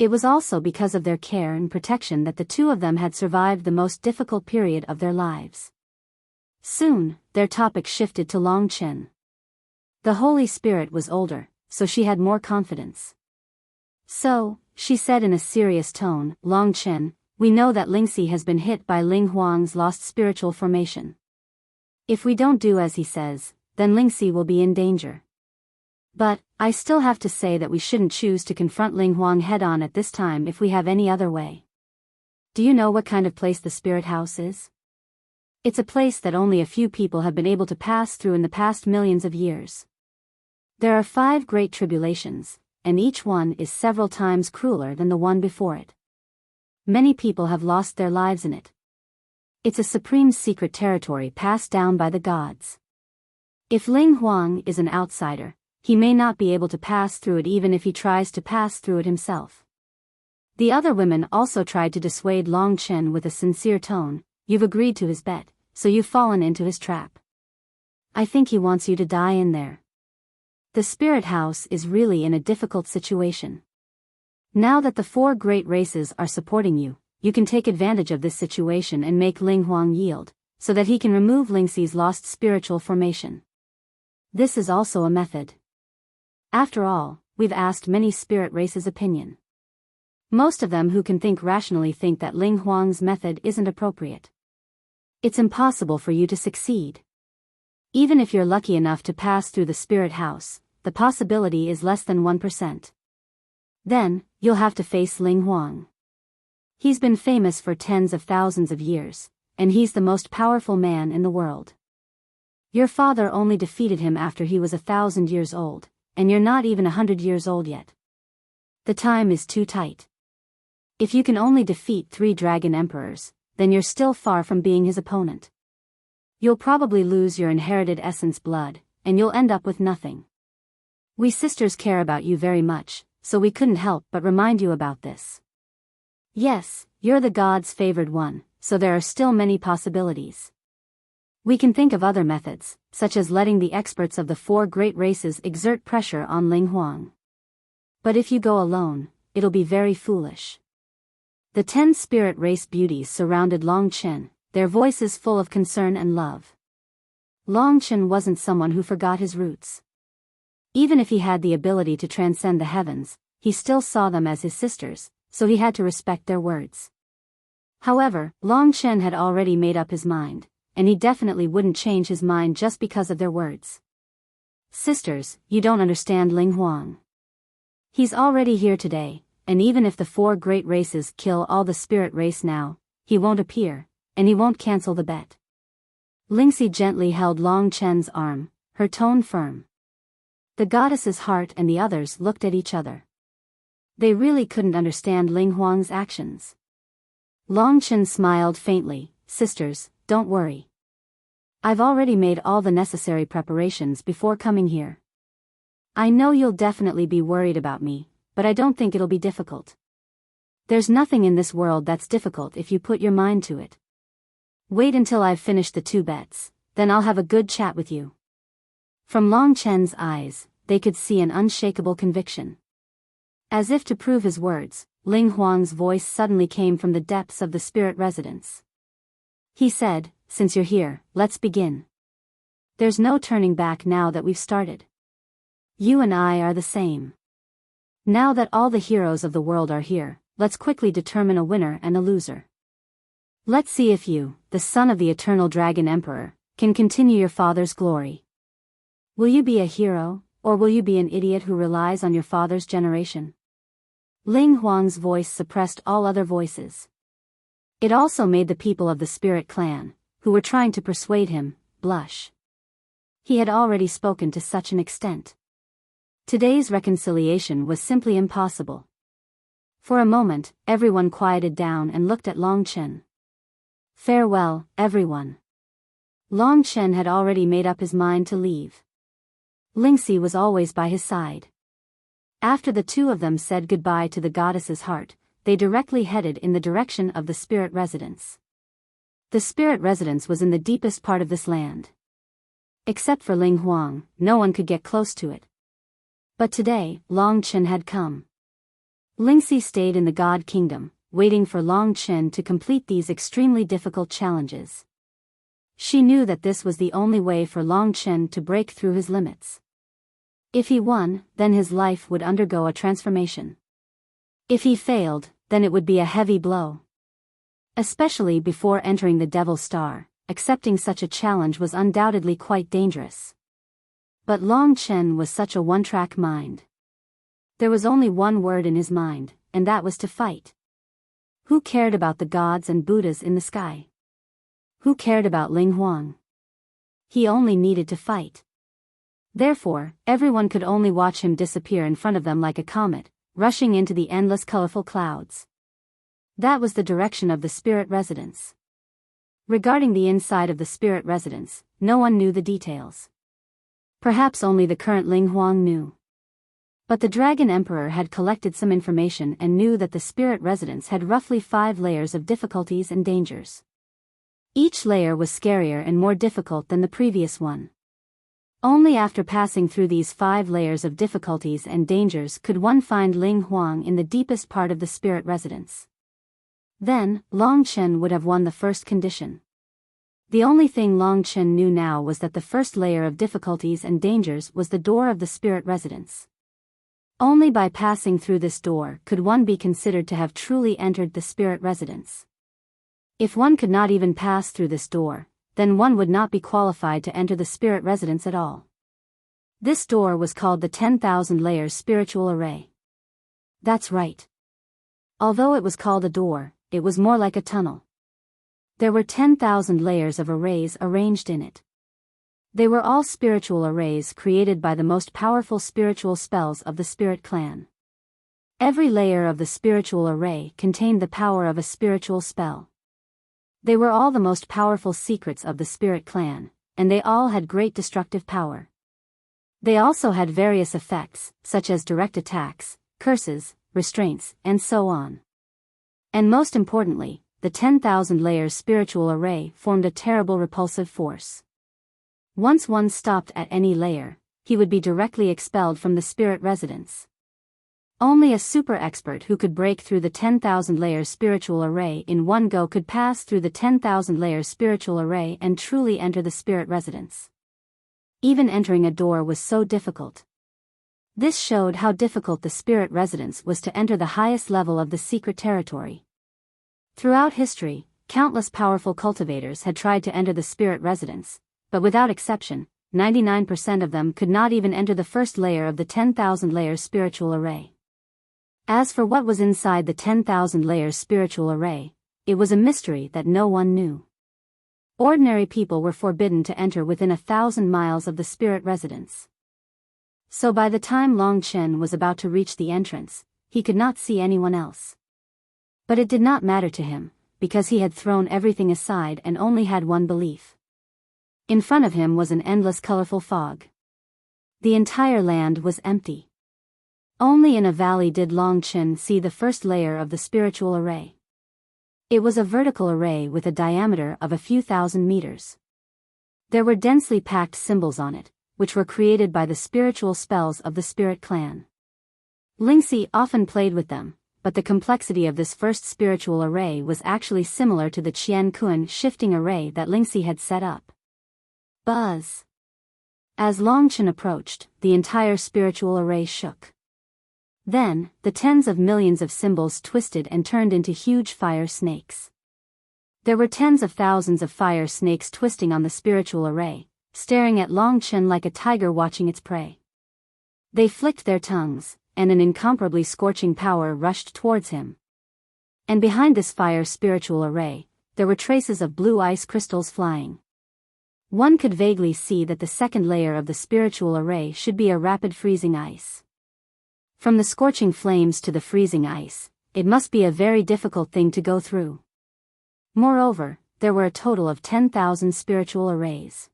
It was also because of their care and protection that the two of them had survived the most difficult period of their lives. Soon, their topic shifted to Long Chen. The Holy Spirit was older, so she had more confidence. "So," she said in a serious tone, "Long Chen, we know that Lingxi has been hit by Ling Huang's lost spiritual formation. If we don't do as he says, then Lingxi will be in danger. But, I still have to say that we shouldn't choose to confront Ling Huang head-on at this time if we have any other way. Do you know what kind of place the Spirit House is? It's a place that only a few people have been able to pass through in the past millions of years. There are 5 great tribulations, and each one is several times crueler than the one before it. Many people have lost their lives in it. It's a supreme secret territory passed down by the gods. If Ling Huang is an outsider, he may not be able to pass through it even if he tries to pass through it himself. The other women also tried to dissuade Long Chen with a sincere tone. You've agreed to his bet, so you've fallen into his trap. I think he wants you to die in there. The spirit house is really in a difficult situation. Now that the 4 great races are supporting you, you can take advantage of this situation and make Ling Huang yield, so that he can remove Lingxi's lost spiritual formation. This is also a method. After all, we've asked many spirit races' opinion. Most of them who can think rationally think that Ling Huang's method isn't appropriate. It's impossible for you to succeed. Even if you're lucky enough to pass through the spirit house, the possibility is less than 1%. Then, you'll have to face Ling Huang. He's been famous for tens of thousands of years, and he's the most powerful man in the world. Your father only defeated him after he was 1,000 years old, and you're not even 100 years old yet. The time is too tight. If you can only defeat 3 dragon emperors, then you're still far from being his opponent. You'll probably lose your inherited essence blood, and you'll end up with nothing. We sisters care about you very much, so we couldn't help but remind you about this. Yes, you're the god's favored one, so there are still many possibilities. We can think of other methods, such as letting the experts of the 4 great races exert pressure on Ling Huang. But if you go alone, it'll be very foolish. The 10 spirit race beauties surrounded Long Chen, their voices full of concern and love. Long Chen wasn't someone who forgot his roots. Even if he had the ability to transcend the heavens, he still saw them as his sisters, so he had to respect their words. However, Long Chen had already made up his mind, and he definitely wouldn't change his mind just because of their words. Sisters, you don't understand Ling Huang. He's already here today, and even if the 4 great races kill all the spirit race now, he won't appear, and he won't cancel the bet. Lingxi gently held Long Chen's arm, her tone firm. The goddess's heart and the others looked at each other. They really couldn't understand Ling Huang's actions. Long Chen smiled faintly. Sisters, don't worry. I've already made all the necessary preparations before coming here. I know you'll definitely be worried about me, but I don't think it'll be difficult. There's nothing in this world that's difficult if you put your mind to it. Wait until I've finished the 2 bets, then I'll have a good chat with you. From Long Chen's eyes, they could see an unshakable conviction. As if to prove his words, Ling Huang's voice suddenly came from the depths of the spirit residence. He said, since you're here, let's begin. There's no turning back now that we've started. You and I are the same. Now that all the heroes of the world are here, let's quickly determine a winner and a loser. Let's see if you, the son of the eternal dragon emperor, can continue your father's glory. Will you be a hero, or will you be an idiot who relies on your father's generation? Ling Huang's voice suppressed all other voices. It also made the people of the spirit clan, who were trying to persuade him, blush. He had already spoken to such an extent. Today's reconciliation was simply impossible. For a moment, everyone quieted down and looked at Long Chen. Farewell, everyone. Long Chen had already made up his mind to leave. Lingxi was always by his side. After the 2 of them said goodbye to the goddess's heart, they directly headed in the direction of the spirit residence. The spirit residence was in the deepest part of this land. Except for Ling Huang, no one could get close to it. But today, Long Chen had come. Lingxi stayed in the God Kingdom, waiting for Long Chen to complete these extremely difficult challenges. She knew that this was the only way for Long Chen to break through his limits. If he won, then his life would undergo a transformation. If he failed, then it would be a heavy blow. Especially before entering the Devil's Star, accepting such a challenge was undoubtedly quite dangerous. But Long Chen was such a one-track mind. There was only one word in his mind, and that was to fight. Who cared about the gods and Buddhas in the sky? Who cared about Ling Huang? He only needed to fight. Therefore, everyone could only watch him disappear in front of them like a comet, rushing into the endless colorful clouds. That was the direction of the spirit residence. Regarding the inside of the spirit residence, no one knew the details. Perhaps only the current Ling Huang knew. But the Dragon Emperor had collected some information and knew that the spirit residence had roughly 5 layers of difficulties and dangers. Each layer was scarier and more difficult than the previous one. Only after passing through these 5 layers of difficulties and dangers could one find Ling Huang in the deepest part of the spirit residence. Then, Long Chen would have won the first condition. The only thing Long Chen knew now was that the first layer of difficulties and dangers was the door of the spirit residence. Only by passing through this door could one be considered to have truly entered the spirit residence. If one could not even pass through this door, then one would not be qualified to enter the spirit residence at all. This door was called the 10,000 layers spiritual array. That's right. Although it was called a door, it was more like a tunnel. There were 10,000 layers of arrays arranged in it. They were all spiritual arrays created by the most powerful spiritual spells of the spirit clan. Every layer of the spiritual array contained the power of a spiritual spell. They were all the most powerful secrets of the spirit clan, and they all had great destructive power. They also had various effects, such as direct attacks, curses, restraints, and so on. And most importantly, the 10,000 layers spiritual array formed a terrible repulsive force. Once one stopped at any layer, he would be directly expelled from the spirit residence. Only a super expert who could break through the 10,000 layers spiritual array in one go could pass through the 10,000 layers spiritual array and truly enter the spirit residence. Even entering a door was so difficult. This showed how difficult the spirit residence was to enter the highest level of the secret territory. Throughout history, countless powerful cultivators had tried to enter the spirit residence, but without exception, 99% of them could not even enter the first layer of the 10,000 layers spiritual array. As for what was inside the 10,000 layers spiritual array, it was a mystery that no one knew. Ordinary people were forbidden to enter within 1,000 miles of the spirit residence. So by the time Long Chen was about to reach the entrance, he could not see anyone else. But it did not matter to him, because he had thrown everything aside and only had one belief. In front of him was an endless colorful fog. The entire land was empty. Only in a valley did Long Chen see the first layer of the spiritual array. It was a vertical array with a diameter of a few thousand meters. There were densely packed symbols on it, which were created by the spiritual spells of the spirit clan. Lingxi often played with them, but the complexity of this first spiritual array was actually similar to the Qian Kun shifting array that Lingxi had set up. Buzz! As Long Chen approached, the entire spiritual array shook. Then, the tens of millions of symbols twisted and turned into huge fire snakes. There were tens of thousands of fire snakes twisting on the spiritual array, staring at Long Chen like a tiger watching its prey. They flicked their tongues, and an incomparably scorching power rushed towards him. And behind this fire spiritual array, there were traces of blue ice crystals flying. One could vaguely see that the second layer of the spiritual array should be a rapid freezing ice. From the scorching flames to the freezing ice, it must be a very difficult thing to go through. Moreover, there were a total of 10,000 spiritual arrays.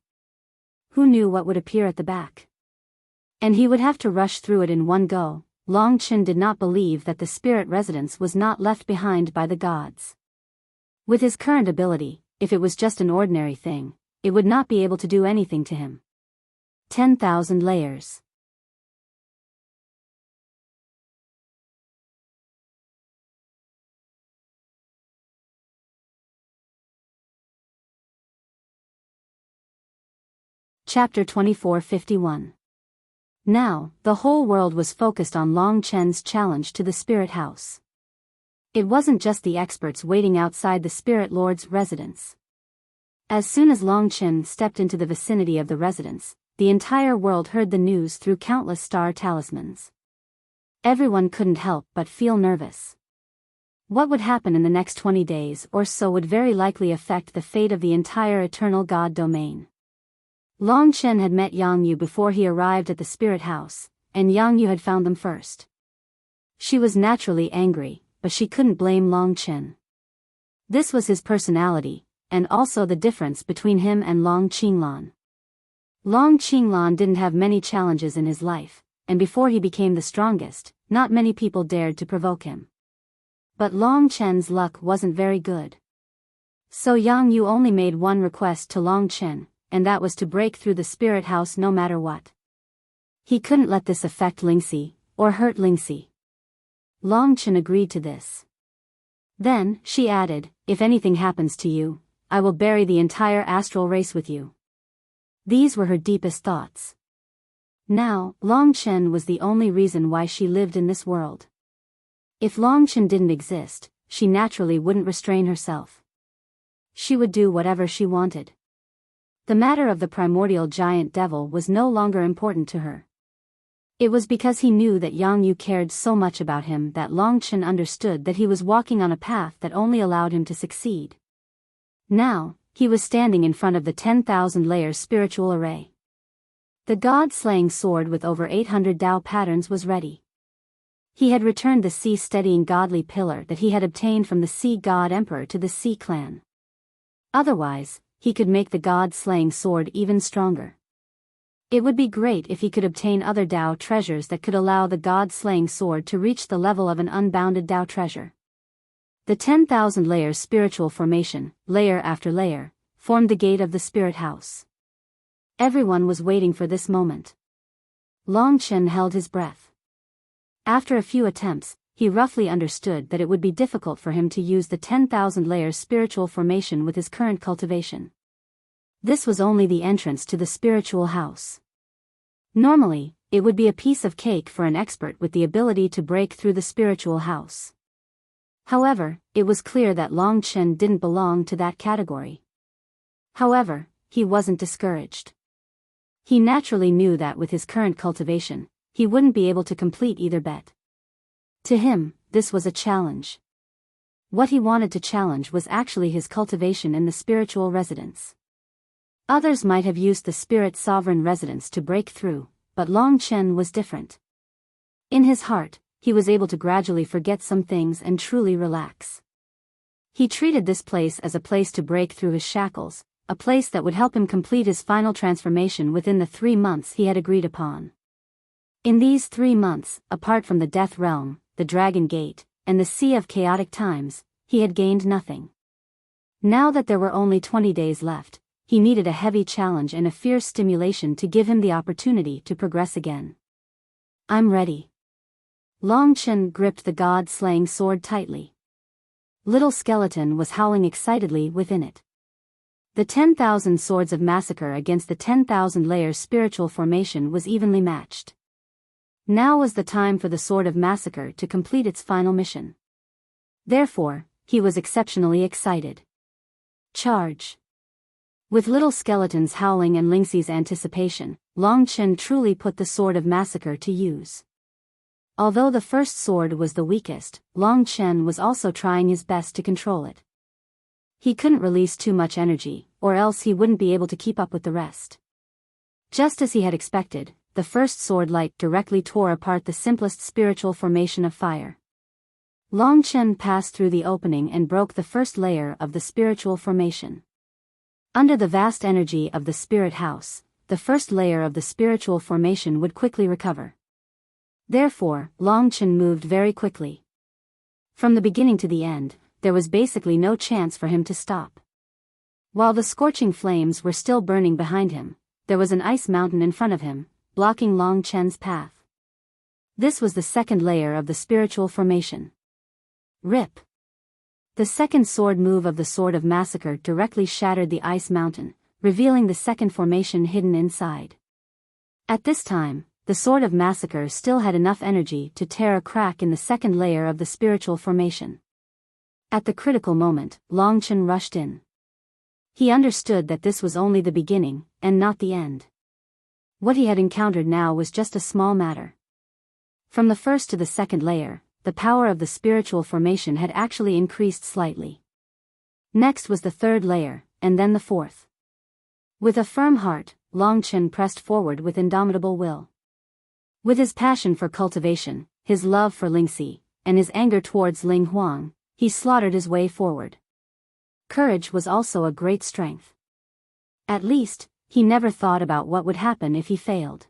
Who knew what would appear at the back? And he would have to rush through it in one go. Long Chen did not believe that the spirit residence was not left behind by the gods. With his current ability, if it was just an ordinary thing, it would not be able to do anything to him. 10,000 layers. Chapter 2451. Now, the whole world was focused on Long Chen's challenge to the Spirit House. It wasn't just the experts waiting outside the Spirit Lord's residence. As soon as Long Chen stepped into the vicinity of the residence, the entire world heard the news through countless star talismans. Everyone couldn't help but feel nervous. What would happen in the next 20 days or so would very likely affect the fate of the entire Eternal God domain. Long Chen had met Yang Yu before he arrived at the Spirit House, and Yang Yu had found them first. She was naturally angry, but she couldn't blame Long Chen. This was his personality, and also the difference between him and Long Qinglan. Long Qinglan didn't have many challenges in his life, and before he became the strongest, not many people dared to provoke him. But Long Chen's luck wasn't very good. So Yang Yu only made one request to Long Chen, and that was to break through the spirit house no matter what. He couldn't let this affect Lingxi, or hurt Lingxi. Long Chen agreed to this. Then, she added, if anything happens to you, I will bury the entire astral race with you. These were her deepest thoughts. Now, Long Chen was the only reason why she lived in this world. If Long Chen didn't exist, she naturally wouldn't restrain herself. She would do whatever she wanted. The matter of the primordial giant devil was no longer important to her. It was because he knew that Yang Yu cared so much about him that Long Chen understood that he was walking on a path that only allowed him to succeed. Now, he was standing in front of the 10,000-layer spiritual array. The god-slaying sword with over 800 Dao patterns was ready. He had returned the sea-steadying godly pillar that he had obtained from the Sea God Emperor to the Sea Clan. Otherwise, he could make the god-slaying sword even stronger. It would be great if he could obtain other Dao treasures that could allow the god-slaying sword to reach the level of an unbounded Dao treasure. The 10,000-layer spiritual formation, layer after layer, formed the gate of the spirit house. Everyone was waiting for this moment. Long Chen held his breath. After a few attempts, he roughly understood that it would be difficult for him to use the 10,000-layer spiritual formation with his current cultivation. This was only the entrance to the spiritual house. Normally, it would be a piece of cake for an expert with the ability to break through the spiritual house. However, it was clear that Long Chen didn't belong to that category. However, he wasn't discouraged. He naturally knew that with his current cultivation, he wouldn't be able to complete either bet. To him, this was a challenge. What he wanted to challenge was actually his cultivation in the spiritual residence. Others might have used the spirit sovereign residence to break through, but Long Chen was different. In his heart, he was able to gradually forget some things and truly relax. He treated this place as a place to break through his shackles, a place that would help him complete his final transformation within the 3 months he had agreed upon. In these 3 months, apart from the Death Realm, the Dragon Gate, and the Sea of Chaotic Times, he had gained nothing. Now that there were only 20 days left, he needed a heavy challenge and a fierce stimulation to give him the opportunity to progress again. I'm ready. Long Chen gripped the god-slaying sword tightly. Little Skeleton was howling excitedly within it. The 10,000 swords of massacre against the 10,000-layer spiritual formation was evenly matched. Now was the time for the Sword of Massacre to complete its final mission. Therefore, he was exceptionally excited. Charge! With Little Skeleton's howling and Lingxi's anticipation, Long Chen truly put the Sword of Massacre to use. Although the first sword was the weakest, Long Chen was also trying his best to control it. He couldn't release too much energy, or else he wouldn't be able to keep up with the rest. Just as he had expected, the first sword light directly tore apart the simplest spiritual formation of fire. Long Chen passed through the opening and broke the first layer of the spiritual formation. Under the vast energy of the spirit house, the first layer of the spiritual formation would quickly recover. Therefore, Long Chen moved very quickly. From the beginning to the end, there was basically no chance for him to stop. While the scorching flames were still burning behind him, there was an ice mountain in front of him, blocking Long Chen's path. This was the second layer of the spiritual formation. Rip! The second sword move of the Sword of Massacre directly shattered the ice mountain, revealing the second formation hidden inside. At this time, the Sword of Massacre still had enough energy to tear a crack in the second layer of the spiritual formation. At the critical moment, Long Chen rushed in. He understood that this was only the beginning, and not the end. What he had encountered now was just a small matter. From the first to the second layer, the power of the spiritual formation had actually increased slightly. Next was the third layer, and then the fourth. With a firm heart, Long Chen pressed forward with indomitable will. With his passion for cultivation, his love for Lingxi, and his anger towards Ling Huang, he slaughtered his way forward. Courage was also a great strength. At least, he never thought about what would happen if he failed.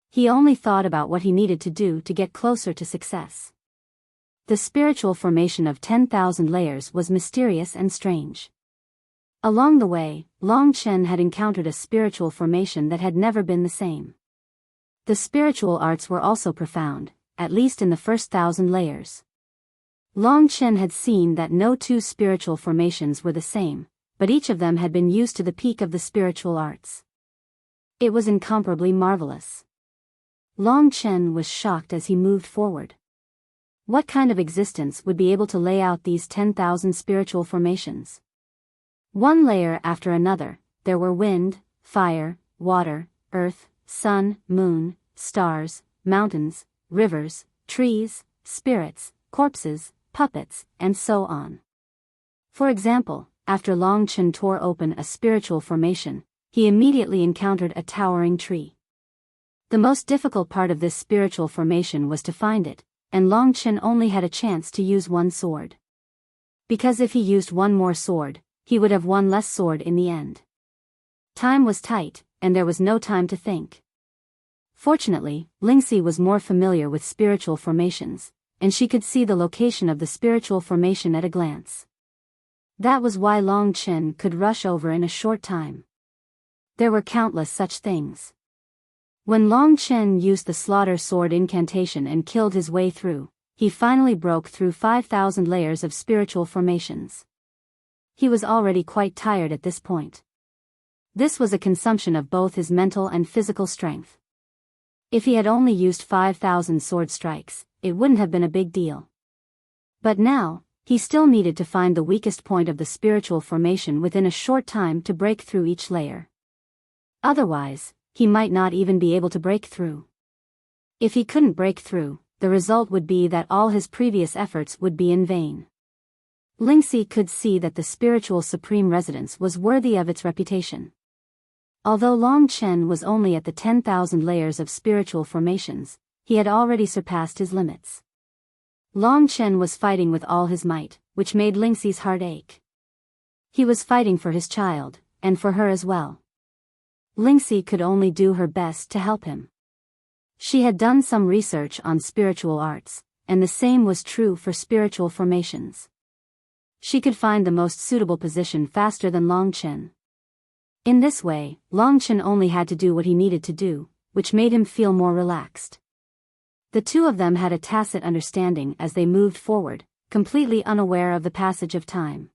He only thought about what he needed to do to get closer to success. The spiritual formation of 10,000 layers was mysterious and strange. Along the way, Long Chen had encountered a spiritual formation that had never been the same. The spiritual arts were also profound, at least in the first 1,000 layers. Long Chen had seen that no two spiritual formations were the same, but each of them had been used to the peak of the spiritual arts. It was incomparably marvelous. Long Chen was shocked as he moved forward. What kind of existence would be able to lay out these 10,000 spiritual formations? One layer after another, there were wind, fire, water, earth, sun, moon, stars, mountains, rivers, trees, spirits, corpses, puppets, and so on. For example, after Long Chen tore open a spiritual formation, he immediately encountered a towering tree. The most difficult part of this spiritual formation was to find it, and Long Chen only had a chance to use one sword. Because if he used one more sword, he would have one less sword in the end. Time was tight, and there was no time to think. Fortunately, Lingxi was more familiar with spiritual formations, and she could see the location of the spiritual formation at a glance. That was why Long Chen could rush over in a short time. There were countless such things. When Long Chen used the slaughter sword incantation and killed his way through, he finally broke through 5,000 layers of spiritual formations. He was already quite tired at this point. This was a consumption of both his mental and physical strength. If he had only used 5,000 sword strikes, it wouldn't have been a big deal. But now, he still needed to find the weakest point of the spiritual formation within a short time to break through each layer. Otherwise, he might not even be able to break through. If he couldn't break through, the result would be that all his previous efforts would be in vain. Lingxi could see that the spiritual supreme residence was worthy of its reputation. Although Long Chen was only at the 10,000 layers of spiritual formations, he had already surpassed his limits. Long Chen was fighting with all his might, which made Lingxi's heart ache. He was fighting for his child, and for her as well. Lingxi could only do her best to help him. She had done some research on spiritual arts, and the same was true for spiritual formations. She could find the most suitable position faster than Long Chen. In this way, Long Chen only had to do what he needed to do, which made him feel more relaxed. The two of them had a tacit understanding as they moved forward, completely unaware of the passage of time.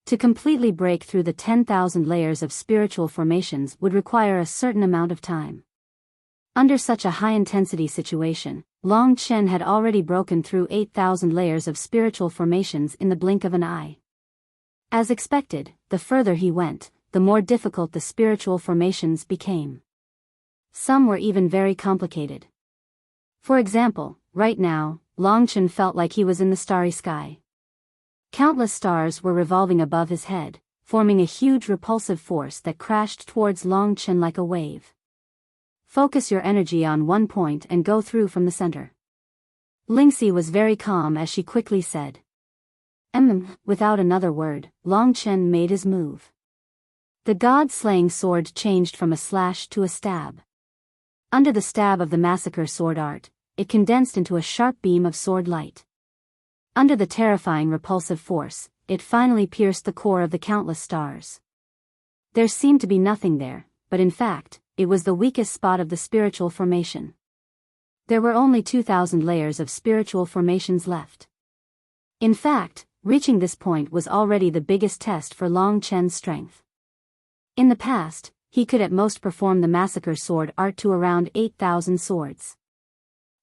To completely break through the 10,000 layers of spiritual formations would require a certain amount of time. Under such a high-intensity situation, Long Chen had already broken through 8,000 layers of spiritual formations in the blink of an eye. As expected, the further he went, the more difficult the spiritual formations became. Some were even very complicated. For example, right now, Long Chen felt like he was in the starry sky. Countless stars were revolving above his head, forming a huge repulsive force that crashed towards Long Chen like a wave. Focus your energy on one point and go through from the center. Lingxi was very calm as she quickly said. Without another word, Long Chen made his move. The god-slaying sword changed from a slash to a stab. Under the stab of the massacre sword art, it condensed into a sharp beam of sword light. Under the terrifying repulsive force, it finally pierced the core of the countless stars. There seemed to be nothing there, but in fact, it was the weakest spot of the spiritual formation. There were only 2,000 layers of spiritual formations left. In fact, reaching this point was already the biggest test for Long Chen's strength. In the past, he could at most perform the massacre sword art to around 8,000 swords.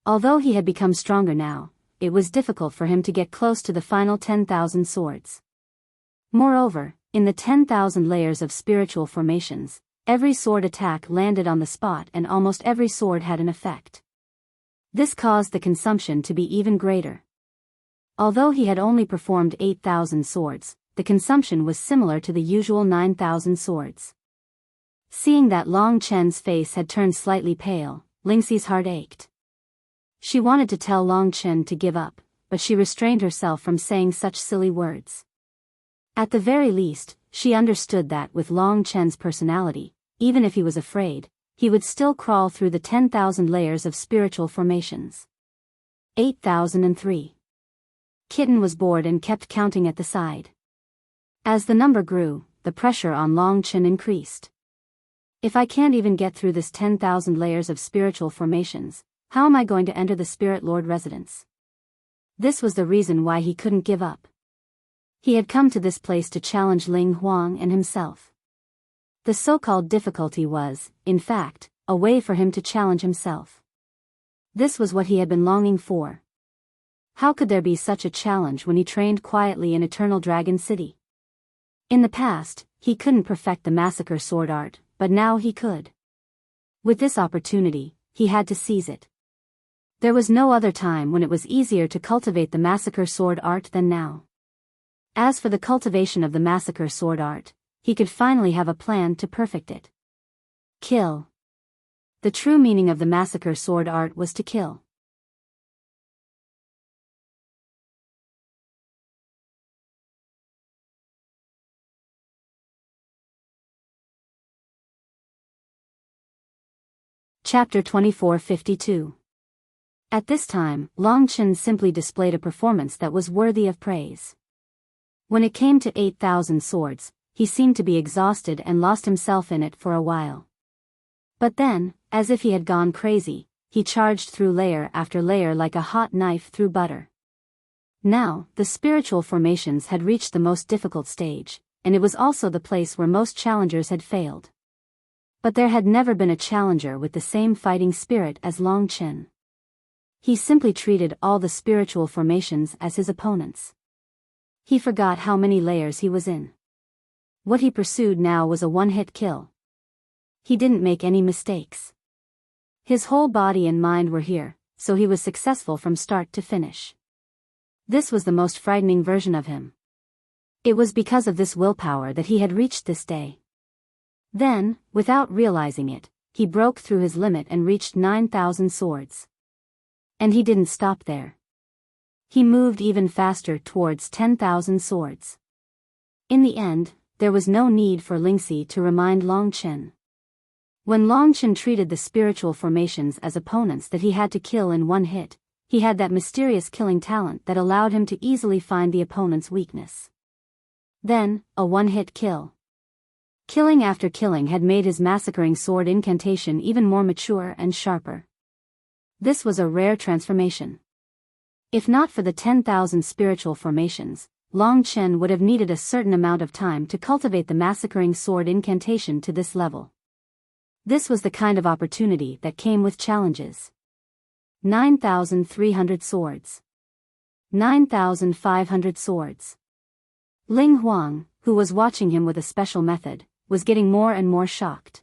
Although he had become stronger now, it was difficult for him to get close to the final 10,000 swords. Moreover, in the 10,000 layers of spiritual formations, every sword attack landed on the spot and almost every sword had an effect. This caused the consumption to be even greater. Although he had only performed 8,000 swords, the consumption was similar to the usual 9,000 swords. Seeing that Long Chen's face had turned slightly pale, Lingxi's heart ached. She wanted to tell Long Chen to give up, but she restrained herself from saying such silly words. At the very least, she understood that with Long Chen's personality, even if he was afraid, he would still crawl through the 10,000 layers of spiritual formations. 8003. Kitten was bored and kept counting at the side. As the number grew, the pressure on Long Chen increased. If I can't even get through this 10,000 layers of spiritual formations, how am I going to enter the Spirit Lord residence? This was the reason why he couldn't give up. He had come to this place to challenge Ling Huang and himself. The so-called difficulty was, in fact, a way for him to challenge himself. This was what he had been longing for. How could there be such a challenge when he trained quietly in Eternal Dragon City? In the past, he couldn't perfect the massacre sword art, but now he could. With this opportunity, he had to seize it. There was no other time when it was easier to cultivate the massacre sword art than now. As for the cultivation of the massacre sword art, he could finally have a plan to perfect it. Kill. The true meaning of the massacre sword art was to kill. Chapter 2452. At this time, Long Chen simply displayed a performance that was worthy of praise. When it came to 8,000 swords, he seemed to be exhausted and lost himself in it for a while. But then, as if he had gone crazy, he charged through layer after layer like a hot knife through butter. Now, the spiritual formations had reached the most difficult stage, and it was also the place where most challengers had failed. But there had never been a challenger with the same fighting spirit as Long Chen. He simply treated all the spiritual formations as his opponents. He forgot how many layers he was in. What he pursued now was a one-hit kill. He didn't make any mistakes. His whole body and mind were here, so he was successful from start to finish. This was the most frightening version of him. It was because of this willpower that he had reached this day. Then, without realizing it, he broke through his limit and reached 9,000 swords. And he didn't stop there. He moved even faster towards 10,000 swords. In the end, there was no need for Lingxi to remind Long Chen. When Long Chen treated the spiritual formations as opponents that he had to kill in one hit, he had that mysterious killing talent that allowed him to easily find the opponent's weakness. Then, a one-hit kill. Killing after killing had made his massacring sword incantation even more mature and sharper. This was a rare transformation. If not for the 10,000 spiritual formations, Long Chen would have needed a certain amount of time to cultivate the massacring sword incantation to this level. This was the kind of opportunity that came with challenges. 9,300 swords. 9,500 swords. Ling Huang, who was watching him with a special method, was getting more and more shocked.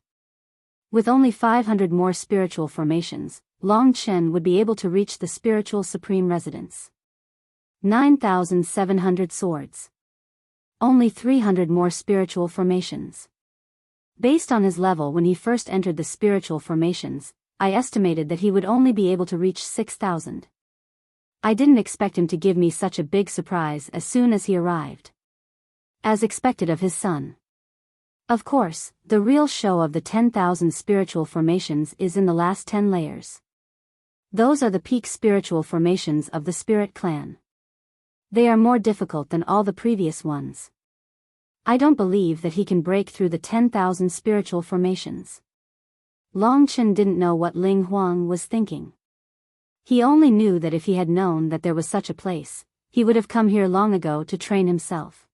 With only 500 more spiritual formations, Long Chen would be able to reach the spiritual supreme residence. 9,700 swords. Only 300 more spiritual formations. Based on his level when he first entered the spiritual formations, I estimated that he would only be able to reach 6,000. I didn't expect him to give me such a big surprise as soon as he arrived. As expected of his son. Of course, the real show of the 10,000 spiritual formations is in the last 10 layers. Those are the peak spiritual formations of the Spirit Clan. They are more difficult than all the previous ones. I don't believe that he can break through the 10,000 spiritual formations. Long Chen didn't know what Ling Huang was thinking. He only knew that if he had known that there was such a place, he would have come here long ago to train himself.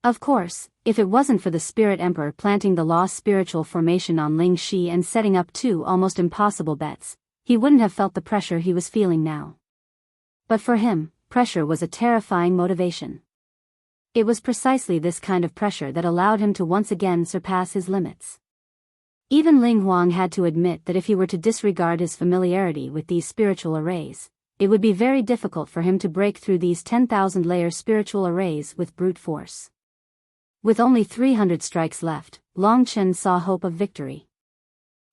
Of course, if it wasn't for the Spirit Emperor planting the lost spiritual formation on Ling Shi and setting up two almost impossible bets, he wouldn't have felt the pressure he was feeling now. But for him, pressure was a terrifying motivation. It was precisely this kind of pressure that allowed him to once again surpass his limits. Even Ling Huang had to admit that if he were to disregard his familiarity with these spiritual arrays, it would be very difficult for him to break through these 10,000-layer spiritual arrays with brute force. With only 300 strikes left, Long Chen saw hope of victory.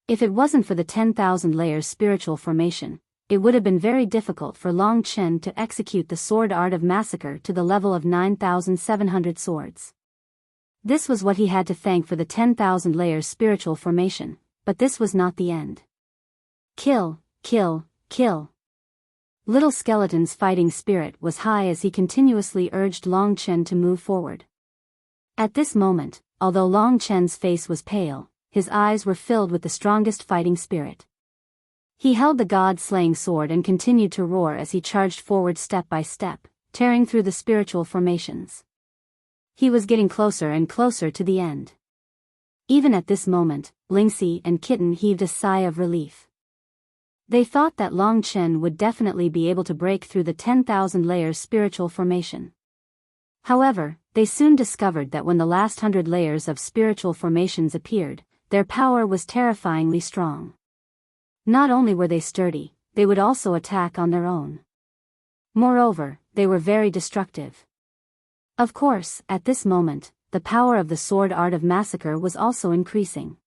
If it wasn't for the 10,000 layers spiritual formation, it would have been very difficult for Long Chen to execute the sword art of massacre to the level of 9,700 swords. This was what he had to thank for the 10,000 layers spiritual formation, but this was not the end. Kill, kill, kill. Little Skeleton's fighting spirit was high as he continuously urged Long Chen to move forward. At this moment, although Long Chen's face was pale, his eyes were filled with the strongest fighting spirit. He held the god-slaying sword and continued to roar as he charged forward step by step, tearing through the spiritual formations. He was getting closer and closer to the end. Even at this moment, Lingxi and Kitten heaved a sigh of relief. They thought that Long Chen would definitely be able to break through the 10,000 layers spiritual formation. However, they soon discovered that when the last 100 layers of spiritual formations appeared, their power was terrifyingly strong. Not only were they sturdy, they would also attack on their own. Moreover, they were very destructive. Of course, at this moment, the power of the sword art of massacre was also increasing.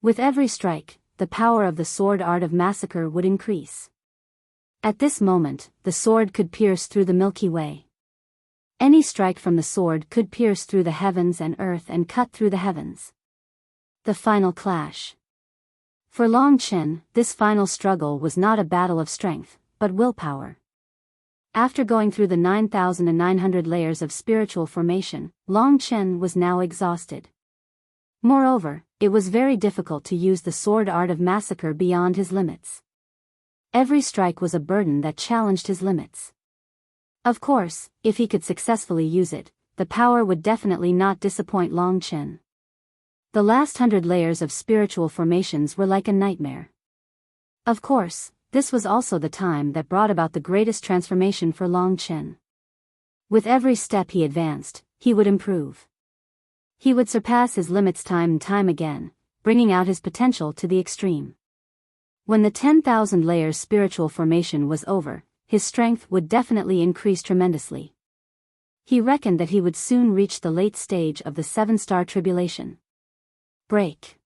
With every strike, the power of the sword art of massacre would increase. At this moment, the sword could pierce through the Milky Way. Any strike from the sword could pierce through the heavens and earth and cut through the heavens. The final clash. For Long Chen, this final struggle was not a battle of strength, but willpower. After going through the 9,900 layers of spiritual formation, Long Chen was now exhausted. Moreover, it was very difficult to use the sword art of massacre beyond his limits. Every strike was a burden that challenged his limits. Of course, if he could successfully use it, the power would definitely not disappoint Long Chen. The last 100 layers of spiritual formations were like a nightmare. Of course, this was also the time that brought about the greatest transformation for Long Chen. With every step he advanced, he would improve. He would surpass his limits time and time again, bringing out his potential to the extreme. When the 10,000 layers spiritual formation was over, his strength would definitely increase tremendously. He reckoned that he would soon reach the late stage of the 7-star tribulation. Break.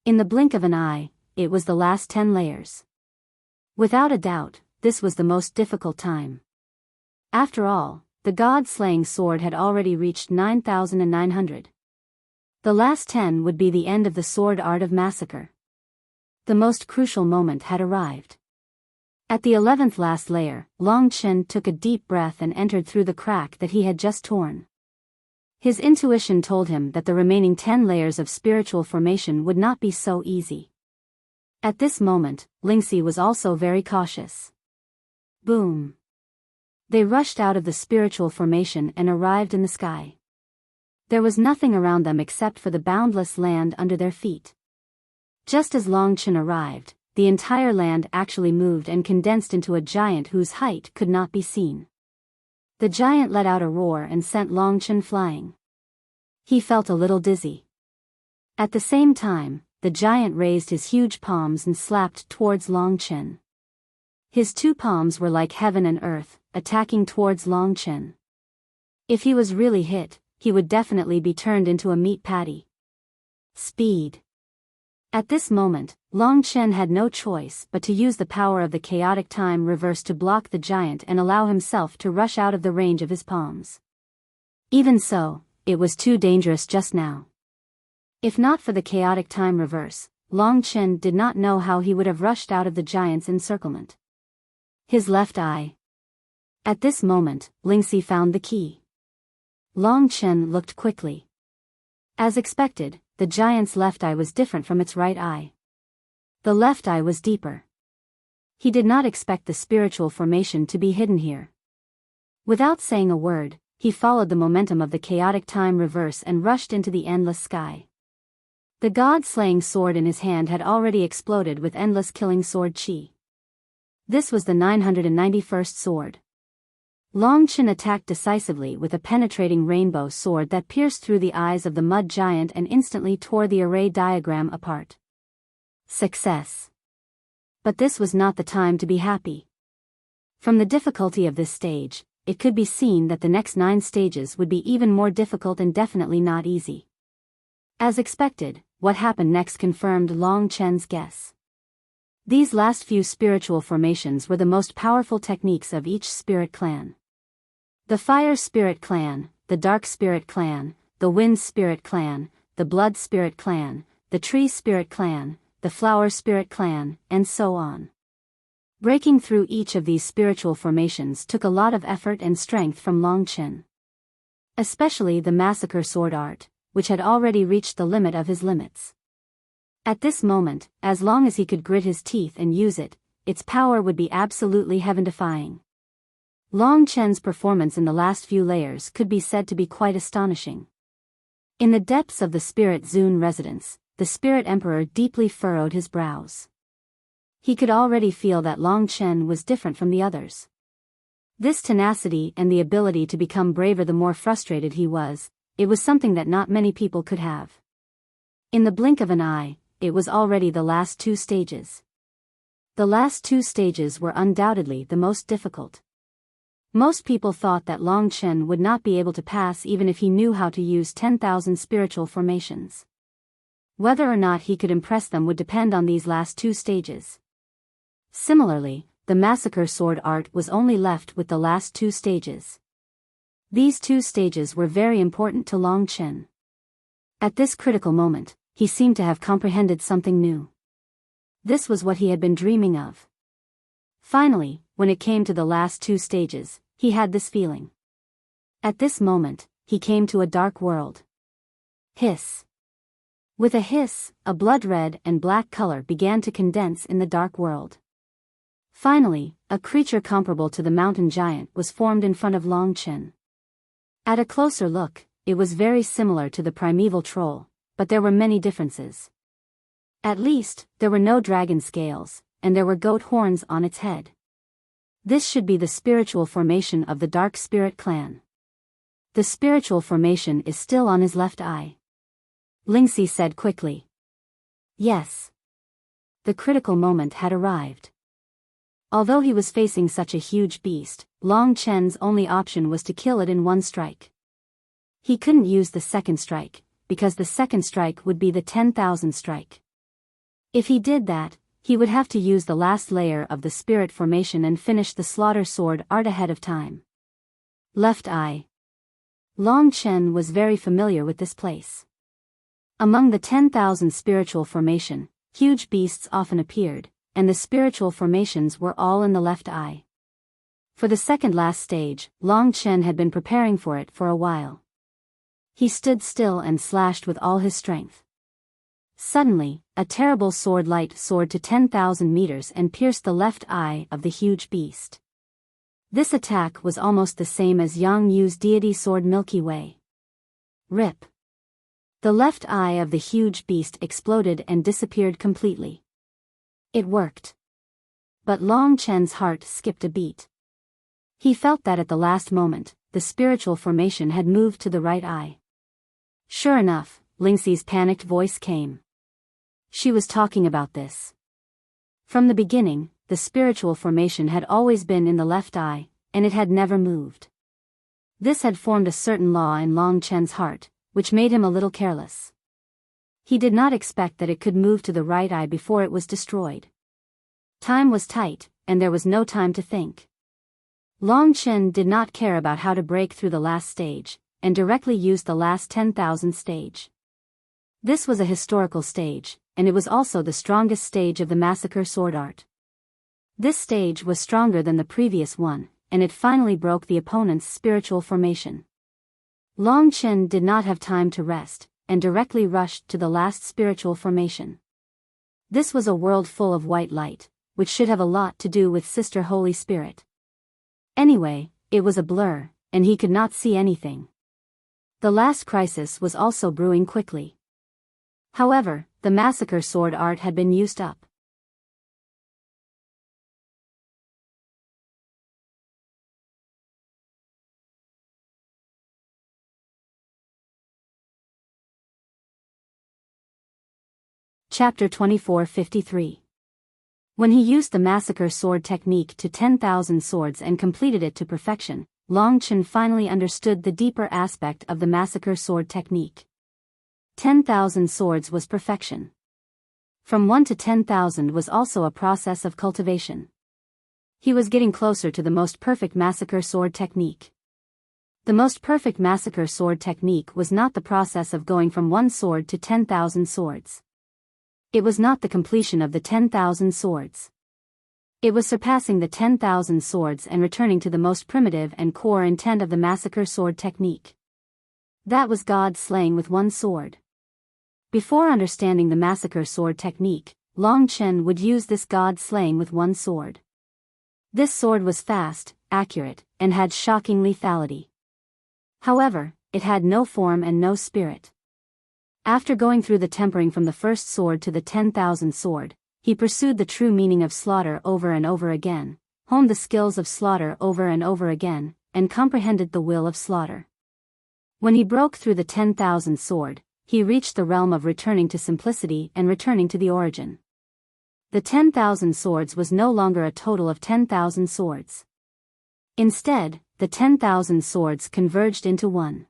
In the blink of an eye, it was the last 10 layers. Without a doubt, this was the most difficult time. After all, the god-slaying sword had already reached 9,900. The last 10 would be the end of the sword art of massacre. The most crucial moment had arrived. At the 11th last layer, Long Chen took a deep breath and entered through the crack that he had just torn. His intuition told him that the remaining 10 layers of spiritual formation would not be so easy. At this moment, Lingxi was also very cautious. Boom. They rushed out of the spiritual formation and arrived in the sky. There was nothing around them except for the boundless land under their feet. Just as Long Chen arrived, the entire land actually moved and condensed into a giant whose height could not be seen. The giant let out a roar and sent Long Chen flying. He felt a little dizzy. At the same time, the giant raised his huge palms and slapped towards Long Chen. His two palms were like heaven and earth, attacking towards Long Chen. If he was really hit, he would definitely be turned into a meat patty. Speed. At this moment, Long Chen had no choice but to use the power of the chaotic time reverse to block the giant and allow himself to rush out of the range of his palms. Even so, it was too dangerous just now. If not for the chaotic time reverse, Long Chen did not know how he would have rushed out of the giant's encirclement. His left eye. At this moment, Lingxi found the key. Long Chen looked quickly. As expected, the giant's left eye was different from its right eye. The left eye was deeper. He did not expect the spiritual formation to be hidden here. Without saying a word, he followed the momentum of the chaotic time reverse and rushed into the endless sky. The god-slaying sword in his hand had already exploded with endless killing sword chi. This was the 991st sword. Long Chen attacked decisively with a penetrating rainbow sword that pierced through the eyes of the mud giant and instantly tore the array diagram apart. Success. But this was not the time to be happy. From the difficulty of this stage, it could be seen that the next 9 stages would be even more difficult and definitely not easy. As expected, what happened next confirmed Long Chen's guess. These last few spiritual formations were the most powerful techniques of each spirit clan. The Fire Spirit Clan, the Dark Spirit Clan, the Wind Spirit Clan, the Blood Spirit Clan, the Tree Spirit Clan, the Flower Spirit Clan, and so on. Breaking through each of these spiritual formations took a lot of effort and strength from Long Chen. Especially the Massacre Sword Art, which had already reached the limit of his limits. At this moment, as long as he could grit his teeth and use it, its power would be absolutely heaven-defying. Long Chen's performance in the last few layers could be said to be quite astonishing. In the depths of the Spirit Zune residence, the Spirit Emperor deeply furrowed his brows. He could already feel that Long Chen was different from the others. This tenacity and the ability to become braver the more frustrated he was, it was something that not many people could have. In the blink of an eye, it was already the last two stages. The last two stages were undoubtedly the most difficult. Most people thought that Long Chen would not be able to pass even if he knew how to use 10,000 spiritual formations. Whether or not he could impress them would depend on these last two stages. Similarly, the Massacre Sword Art was only left with the last two stages. These two stages were very important to Long Chen. At this critical moment, he seemed to have comprehended something new. This was what he had been dreaming of. Finally, when it came to the last two stages, he had this feeling. At this moment, he came to a dark world. Hiss. With a hiss, a blood red and black color began to condense in the dark world. Finally, a creature comparable to the mountain giant was formed in front of Long Chen. At a closer look, it was very similar to the primeval troll, but there were many differences. At least, there were no dragon scales, and there were goat horns on its head. This should be the spiritual formation of the Dark Spirit Clan. The spiritual formation is still on his left eye. Lingxi said quickly. Yes. The critical moment had arrived. Although he was facing such a huge beast, Long Chen's only option was to kill it in one strike. He couldn't use the second strike, because the second strike would be the 10,000 strike. If he did that, he would have to use the last layer of the spirit formation and finish the Slaughter Sword Art ahead of time. Left eye. Long Chen was very familiar with this place. Among the 10,000 spiritual formation, huge beasts often appeared, and the spiritual formations were all in the left eye. For the second last stage, Long Chen had been preparing for it for a while. He stood still and slashed with all his strength. Suddenly, a terrible sword light soared to 10,000 meters and pierced the left eye of the huge beast. This attack was almost the same as Yang Yu's deity sword Milky Way. Rip. The left eye of the huge beast exploded and disappeared completely. It worked. But Long Chen's heart skipped a beat. He felt that at the last moment, the spiritual formation had moved to the right eye. Sure enough, Lingxi's panicked voice came. She was talking about this. From the beginning, the spiritual formation had always been in the left eye, and it had never moved. This had formed a certain law in Long Chen's heart, which made him a little careless. He did not expect that it could move to the right eye before it was destroyed. Time was tight, and there was no time to think. Long Chen did not care about how to break through the last stage, and directly used the last 10,000 stage. This was a historical stage, and it was also the strongest stage of the Massacre Sword Art. This stage was stronger than the previous one, and it finally broke the opponent's spiritual formation. Long Chen did not have time to rest, and directly rushed to the last spiritual formation. This was a world full of white light, which should have a lot to do with Sister Holy Spirit. Anyway, it was a blur, and he could not see anything. The last crisis was also brewing quickly. However, the Massacre Sword Art had been used up. Chapter 2453. When he used the Massacre Sword technique to 10,000 swords and completed it to perfection, Long Chen finally understood the deeper aspect of the Massacre Sword technique. 10,000 swords was perfection. From 1 to 10,000 was also a process of cultivation. He was getting closer to the most perfect Massacre Sword technique. The most perfect Massacre Sword technique was not the process of going from one sword to 10,000 swords. It was not the completion of the 10,000 swords. It was surpassing the 10,000 swords and returning to the most primitive and core intent of the massacre sword technique. That was God slaying with one sword. Before understanding the massacre sword technique, Long Chen would use this God slaying with one sword. This sword was fast, accurate, and had shocking lethality. However, it had no form and no spirit. After going through the tempering from the first sword to the 10,000 sword, he pursued the true meaning of slaughter over and over again, honed the skills of slaughter over and over again, and comprehended the will of slaughter. When he broke through the 10,000 sword, he reached the realm of returning to simplicity and returning to the origin. The 10,000 swords was no longer a total of 10,000 swords. Instead, the 10,000 swords converged into one.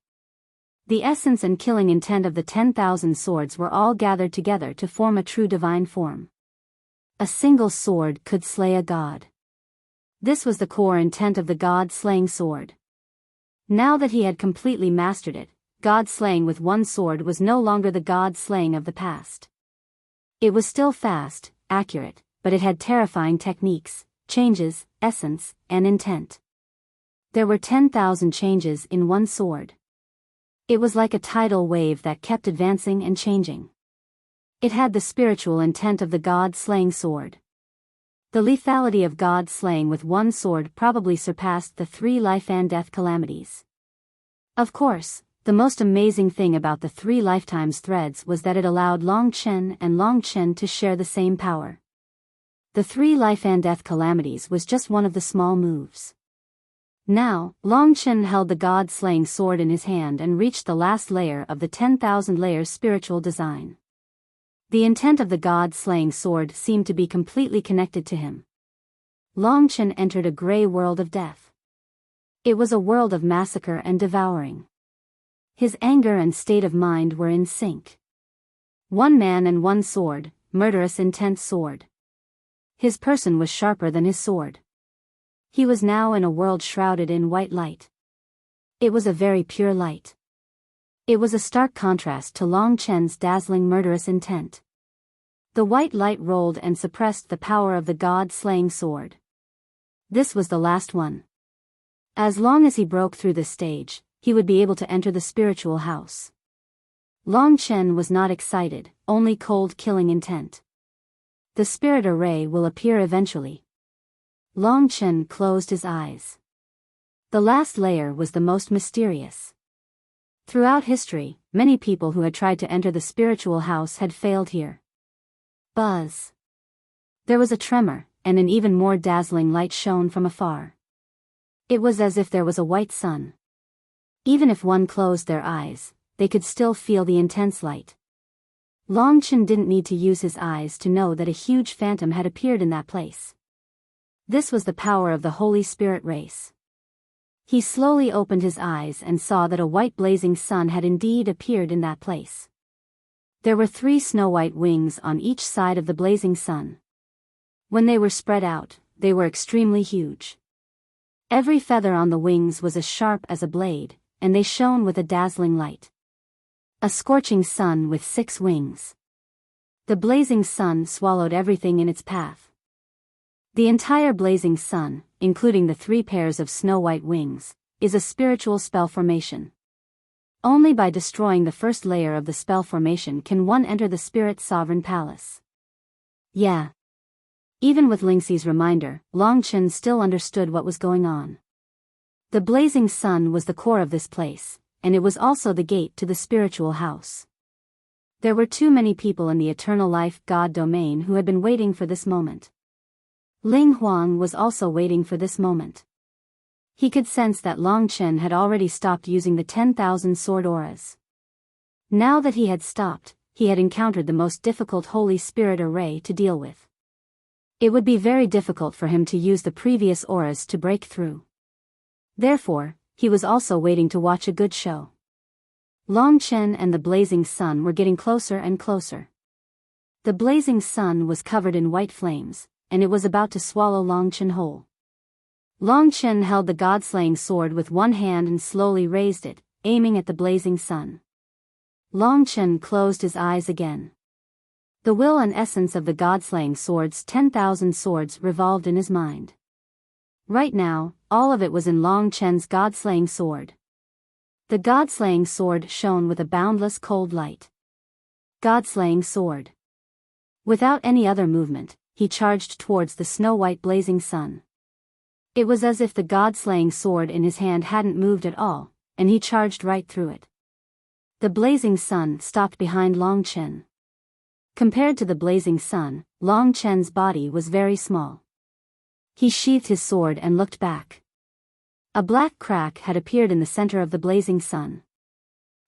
The essence and killing intent of the 10,000 swords were all gathered together to form a true divine form. A single sword could slay a god. This was the core intent of the god-slaying sword. Now that he had completely mastered it, god-slaying with one sword was no longer the god-slaying of the past. It was still fast, accurate, but it had terrifying techniques, changes, essence, and intent. There were 10,000 changes in one sword. It was like a tidal wave that kept advancing and changing. It had the spiritual intent of the god-slaying sword. The lethality of god-slaying with one sword probably surpassed the 3 life and death calamities. Of course, the most amazing thing about the 3 lifetimes threads was that it allowed Long Chen and Long Chen to share the same power. The 3 life and death calamities was just one of the small moves. Now, Long Chen held the god-slaying sword in his hand and reached the last layer of the 10,000 layers spiritual design. The intent of the god-slaying sword seemed to be completely connected to him. Long Chen entered a gray world of death. It was a world of massacre and devouring. His anger and state of mind were in sync. One man and one sword, murderous intense sword. His person was sharper than his sword. He was now in a world shrouded in white light. It was a very pure light. It was a stark contrast to Long Chen's dazzling murderous intent. The white light rolled and suppressed the power of the god-slaying sword. This was the last one. As long as he broke through this stage, he would be able to enter the spiritual house. Long Chen was not excited, only cold killing intent. The spirit array will appear eventually. Long Chen closed his eyes. The last layer was the most mysterious. Throughout history, many people who had tried to enter the spiritual house had failed here. Buzz. There was a tremor, and an even more dazzling light shone from afar. It was as if there was a white sun. Even if one closed their eyes, they could still feel the intense light. Long Chen didn't need to use his eyes to know that a huge phantom had appeared in that place. This was the power of the Holy Spirit race. He slowly opened his eyes and saw that a white blazing sun had indeed appeared in that place. There were 3 snow-white wings on each side of the blazing sun. When they were spread out, they were extremely huge. Every feather on the wings was as sharp as a blade, and they shone with a dazzling light. A scorching sun with 6 wings. The blazing sun swallowed everything in its path. The entire blazing sun, including the 3 pairs of snow-white wings, is a spiritual spell formation. Only by destroying the first layer of the spell formation can one enter the spirit's sovereign palace. Yeah. Even with Lingxi's reminder, Long Chen still understood what was going on. The blazing sun was the core of this place, and it was also the gate to the spiritual house. There were too many people in the eternal life God domain who had been waiting for this moment. Ling Huang was also waiting for this moment. He could sense that Long Chen had already stopped using the 10,000 sword auras. Now that he had stopped, he had encountered the most difficult Holy Spirit array to deal with. It would be very difficult for him to use the previous auras to break through. Therefore, he was also waiting to watch a good show. Long Chen and the blazing sun were getting closer and closer. The blazing sun was covered in white flames, and it was about to swallow Long Chen whole. Long Chen held the god-slaying sword with one hand and slowly raised it, aiming at the blazing sun. Long Chen closed his eyes again. The will and essence of the god-slaying sword's 10,000 swords revolved in his mind. Right now, all of it was in Long Chen's god-slaying sword. The god-slaying sword shone with a boundless cold light. God-slaying sword. Without any other movement, he charged towards the snow-white blazing sun. It was as if the god-slaying sword in his hand hadn't moved at all, and he charged right through it. The blazing sun stopped behind Long Chen. Compared to the blazing sun, Long Chen's body was very small. He sheathed his sword and looked back. A black crack had appeared in the center of the blazing sun.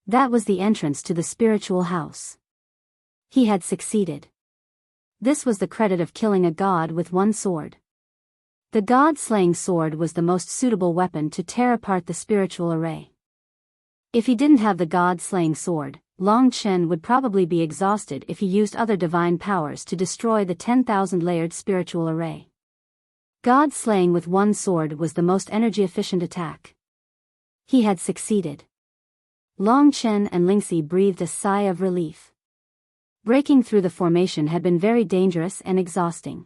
That was the entrance to the spiritual house. He had succeeded. This was the credit of killing a god with one sword. The god-slaying sword was the most suitable weapon to tear apart the spiritual array. If he didn't have the god-slaying sword, Long Chen would probably be exhausted if he used other divine powers to destroy the 10,000-layered spiritual array. God-slaying with one sword was the most energy-efficient attack. He had succeeded. Long Chen and Lingxi breathed a sigh of relief. Breaking through the formation had been very dangerous and exhausting.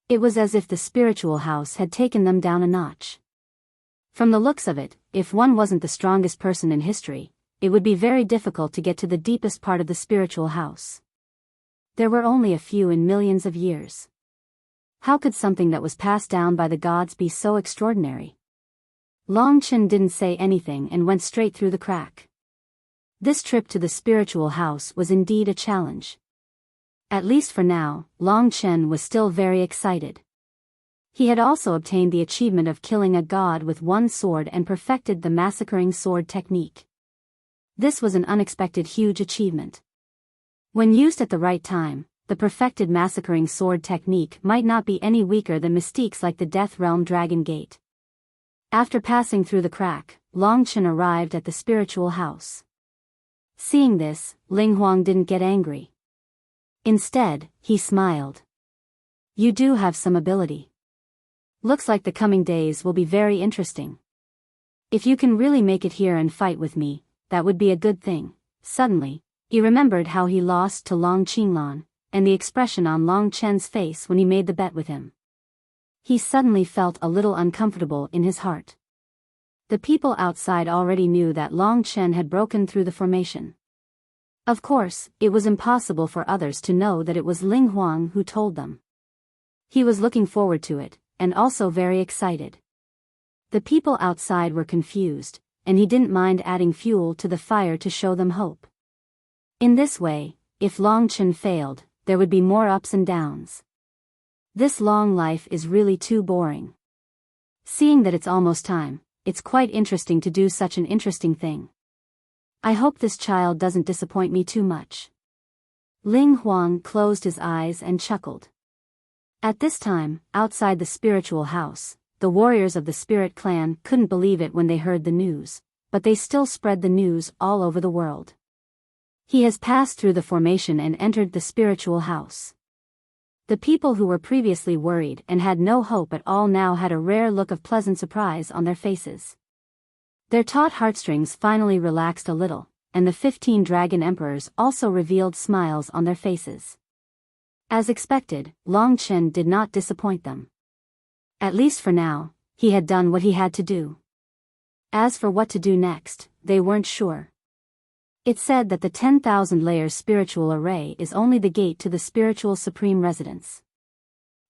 It was as if the spiritual house had taken them down a notch. From the looks of it, if one wasn't the strongest person in history, it would be very difficult to get to the deepest part of the spiritual house. There were only a few in millions of years. How could something that was passed down by the gods be so extraordinary? Long Chen didn't say anything and went straight through the crack. This trip to the spiritual house was indeed a challenge. At least for now, Long Chen was still very excited. He had also obtained the achievement of killing a god with one sword and perfected the massacring sword technique. This was an unexpected huge achievement. When used at the right time, the perfected massacring sword technique might not be any weaker than mystiques like the Death Realm Dragon Gate. After passing through the crack, Long Chen arrived at the spiritual house. Seeing this, Ling Huang didn't get angry. Instead, he smiled. You do have some ability. Looks like the coming days will be very interesting. If you can really make it here and fight with me, that would be a good thing. Suddenly, he remembered how he lost to Long Qinglan, and the expression on Long Chen's face when he made the bet with him. He suddenly felt a little uncomfortable in his heart. The people outside already knew that Long Chen had broken through the formation. Of course, it was impossible for others to know that it was Ling Huang who told them. He was looking forward to it, and also very excited. The people outside were confused, and he didn't mind adding fuel to the fire to show them hope. In this way, if Long Chen failed, there would be more ups and downs. This long life is really too boring. Seeing that it's almost time, it's quite interesting to do such an interesting thing. I hope this child doesn't disappoint me too much. Ling Huang closed his eyes and chuckled. At this time, outside the spiritual house, the warriors of the Spirit Clan couldn't believe it when they heard the news, but they still spread the news all over the world. He has passed through the formation and entered the spiritual house. The people who were previously worried and had no hope at all now had a rare look of pleasant surprise on their faces. Their taut heartstrings finally relaxed a little, and the 15 dragon emperors also revealed smiles on their faces. As expected, Long Chen did not disappoint them. At least for now, he had done what he had to do. As for what to do next, they weren't sure. It said that the 10,000-layer spiritual array is only the gate to the spiritual supreme residence.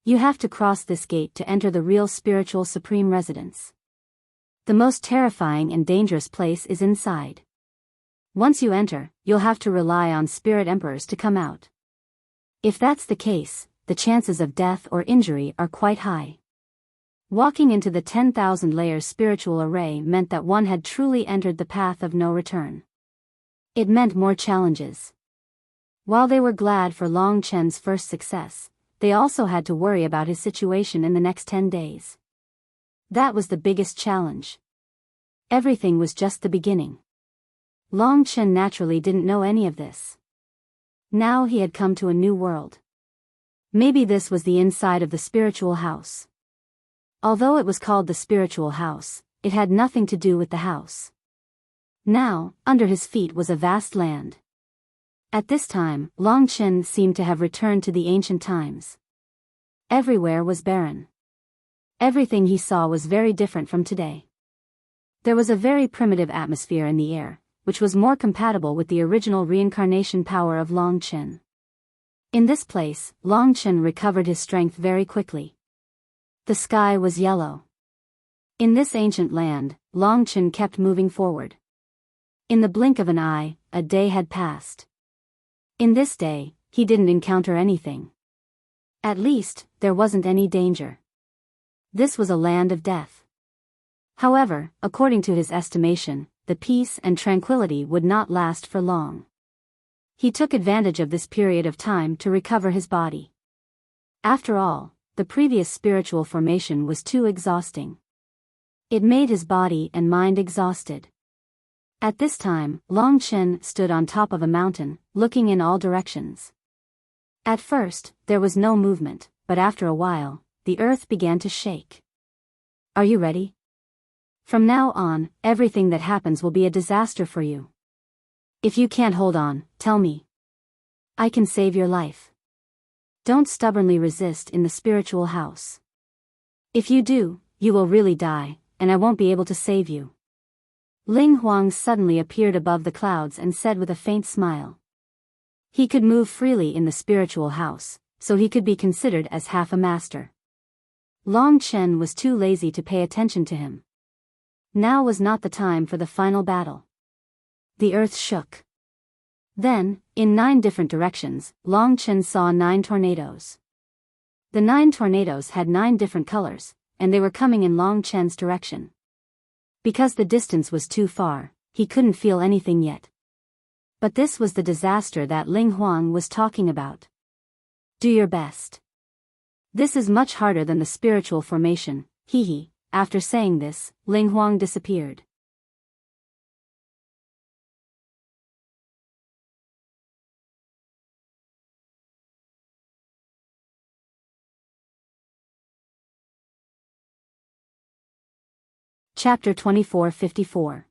You have to cross this gate to enter the real spiritual supreme residence. The most terrifying and dangerous place is inside. Once you enter, you'll have to rely on spirit emperors to come out. If that's the case, the chances of death or injury are quite high. Walking into the 10,000-layer spiritual array meant that one had truly entered the path of no return. It meant more challenges. While they were glad for Long Chen's first success, they also had to worry about his situation in the next 10 days. That was the biggest challenge. Everything was just the beginning. Long Chen naturally didn't know any of this. Now he had come to a new world. Maybe this was the inside of the spiritual house. Although it was called the spiritual house, it had nothing to do with the house. Now, under his feet was a vast land. At this time, Longchen seemed to have returned to the ancient times. Everywhere was barren. Everything he saw was very different from today. There was a very primitive atmosphere in the air, which was more compatible with the original reincarnation power of Longchen. In this place, Longchen recovered his strength very quickly. The sky was yellow. In this ancient land, Longchen kept moving forward. In the blink of an eye, a day had passed. In this day, he didn't encounter anything. At least, there wasn't any danger. This was a land of death. However, according to his estimation, the peace and tranquility would not last for long. He took advantage of this period of time to recover his body. After all, the previous spiritual formation was too exhausting. It made his body and mind exhausted. At this time, Longchen stood on top of a mountain, looking in all directions. At first, there was no movement, but after a while, the earth began to shake. Are you ready? From now on, everything that happens will be a disaster for you. If you can't hold on, tell me. I can save your life. Don't stubbornly resist in the spiritual house. If you do, you will really die, and I won't be able to save you. Ling Huang suddenly appeared above the clouds and said with a faint smile. He could move freely in the spiritual house, so he could be considered as half a master. Longchen was too lazy to pay attention to him. Now was not the time for the final battle. The earth shook. Then, in 9 different directions, Longchen saw 9 tornadoes. The 9 tornadoes had 9 different colors, and they were coming in Longchen's direction. Because the distance was too far, he couldn't feel anything yet. But this was the disaster that Ling Huang was talking about. Do your best. This is much harder than the spiritual formation, hee. After saying this, Ling Huang disappeared. Chapter 2454.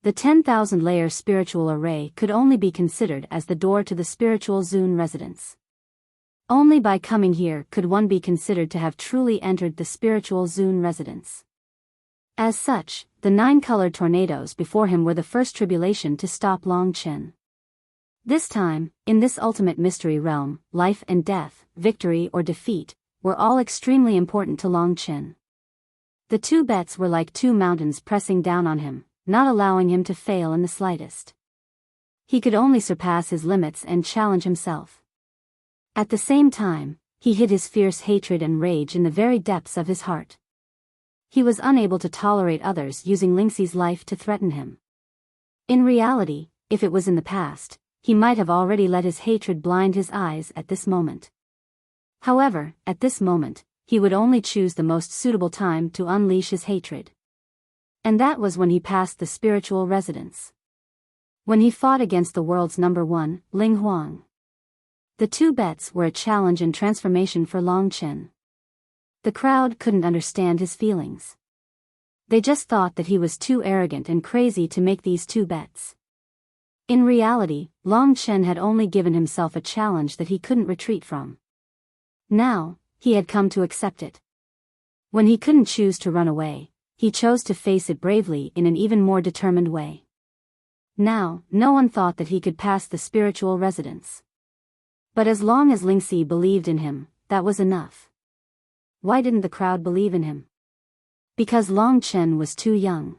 The 10,000-layer spiritual array could only be considered as the door to the spiritual Zun residence. Only by coming here could one be considered to have truly entered the spiritual Zun residence. As such, the 9-colored tornadoes before him were the first tribulation to stop Longchen. This time, in this ultimate mystery realm, life and death, victory or defeat, were all extremely important to Longchen. The 2 bets were like 2 mountains pressing down on him, not allowing him to fail in the slightest. He could only surpass his limits and challenge himself. At the same time, he hid his fierce hatred and rage in the very depths of his heart. He was unable to tolerate others using Lingxi's life to threaten him. In reality, if it was in the past, he might have already let his hatred blind his eyes at this moment. However, at this moment, he would only choose the most suitable time to unleash his hatred. And that was when he passed the spiritual residence. When he fought against the world's number 1, Ling Huang. The 2 bets were a challenge and transformation for Longchen. The crowd couldn't understand his feelings. They just thought that he was too arrogant and crazy to make these 2 bets. In reality, Longchen had only given himself a challenge that he couldn't retreat from. Now, he had come to accept it. When he couldn't choose to run away, he chose to face it bravely in an even more determined way. Now, no one thought that he could pass the spiritual residence. But as long as Lingxi believed in him, that was enough. Why didn't the crowd believe in him? Because Longchen was too young.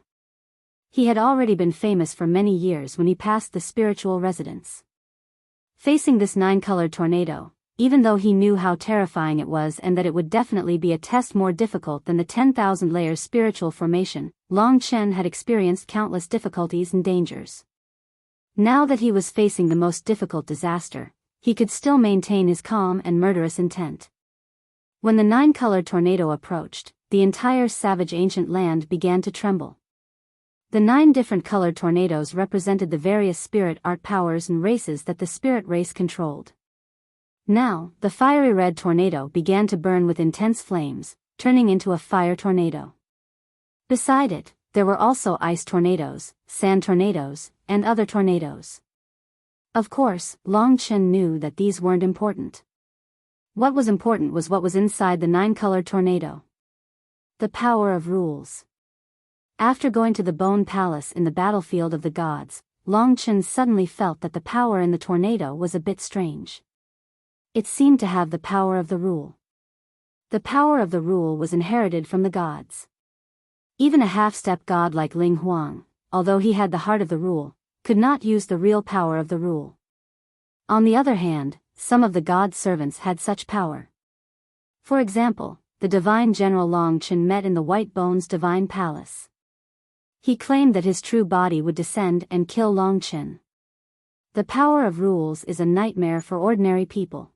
He had already been famous for many years when he passed the spiritual residence. Facing this 9-colored tornado, even though he knew how terrifying it was and that it would definitely be a test more difficult than the 10,000 layers spiritual formation, Longchen had experienced countless difficulties and dangers. Now that he was facing the most difficult disaster, he could still maintain his calm and murderous intent. When the 9-colored tornado approached, the entire savage ancient land began to tremble. The 9 different colored tornadoes represented the various spirit art powers and races that the spirit race controlled. Now, the fiery red tornado began to burn with intense flames, turning into a fire tornado. Beside it, there were also ice tornadoes, sand tornadoes, and other tornadoes. Of course, Long Chen knew that these weren't important. What was important was what was inside the nine-colored tornado. The power of rules. After going to the Bone Palace in the battlefield of the gods, Long Chen suddenly felt that the power in the tornado was a bit strange. It seemed to have the power of the rule. The power of the rule was inherited from the gods. Even a half-step god like Ling Huang, although he had the heart of the rule, could not use the real power of the rule. On the other hand, some of the god's servants had such power. For example, the divine general Long Chen met in the White Bones Divine Palace. He claimed that his true body would descend and kill Long Chen. The power of rules is a nightmare for ordinary people.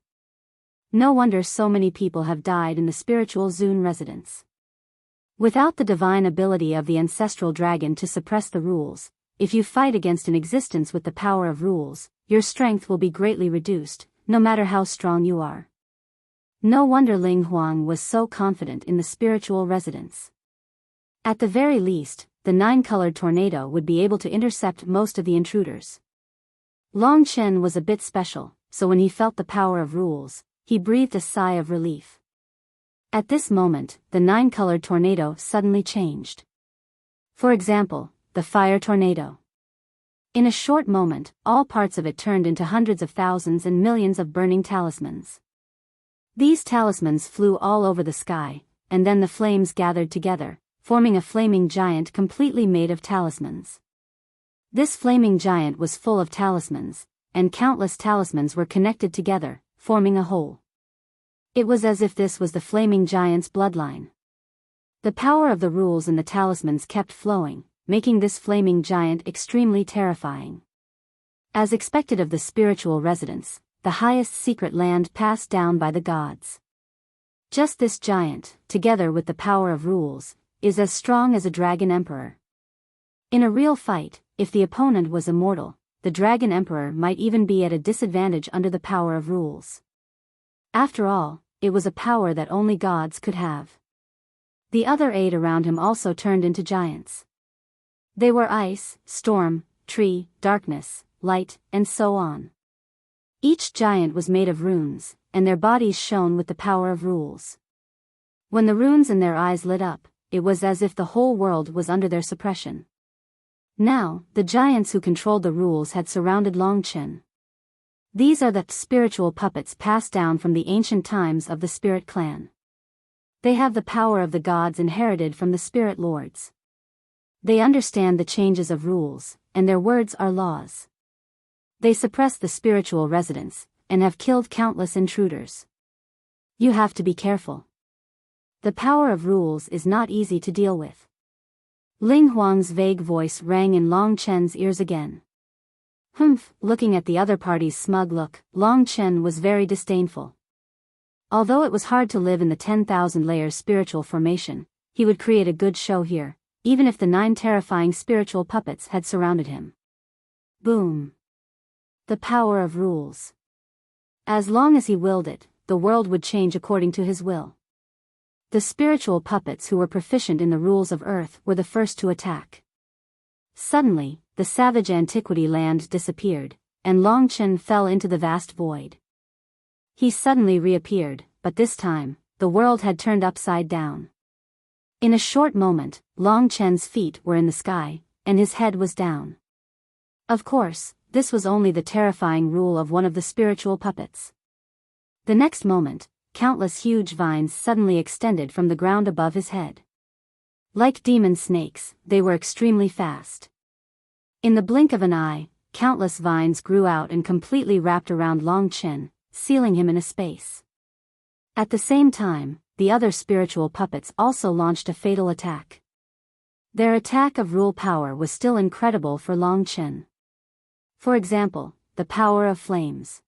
No wonder so many people have died in the spiritual Zun residence. Without the divine ability of the ancestral dragon to suppress the rules, if you fight against an existence with the power of rules, your strength will be greatly reduced, no matter how strong you are. No wonder Ling Huang was so confident in the spiritual residence. At the very least, the nine-colored tornado would be able to intercept most of the intruders. Long Chen was a bit special, so when he felt the power of rules, he breathed a sigh of relief. At this moment, the nine-colored tornado suddenly changed. For example, the fire tornado. In a short moment, all parts of it turned into hundreds of thousands and millions of burning talismans. These talismans flew all over the sky, and then the flames gathered together, forming a flaming giant completely made of talismans. This flaming giant was full of talismans, and countless talismans were connected together, forming a whole. It was as if this was the flaming giant's bloodline. The power of the rules in the talismans kept flowing, making this flaming giant extremely terrifying. As expected of the spiritual residence, the highest secret land passed down by the gods. Just this giant, together with the power of rules, is as strong as a dragon emperor. In a real fight, if the opponent was immortal, the dragon emperor might even be at a disadvantage under the power of rules. After all, it was a power that only gods could have. The other 8 around him also turned into giants. They were ice, storm, tree, darkness, light, and so on. Each giant was made of runes, and their bodies shone with the power of rules. When the runes in their eyes lit up, it was as if the whole world was under their suppression. Now, the giants who controlled the rules had surrounded Long Chen. These are the spiritual puppets passed down from the ancient times of the Spirit Clan. They have the power of the gods inherited from the Spirit Lords. They understand the changes of rules, and their words are laws. They suppress the spiritual residents, and have killed countless intruders. You have to be careful. The power of rules is not easy to deal with. Ling Huang's vague voice rang in Long Chen's ears again. Humph, looking at the other party's smug look, Long Chen was very disdainful. Although it was hard to live in the 10,000 layers spiritual formation, he would create a good show here, even if the 9 terrifying spiritual puppets had surrounded him. Boom. The power of rules. As long as he willed it, the world would change according to his will. The spiritual puppets who were proficient in the rules of Earth were the first to attack. Suddenly, the savage antiquity land disappeared, and Long Chen fell into the vast void. He suddenly reappeared, but this time, the world had turned upside down. In a short moment, Long Chen's feet were in the sky, and his head was down. Of course, this was only the terrifying rule of one of the spiritual puppets. The next moment, countless huge vines suddenly extended from the ground above his head. Like demon snakes, they were extremely fast. In the blink of an eye, countless vines grew out and completely wrapped around Long Chen, sealing him in a space. At the same time, the other spiritual puppets also launched a fatal attack. Their attack of rule power was still incredible for Long Chen. For example, the power of flames.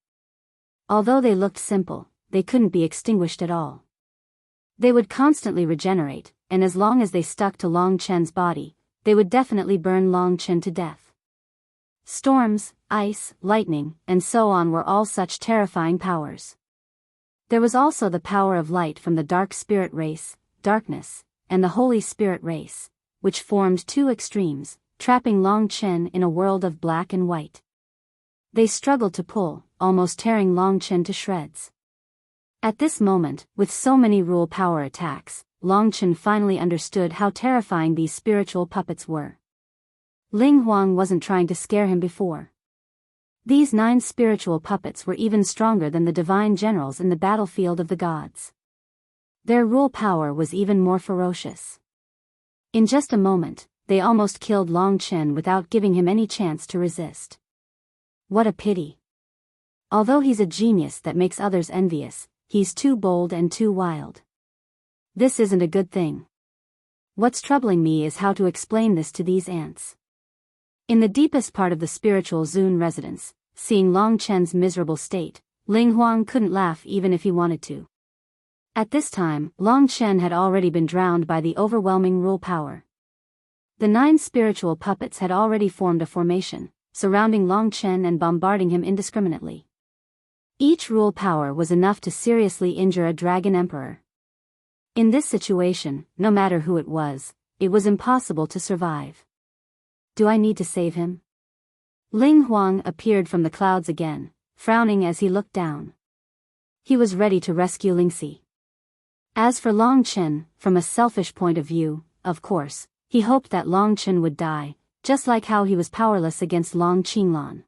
Although they looked simple, they couldn't be extinguished at all. They would constantly regenerate, and as long as they stuck to Long Chen's body, they would definitely burn Long Chen to death. Storms, ice, lightning, and so on were all such terrifying powers. There was also the power of light from the dark spirit race, darkness, and the Holy Spirit race, which formed 2 extremes, trapping Long Chen in a world of black and white. They struggled to pull, almost tearing Long Chen to shreds. At this moment, with so many rule power attacks, Long Chen finally understood how terrifying these spiritual puppets were. Ling Huang wasn't trying to scare him before. These 9 spiritual puppets were even stronger than the divine generals in the battlefield of the gods. Their rule power was even more ferocious. In just a moment, they almost killed Long Chen without giving him any chance to resist. What a pity. Although he's a genius that makes others envious, he's too bold and too wild. This isn't a good thing. What's troubling me is how to explain this to these ants. In the deepest part of the spiritual Zun residence, seeing Long Chen's miserable state, Ling Huang couldn't laugh even if he wanted to. At this time, Long Chen had already been drowned by the overwhelming rule power. The 9 spiritual puppets had already formed a formation, surrounding Long Chen and bombarding him indiscriminately. Each rule power was enough to seriously injure a dragon emperor. In this situation, no matter who it was impossible to survive. Do I need to save him? Ling Huang appeared from the clouds again, frowning as he looked down. He was ready to rescue Lingxi. As for Long Chen, from a selfish point of view, of course, he hoped that Long Chen would die, just like how he was powerless against Long Qinglan.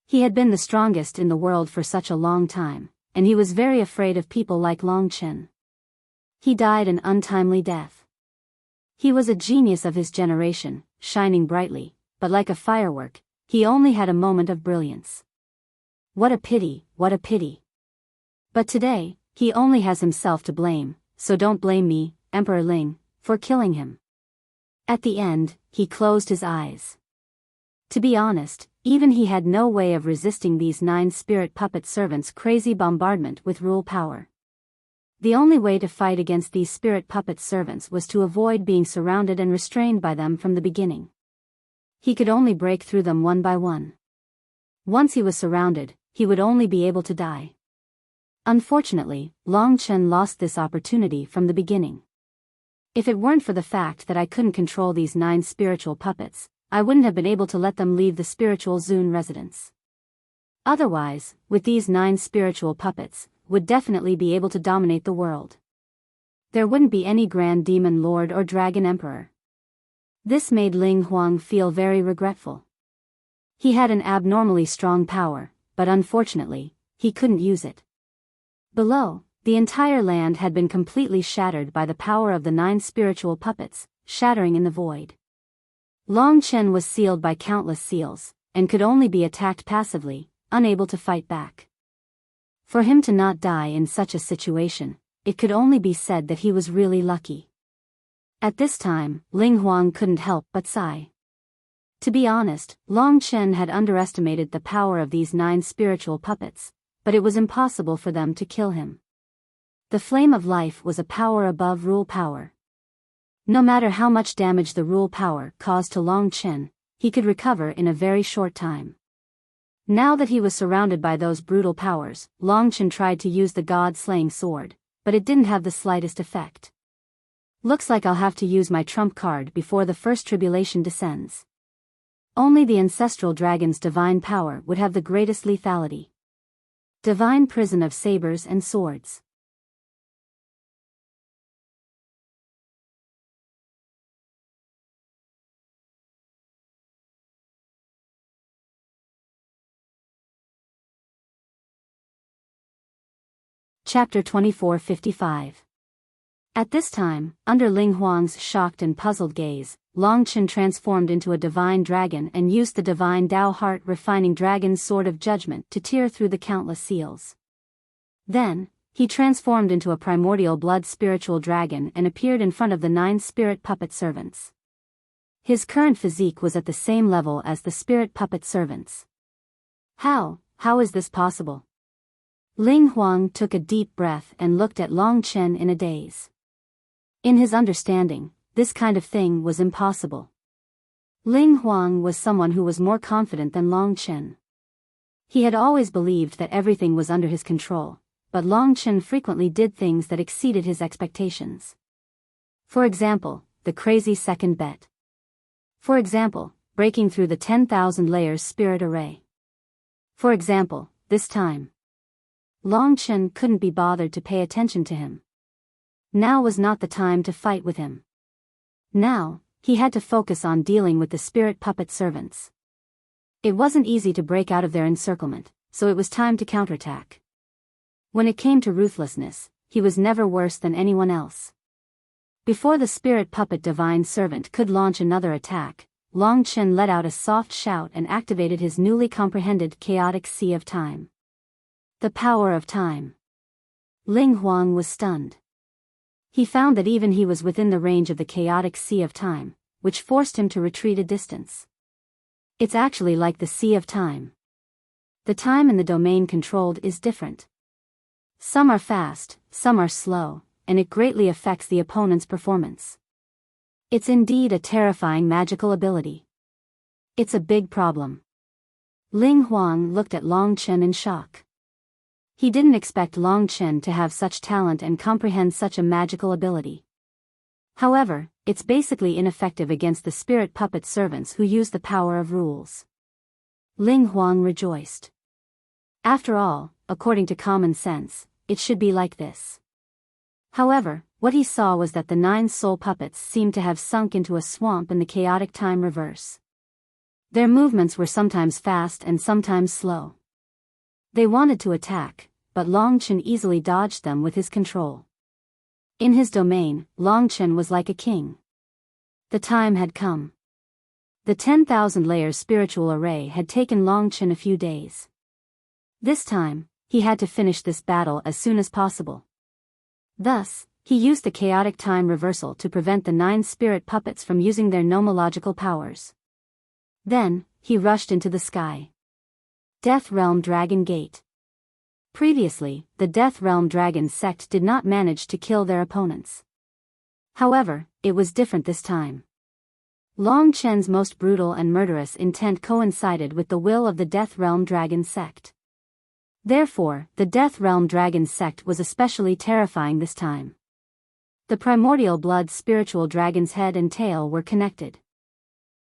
He had been the strongest in the world for such a long time, and he was very afraid of people like Long Chen. He died an untimely death. He was a genius of his generation, shining brightly, but like a firework, he only had a moment of brilliance. What a pity, what a pity. But today, he only has himself to blame, so don't blame me, Emperor Ling, for killing him. At the end, he closed his eyes. To be honest, even he had no way of resisting these 9 spirit puppet servants' crazy bombardment with rule power. The only way to fight against these spirit puppet servants was to avoid being surrounded and restrained by them from the beginning. He could only break through them one by one. Once he was surrounded, he would only be able to die. Unfortunately, Long Chen lost this opportunity from the beginning. If it weren't for the fact that I couldn't control these 9 spiritual puppets, I wouldn't have been able to let them leave the spiritual Zun residence. Otherwise, with these 9 spiritual puppets, would definitely be able to dominate the world. There wouldn't be any Grand Demon Lord or Dragon Emperor. This made Ling Huang feel very regretful. He had an abnormally strong power, but unfortunately, he couldn't use it. Below, the entire land had been completely shattered by the power of the 9 spiritual puppets, shattering in the void. Long Chen was sealed by countless seals, and could only be attacked passively, unable to fight back. For him to not die in such a situation, it could only be said that he was really lucky. At this time, Ling Huang couldn't help but sigh. To be honest, Long Chen had underestimated the power of these 9 spiritual puppets, but it was impossible for them to kill him. The flame of life was a power above rule power. No matter how much damage the rule power caused to Long Chen, he could recover in a very short time. Now that he was surrounded by those brutal powers, Long Chen tried to use the god-slaying sword, but it didn't have the slightest effect. Looks like I'll have to use my trump card before the first tribulation descends. Only the ancestral dragon's divine power would have the greatest lethality. Divine prison of sabers and swords. Chapter 2455. At this time, under Ling Huang's shocked and puzzled gaze, Long Chen transformed into a divine dragon and used the divine Dao heart refining dragon's sword of judgment to tear through the countless seals. Then, he transformed into a primordial blood spiritual dragon and appeared in front of the 9 spirit puppet servants. His current physique was at the same level as the spirit puppet servants. How is this possible? Ling Huang took a deep breath and looked at Long Chen in a daze. In his understanding, this kind of thing was impossible. Ling Huang was someone who was more confident than Long Chen. He had always believed that everything was under his control, but Long Chen frequently did things that exceeded his expectations. For example, the crazy second bet. For example, breaking through the 10,000 layers spirit array. For example, this time, Long Chen couldn't be bothered to pay attention to him. Now was not the time to fight with him. Now, he had to focus on dealing with the spirit puppet servants. It wasn't easy to break out of their encirclement, so it was time to counterattack. When it came to ruthlessness, he was never worse than anyone else. Before the spirit puppet divine servant could launch another attack, Long Chen let out a soft shout and activated his newly comprehended chaotic sea of time. The power of time. Ling Huang was stunned. He found that even he was within the range of the chaotic sea of time, which forced him to retreat a distance. It's actually like the sea of time. The time in the domain controlled is different. Some are fast, some are slow, and it greatly affects the opponent's performance. It's indeed a terrifying magical ability. It's a big problem. Ling Huang looked at Long Chen in shock. He didn't expect Long Chen to have such talent and comprehend such a magical ability. However, it's basically ineffective against the spirit puppet servants who use the power of rules. Ling Huang rejoiced. After all, according to common sense, it should be like this. However, what he saw was that the 9 soul puppets seemed to have sunk into a swamp in the chaotic time reverse. Their movements were sometimes fast and sometimes slow. They wanted to attack, but Long Chen easily dodged them with his control. In his domain, Long Chen was like a king. The time had come. The 10,000 layers spiritual array had taken Long Chen a few days. This time, he had to finish this battle as soon as possible. Thus, he used the chaotic time reversal to prevent the 9 spirit puppets from using their nomological powers. Then, he rushed into the sky. Death Realm Dragon Gate. Previously, the Death Realm Dragon sect did not manage to kill their opponents. However, it was different this time. Long Chen's most brutal and murderous intent coincided with the will of the Death Realm Dragon sect. Therefore, the Death Realm Dragon sect was especially terrifying this time. The primordial blood spiritual dragon's head and tail were connected.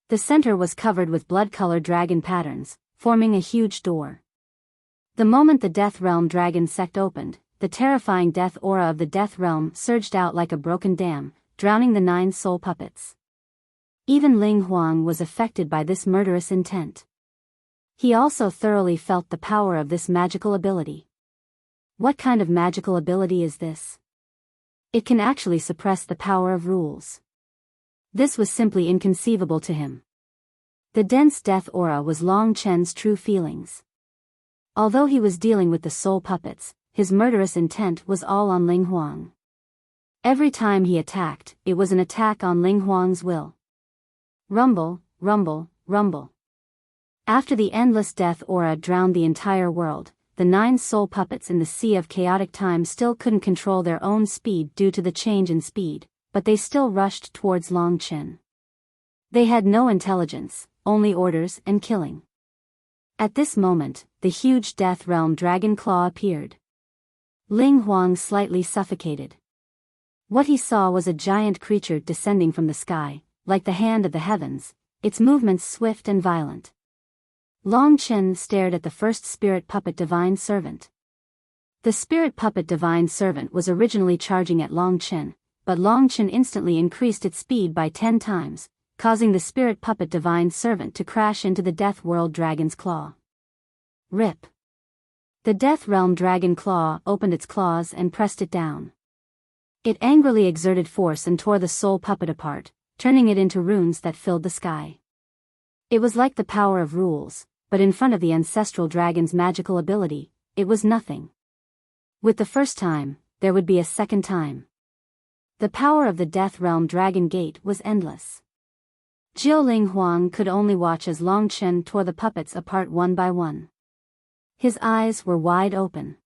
The center was covered with blood-colored dragon patterns, forming a huge door. The moment the Death Realm Dragon sect opened, the terrifying death aura of the Death Realm surged out like a broken dam, drowning the 9 soul puppets. Even Ling Huang was affected by this murderous intent. He also thoroughly felt the power of this magical ability. What kind of magical ability is this? It can actually suppress the power of rules. This was simply inconceivable to him. The dense death aura was Long Chen's true feelings. Although he was dealing with the soul puppets, his murderous intent was all on Ling Huang. Every time he attacked, it was an attack on Ling Huang's will. Rumble, rumble, rumble. After the endless death aura drowned the entire world, the 9 soul puppets in the sea of chaotic time still couldn't control their own speed due to the change in speed, but they still rushed towards Long Chen. They had no intelligence, only orders and killing. At this moment, the huge Death Realm Dragon Claw appeared. Ling Huang slightly suffocated. What he saw was a giant creature descending from the sky, like the hand of the heavens, its movements swift and violent. Long Chen stared at the first spirit puppet divine servant. The spirit puppet divine servant was originally charging at Long Chen, but Long Chen instantly increased its speed by 10 times, causing the spirit puppet divine servant to crash into the Death World Dragon's claw. Rip. The Death Realm Dragon Claw opened its claws and pressed it down. It angrily exerted force and tore the soul puppet apart, turning it into runes that filled the sky. It was like the power of rules, but in front of the Ancestral Dragon's magical ability, it was nothing. With the first time, there would be a second time. The power of the Death Realm Dragon Gate was endless. Ling Huang could only watch as Long Chen tore the puppets apart one by one. His eyes were wide open.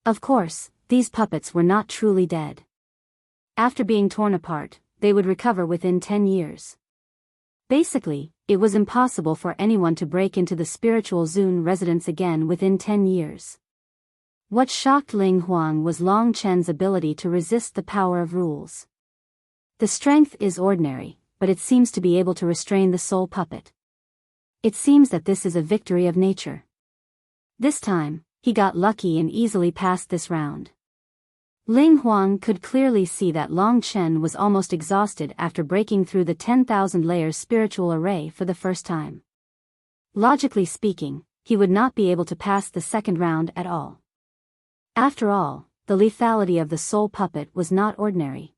Of course, these puppets were not truly dead. After being torn apart, they would recover within 10 years. Basically, it was impossible for anyone to break into the spiritual Zun residence again within 10 years. What shocked Ling Huang was Long Chen's ability to resist the power of rules. The strength is ordinary, but it seems to be able to restrain the soul puppet. It seems that this is a victory of nature. This time, he got lucky and easily passed this round. Ling Huang could clearly see that Long Chen was almost exhausted after breaking through the 10,000 layers spiritual array for the first time. Logically speaking, he would not be able to pass the second round at all. After all, the lethality of the soul puppet was not ordinary.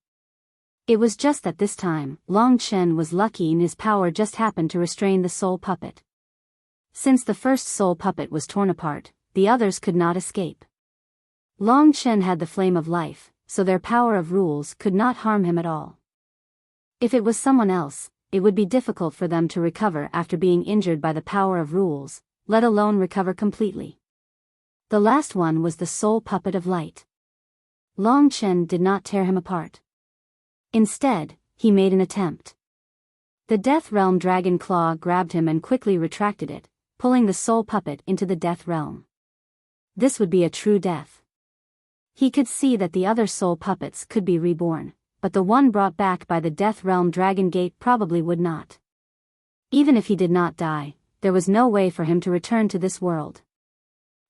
It was just that this time, Long Chen was lucky and his power just happened to restrain the soul puppet. Since the first soul puppet was torn apart, the others could not escape. Long Chen had the flame of life, so their power of rules could not harm him at all. If it was someone else, it would be difficult for them to recover after being injured by the power of rules, let alone recover completely. The last one was the soul puppet of light. Long Chen did not tear him apart. Instead, he made an attempt. The Death Realm Dragon Claw grabbed him and quickly retracted it, pulling the soul puppet into the Death Realm. This would be a true death. He could see that the other soul puppets could be reborn, but the one brought back by the Death Realm Dragon Gate probably would not. Even if he did not die, there was no way for him to return to this world.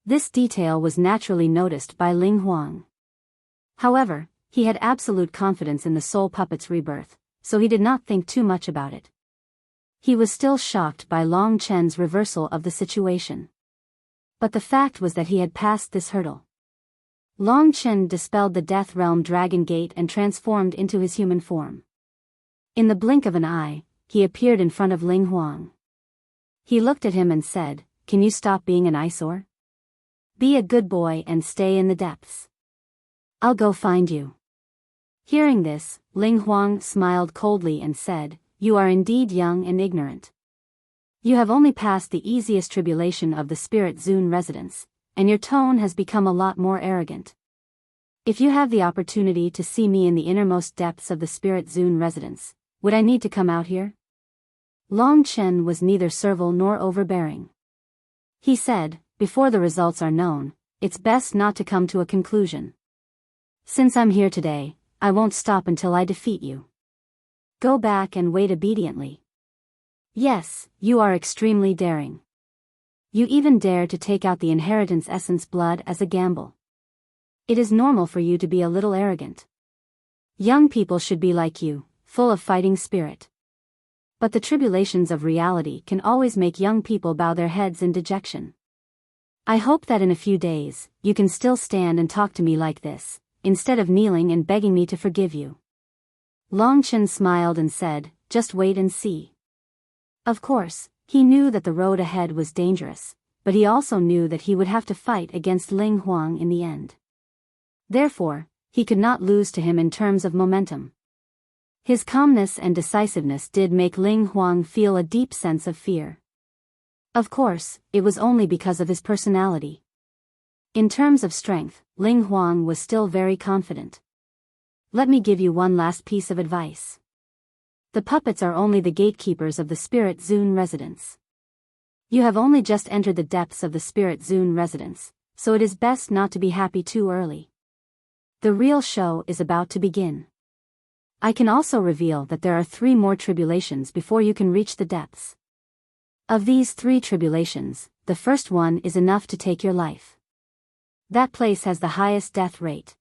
This detail was naturally noticed by Ling Huang. However, he had absolute confidence in the soul puppet's rebirth, so he did not think too much about it. He was still shocked by Long Chen's reversal of the situation. But the fact was that he had passed this hurdle. Long Chen dispelled the Death Realm Dragon Gate and transformed into his human form. In the blink of an eye, he appeared in front of Ling Huang. He looked at him and said, "Can you stop being an eyesore? Be a good boy and stay in the depths. I'll go find you." Hearing this, Ling Huang smiled coldly and said, "You are indeed young and ignorant. You have only passed the easiest tribulation of the Spirit Zone residence, and your tone has become a lot more arrogant. If you have the opportunity to see me in the innermost depths of the Spirit Zone residence, would I need to come out here?" Long Chen was neither servile nor overbearing. He said, "Before the results are known, it's best not to come to a conclusion. Since I'm here today, I won't stop until I defeat you. Go back and wait obediently." Yes, you are extremely daring. You even dare to take out the inheritance essence blood as a gamble. It is normal for you to be a little arrogant. Young people should be like you, full of fighting spirit. But the tribulations of reality can always make young people bow their heads in dejection. I hope that in a few days, you can still stand and talk to me like this, instead of kneeling and begging me to forgive you. Long Chen smiled and said, "Just wait and see." Of course, he knew that the road ahead was dangerous, but he also knew that he would have to fight against Ling Huang in the end. Therefore, he could not lose to him in terms of momentum. His calmness and decisiveness did make Ling Huang feel a deep sense of fear. Of course, it was only because of his personality. In terms of strength, Ling Huang was still very confident. Let me give you one last piece of advice. The puppets are only the gatekeepers of the Spirit Zone residence. You have only just entered the depths of the Spirit Zone residence, so it is best not to be happy too early. The real show is about to begin. I can also reveal that there are 3 more tribulations before you can reach the depths. Of these 3 tribulations, the first one is enough to take your life. That place has the highest death rate.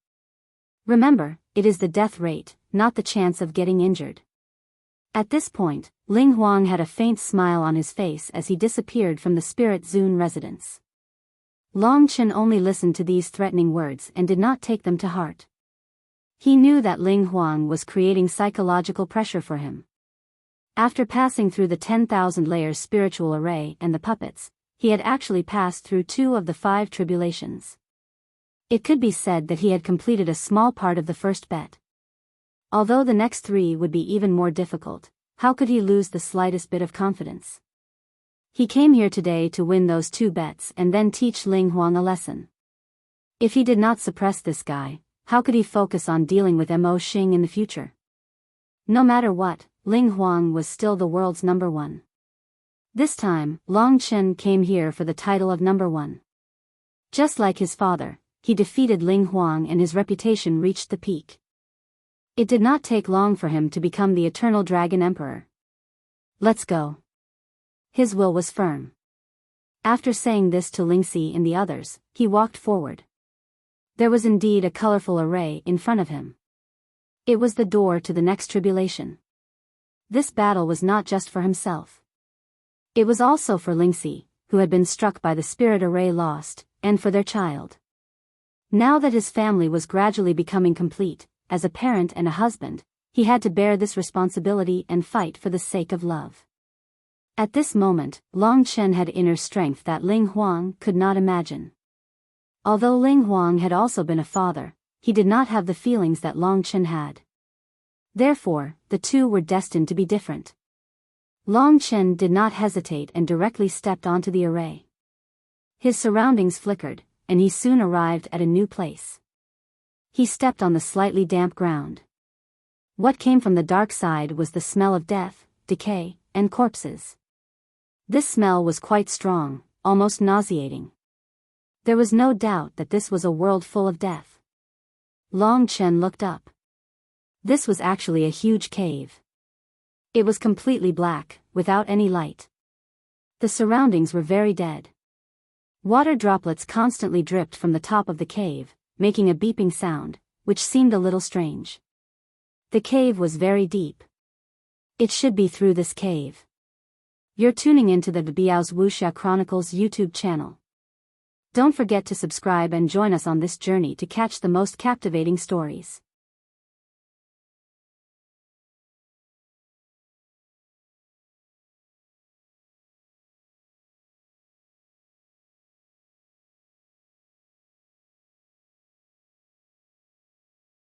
Remember, it is the death rate, not the chance of getting injured. At this point, Ling Huang had a faint smile on his face as he disappeared from the Spirit Zone residence. Long Chen only listened to these threatening words and did not take them to heart. He knew that Ling Huang was creating psychological pressure for him. After passing through the 10,000 layers spiritual array and the puppets, he had actually passed through 2 of the 5 tribulations. It could be said that he had completed a small part of the first bet. Although the next 3 would be even more difficult, how could he lose the slightest bit of confidence? He came here today to win those 2 bets and then teach Ling Huang a lesson. If he did not suppress this guy, how could he focus on dealing with Mo Xing in the future? No matter what, Ling Huang was still the world's number 1. This time, Long Chen came here for the title of number 1. Just like his father, he defeated Ling Huang and his reputation reached the peak. It did not take long for him to become the Eternal Dragon Emperor. Let's go. His will was firm. After saying this to Lingxi and the others, he walked forward. There was indeed a colorful array in front of him. It was the door to the next tribulation. This battle was not just for himself. It was also for Lingxi, who had been struck by the spirit array lost, and for their child. Now that his family was gradually becoming complete, as a parent and a husband, he had to bear this responsibility and fight for the sake of love. At this moment, Long Chen had inner strength that Ling Huang could not imagine. Although Ling Huang had also been a father, he did not have the feelings that Long Chen had. Therefore, the two were destined to be different. Long Chen did not hesitate and directly stepped onto the array. His surroundings flickered, and he soon arrived at a new place. He stepped on the slightly damp ground. What came from the dark side was the smell of death, decay, and corpses. This smell was quite strong, almost nauseating. There was no doubt that this was a world full of death. Long Chen looked up. This was actually a huge cave. It was completely black, without any light. The surroundings were very dead. Water droplets constantly dripped from the top of the cave, making a beeping sound, which seemed a little strange. The cave was very deep. It should be through this cave. You're tuning into the Biyao's Wuxia Chronicles YouTube channel. Don't forget to subscribe and join us on this journey to catch the most captivating stories.